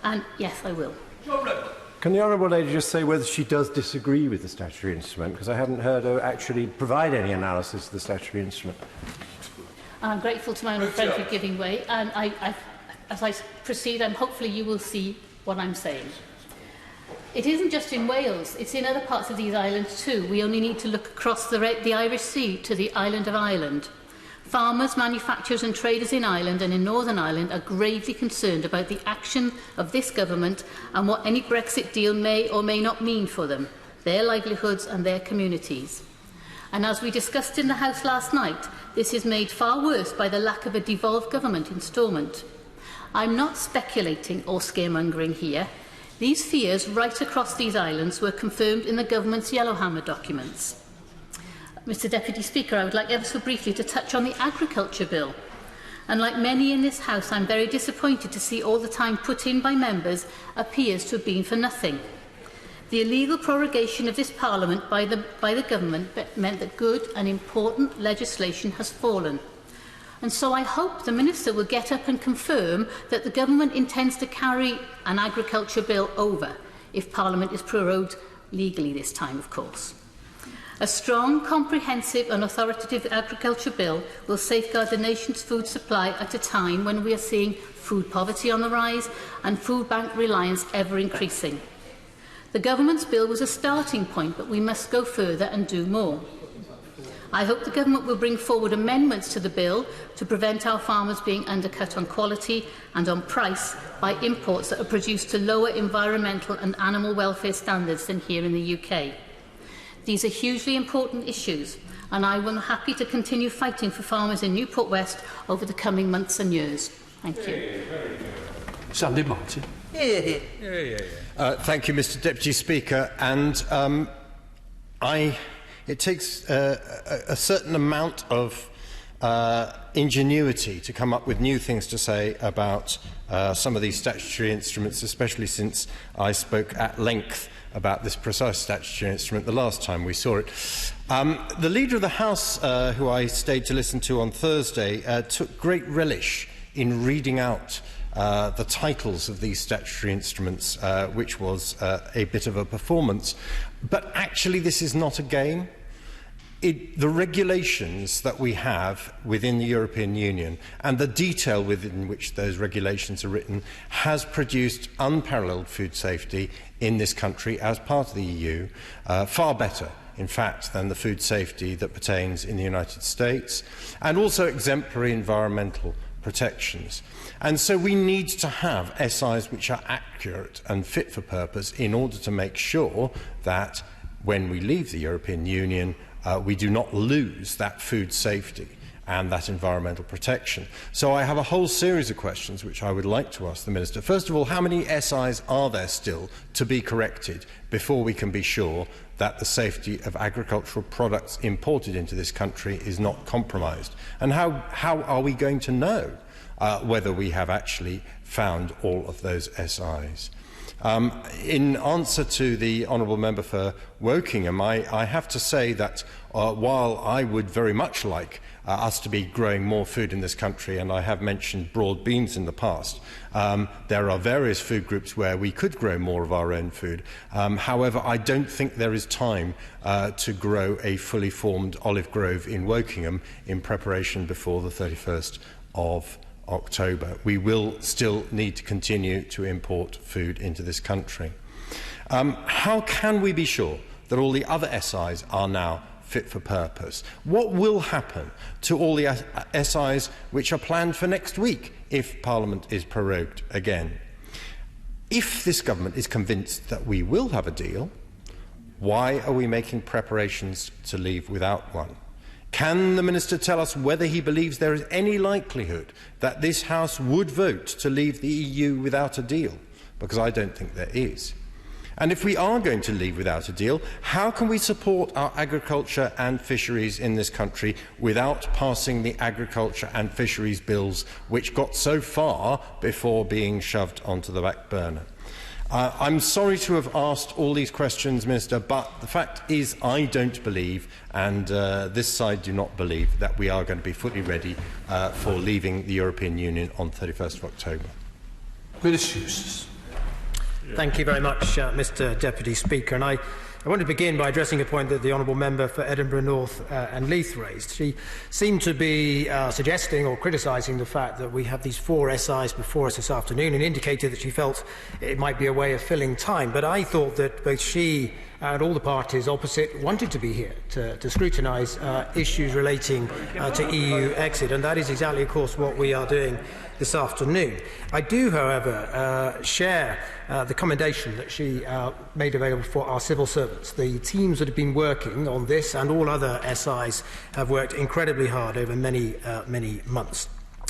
And yes, I will. Can the Honourable Lady just say whether she does disagree with the statutory instrument? Because I hadn't heard her actually provide any analysis of the statutory instrument. I'm grateful to my own friend for giving way. And as I proceed, hopefully you will see what I'm saying. It isn't just in Wales, it's in other parts of these islands too. We only need to look across the Irish Sea to the island of Ireland. Farmers, manufacturers and traders in Ireland and in Northern Ireland are gravely concerned about the action of this government and what any Brexit deal may or may not mean for them, their livelihoods and their communities. And as we discussed in the House last night, this is made far worse by the lack of a devolved government instalment. I'm not speculating or scaremongering here. These fears right across these islands were confirmed in the government's Yellowhammer documents. Mr Deputy Speaker, I would like ever so briefly to touch on the Agriculture Bill. And like many in this House, I'm very disappointed to see all the time put in by members appears to have been for nothing. The illegal prorogation of this Parliament by the government meant that good and important legislation has fallen. And so I hope the Minister will get up and confirm that the government intends to carry an Agriculture Bill over, if Parliament is prorogued legally this time, of course. A strong, comprehensive and authoritative agriculture bill will safeguard the nation's food supply at a time when we are seeing food poverty on the rise and food bank reliance ever increasing. The government's bill was a starting point, but we must go further and do more. I hope the government will bring forward amendments to the bill to prevent our farmers being undercut on quality and on price by imports that are produced to lower environmental and animal welfare standards than here in the UK. These are hugely important issues, and I will be happy to continue fighting for farmers in Newport West over the coming months and years. Thank you. Sandy Martin. Thank you, Mr Deputy Speaker. And it takes a certain amount of ingenuity to come up with new things to say about some of these statutory instruments, especially since I spoke at length about this precise statutory instrument the last time we saw it. The Leader of the House, who I stayed to listen to on Thursday, took great relish in reading out the titles of these statutory instruments, which was a bit of a performance. But actually this is not a game. The regulations that we have within the European Union and the detail within which those regulations are written has produced unparalleled food safety in this country as part of the EU, far better, in fact, than the food safety that pertains in the United States, and also exemplary environmental protections. And so we need to have SIs which are accurate and fit for purpose in order to make sure that when we leave the European Union, we do not lose that food safety and that environmental protection. So I have a whole series of questions which I would like to ask the Minister. First of all, how many SIs are there still to be corrected before we can be sure that the safety of agricultural products imported into this country is not compromised? And how are we going to know whether we have actually found all of those SIs? In answer to the Honourable Member for Wokingham, I have to say that while I would very much like us to be growing more food in this country, and I have mentioned broad beans in the past, there are various food groups where we could grow more of our own food. However, I don't think there is time to grow a fully formed olive grove in Wokingham in preparation before the 31st of October. We will still need to continue to import food into this country. How can we be sure that all the other SIs are now fit for purpose? What will happen to all the SIs which are planned for next week if Parliament is prorogued again? If this government is convinced that we will have a deal, why are we making preparations to leave without one? Can the Minister tell us whether he believes there is any likelihood that this House would vote to leave the EU without a deal? Because I don't think there is. And if we are going to leave without a deal, how can we support our agriculture and fisheries in this country without passing the agriculture and fisheries bills which got so far before being shoved onto the back burner? I'm sorry to have asked all these questions, Minister, but the fact is I don't believe, and this side do not believe, that we are going to be fully ready for leaving the European Union on 31st of October. Minister Eustace. Thank you very much, Mr Deputy Speaker. And I want to begin by addressing a point that the Honourable Member for Edinburgh North and Leith raised. She seemed to be suggesting or criticising the fact that we have these 4 SIs before us this afternoon, and indicated that she felt it might be a way of filling time. But I thought that both she and all the parties opposite wanted to be here to scrutinise issues relating to EU exit, and that is exactly, of course, what we are doing this afternoon. I do, however, share the commendation that she made available for our civil servants. The teams that have been working on this and all other SIs have worked incredibly hard over many months.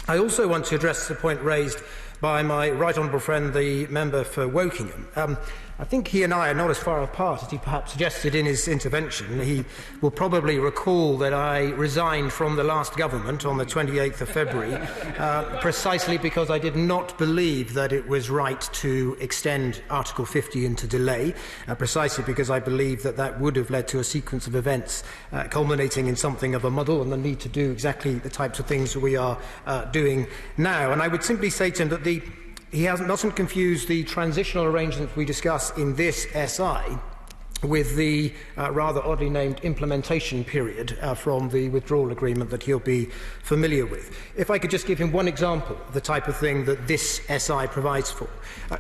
I also want to address the point raised by my right honourable friend, the member for Wokingham. I think he and I are not as far apart as he perhaps suggested in his intervention. He will probably recall that I resigned from the last government on the 28th of February precisely because I did not believe that it was right to extend Article 50 into delay, precisely because I believe that that would have led to a sequence of events culminating in something of a muddle and the need to do exactly the types of things that we are doing now. And I would simply say to him that he mustn't confuse the transitional arrangements we discuss in this SI with the rather oddly named implementation period from the withdrawal agreement that he'll be familiar with. If I could just give him one example of the type of thing that this SI provides for.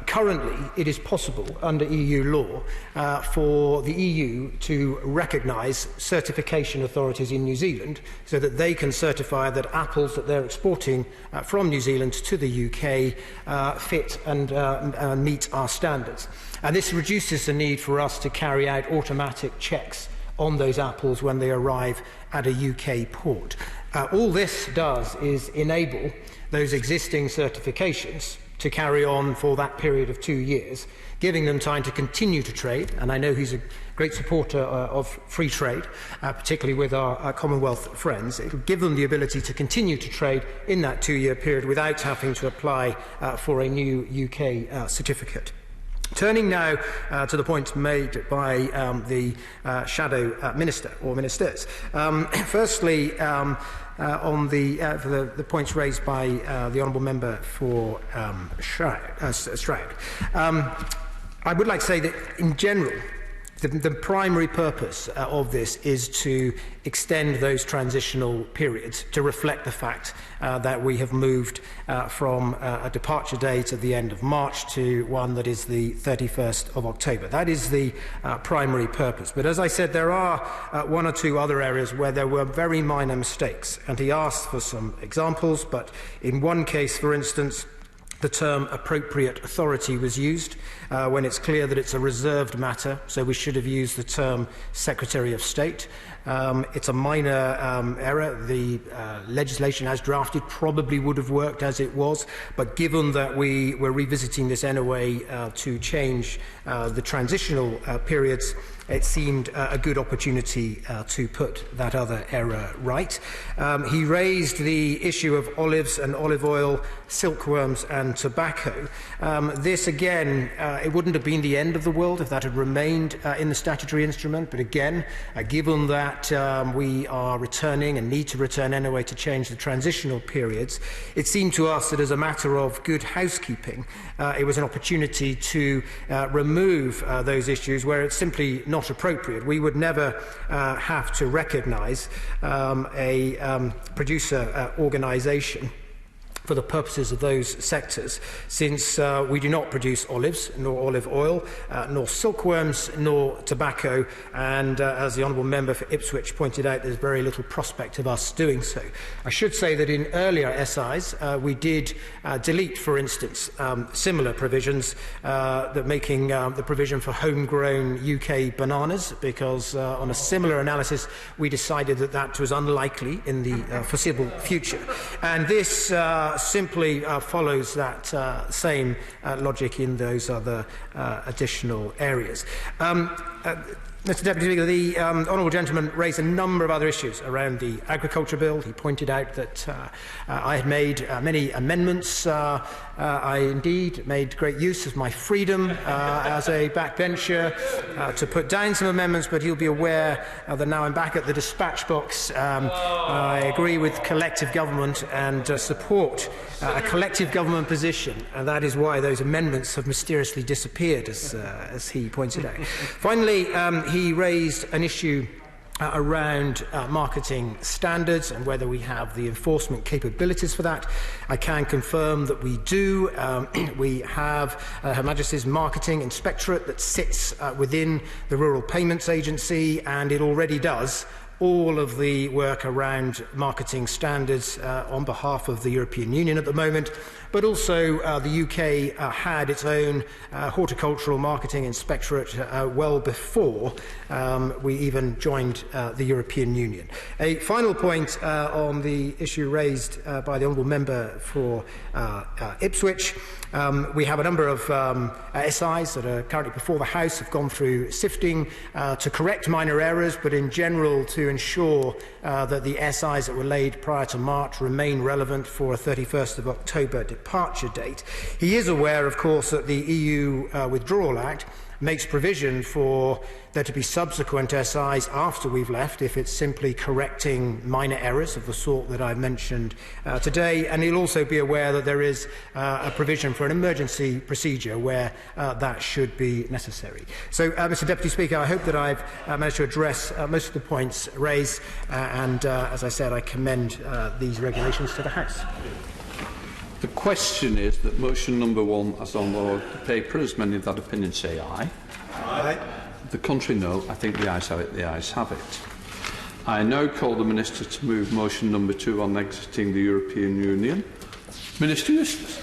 Currently, it is possible under EU law for the EU to recognise certification authorities in New Zealand so that they can certify that apples that they're exporting from New Zealand to the UK fit and meet our standards. And this reduces the need for us to carry out automatic checks on those apples when they arrive at a UK port. All this does is enable those existing certifications to carry on for that period of 2 years, giving them time to continue to trade. And I know he's a great supporter of free trade, particularly with our Commonwealth friends. It will give them the ability to continue to trade in that 2-year period without having to apply for a new UK certificate. Turning now to the point made by the Shadow Minister or Ministers. Firstly, on the points raised by the Honourable Member for Stroud. I would like to say that in general, the primary purpose of this is to extend those transitional periods to reflect the fact that we have moved from a departure date at the end of March to one that is the 31st of October. That is the primary purpose. But as I said, there are 1 or 2 other areas where there were very minor mistakes, and he asked for some examples, but in one case, for instance, the term appropriate authority was used when it's clear that it's a reserved matter, so we should have used the term Secretary of State. It's a minor error. The legislation as drafted probably would have worked as it was, but given that we were revisiting this anyway to change the transitional periods, it seemed a good opportunity to put that other error right. He raised the issue of olives and olive oil, silkworms and tobacco. This again, it wouldn't have been the end of the world if that had remained in the statutory instrument, but again, given that we are returning and need to return anyway to change the transitional periods, it seemed to us that as a matter of good housekeeping, it was an opportunity to remove those issues where it's simply not appropriate. We would never have to recognise a producer organisation for the purposes of those sectors, since we do not produce olives, nor olive oil, nor silkworms, nor tobacco, and as the Honourable Member for Ipswich pointed out, there's very little prospect of us doing so. I should say that in earlier SIs, we did delete, for instance, similar provisions, that making the provision for homegrown UK bananas, because on a similar analysis, we decided that that was unlikely in the foreseeable future. And this simply follows that same logic in those other additional areas. Mr Deputy Speaker, the Honourable Gentleman raised a number of other issues around the Agriculture Bill. He pointed out that I had made many amendments. I indeed made great use of my freedom as a backbencher to put down some amendments, but he'll be aware that now I'm back at the dispatch box. I agree with collective government and support a collective government position, and that is why those amendments have mysteriously disappeared, as he pointed out. Finally, he raised an issue around marketing standards and whether we have the enforcement capabilities for that. I can confirm that we do. We have Her Majesty's Marketing Inspectorate that sits within the Rural Payments Agency, and it already does all of the work around marketing standards on behalf of the European Union at the moment, but also the UK had its own horticultural marketing inspectorate well before we even joined the European Union. A final point on the issue raised by the Honourable Member for Ipswich. We have a number of SIs that are currently before the House, have gone through sifting to correct minor errors, but in general to ensure that the SIs that were laid prior to March remain relevant for a 31st of October departure date. He is aware, of course, that the EU Withdrawal Act makes provision for there to be subsequent SIs after we've left if it's simply correcting minor errors of the sort that I mentioned today, and he'll also be aware that there is a provision for an emergency procedure where that should be necessary. So, Mr Deputy Speaker, I hope that I've managed to address most of the points raised, and as I said, I commend these regulations to the House. The question is that motion number 1 as on the paper. As many of that opinion say aye. Aye. The contrary no. I think the ayes have it. The ayes have it. I now call the Minister to move motion number 2 on exiting the European Union. Minister Eustace.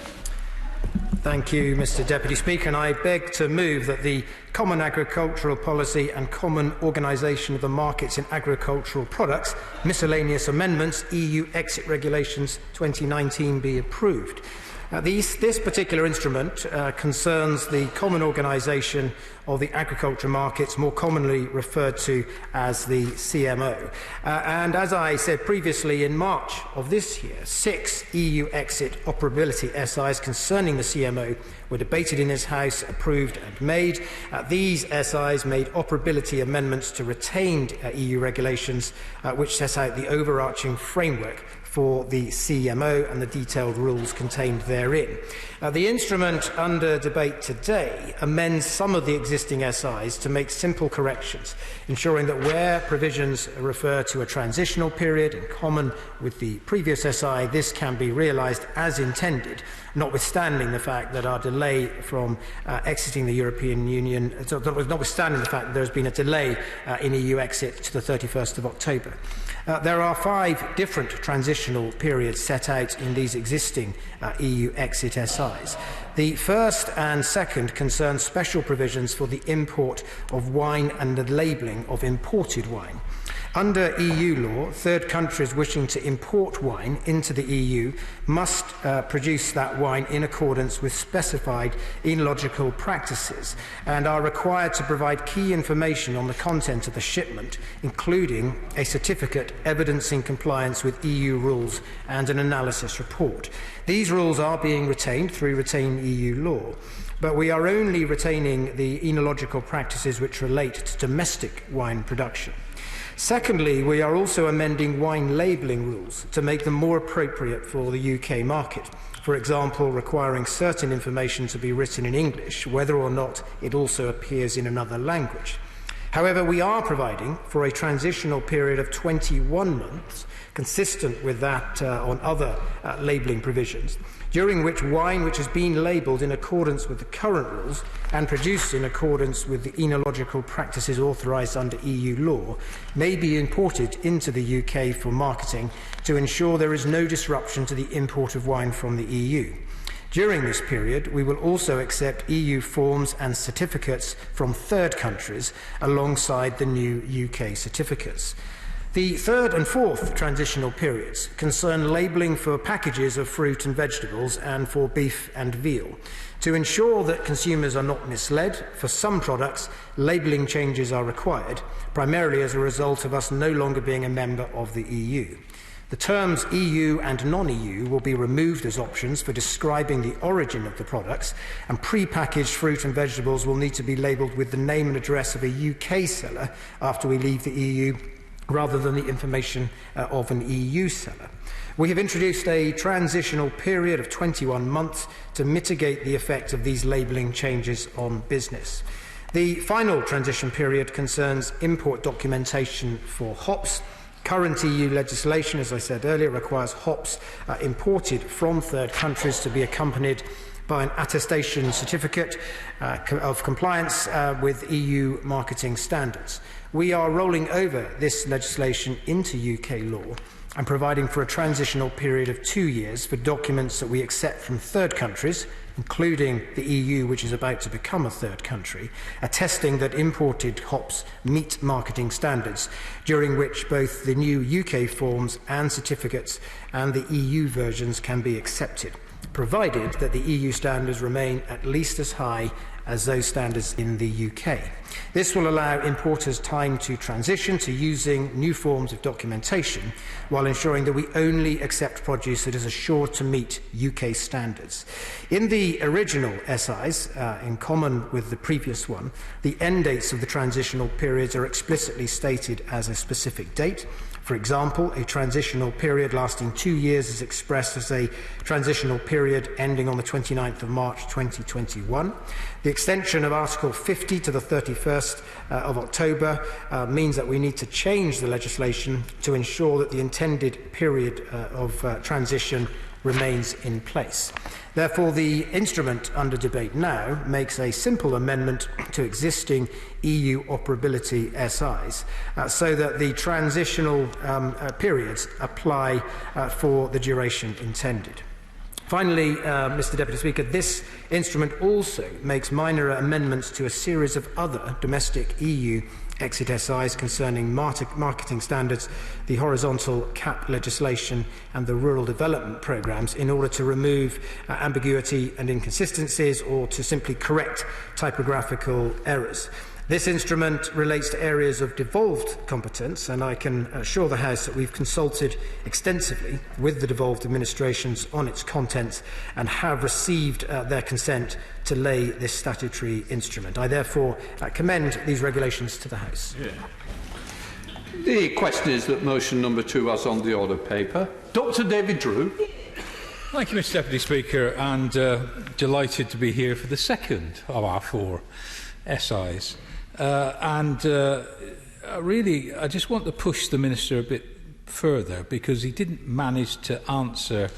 Thank you, Mr Deputy Speaker, and I beg to move that the Common Agricultural Policy and Common Organisation of the Markets in Agricultural Products Miscellaneous Amendments EU Exit Regulations 2019 be approved. This particular instrument concerns the common organisation of the agriculture markets, more commonly referred to as the CMO. And as I said previously, in March of this year, 6 EU exit operability SIs concerning the CMO were debated in this House, approved and made. These SIs made operability amendments to retained EU regulations which set out the overarching framework for the CMO and the detailed rules contained therein. The instrument under debate today amends some of the existing SIs to make simple corrections, ensuring that where provisions refer to a transitional period in common with the previous SI, this can be realised as intended, notwithstanding the fact that our delay from exiting the European Union, notwithstanding the fact that there has been a delay in EU exit to the 31st of October. There are 5 different transitional transitional periods set out in these existing EU exit SIs. The first and second concern special provisions for the import of wine and the labelling of imported wine. Under EU law, third countries wishing to import wine into the EU must produce that wine in accordance with specified enological practices and are required to provide key information on the content of the shipment, including a certificate evidencing compliance with EU rules and an analysis report. These rules are being retained through retained EU law, but we are only retaining the enological practices which relate to domestic wine production. Secondly, we are also amending wine labelling rules to make them more appropriate for the UK market. For example, requiring certain information to be written in English, whether or not it also appears in another language. However, we are providing for a transitional period of 21 months, consistent with that on other labelling provisions, during which wine which has been labelled in accordance with the current rules and produced in accordance with the enological practices authorised under EU law may be imported into the UK for marketing to ensure there is no disruption to the import of wine from the EU. During this period, we will also accept EU forms and certificates from third countries alongside the new UK certificates. The third and fourth transitional periods concern labelling for packages of fruit and vegetables and for beef and veal. To ensure that consumers are not misled, for some products, labelling changes are required, primarily as a result of us no longer being a member of the EU. The terms EU and non-EU will be removed as options for describing the origin of the products, and pre-packaged fruit and vegetables will need to be labelled with the name and address of a UK seller after we leave the EU, rather than the information of an EU seller. We have introduced a transitional period of 21 months to mitigate the effect of these labelling changes on business. The final transition period concerns import documentation for hops. Current EU legislation, as I said earlier, requires hops imported from third countries to be accompanied by an attestation certificate of compliance with EU marketing standards. We are rolling over this legislation into UK law and providing for a transitional period of 2 years for documents that we accept from third countries, including the EU, which is about to become a third country, attesting that imported hops meet marketing standards, during which both the new UK forms and certificates and the EU versions can be accepted, provided that the EU standards remain at least as high as those standards in the UK. This will allow importers time to transition to using new forms of documentation while ensuring that we only accept produce that is assured to meet UK standards. In the original SIs, in common with the previous one, the end dates of the transitional periods are explicitly stated as a specific date. For example, a transitional period lasting 2 years is expressed as a transitional period ending on the 29th of March 2021. The extension of Article 50 to the 31st of October means that we need to change the legislation to ensure that the intended period of transition remains in place. Therefore, the instrument under debate now makes a simple amendment to existing EU operability SIs so that the transitional periods apply for the duration intended. Finally, Mr Deputy Speaker, this instrument also makes minor amendments to a series of other domestic EU exit SIs concerning marketing standards, the horizontal CAP legislation and the rural development programmes in order to remove ambiguity and inconsistencies or to simply correct typographical errors. This instrument relates to areas of devolved competence, and I can assure the House that we've consulted extensively with the devolved administrations on its contents and have received their consent to lay this statutory instrument. I therefore commend these regulations to the House. Yeah. The question is that motion number 2 as on the order paper. Dr David Drew. Thank you, Mr Deputy Speaker, and delighted to be here for the second of our 4 SIs. Really, I just want to push the Minister a bit further because he didn't manage to answer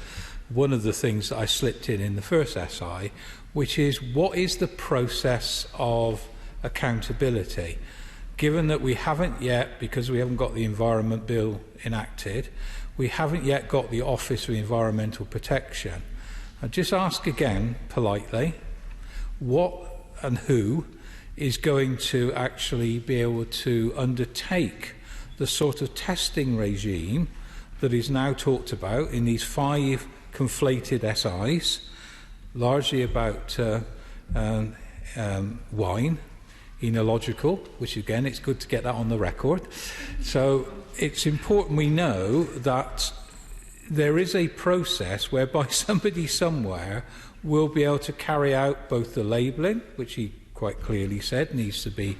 one of the things that I slipped in the first SI, which is what is the process of accountability? given that we haven't yet, because we haven't got the Environment Bill enacted, we haven't yet got the Office of Environmental Protection. I just ask again, politely, what and who is going to actually be able to undertake the sort of testing regime that is now talked about in these 5 conflated SIs, largely about wine, enological, which again, it's good to get that on the record. So it's important we know that there is a process whereby somebody somewhere will be able to carry out both the labelling, which he quite clearly said needs to be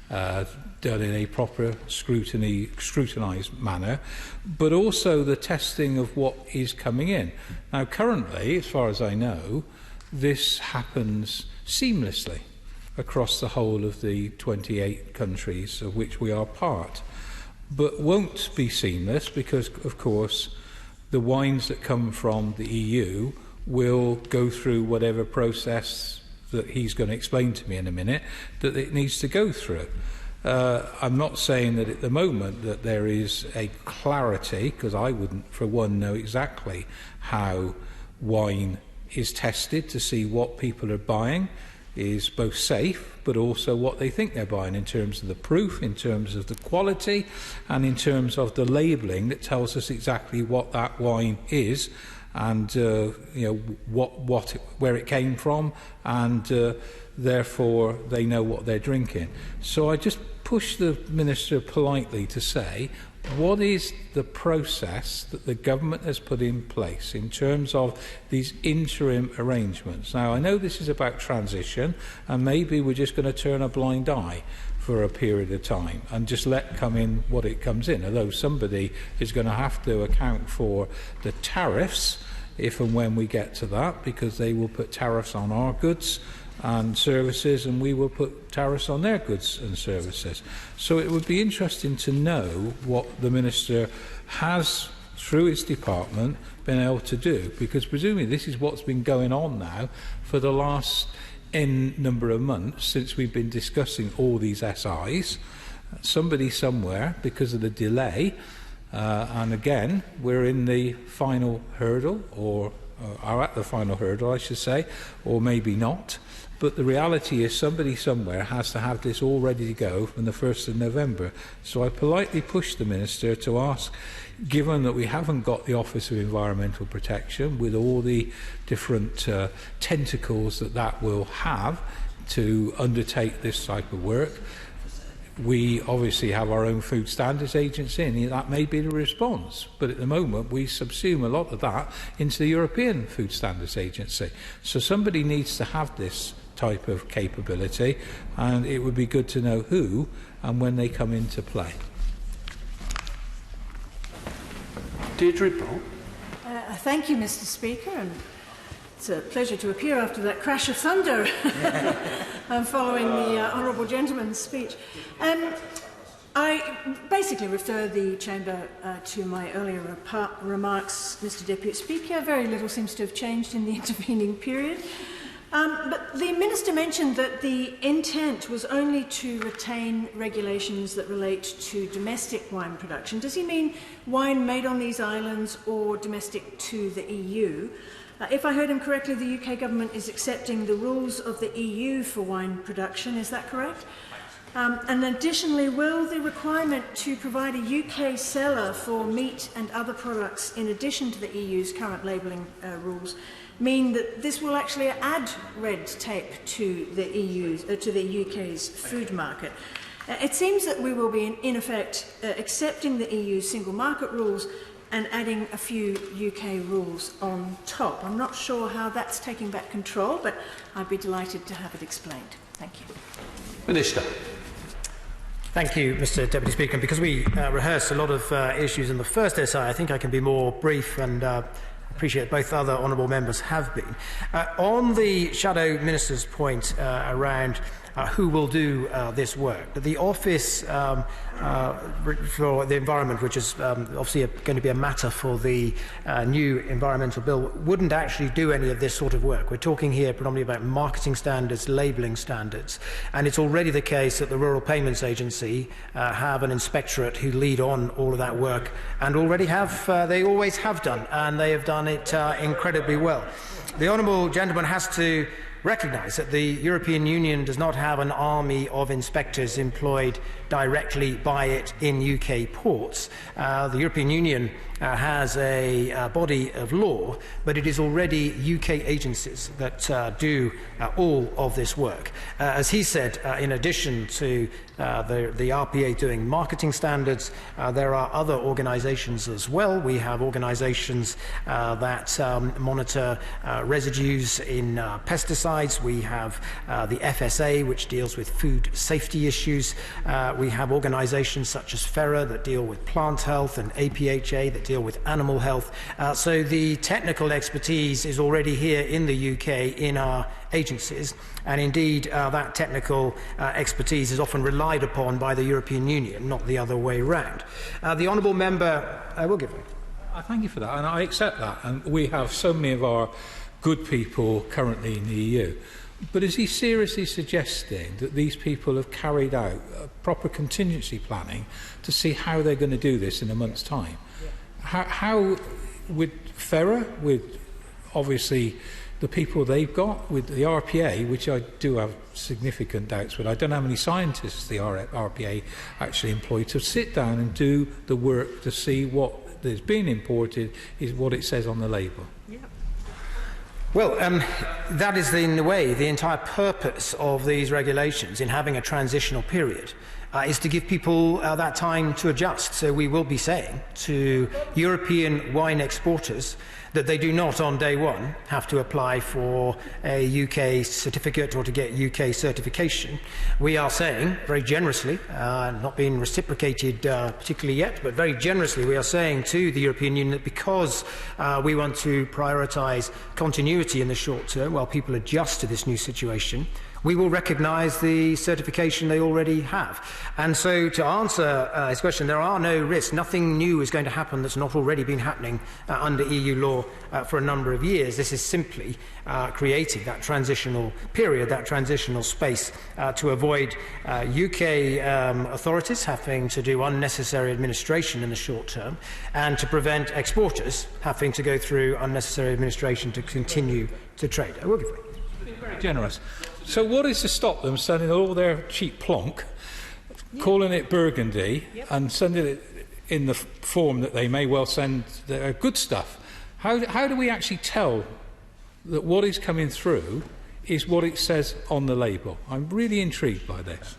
done in a proper scrutinised manner, but also the testing of what is coming in. Now, currently, as far as I know, this happens seamlessly across the whole of the 28 countries of which we are part, but won't be seamless because, of course, the wines that come from the EU will go through whatever process that he's going to explain to me in a minute that it needs to go through. I'm not saying that at the moment that there is a clarity, because I wouldn't, for one, know exactly how wine is tested to see what people are buying is both safe, but also what they think they're buying in terms of the proof, in terms of the quality, and in terms of the labelling that tells us exactly what that wine is, and you know where it came from, and therefore they know what they're drinking. So I just push the Minister politely to say, what is the process that the government has put in place in terms of these interim arrangements? Now, I know this is about transition, and maybe we're just going to turn a blind eye for a period of time and just let come in what it comes in, although somebody is going to have to account for the tariffs if and when we get to that, because they will put tariffs on our goods and services, and we will put tariffs on their goods and services. So it would be interesting to know what the Minister has, through his department, been able to do, because presumably this is what's been going on now for the last N number of months since we've been discussing all these SIs. Somebody somewhere, because of the delay, and again, we're in the final hurdle, or are at the final hurdle, I should say, or maybe not. But the reality is somebody somewhere has to have this all ready to go from the 1st of November. So I politely push the Minister to ask, given that we haven't got the Office of Environmental Protection with all the different tentacles that that will have to undertake this type of work, we obviously have our own food standards agency, and that may be the response. But at the moment, we subsume a lot of that into the European Food Standards Agency. So somebody needs to have this type of capability, and it would be good to know who and when they come into play. Deirdre Ball. Thank you, Mr. Speaker, and it's a pleasure to appear after that crash of thunder following the Honourable Gentleman's speech. I basically refer the Chamber to my earlier remarks, Mr. Deputy Speaker. Very little seems to have changed in the intervening period. But the Minister mentioned that the intent was only to retain regulations that relate to domestic wine production. Does he mean wine made on these islands or domestic to the EU? If I heard him correctly, the UK government is accepting the rules of the EU for wine production. Is that correct? And additionally, will the requirement to provide a UK seller for meat and other products in addition to the EU's current labelling rules mean that this will actually add red tape to the UK's food market? It seems that we will be, in effect, accepting the EU's single market rules and adding a few UK rules on top. I'm not sure how that's taking back control, but I'd be delighted to have it explained. Thank you. Minister. Thank you, Mr. Deputy Speaker. And because we rehearsed a lot of issues in the first SI, I think I can be more brief, and appreciate both other honourable members have been. On the Shadow Minister's point around who will do this work. The Office for the Environment, which is obviously going to be a matter for the new environmental bill, wouldn't actually do any of this sort of work. We're talking here predominantly about marketing standards, labelling standards, and it's already the case that the Rural Payments Agency have an inspectorate who lead on all of that work, and already have, they always have done, and they have done it incredibly well. The Honourable Gentleman has to recognise that the European Union does not have an army of inspectors employed directly by it in UK ports. The European Union has a body of law, but it is already UK agencies that do all of this work. As he said, in addition to the RPA doing marketing standards, there are other organisations as well. We have organisations that monitor residues in pesticides. We have the FSA, which deals with food safety issues. We have organisations such as FERA that deal with plant health, and APHA that deal with animal health. So the technical expertise is already here in the UK in our agencies, and indeed that technical expertise is often relied upon by the European Union, not the other way round. The Honourable Member, I will give him. Thank you for that, and I accept that, and we have so many of our good people currently in the EU. But is he seriously suggesting that these people have carried out proper contingency planning to see how they're going to do this in a month's time? Yeah. How with FERA, with obviously the people they've got, with the RPA, which I do have significant doubts, but I don't know how many scientists the RPA actually employ to sit down and do the work to see what is being imported is what it says on the label. Yeah. Well, that is, in a way, the entire purpose of these regulations in having a transitional period, is to give people that time to adjust. So we will be saying to European wine exporters that they do not, on day one, have to apply for a UK certificate or to get UK certification. We are saying, very generously, not being reciprocated particularly yet, but very generously, we are saying to the European Union that because we want to prioritise continuity in the short term while people adjust to this new situation, we will recognise the certification they already have. And so to answer his question, there are no risks. Nothing new is going to happen that's not already been happening under EU law for a number of years. This is simply creating that transitional period, that transitional space to avoid UK authorities having to do unnecessary administration in the short term, and to prevent exporters having to go through unnecessary administration to continue to trade. I will give you. Very generous. So what is to stop them sending all their cheap plonk, calling it Burgundy, and sending it in the form that they may well send their good stuff? How do we actually tell that what is coming through is what it says on the label? I'm really intrigued by this.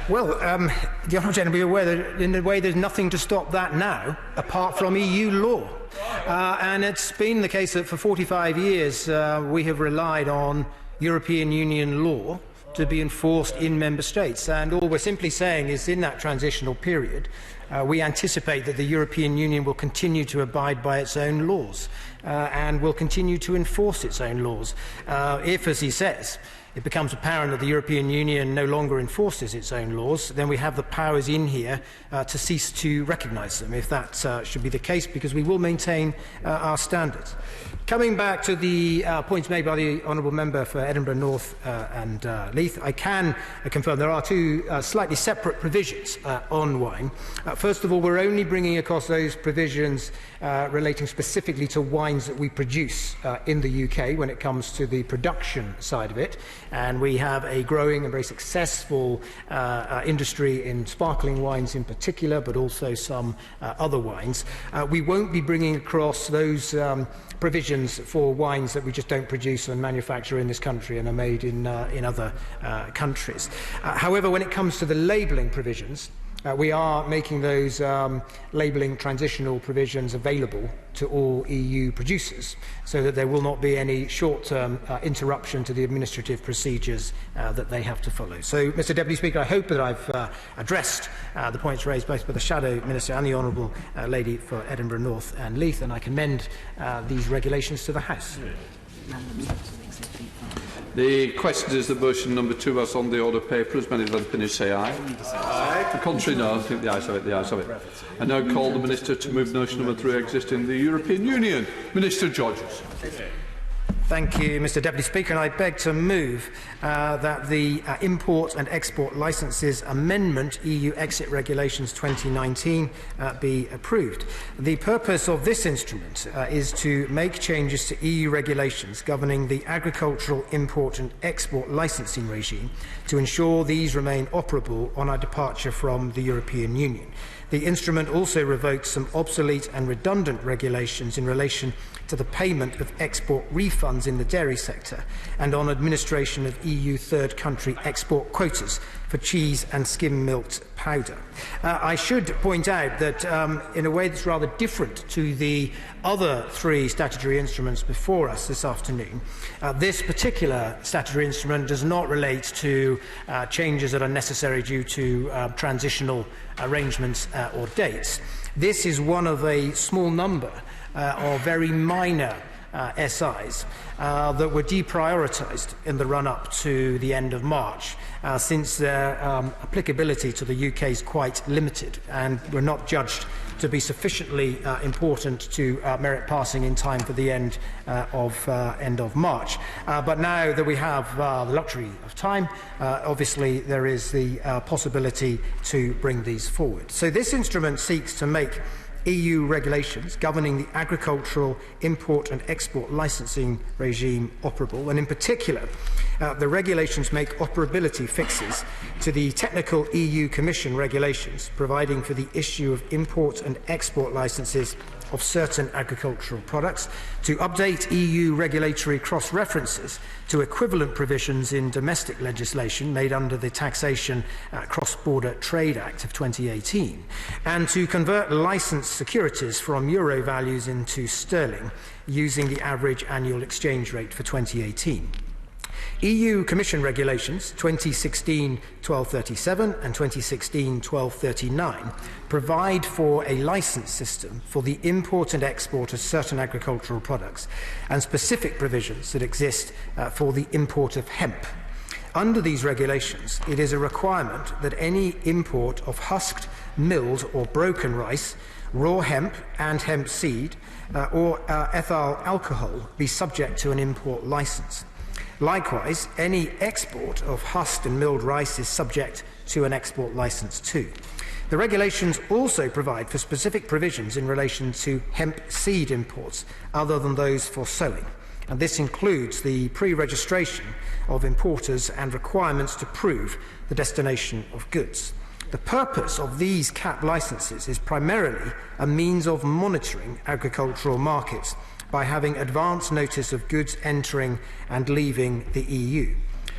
Well, the Honourable Gentleman will be aware that in a way there's nothing to stop that now, apart from EU law. And it's been the case that for 45 years we have relied on European Union law to be enforced in member states, and all we're simply saying is in that transitional period we anticipate that the European Union will continue to abide by its own laws and will continue to enforce its own laws. If, as he says, it becomes apparent that the European Union no longer enforces its own laws, then we have the powers in here to cease to recognise them, if that should be the case, because we will maintain our standards. Coming back to the points made by the Honourable Member for Edinburgh North and Leith, I can confirm there are two slightly separate provisions on wine. First of all, we're only bringing across those provisions relating specifically to wines that we produce in the UK when it comes to the production side of it. And we have a growing and very successful industry in sparkling wines in particular, but also some other wines. We won't be bringing across those provisions for wines that we just don't produce and manufacture in this country and are made in other countries. However, when it comes to the labelling provisions, we are making those labelling transitional provisions available to all EU producers so that there will not be any short-term interruption to the administrative procedures that they have to follow. So, Mr Deputy Speaker, I hope that I've addressed the points raised both by the Shadow Minister and the Honourable Lady for Edinburgh North and Leith, and I commend these regulations to the House. The question is that motion number 2 as on the order paper. As many of the opinions say aye. Aye. The contrary no. I think the ayes have it. The ayes have it. I now call the Minister to move motion number 3 existing in the European Union. Minister Georges. Thank you, Mr Deputy Speaker, and I beg to move that the Import and Export Licences Amendment EU Exit Regulations 2019 be approved. The purpose of this instrument is to make changes to EU regulations governing the agricultural import and export licensing regime to ensure these remain operable on our departure from the European Union. The instrument also revokes some obsolete and redundant regulations in relation to the payment of export refunds in the dairy sector and on administration of EU third country export quotas for cheese and skim-milked powder. I should point out that in a way that's rather different to the other 3 statutory instruments before us this afternoon, this particular statutory instrument does not relate to changes that are necessary due to transitional arrangements or dates. This is one of a small number of very minor SIs that were deprioritised in the run-up to the end of March, since their applicability to the UK is quite limited and were not judged to be sufficiently important to merit passing in time for the end of March. But now that we have the luxury of time, obviously there is the possibility to bring these forward. So this instrument seeks to make EU regulations governing the agricultural import and export licensing regime operable, and in particular the regulations make operability fixes to the technical EU Commission regulations providing for the issue of import and export licences of certain agricultural products, to update EU regulatory cross-references to equivalent provisions in domestic legislation made under the Taxation Cross-Border Trade Act of 2018, and to convert licensed securities from euro values into sterling using the average annual exchange rate for 2018. EU Commission Regulations 2016-1237 and 2016-1239 provide for a licence system for the import and export of certain agricultural products and specific provisions that exist for the import of hemp. Under these regulations, it is a requirement that any import of husked, milled or broken rice, raw hemp and hemp seed or ethyl alcohol be subject to an import licence. Likewise, any export of husked and milled rice is subject to an export licence too. The regulations also provide for specific provisions in relation to hemp seed imports other than those for sowing, and this includes the pre-registration of importers and requirements to prove the destination of goods. The purpose of these CAP licences is primarily a means of monitoring agricultural markets by having advance notice of goods entering and leaving the EU.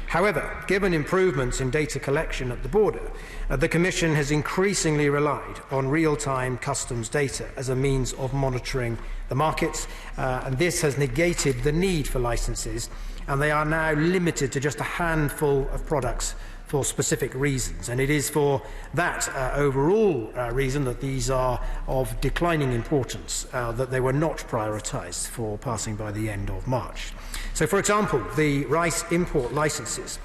However, given improvements in data collection at the border, the Commission has increasingly relied on real-time customs data as a means of monitoring the markets, and this has negated the need for licences, and they are now limited to just a handful of products for specific reasons, and it is for that overall reason that these are of declining importance, that they were not prioritised for passing by the end of March. So, for example, the rice import licences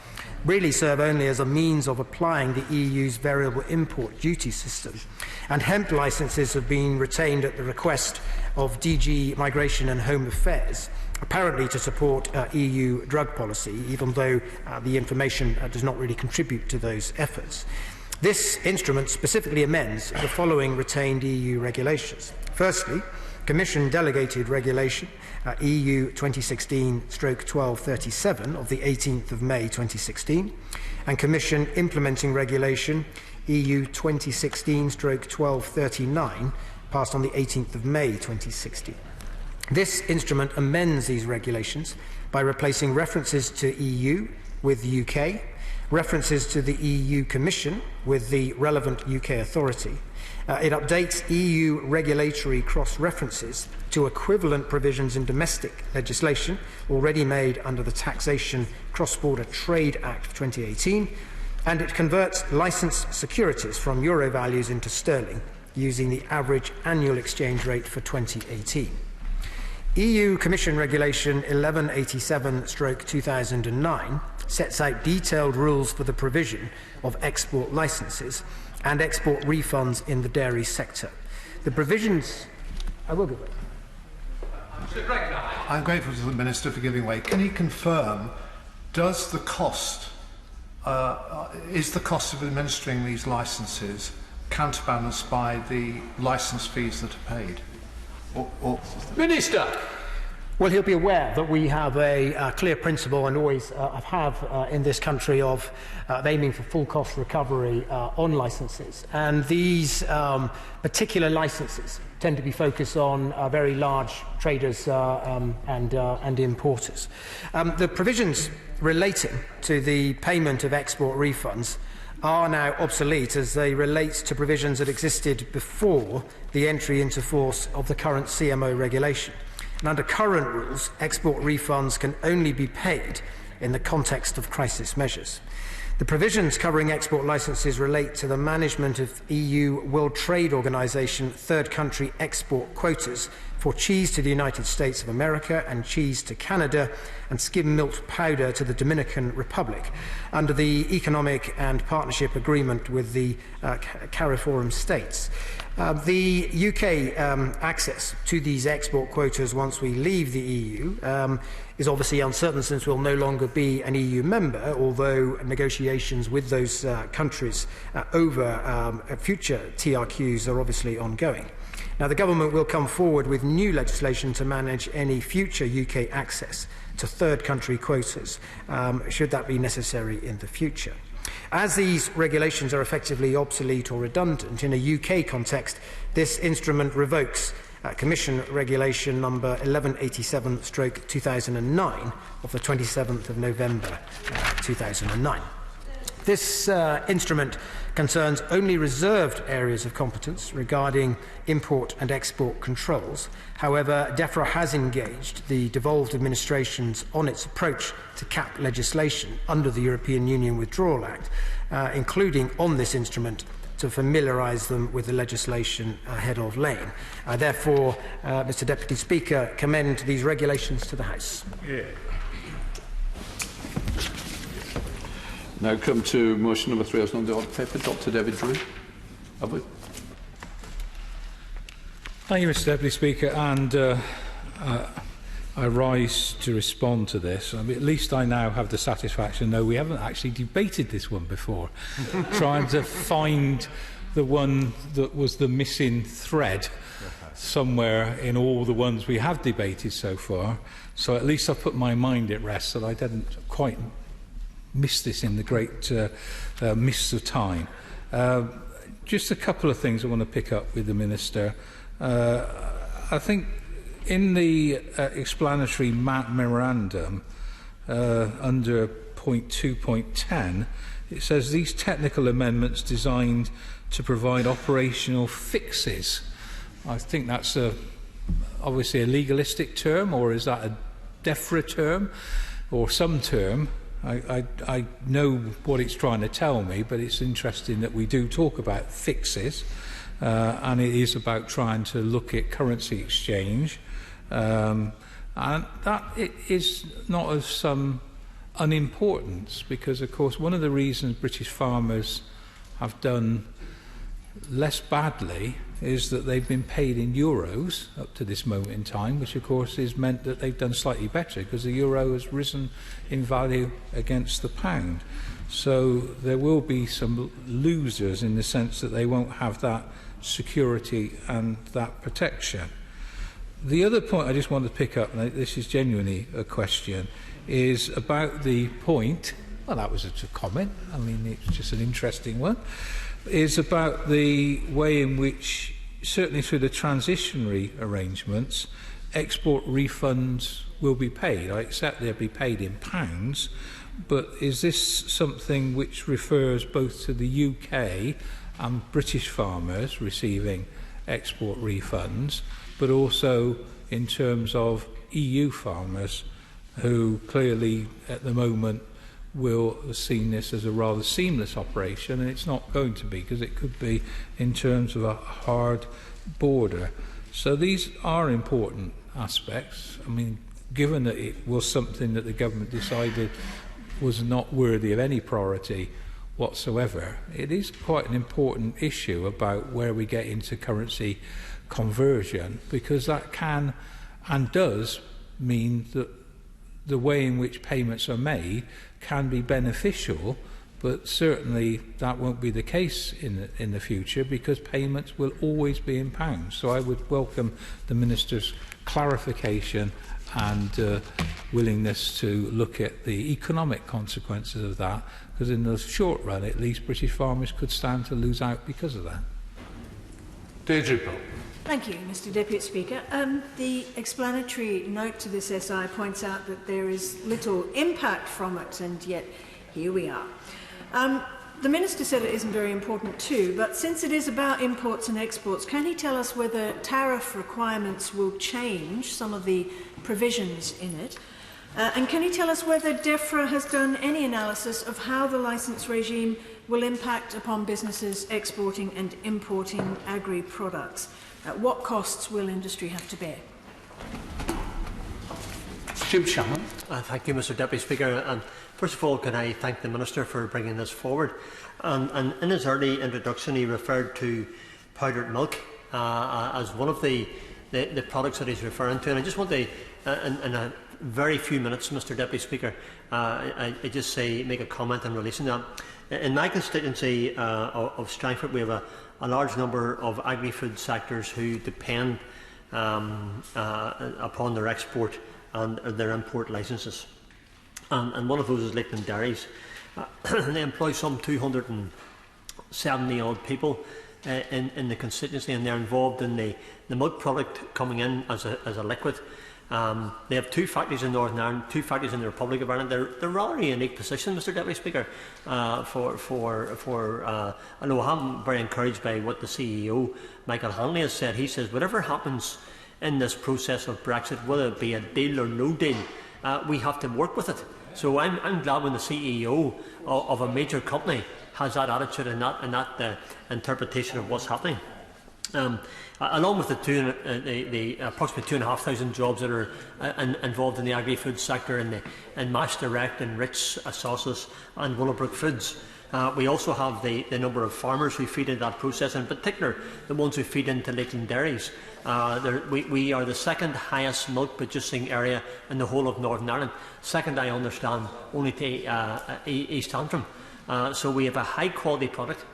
really serve only as a means of applying the EU's variable import duty system, and hemp licences have been retained at the request of DG Migration and Home Affairs, apparently to support EU drug policy, even though the information does not really contribute to those efforts. This instrument specifically amends the following retained EU regulations. Firstly, Commission Delegated Regulation EU 2016/1237 of the 18th of May 2016, and Commission Implementing Regulation EU 2016/1239 passed on the 18th of May 2016. This instrument amends these regulations by replacing references to EU with UK, references to the EU Commission with the relevant UK authority. It updates EU regulatory cross-references to equivalent provisions in domestic legislation already made under the Taxation Cross-Border Trade Act of 2018, and it converts licensed securities from euro values into sterling using the average annual exchange rate for 2018. EU Commission Regulation 1187/2009 sets out detailed rules for the provision of export licences and export refunds in the dairy sector. The provisions... I will give it. I'm grateful to the Minister for giving way. Can he confirm, does the cost, is the cost of administering these licences counterbalanced by the licence fees that are paid? Minister! Well, he'll be aware that we have a clear principle and always have in this country of aiming for full cost recovery on licences. And these particular licences tend to be focused on very large traders and importers. The provisions relating to the payment of export refunds are now obsolete as they relate to provisions that existed before the entry into force of the current CMO regulation. And under current rules, export refunds can only be paid in the context of crisis measures. The provisions covering export licences relate to the management of EU World Trade Organization third country export quotas for cheese to the United States of America and cheese to Canada and skim milk powder to the Dominican Republic under the Economic and Partnership Agreement with the CARIFORUM states. The UK access to these export quotas once we leave the EU is obviously uncertain since we'll no longer be an EU member, although negotiations with those countries over future TRQs are obviously ongoing. Now, the government will come forward with new legislation to manage any future UK access to third country quotas, should that be necessary in the future. As these regulations are effectively obsolete or redundant in a UK context, this instrument revokes Commission Regulation number 1187/2009 of the 27th of November 2009. This instrument concerns only reserved areas of competence regarding import and export controls. However, DEFRA has engaged the devolved administrations on its approach to cap legislation under the European Union Withdrawal Act, including on this instrument, to familiarise them with the legislation ahead of laying. Therefore, Mr Deputy Speaker, commend these regulations to the House. Yeah. Now come to motion number 3 as on the order paper. Dr David Drew. Have we? Thank you, Mr Deputy Speaker, and I rise to respond to this. I mean, at least I now have the satisfaction, no, we haven't actually debated this one before, trying to find the one that was the missing thread somewhere in all the ones we have debated so far. So at least I've put my mind at rest that I didn't quite miss this in the great mists of time. Just a couple of things I want to pick up with the Minister. I think in the explanatory memorandum under point 2.10, it says these technical amendments designed to provide operational fixes. I think that's obviously a legalistic term, or is that a DEFRA term or some term? I know what it's trying to tell me, but it's interesting that we do talk about fixes, and it is about trying to look at currency exchange, and that it is not of some unimportance, because of course one of the reasons British farmers have done less badly is that they've been paid in euros up to this moment in time, which of course has meant that they've done slightly better because the euro has risen in value against the pound. So there will be some losers in the sense that they won't have that security and that protection. The other point I just want to pick up, and this is genuinely a question, is about the point, well, that was a comment, I mean, it's just an interesting one, is about the way in which, certainly through the transitionary arrangements, export refunds will be paid. I accept they'll be paid in pounds, but is this something which refers both to the UK and British farmers receiving export refunds, but also in terms of EU farmers who clearly at the moment will have seen this as a rather seamless operation, and it's not going to be, because it could be in terms of a hard border. So these are important aspects. I mean, given that it was something that the government decided was not worthy of any priority whatsoever, it is quite an important issue about where we get into currency conversion, because that can and does mean that the way in which payments are made can be beneficial, but certainly that won't be the case in the future, because payments will always be in pounds. So I would welcome the Minister's clarification and willingness to look at the economic consequences of that, because in the short run, at least, British farmers could stand to lose out because of that. Deirdre Pope. Thank you, Mr Deputy Speaker. The explanatory note to this SI points out that there is little impact from it, and yet here we are. The Minister said it isn't very important too, but since it is about imports and exports, can he tell us whether tariff requirements will change some of the provisions in it? And can he tell us whether DEFRA has done any analysis of how the licence regime will impact upon businesses exporting and importing agri-products? What costs will industry have to bear? Jim Shannon. Thank you, Mr Deputy Speaker. And first of all, can I thank the Minister for bringing this forward. And in his early introduction, he referred to powdered milk as one of the products that he's referring to. And I just want to, in a very few minutes, Mr Deputy Speaker, I just make a comment in relation to that. In my constituency of Strangford, we have a large number of agri-food sectors who depend upon their export and their import licences. And one of those is Lakeland Dairies. They employ some 270 odd people in the constituency, and they're involved in the milk product coming in as a liquid. They have 2 factories in Northern Ireland, 2 factories in the Republic of Ireland. They're rather a unique position, Mr Deputy Speaker. I know I'm very encouraged by what the CEO, Michael Hanley, has said. He says whatever happens in this process of Brexit, whether it be a deal or no deal, we have to work with it. So I'm glad when the CEO of a major company has that attitude and that interpretation of what's happening. Along with the approximately 2,500 jobs that are involved in the agri-food sector in Mash Direct and Rich Sauces and Willowbrook Foods. We also have the number of farmers who feed into that process, in particular the ones who feed into Lakeland Dairies. We are the second highest milk producing area in the whole of Northern Ireland. Second, I understand, only to East Antrim. So we have a high quality product.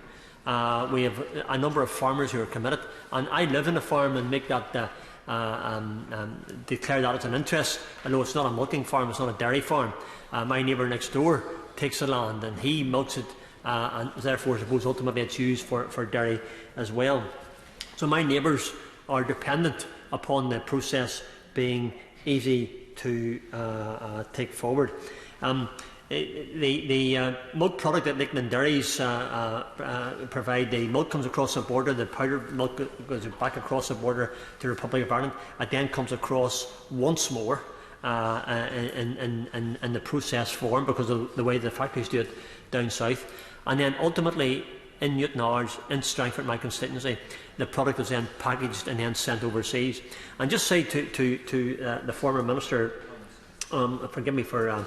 We have a number of farmers who are committed, and I live in a farm and make that declare that as an interest. I know it's not a milking farm, it's not a dairy farm. My neighbour next door takes the land and he milks it, and therefore I suppose ultimately it's used for dairy as well. So my neighbours are dependent upon the process being easy to take forward. The milk product that Lakeland Dairies provide, the milk comes across the border, the powdered milk goes back across the border to the Republic of Ireland. It then comes across once more in the processed form because of the way the factories do it down south. And then ultimately in Newtownards, in Strangford, my constituency, the product is then packaged and then sent overseas. And just say to the former minister, forgive me for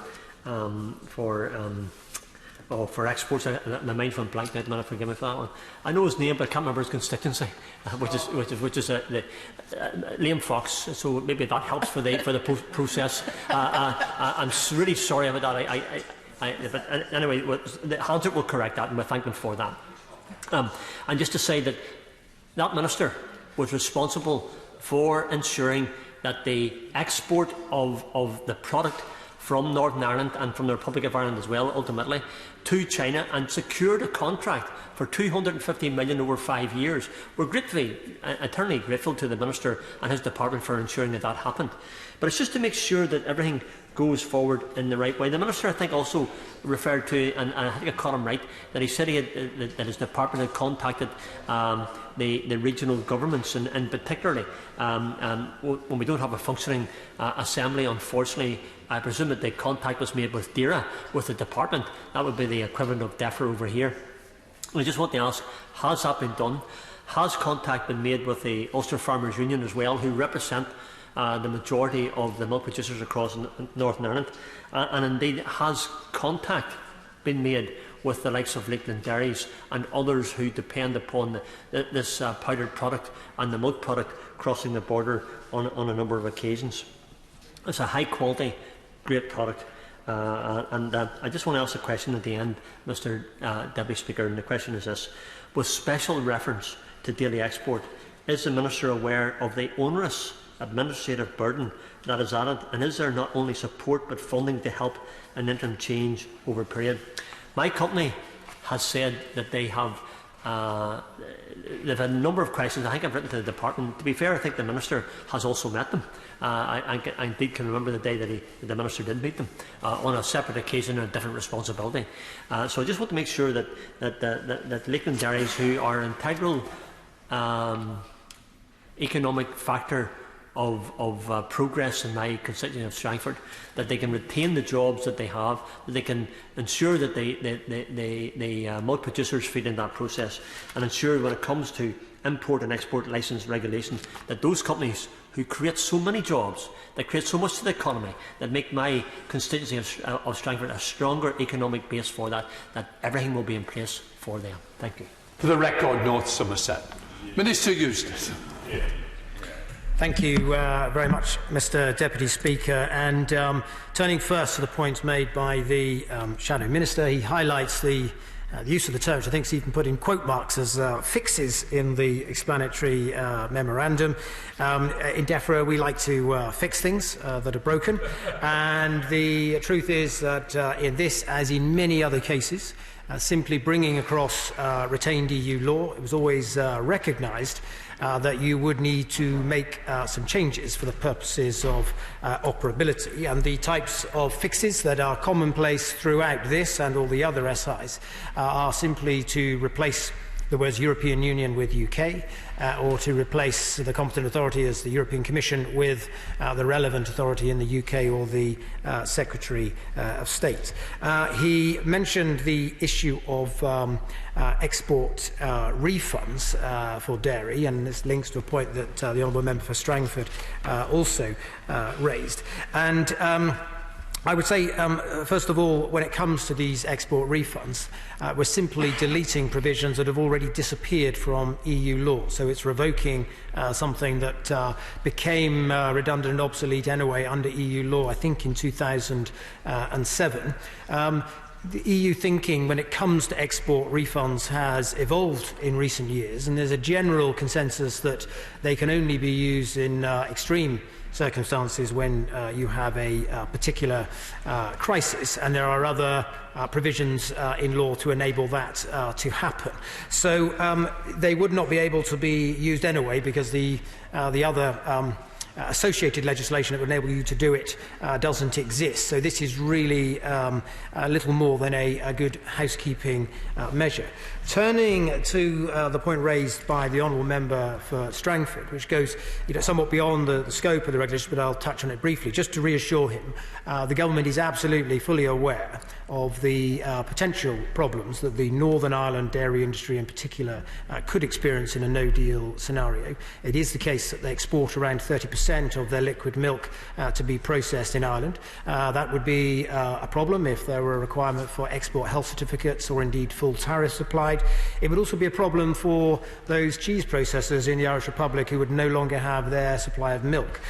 exports. My mind went blank now. Man, forgive me for that one. I know his name, but I can't remember his constituency, which is Liam Fox. So maybe that helps for the process. I'm really sorry about that. But anyway, the Hansard will correct that, and we thank them for that. And just to say that minister was responsible for ensuring that the export of the product from Northern Ireland and from the Republic of Ireland as well, ultimately, to China, and secured a contract for $250 million over 5 years. We're eternally grateful to the Minister and his department for ensuring that happened. But it's just to make sure that everything goes forward in the right way. The Minister, I think, also referred to, and I think I caught him right, that he said that his department had contacted the regional governments, and particularly when we don't have a functioning assembly, unfortunately, I presume that the contact was made with DERA, with the department. That would be the equivalent of DEFRA over here. I just want to ask, has that been done? Has contact been made with the Ulster Farmers Union as well, who represent the majority of the milk producers across Northern Ireland, and indeed has contact been made with the likes of Lakeland Dairies and others who depend upon this powdered product and the milk product crossing the border on a number of occasions. It's a high quality, great product. I just want to ask a question at the end, Mr. Deputy Speaker, and the question is this. With special reference to daily export, is the Minister aware of the onerous administrative burden that is added, and is there not only support but funding to help an interim change over a period? My company has said that they've had a number of questions. I think I've written to the department. To be fair, I think the Minister has also met them. I indeed can remember the day that the Minister did meet them on a separate occasion and a different responsibility. So I just want to make sure that Lakeland Dairies, who are an integral economic factor of progress in my constituency of Strangford, that they can retain the jobs that they have, that they can ensure that the milk producers feed in that process, and ensure when it comes to import and export licence regulation that those companies who create so many jobs, that create so much to the economy, that make my constituency of Strangford a stronger economic base for that everything will be in place for them. Thank you. For the record, North Somerset. Minister Eustace. Thank you very much, Mr. Deputy Speaker. And turning first to the points made by the Shadow Minister, he highlights the use of the term, which I think is even put in quote marks as fixes in the explanatory memorandum. In DEFRA, we like to fix things that are broken. And the truth is that in this, as in many other cases, simply bringing across retained EU law, it was always recognised that you would need to make some changes for the purposes of operability, and the types of fixes that are commonplace throughout this and all the other SIs are simply to replace the words European Union with UK, or to replace the competent authority as the European Commission with the relevant authority in the UK or the Secretary of State. He mentioned the issue of export refunds for dairy, and this links to a point that the Honourable Member for Strangford also raised. And I would say, first of all, when it comes to these export refunds, we're simply deleting provisions that have already disappeared from EU law. So it's revoking something that became redundant and obsolete anyway under EU law, I think in 2007. The EU thinking when it comes to export refunds has evolved in recent years, and there's a general consensus that they can only be used in extreme circumstances when you have a particular crisis, and there are other provisions in law to enable that to happen. So they would not be able to be used anyway, because the other associated legislation that would enable you to do it doesn't exist. So this is really a little more than a good housekeeping measure. Turning to the point raised by the Honourable Member for Strangford, which goes somewhat beyond the scope of the regulation, but I'll touch on it briefly, just to reassure him, the Government is absolutely fully aware of the potential problems that the Northern Ireland dairy industry in particular could experience in a no-deal scenario. It is the case that they export around 30% of their liquid milk to be processed in Ireland. That would be a problem if there were a requirement for export health certificates or indeed full tariffs applied. It would also be a problem for those cheese processors in the Irish Republic who would no longer have their supply of milk.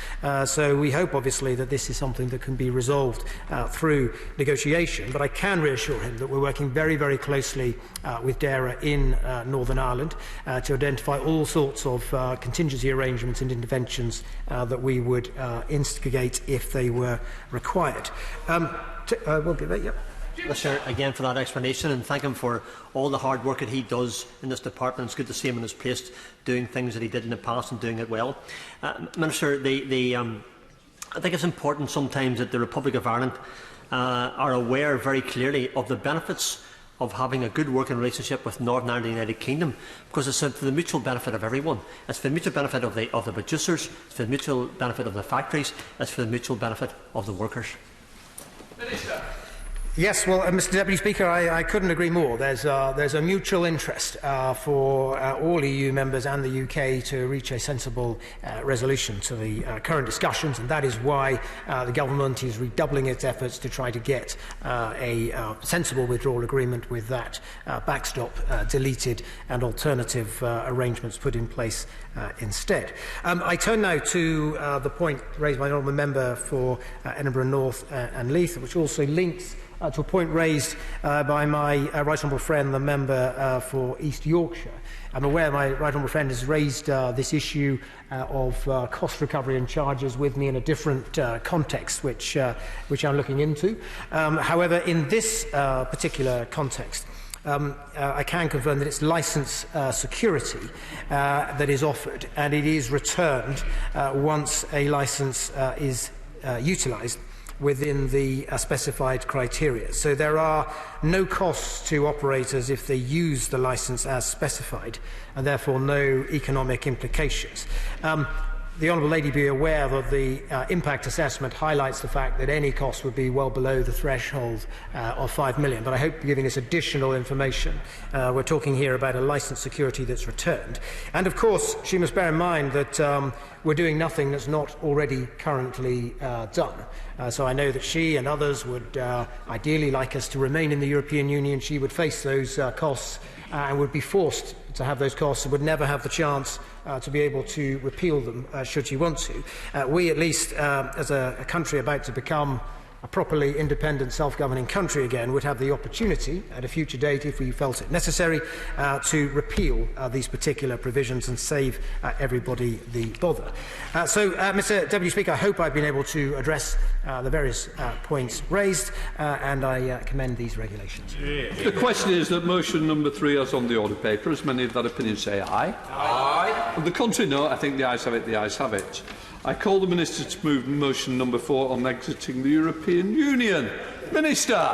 So we hope obviously that this is something that can be resolved through negotiation, but I can reassure him that we're working very, very closely with DERA in Northern Ireland to identify all sorts of contingency arrangements and interventions that we would instigate if they were required. We'll give it, yep. Minister, again for that explanation, and thank him for all the hard work that he does in this department. It's good to see him in his place doing things that he did in the past and doing it well. Minister, I think it's important sometimes that the Republic of Ireland are aware very clearly of the benefits of having a good working relationship with Northern Ireland and the United Kingdom, because it's for the mutual benefit of everyone. It's for the mutual benefit of the producers, it's for the mutual benefit of the factories, it's for the mutual benefit of the workers. Minister. Yes, well, Mr Deputy Speaker, I couldn't agree more. There's a mutual interest for all EU members and the UK to reach a sensible resolution to the current discussions, and that is why the government is redoubling its efforts to try to get a sensible withdrawal agreement with that backstop deleted and alternative arrangements put in place instead. I turn now to the point raised by the Honourable Member for Edinburgh North and Leith, which also links to a point raised by my right honourable friend, the member for East Yorkshire. I'm aware my right honourable friend has raised this issue of cost recovery and charges with me in a different context, which I'm looking into. However, in this particular context, I can confirm that it's licence security that is offered, and it is returned once a licence is utilised within the specified criteria. So there are no costs to operators if they use the licence as specified, and therefore no economic implications. The Honourable Lady be aware that the impact assessment highlights the fact that any cost would be well below the threshold of 5 million, but I hope giving us additional information. We're talking here about a licence security that's returned. And of course, she must bear in mind that we're doing nothing that's not already currently done. So I know that she and others would ideally like us to remain in the European Union. She would face those costs and would be forced to have those costs and would never have the chance to be able to repeal them should she want to. We, at least, as a country about to become a properly independent, self-governing country again, would have the opportunity at a future date, if we felt it necessary, to repeal these particular provisions and save everybody the bother. Mr Deputy Speaker, I hope I've been able to address the various points raised, and I commend these regulations. The question is that motion number 3 is on the order paper. As many of that opinion say aye. Aye. On the contrary, no. I think the ayes have it. The ayes have it. I call the Minister to move motion number 4 on exiting the European Union. Minister.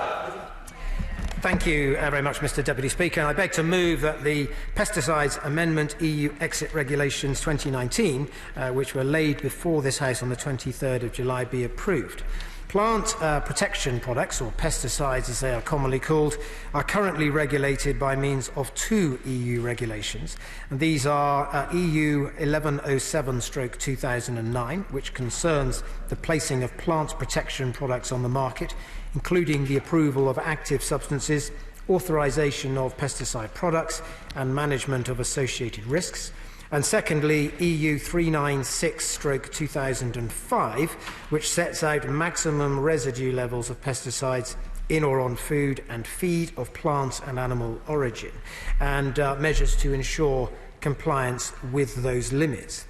Thank you very much, Mr Deputy Speaker. I beg to move that the Pesticides Amendment EU Exit Regulations 2019, which were laid before this House on the 23rd of July, be approved. Plant protection products, or pesticides as they are commonly called, are currently regulated by means of 2 EU regulations. And these are EU 1107/2009, which concerns the placing of plant protection products on the market, including the approval of active substances, authorisation of pesticide products, and management of associated risks. And secondly, EU 396/2005, which sets out maximum residue levels of pesticides in or on food and feed of plant and animal origin, and measures to ensure compliance with those limits.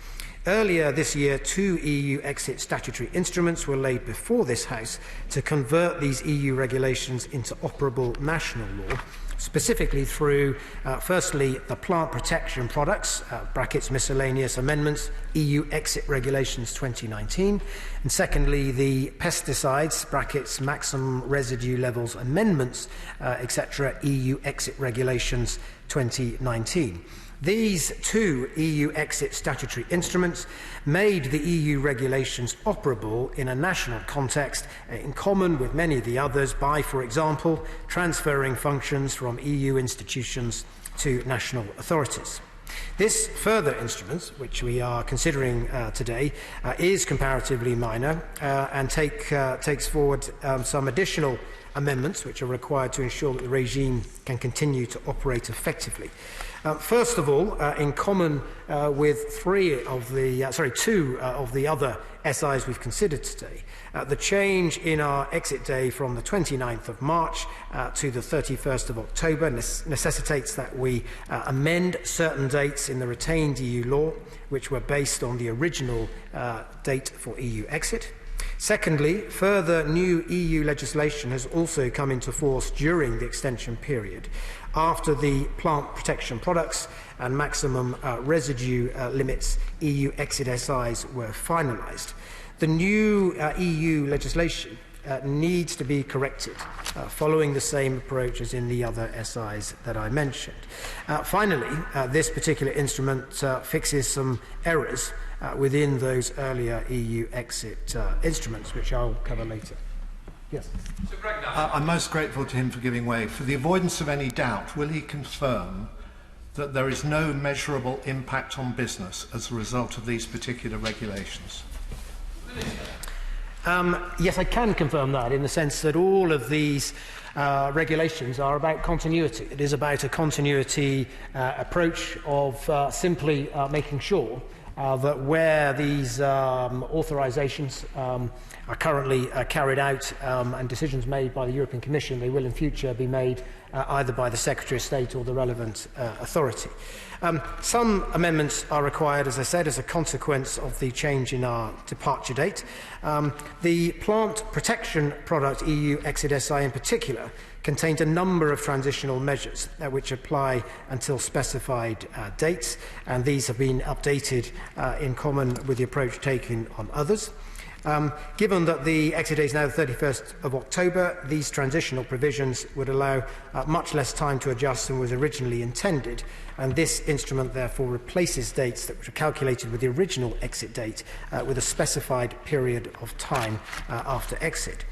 Earlier this year, 2 EU exit statutory instruments were laid before this House to convert these EU regulations into operable national law, specifically through, firstly, the Plant Protection Products, brackets miscellaneous amendments, EU Exit Regulations 2019, and secondly, the Pesticides, brackets maximum residue levels amendments, etc., EU Exit Regulations 2019. These 2 EU exit statutory instruments made the EU regulations operable in a national context, in common with many of the others, by, for example, transferring functions from EU institutions to national authorities. This further instrument, which we are considering today, is comparatively minor and takes forward some additional amendments which are required to ensure that the regime can continue to operate effectively. First of all, in common with 2 of the other SIs we've considered today, the change in our exit day from the 29th of March to the 31st of October necessitates that we amend certain dates in the retained EU law, which were based on the original date for EU exit. Secondly, further new EU legislation has also come into force during the extension period, after the Plant Protection Products and maximum residue limits EU exit SIs were finalised. The new EU legislation needs to be corrected, following the same approach as in the other SIs that I mentioned. Finally, this particular instrument fixes some errors within those earlier EU exit instruments, which I'll cover later. Yes. I'm most grateful to him for giving way. For the avoidance of any doubt, will he confirm that there is no measurable impact on business as a result of these particular regulations? Yes, I can confirm that, in the sense that all of these regulations are about continuity. It is about a continuity approach of simply making sure that where these authorisations are currently carried out and decisions made by the European Commission, they will in future be made either by the Secretary of State or the relevant authority. Some amendments are required, as I said, as a consequence of the change in our departure date. The plant protection product EU Exit SI in particular contained a number of transitional measures which apply until specified dates, and these have been updated in common with the approach taken on others. Given that the exit date is now the 31st of October, these transitional provisions would allow much less time to adjust than was originally intended, and this instrument therefore replaces dates that were calculated with the original exit date with a specified period of time after exit.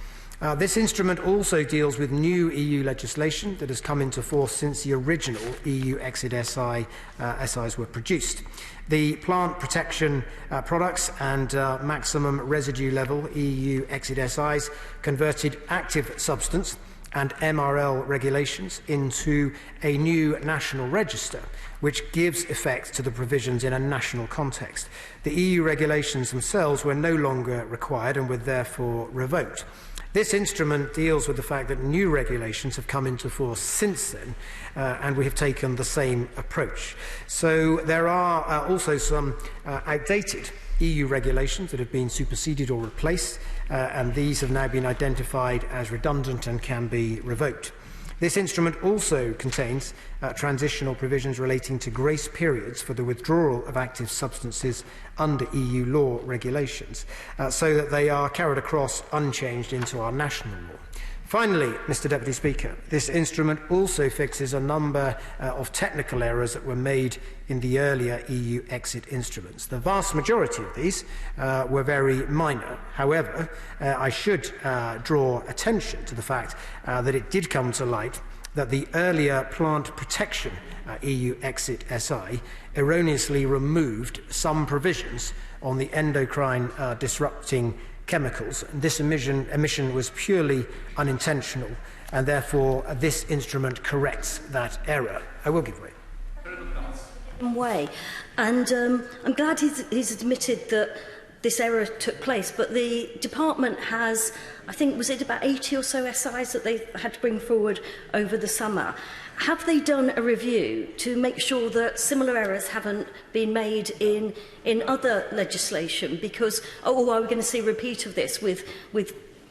This instrument also deals with new EU legislation that has come into force since the original EU Exit SIs were produced. The plant protection products and maximum residue level EU Exit SIs converted active substance and MRL regulations into a new national register, which gives effect to the provisions in a national context. The EU regulations themselves were no longer required and were therefore revoked. This instrument deals with the fact that new regulations have come into force since then, and we have taken the same approach. So there are also some outdated EU regulations that have been superseded or replaced, and these have now been identified as redundant and can be revoked. This instrument also contains transitional provisions relating to grace periods for the withdrawal of active substances under EU law regulations, so that they are carried across unchanged into our national law. Finally, Mr Deputy Speaker, this instrument also fixes a number of technical errors that were made in the earlier EU exit instruments. The vast majority of these were very minor. However, I should draw attention to the fact that it did come to light that the earlier plant protection EU exit SI erroneously removed some provisions on the endocrine disrupting chemicals. This omission was purely unintentional, and therefore this instrument corrects that error. I will give way. I'm glad he's admitted that this error took place, but the department has, I think, was it about 80 or so SIs that they had to bring forward over the summer. Have they done a review to make sure that similar errors haven't been made in other legislation? Because, are we going to see a repeat of this with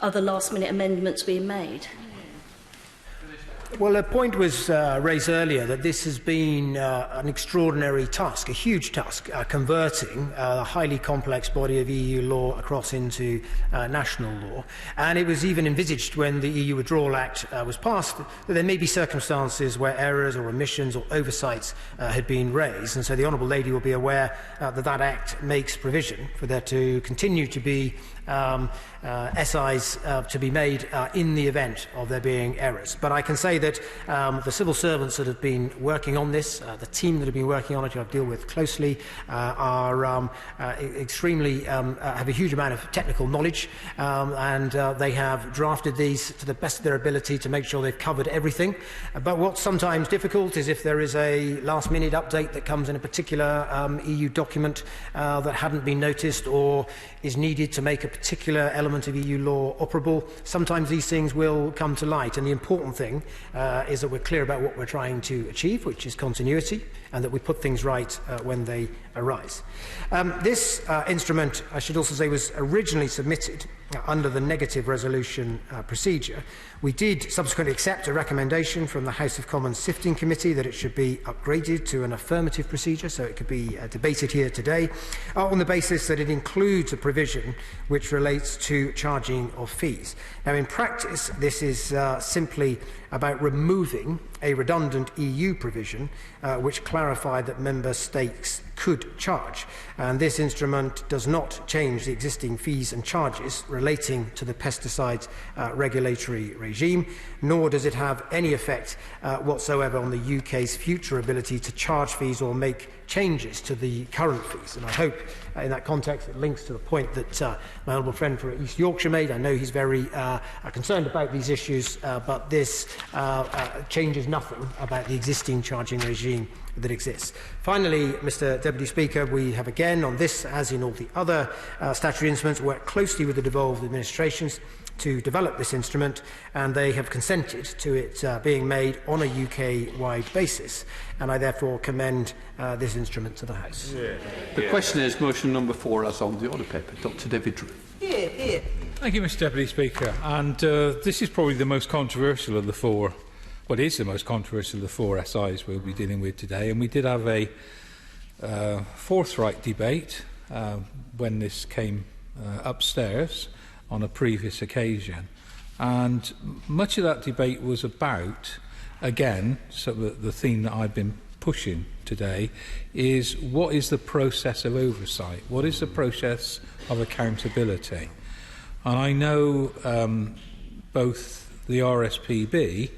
other last-minute amendments being made? Well, a point was raised earlier that this has been an extraordinary task, a huge task, converting a highly complex body of EU law across into national law. And it was even envisaged when the EU Withdrawal Act was passed that there may be circumstances where errors or omissions or oversights had been raised. And so the Honourable Lady will be aware that that Act makes provision for there to continue to be SIs to be made in the event of there being errors. But I can say that the civil servants that have been working on this, the team that have been working on it, who I deal with closely, are extremely, have a huge amount of technical knowledge, and they have drafted these to the best of their ability to make sure they've covered everything. But what's sometimes difficult is if there is a last-minute update that comes in a particular EU document that hadn't been noticed or is needed to make a particular element of EU law operable. Sometimes these things will come to light, and the important thing is that we're clear about what we're trying to achieve, which is continuity, and that we put things right when they arise. This instrument, I should also say, was originally submitted under the negative resolution procedure. We did subsequently accept a recommendation from the House of Commons Sifting Committee that it should be upgraded to an affirmative procedure, so it could be debated here today, on the basis that it includes a provision which relates to charging of fees. Now, in practice, this is simply about removing a redundant EU provision which clarified that member states could charge. And this instrument does not change the existing fees and charges relating to the pesticides regulatory regime, nor does it have any effect whatsoever on the UK's future ability to charge fees or make changes to the current fees. And I hope in that context it links to the point that my honourable friend for East Yorkshire made. I know he's very concerned about these issues, but this changes nothing about the existing charging regime that exists. Finally, Mr Deputy Speaker, we have again on this, as in all the other statutory instruments, worked closely with the devolved administrations to develop this instrument, and they have consented to it being made on a UK-wide basis, and I therefore commend this instrument to the House. The question is motion number 4 as on the order paper. Dr David Drew. Thank you, Mr Deputy Speaker. And this is probably the most controversial of the four. What is the most controversial of the 4 SIs we'll be dealing with today? And we did have a forthright debate when this came upstairs on a previous occasion. And much of that debate was about, again, so the theme that I've been pushing today is what is the process of oversight? What is the process of accountability? And I know both the RSPB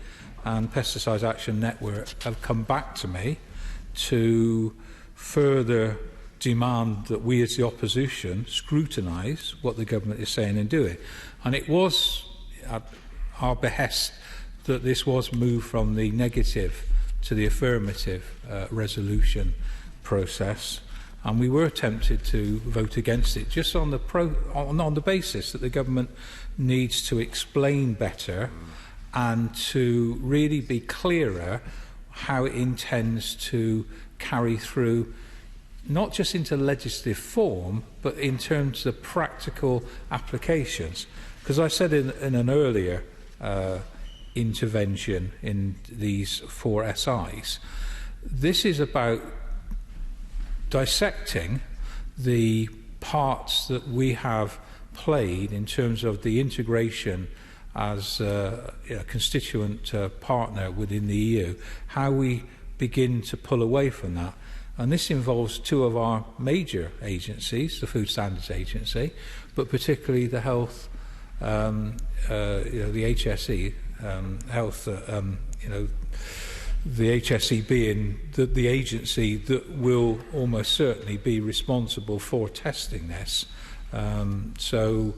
and Pesticides Action Network have come back to me to further demand that we as the opposition scrutinise what the government is saying and doing. And it was at our behest that this was moved from the negative to the affirmative resolution process, and we were tempted to vote against it just on the basis that the government needs to explain better and to really be clearer how it intends to carry through, not just into legislative form, but in terms of practical applications. Because I said in an earlier intervention in these 4 SIs, this is about dissecting the parts that we have played in terms of the integration as a constituent partner within the EU, how we begin to pull away from that. And this involves 2 of our major agencies, the Food Standards Agency, but particularly the health, the HSE, health, the HSE being the agency that will almost certainly be responsible for testing this. So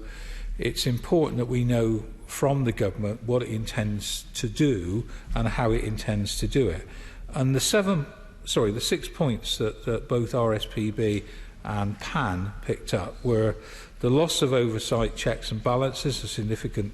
it's important that we know from the government what it intends to do and how it intends to do it. And the 6 points that both RSPB and PAN picked up were the loss of oversight checks and balances, a significant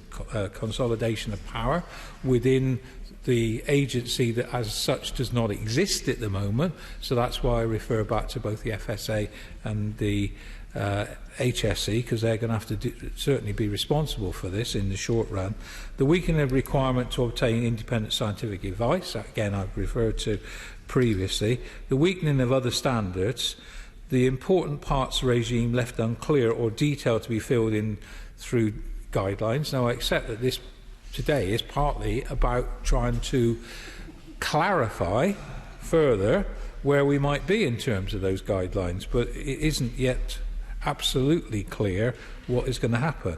consolidation of power within the agency that as such does not exist at the moment. So that's why I refer back to both the FSA and the HSE, because they're going to have to certainly be responsible for this in the short run. The weakening of requirement to obtain independent scientific advice, again I've referred to previously. The weakening of other standards, the important parts regime left unclear or detailed to be filled in through guidelines. Now I accept that this today is partly about trying to clarify further where we might be in terms of those guidelines, but it isn't yet absolutely clear what is going to happen.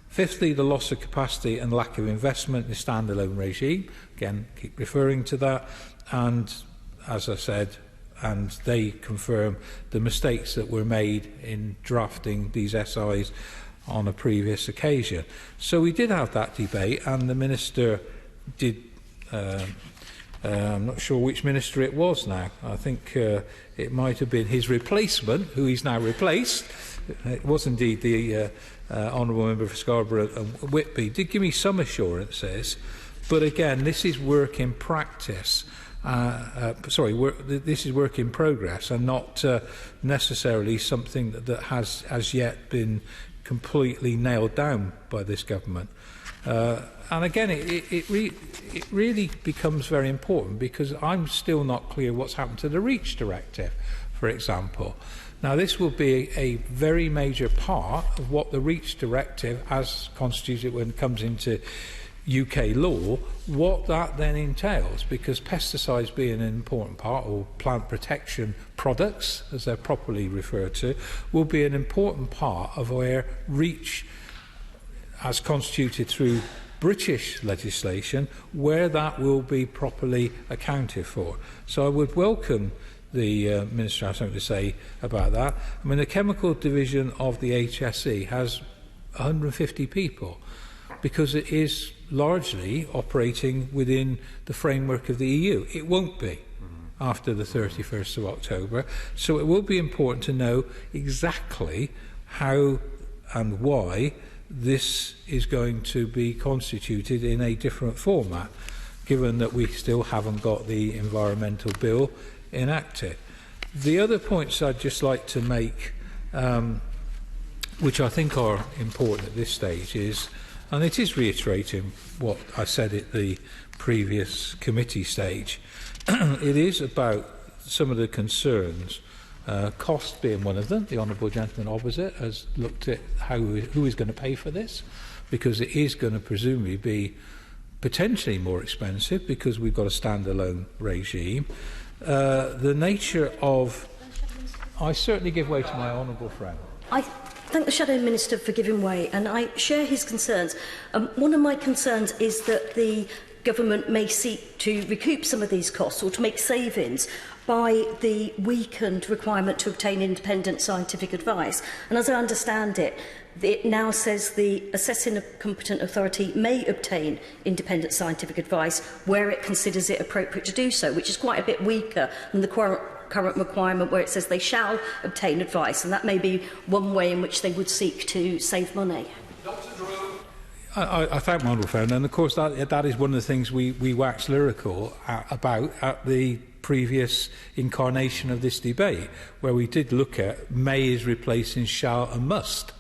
Fifthly, the loss of capacity and lack of investment in the standalone regime. Again, keep referring to that. And as I said, and they confirm the mistakes that were made in drafting these SIs on a previous occasion. So we did have that debate, and the Minister did, I'm not sure which Minister it was now. I think it might have been his replacement, who he's now replaced. It was indeed the Honourable Member for Scarborough and Whitby. Did give me some assurances, but again, this is work in practice. This is work in progress and not necessarily something that has as yet been completely nailed down by this government. And again, it really becomes very important because I'm still not clear what's happened to the REACH directive, for example. Now, this will be a very major part of what the REACH directive, as constituted when it comes into UK law, what that then entails, because pesticides being an important part, or plant protection products, as they're properly referred to, will be an important part of where REACH, as constituted through British legislation, where that will be properly accounted for. So I would welcome the Minister has something to say about that. I mean, the chemical division of the HSE has 150 people, because it is largely operating within the framework of the EU. It won't be after the 31st of October. So it will be important to know exactly how and why this is going to be constituted in a different format, given that we still haven't got the environmental bill enacted. The other points I'd just like to make, which I think are important at this stage, is, and it is reiterating what I said at the previous committee stage, it is about some of the concerns, cost being one of them. The Honourable Gentleman opposite has looked at who is going to pay for this, because it is going to presumably be potentially more expensive because we've got a standalone regime. The nature of... I certainly give way to my honourable friend. I thank the Shadow Minister for giving way, and I share his concerns. One of my concerns is that the government may seek to recoup some of these costs or to make savings by the weakened requirement to obtain independent scientific advice. And as I understand it, it now says the assessing competent authority may obtain independent scientific advice where it considers it appropriate to do so, which is quite a bit weaker than the current requirement where it says they shall obtain advice, and that may be one way in which they would seek to save money. I thank my honourable friend, and of course that is one of the things we waxed lyrical about at the previous incarnation of this debate, where we did look at may is replacing shall and must,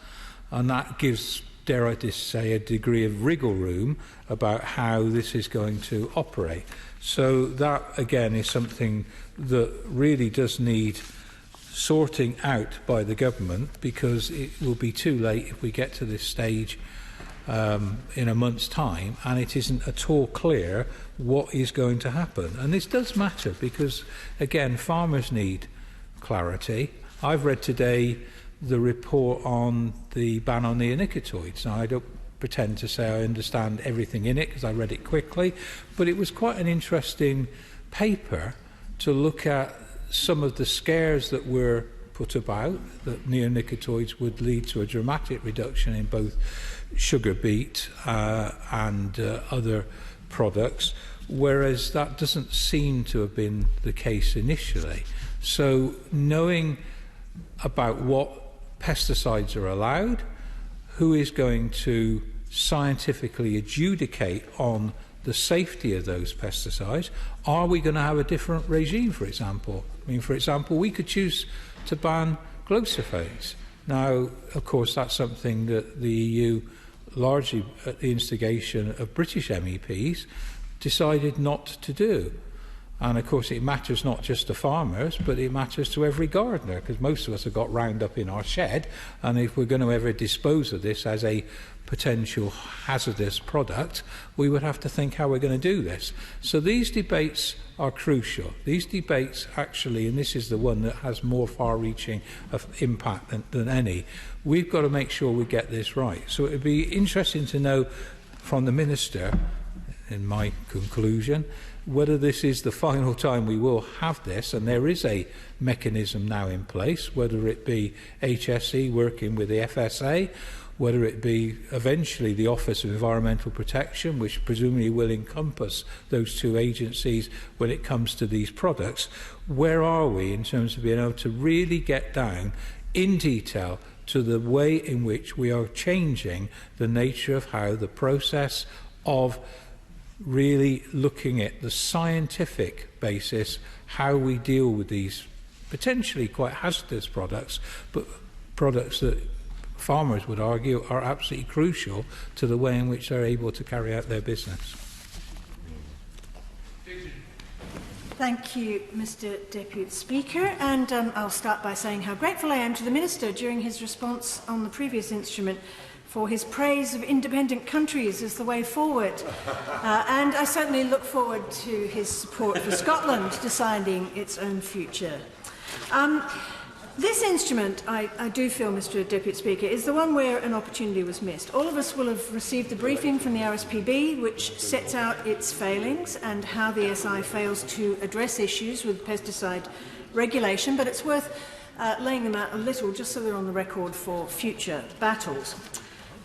and that gives, dare I just say, a degree of wriggle room about how this is going to operate. So that again is something that really does need sorting out by the government, because it will be too late if we get to this stage in a month's time and it isn't at all clear what is going to happen. And this does matter because, again, farmers need clarity. I've read today the report on the ban on neonicotinoids. Now, I don't pretend to say I understand everything in it because I read it quickly, but it was quite an interesting paper to look at some of the scares that were put about, that neonicotinoids would lead to a dramatic reduction in both sugar beet and other products, whereas that doesn't seem to have been the case initially. So knowing about what pesticides are allowed, who is going to scientifically adjudicate on the safety of those pesticides, are we going to have a different regime, for example? I mean, for example, we could choose to ban glyphosates. Now, of course, that's something that the EU, largely at the instigation of British MEPs, decided not to do. And of course it matters not just to farmers, but it matters to every gardener, because most of us have got Roundup in our shed, and if we're going to ever dispose of this as a potential hazardous product, we would have to think how we're going to do this. So these debates are crucial. These debates actually, and this is the one that has more far-reaching impact than any, we've got to make sure we get this right. So it would be interesting to know from the Minister, in my conclusion, whether this is the final time we will have this, and there is a mechanism now in place, whether it be HSE working with the FSA, whether it be eventually the Office of Environmental Protection, which presumably will encompass those two agencies when it comes to these products. Where are we in terms of being able to really get down in detail to the way in which we are changing the nature of how the process of really looking at the scientific basis, how we deal with these potentially quite hazardous products, but products that farmers would argue are absolutely crucial to the way in which they're able to carry out their business. Thank you, Mr Deputy Speaker, and I'll start by saying how grateful I am to the Minister during his response on the previous instrument for his praise of independent countries as the way forward. And I certainly look forward to his support for Scotland deciding its own future. This instrument, I do feel, Mr Deputy Speaker, is the one where an opportunity was missed. All of us will have received a briefing from the RSPB which sets out its failings and how the SI fails to address issues with pesticide regulation, but it's worth laying them out a little just so they're on the record for future battles.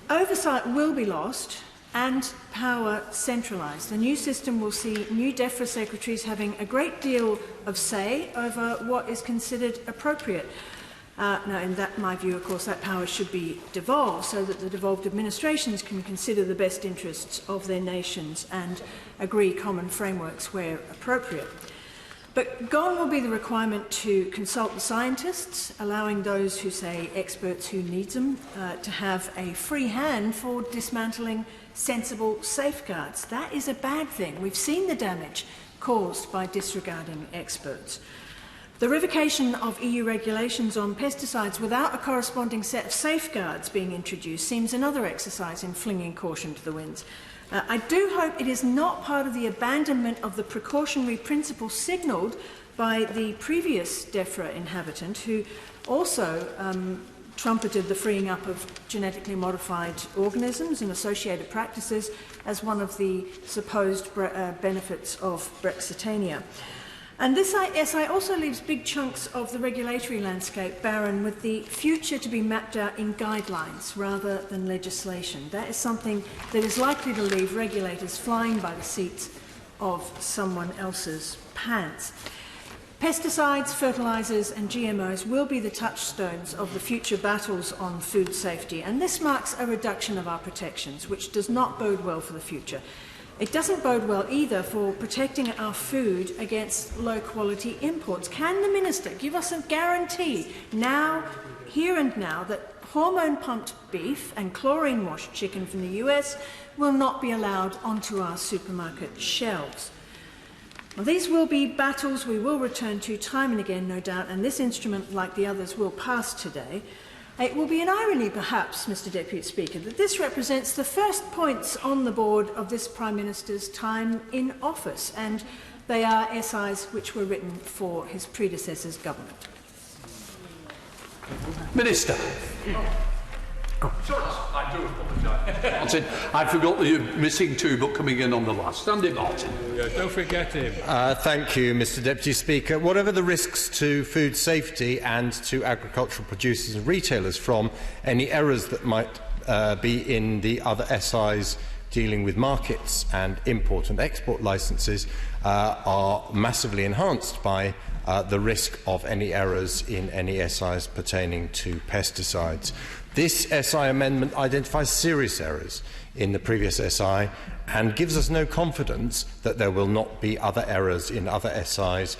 Oversight will be lost and power centralised. The new system will see new DEFRA secretaries having a great deal of say over what is considered appropriate. Now, in my view, of course, that power should be devolved so that the devolved administrations can consider the best interests of their nations and agree common frameworks where appropriate. But gone will be the requirement to consult the scientists, allowing those who say experts who need them to have a free hand for dismantling sensible safeguards. That is a bad thing. We've seen the damage caused by disregarding experts. The revocation of EU regulations on pesticides without a corresponding set of safeguards being introduced seems another exercise in flinging caution to the winds. I do hope it is not part of the abandonment of the precautionary principle signalled by the previous DEFRA inhabitant, who also trumpeted the freeing up of genetically modified organisms and associated practices as one of the supposed benefits of Brexitania. And this SI also leaves big chunks of the regulatory landscape barren, with the future to be mapped out in guidelines rather than legislation. That is something that is likely to leave regulators flying by the seats of someone else's pants. Pesticides, fertilisers and GMOs will be the touchstones of the future battles on food safety, and this marks a reduction of our protections, which does not bode well for the future. It doesn't bode well either for protecting our food against low-quality imports. Can the Minister give us a guarantee now, here and now, that hormone-pumped beef and chlorine-washed chicken from the US will not be allowed onto our supermarket shelves? Well, these will be battles we will return to time and again, no doubt, and this instrument, like the others, will pass today. It will be an irony, perhaps, Mr Deputy Speaker, that this represents the first points on the board of this Prime Minister's time in office, and they are SIs which were written for his predecessor's government. Minister. I do apologise. I forgot that you're missing two, but coming in on the last. Andy Martin. Don't forget him. Thank you, Mr Deputy Speaker. Whatever the risks to food safety and to agricultural producers and retailers from any errors that might be in the other SIs dealing with markets and import and export licences are massively enhanced by the risk of any errors in any SIs pertaining to pesticides. This SI amendment identifies serious errors in the previous SI and gives us no confidence that there will not be other errors in other SIs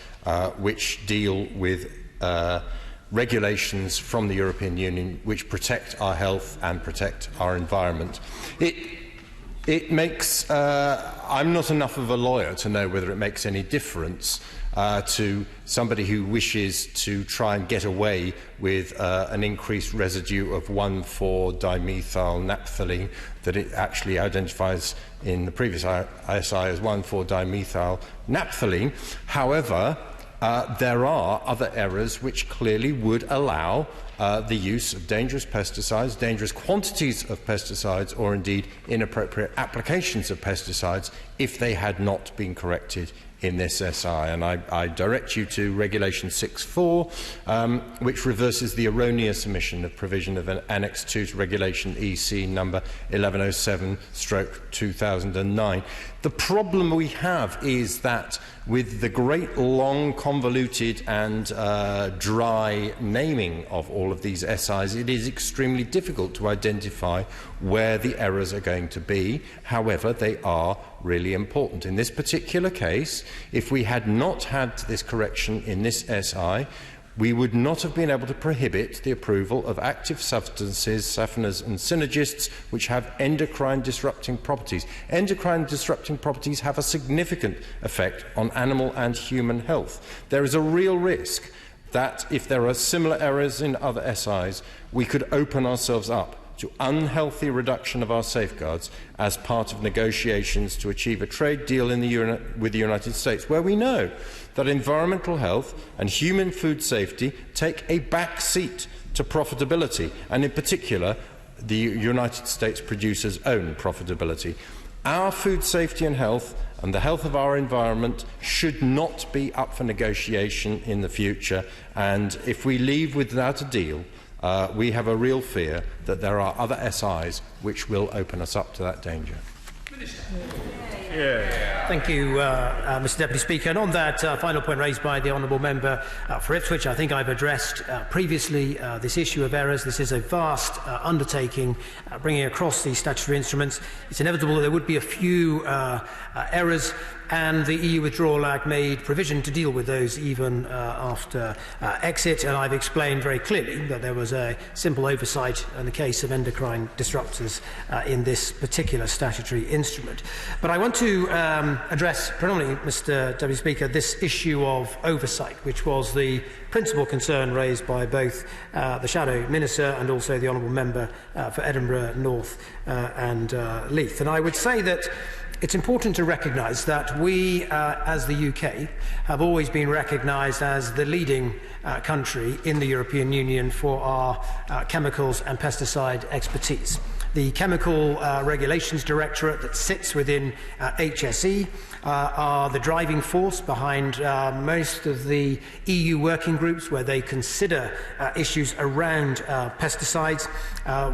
which deal with regulations from the European Union which protect our health and protect our environment. It makes... I'm not enough of a lawyer to know whether it makes any difference to somebody who wishes to try and get away with an increased residue of 1,4-dimethyl naphthalene that it actually identifies in the previous ISI as 1,4-dimethyl naphthalene. However, there are other errors which clearly would allow the use of dangerous pesticides, dangerous quantities of pesticides, or indeed inappropriate applications of pesticides if they had not been corrected in this SI. And I direct you to Regulation 6.4, which reverses the erroneous omission of provision of an Annex 2 to Regulation EC number 1107/2009. The problem we have is that with the great, long, convoluted and dry naming of all of these SIs, it is extremely difficult to identify where the errors are going to be. However, they are really important. In this particular case, if we had not had this correction in this SI, we would not have been able to prohibit the approval of active substances, safeners and synergists, which have endocrine-disrupting properties. Endocrine-disrupting properties have a significant effect on animal and human health. There is a real risk that if there are similar errors in other SIs, we could open ourselves up to unhealthy reduction of our safeguards as part of negotiations to achieve a trade deal with the United States, where we know that environmental health and human food safety take a back seat to profitability, and in particular the United States producers' own profitability. Our food safety and health and the health of our environment should not be up for negotiation in the future, and if we leave without a deal, we have a real fear that there are other SIs which will open us up to that danger. Thank you, Mr Deputy Speaker. And on that final point raised by the Honourable Member for Ipswich, I think I've addressed previously this issue of errors. This is a vast undertaking bringing across these statutory instruments. It's inevitable that there would be a few errors, and the EU Withdrawal Act made provision to deal with those even after exit, and I've explained very clearly that there was a simple oversight in the case of endocrine disruptors in this particular statutory instrument. But I want to address predominantly, Mr Deputy Speaker, this issue of oversight, which was the principal concern raised by both the Shadow Minister and also the Honourable Member for Edinburgh North and Leith. And I would say that it's important to recognise that we, as the UK, have always been recognised as the leading country in the European Union for our chemicals and pesticide expertise. The Chemical Regulations Directorate that sits within HSE are the driving force behind most of the EU working groups where they consider issues around pesticides.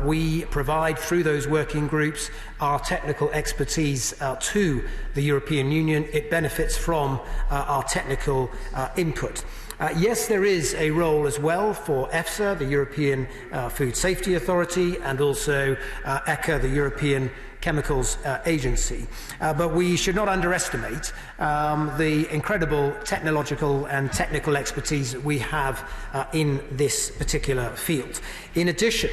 We provide, through those working groups, our technical expertise to the European Union. It benefits from our technical input. Yes, there is a role as well for EFSA, the European Food Safety Authority, and also ECHA, the European Chemicals Agency. But we should not underestimate the incredible technological and technical expertise that we have in this particular field. In addition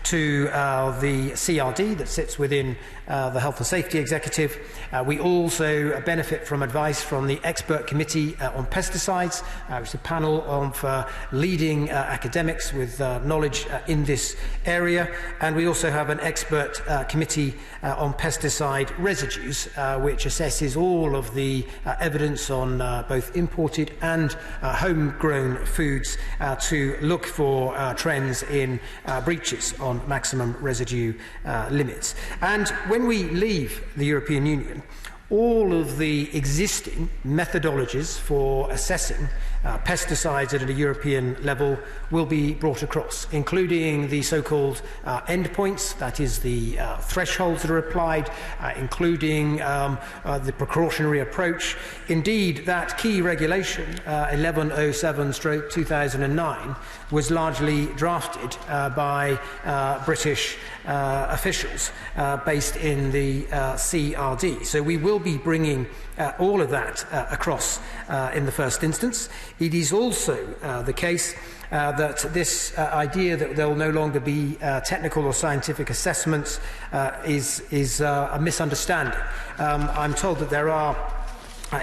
to the CRD that sits within the Health and Safety Executive, we also benefit from advice from the Expert Committee on Pesticides, which is a panel of leading academics with knowledge in this area. And we also have an Expert Committee on Pesticide Residues, which assesses all of the evidence on both imported and homegrown foods to look for trends in breaches on maximum residue limits. And when we leave the European Union, all of the existing methodologies for assessing pesticides at a European level will be brought across, including the so-called endpoints, that is the thresholds that are applied, including the precautionary approach. Indeed, that key regulation, 1107/2009, was largely drafted by British officials based in the CRD. So we will be bringing all of that across in the first instance. It is also the case that this idea that there will no longer be technical or scientific assessments is a misunderstanding. I'm told that there are,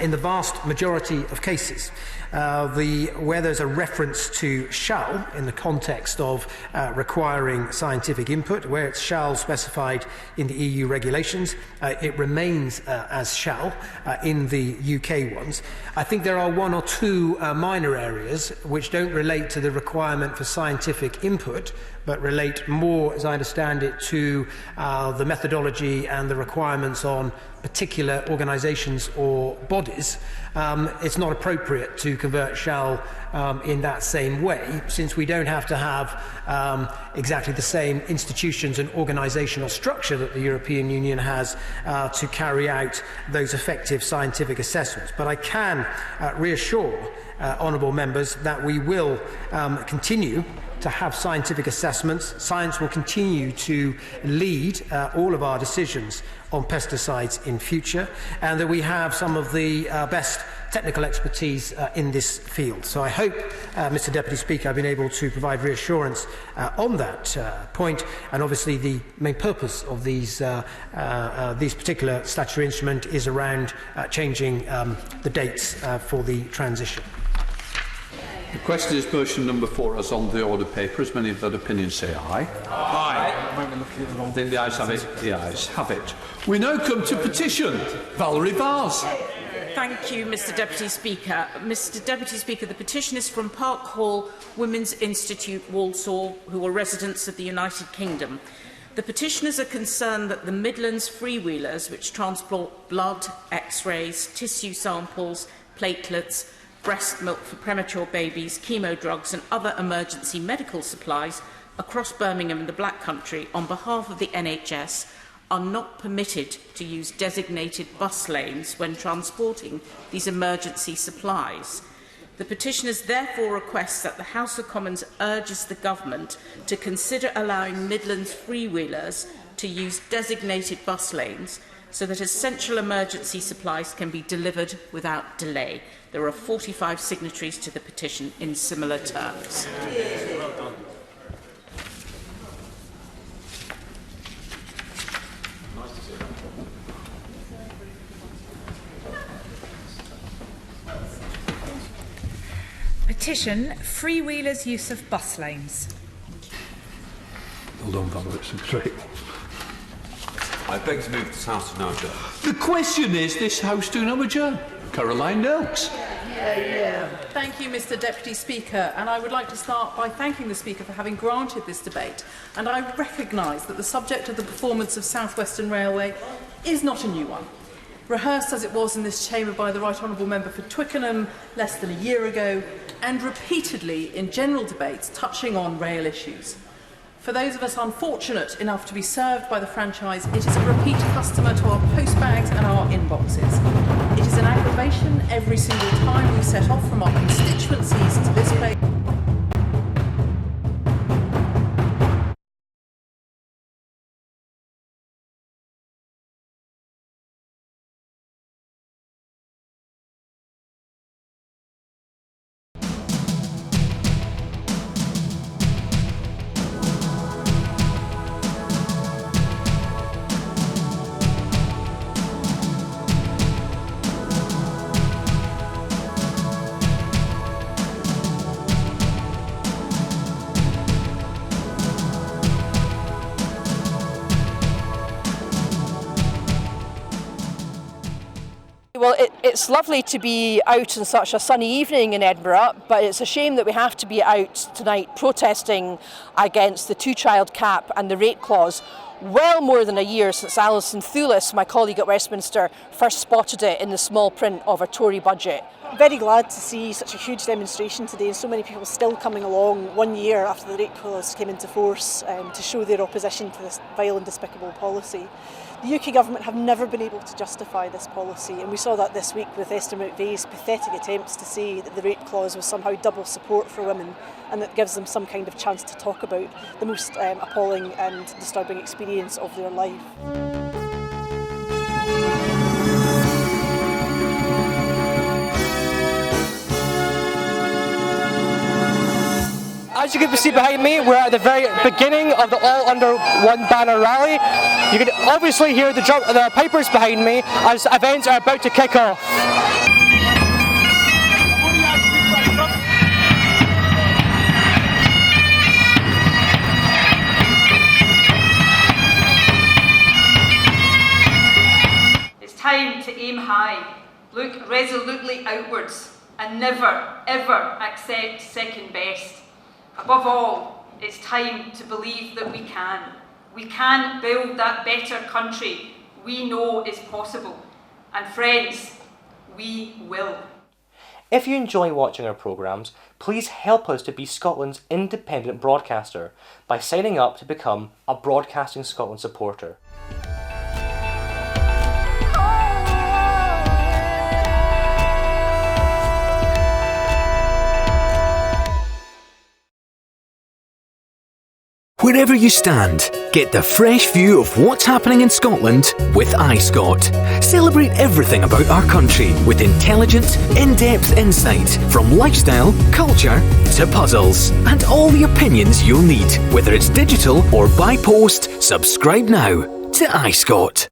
in the vast majority of cases, where there's a reference to shall in the context of requiring scientific input, where it's shall specified in the EU regulations, it remains as shall in the UK ones. I think there are one or two minor areas which don't relate to the requirement for scientific input, but relate more, as I understand it, to the methodology and the requirements on particular organisations or bodies. It's not appropriate to convert shall in that same way, since we don't have to have exactly the same institutions and organisational structure that the European Union has to carry out those effective scientific assessments. But I can reassure honourable members that we will continue to have scientific assessments. Science will continue to lead all of our decisions on pesticides in future, and that we have some of the best technical expertise in this field. So I hope, Mr Deputy Speaker, I've been able to provide reassurance on that point, and obviously the main purpose of these particular statutory instrument is around changing the dates for the transition. The question is motion number 4 as on the order paper. As many of that opinion say aye. Aye. I think the ayes have it. The ayes have it. We now come to petition. Valerie Vars. Thank you, Mr Deputy Speaker. Mr Deputy Speaker, the petition is from Park Hall Women's Institute, Walsall, who are residents of the United Kingdom. The petitioners are concerned that the Midlands freewheelers, which transport blood, X-rays, tissue samples, platelets, breast milk for premature babies, chemo drugs and other emergency medical supplies across Birmingham and the Black Country on behalf of the NHS, are not permitted to use designated bus lanes when transporting these emergency supplies. The petitioners therefore request that the House of Commons urges the Government to consider allowing Midlands freewheelers to use designated bus lanes so that essential emergency supplies can be delivered without delay. There are 45 signatories to the petition in similar terms. Well done. Petition, freewheelers' use of bus lanes. Well done, Valerie. It's great. I beg to move this House to now adjourn. The question is, this House to now adjourn. Caroline Noakes. Thank you, Mr Deputy Speaker, and I would like to start by thanking the Speaker for having granted this debate. And I recognise that the subject of the performance of South Western Railway is not a new one. Rehearsed as it was in this chamber by the Right Honourable Member for Twickenham less than a year ago, and repeatedly in general debates touching on rail issues. For those of us unfortunate enough to be served by the franchise, it is a repeat customer to our postbags and our inboxes. It is an aggravation every single time we set off from our constituencies to this place. Well, it's lovely to be out on such a sunny evening in Edinburgh, but it's a shame that we have to be out tonight protesting against the two-child cap and the rate clause. Well more than a year since Alison Thulis, my colleague at Westminster, first spotted it in the small print of a Tory budget. Very glad to see such a huge demonstration today and so many people still coming along 1 year after the rate clause came into force to show their opposition to this vile and despicable policy. The UK government have never been able to justify this policy, and we saw that this week with Esther McVeigh's pathetic attempts to say that the rate clause was somehow double support for women and that gives them some kind of chance to talk about the most appalling and disturbing experience of their life. As you can see behind me, we're at the very beginning of the All Under One Banner rally. You can obviously hear the pipers behind me as events are about to kick off. It's time to aim high, look resolutely outwards, and never, ever accept second best. Above all, it's time to believe that we can. We can build that better country we know is possible. And friends, we will. If you enjoy watching our programmes, please help us to be Scotland's independent broadcaster by signing up to become a Broadcasting Scotland supporter. Wherever you stand, get the fresh view of what's happening in Scotland with iScot. Celebrate everything about our country with intelligent, in-depth insight from lifestyle, culture to puzzles, and all the opinions you'll need. Whether it's digital or by post, subscribe now to iScot.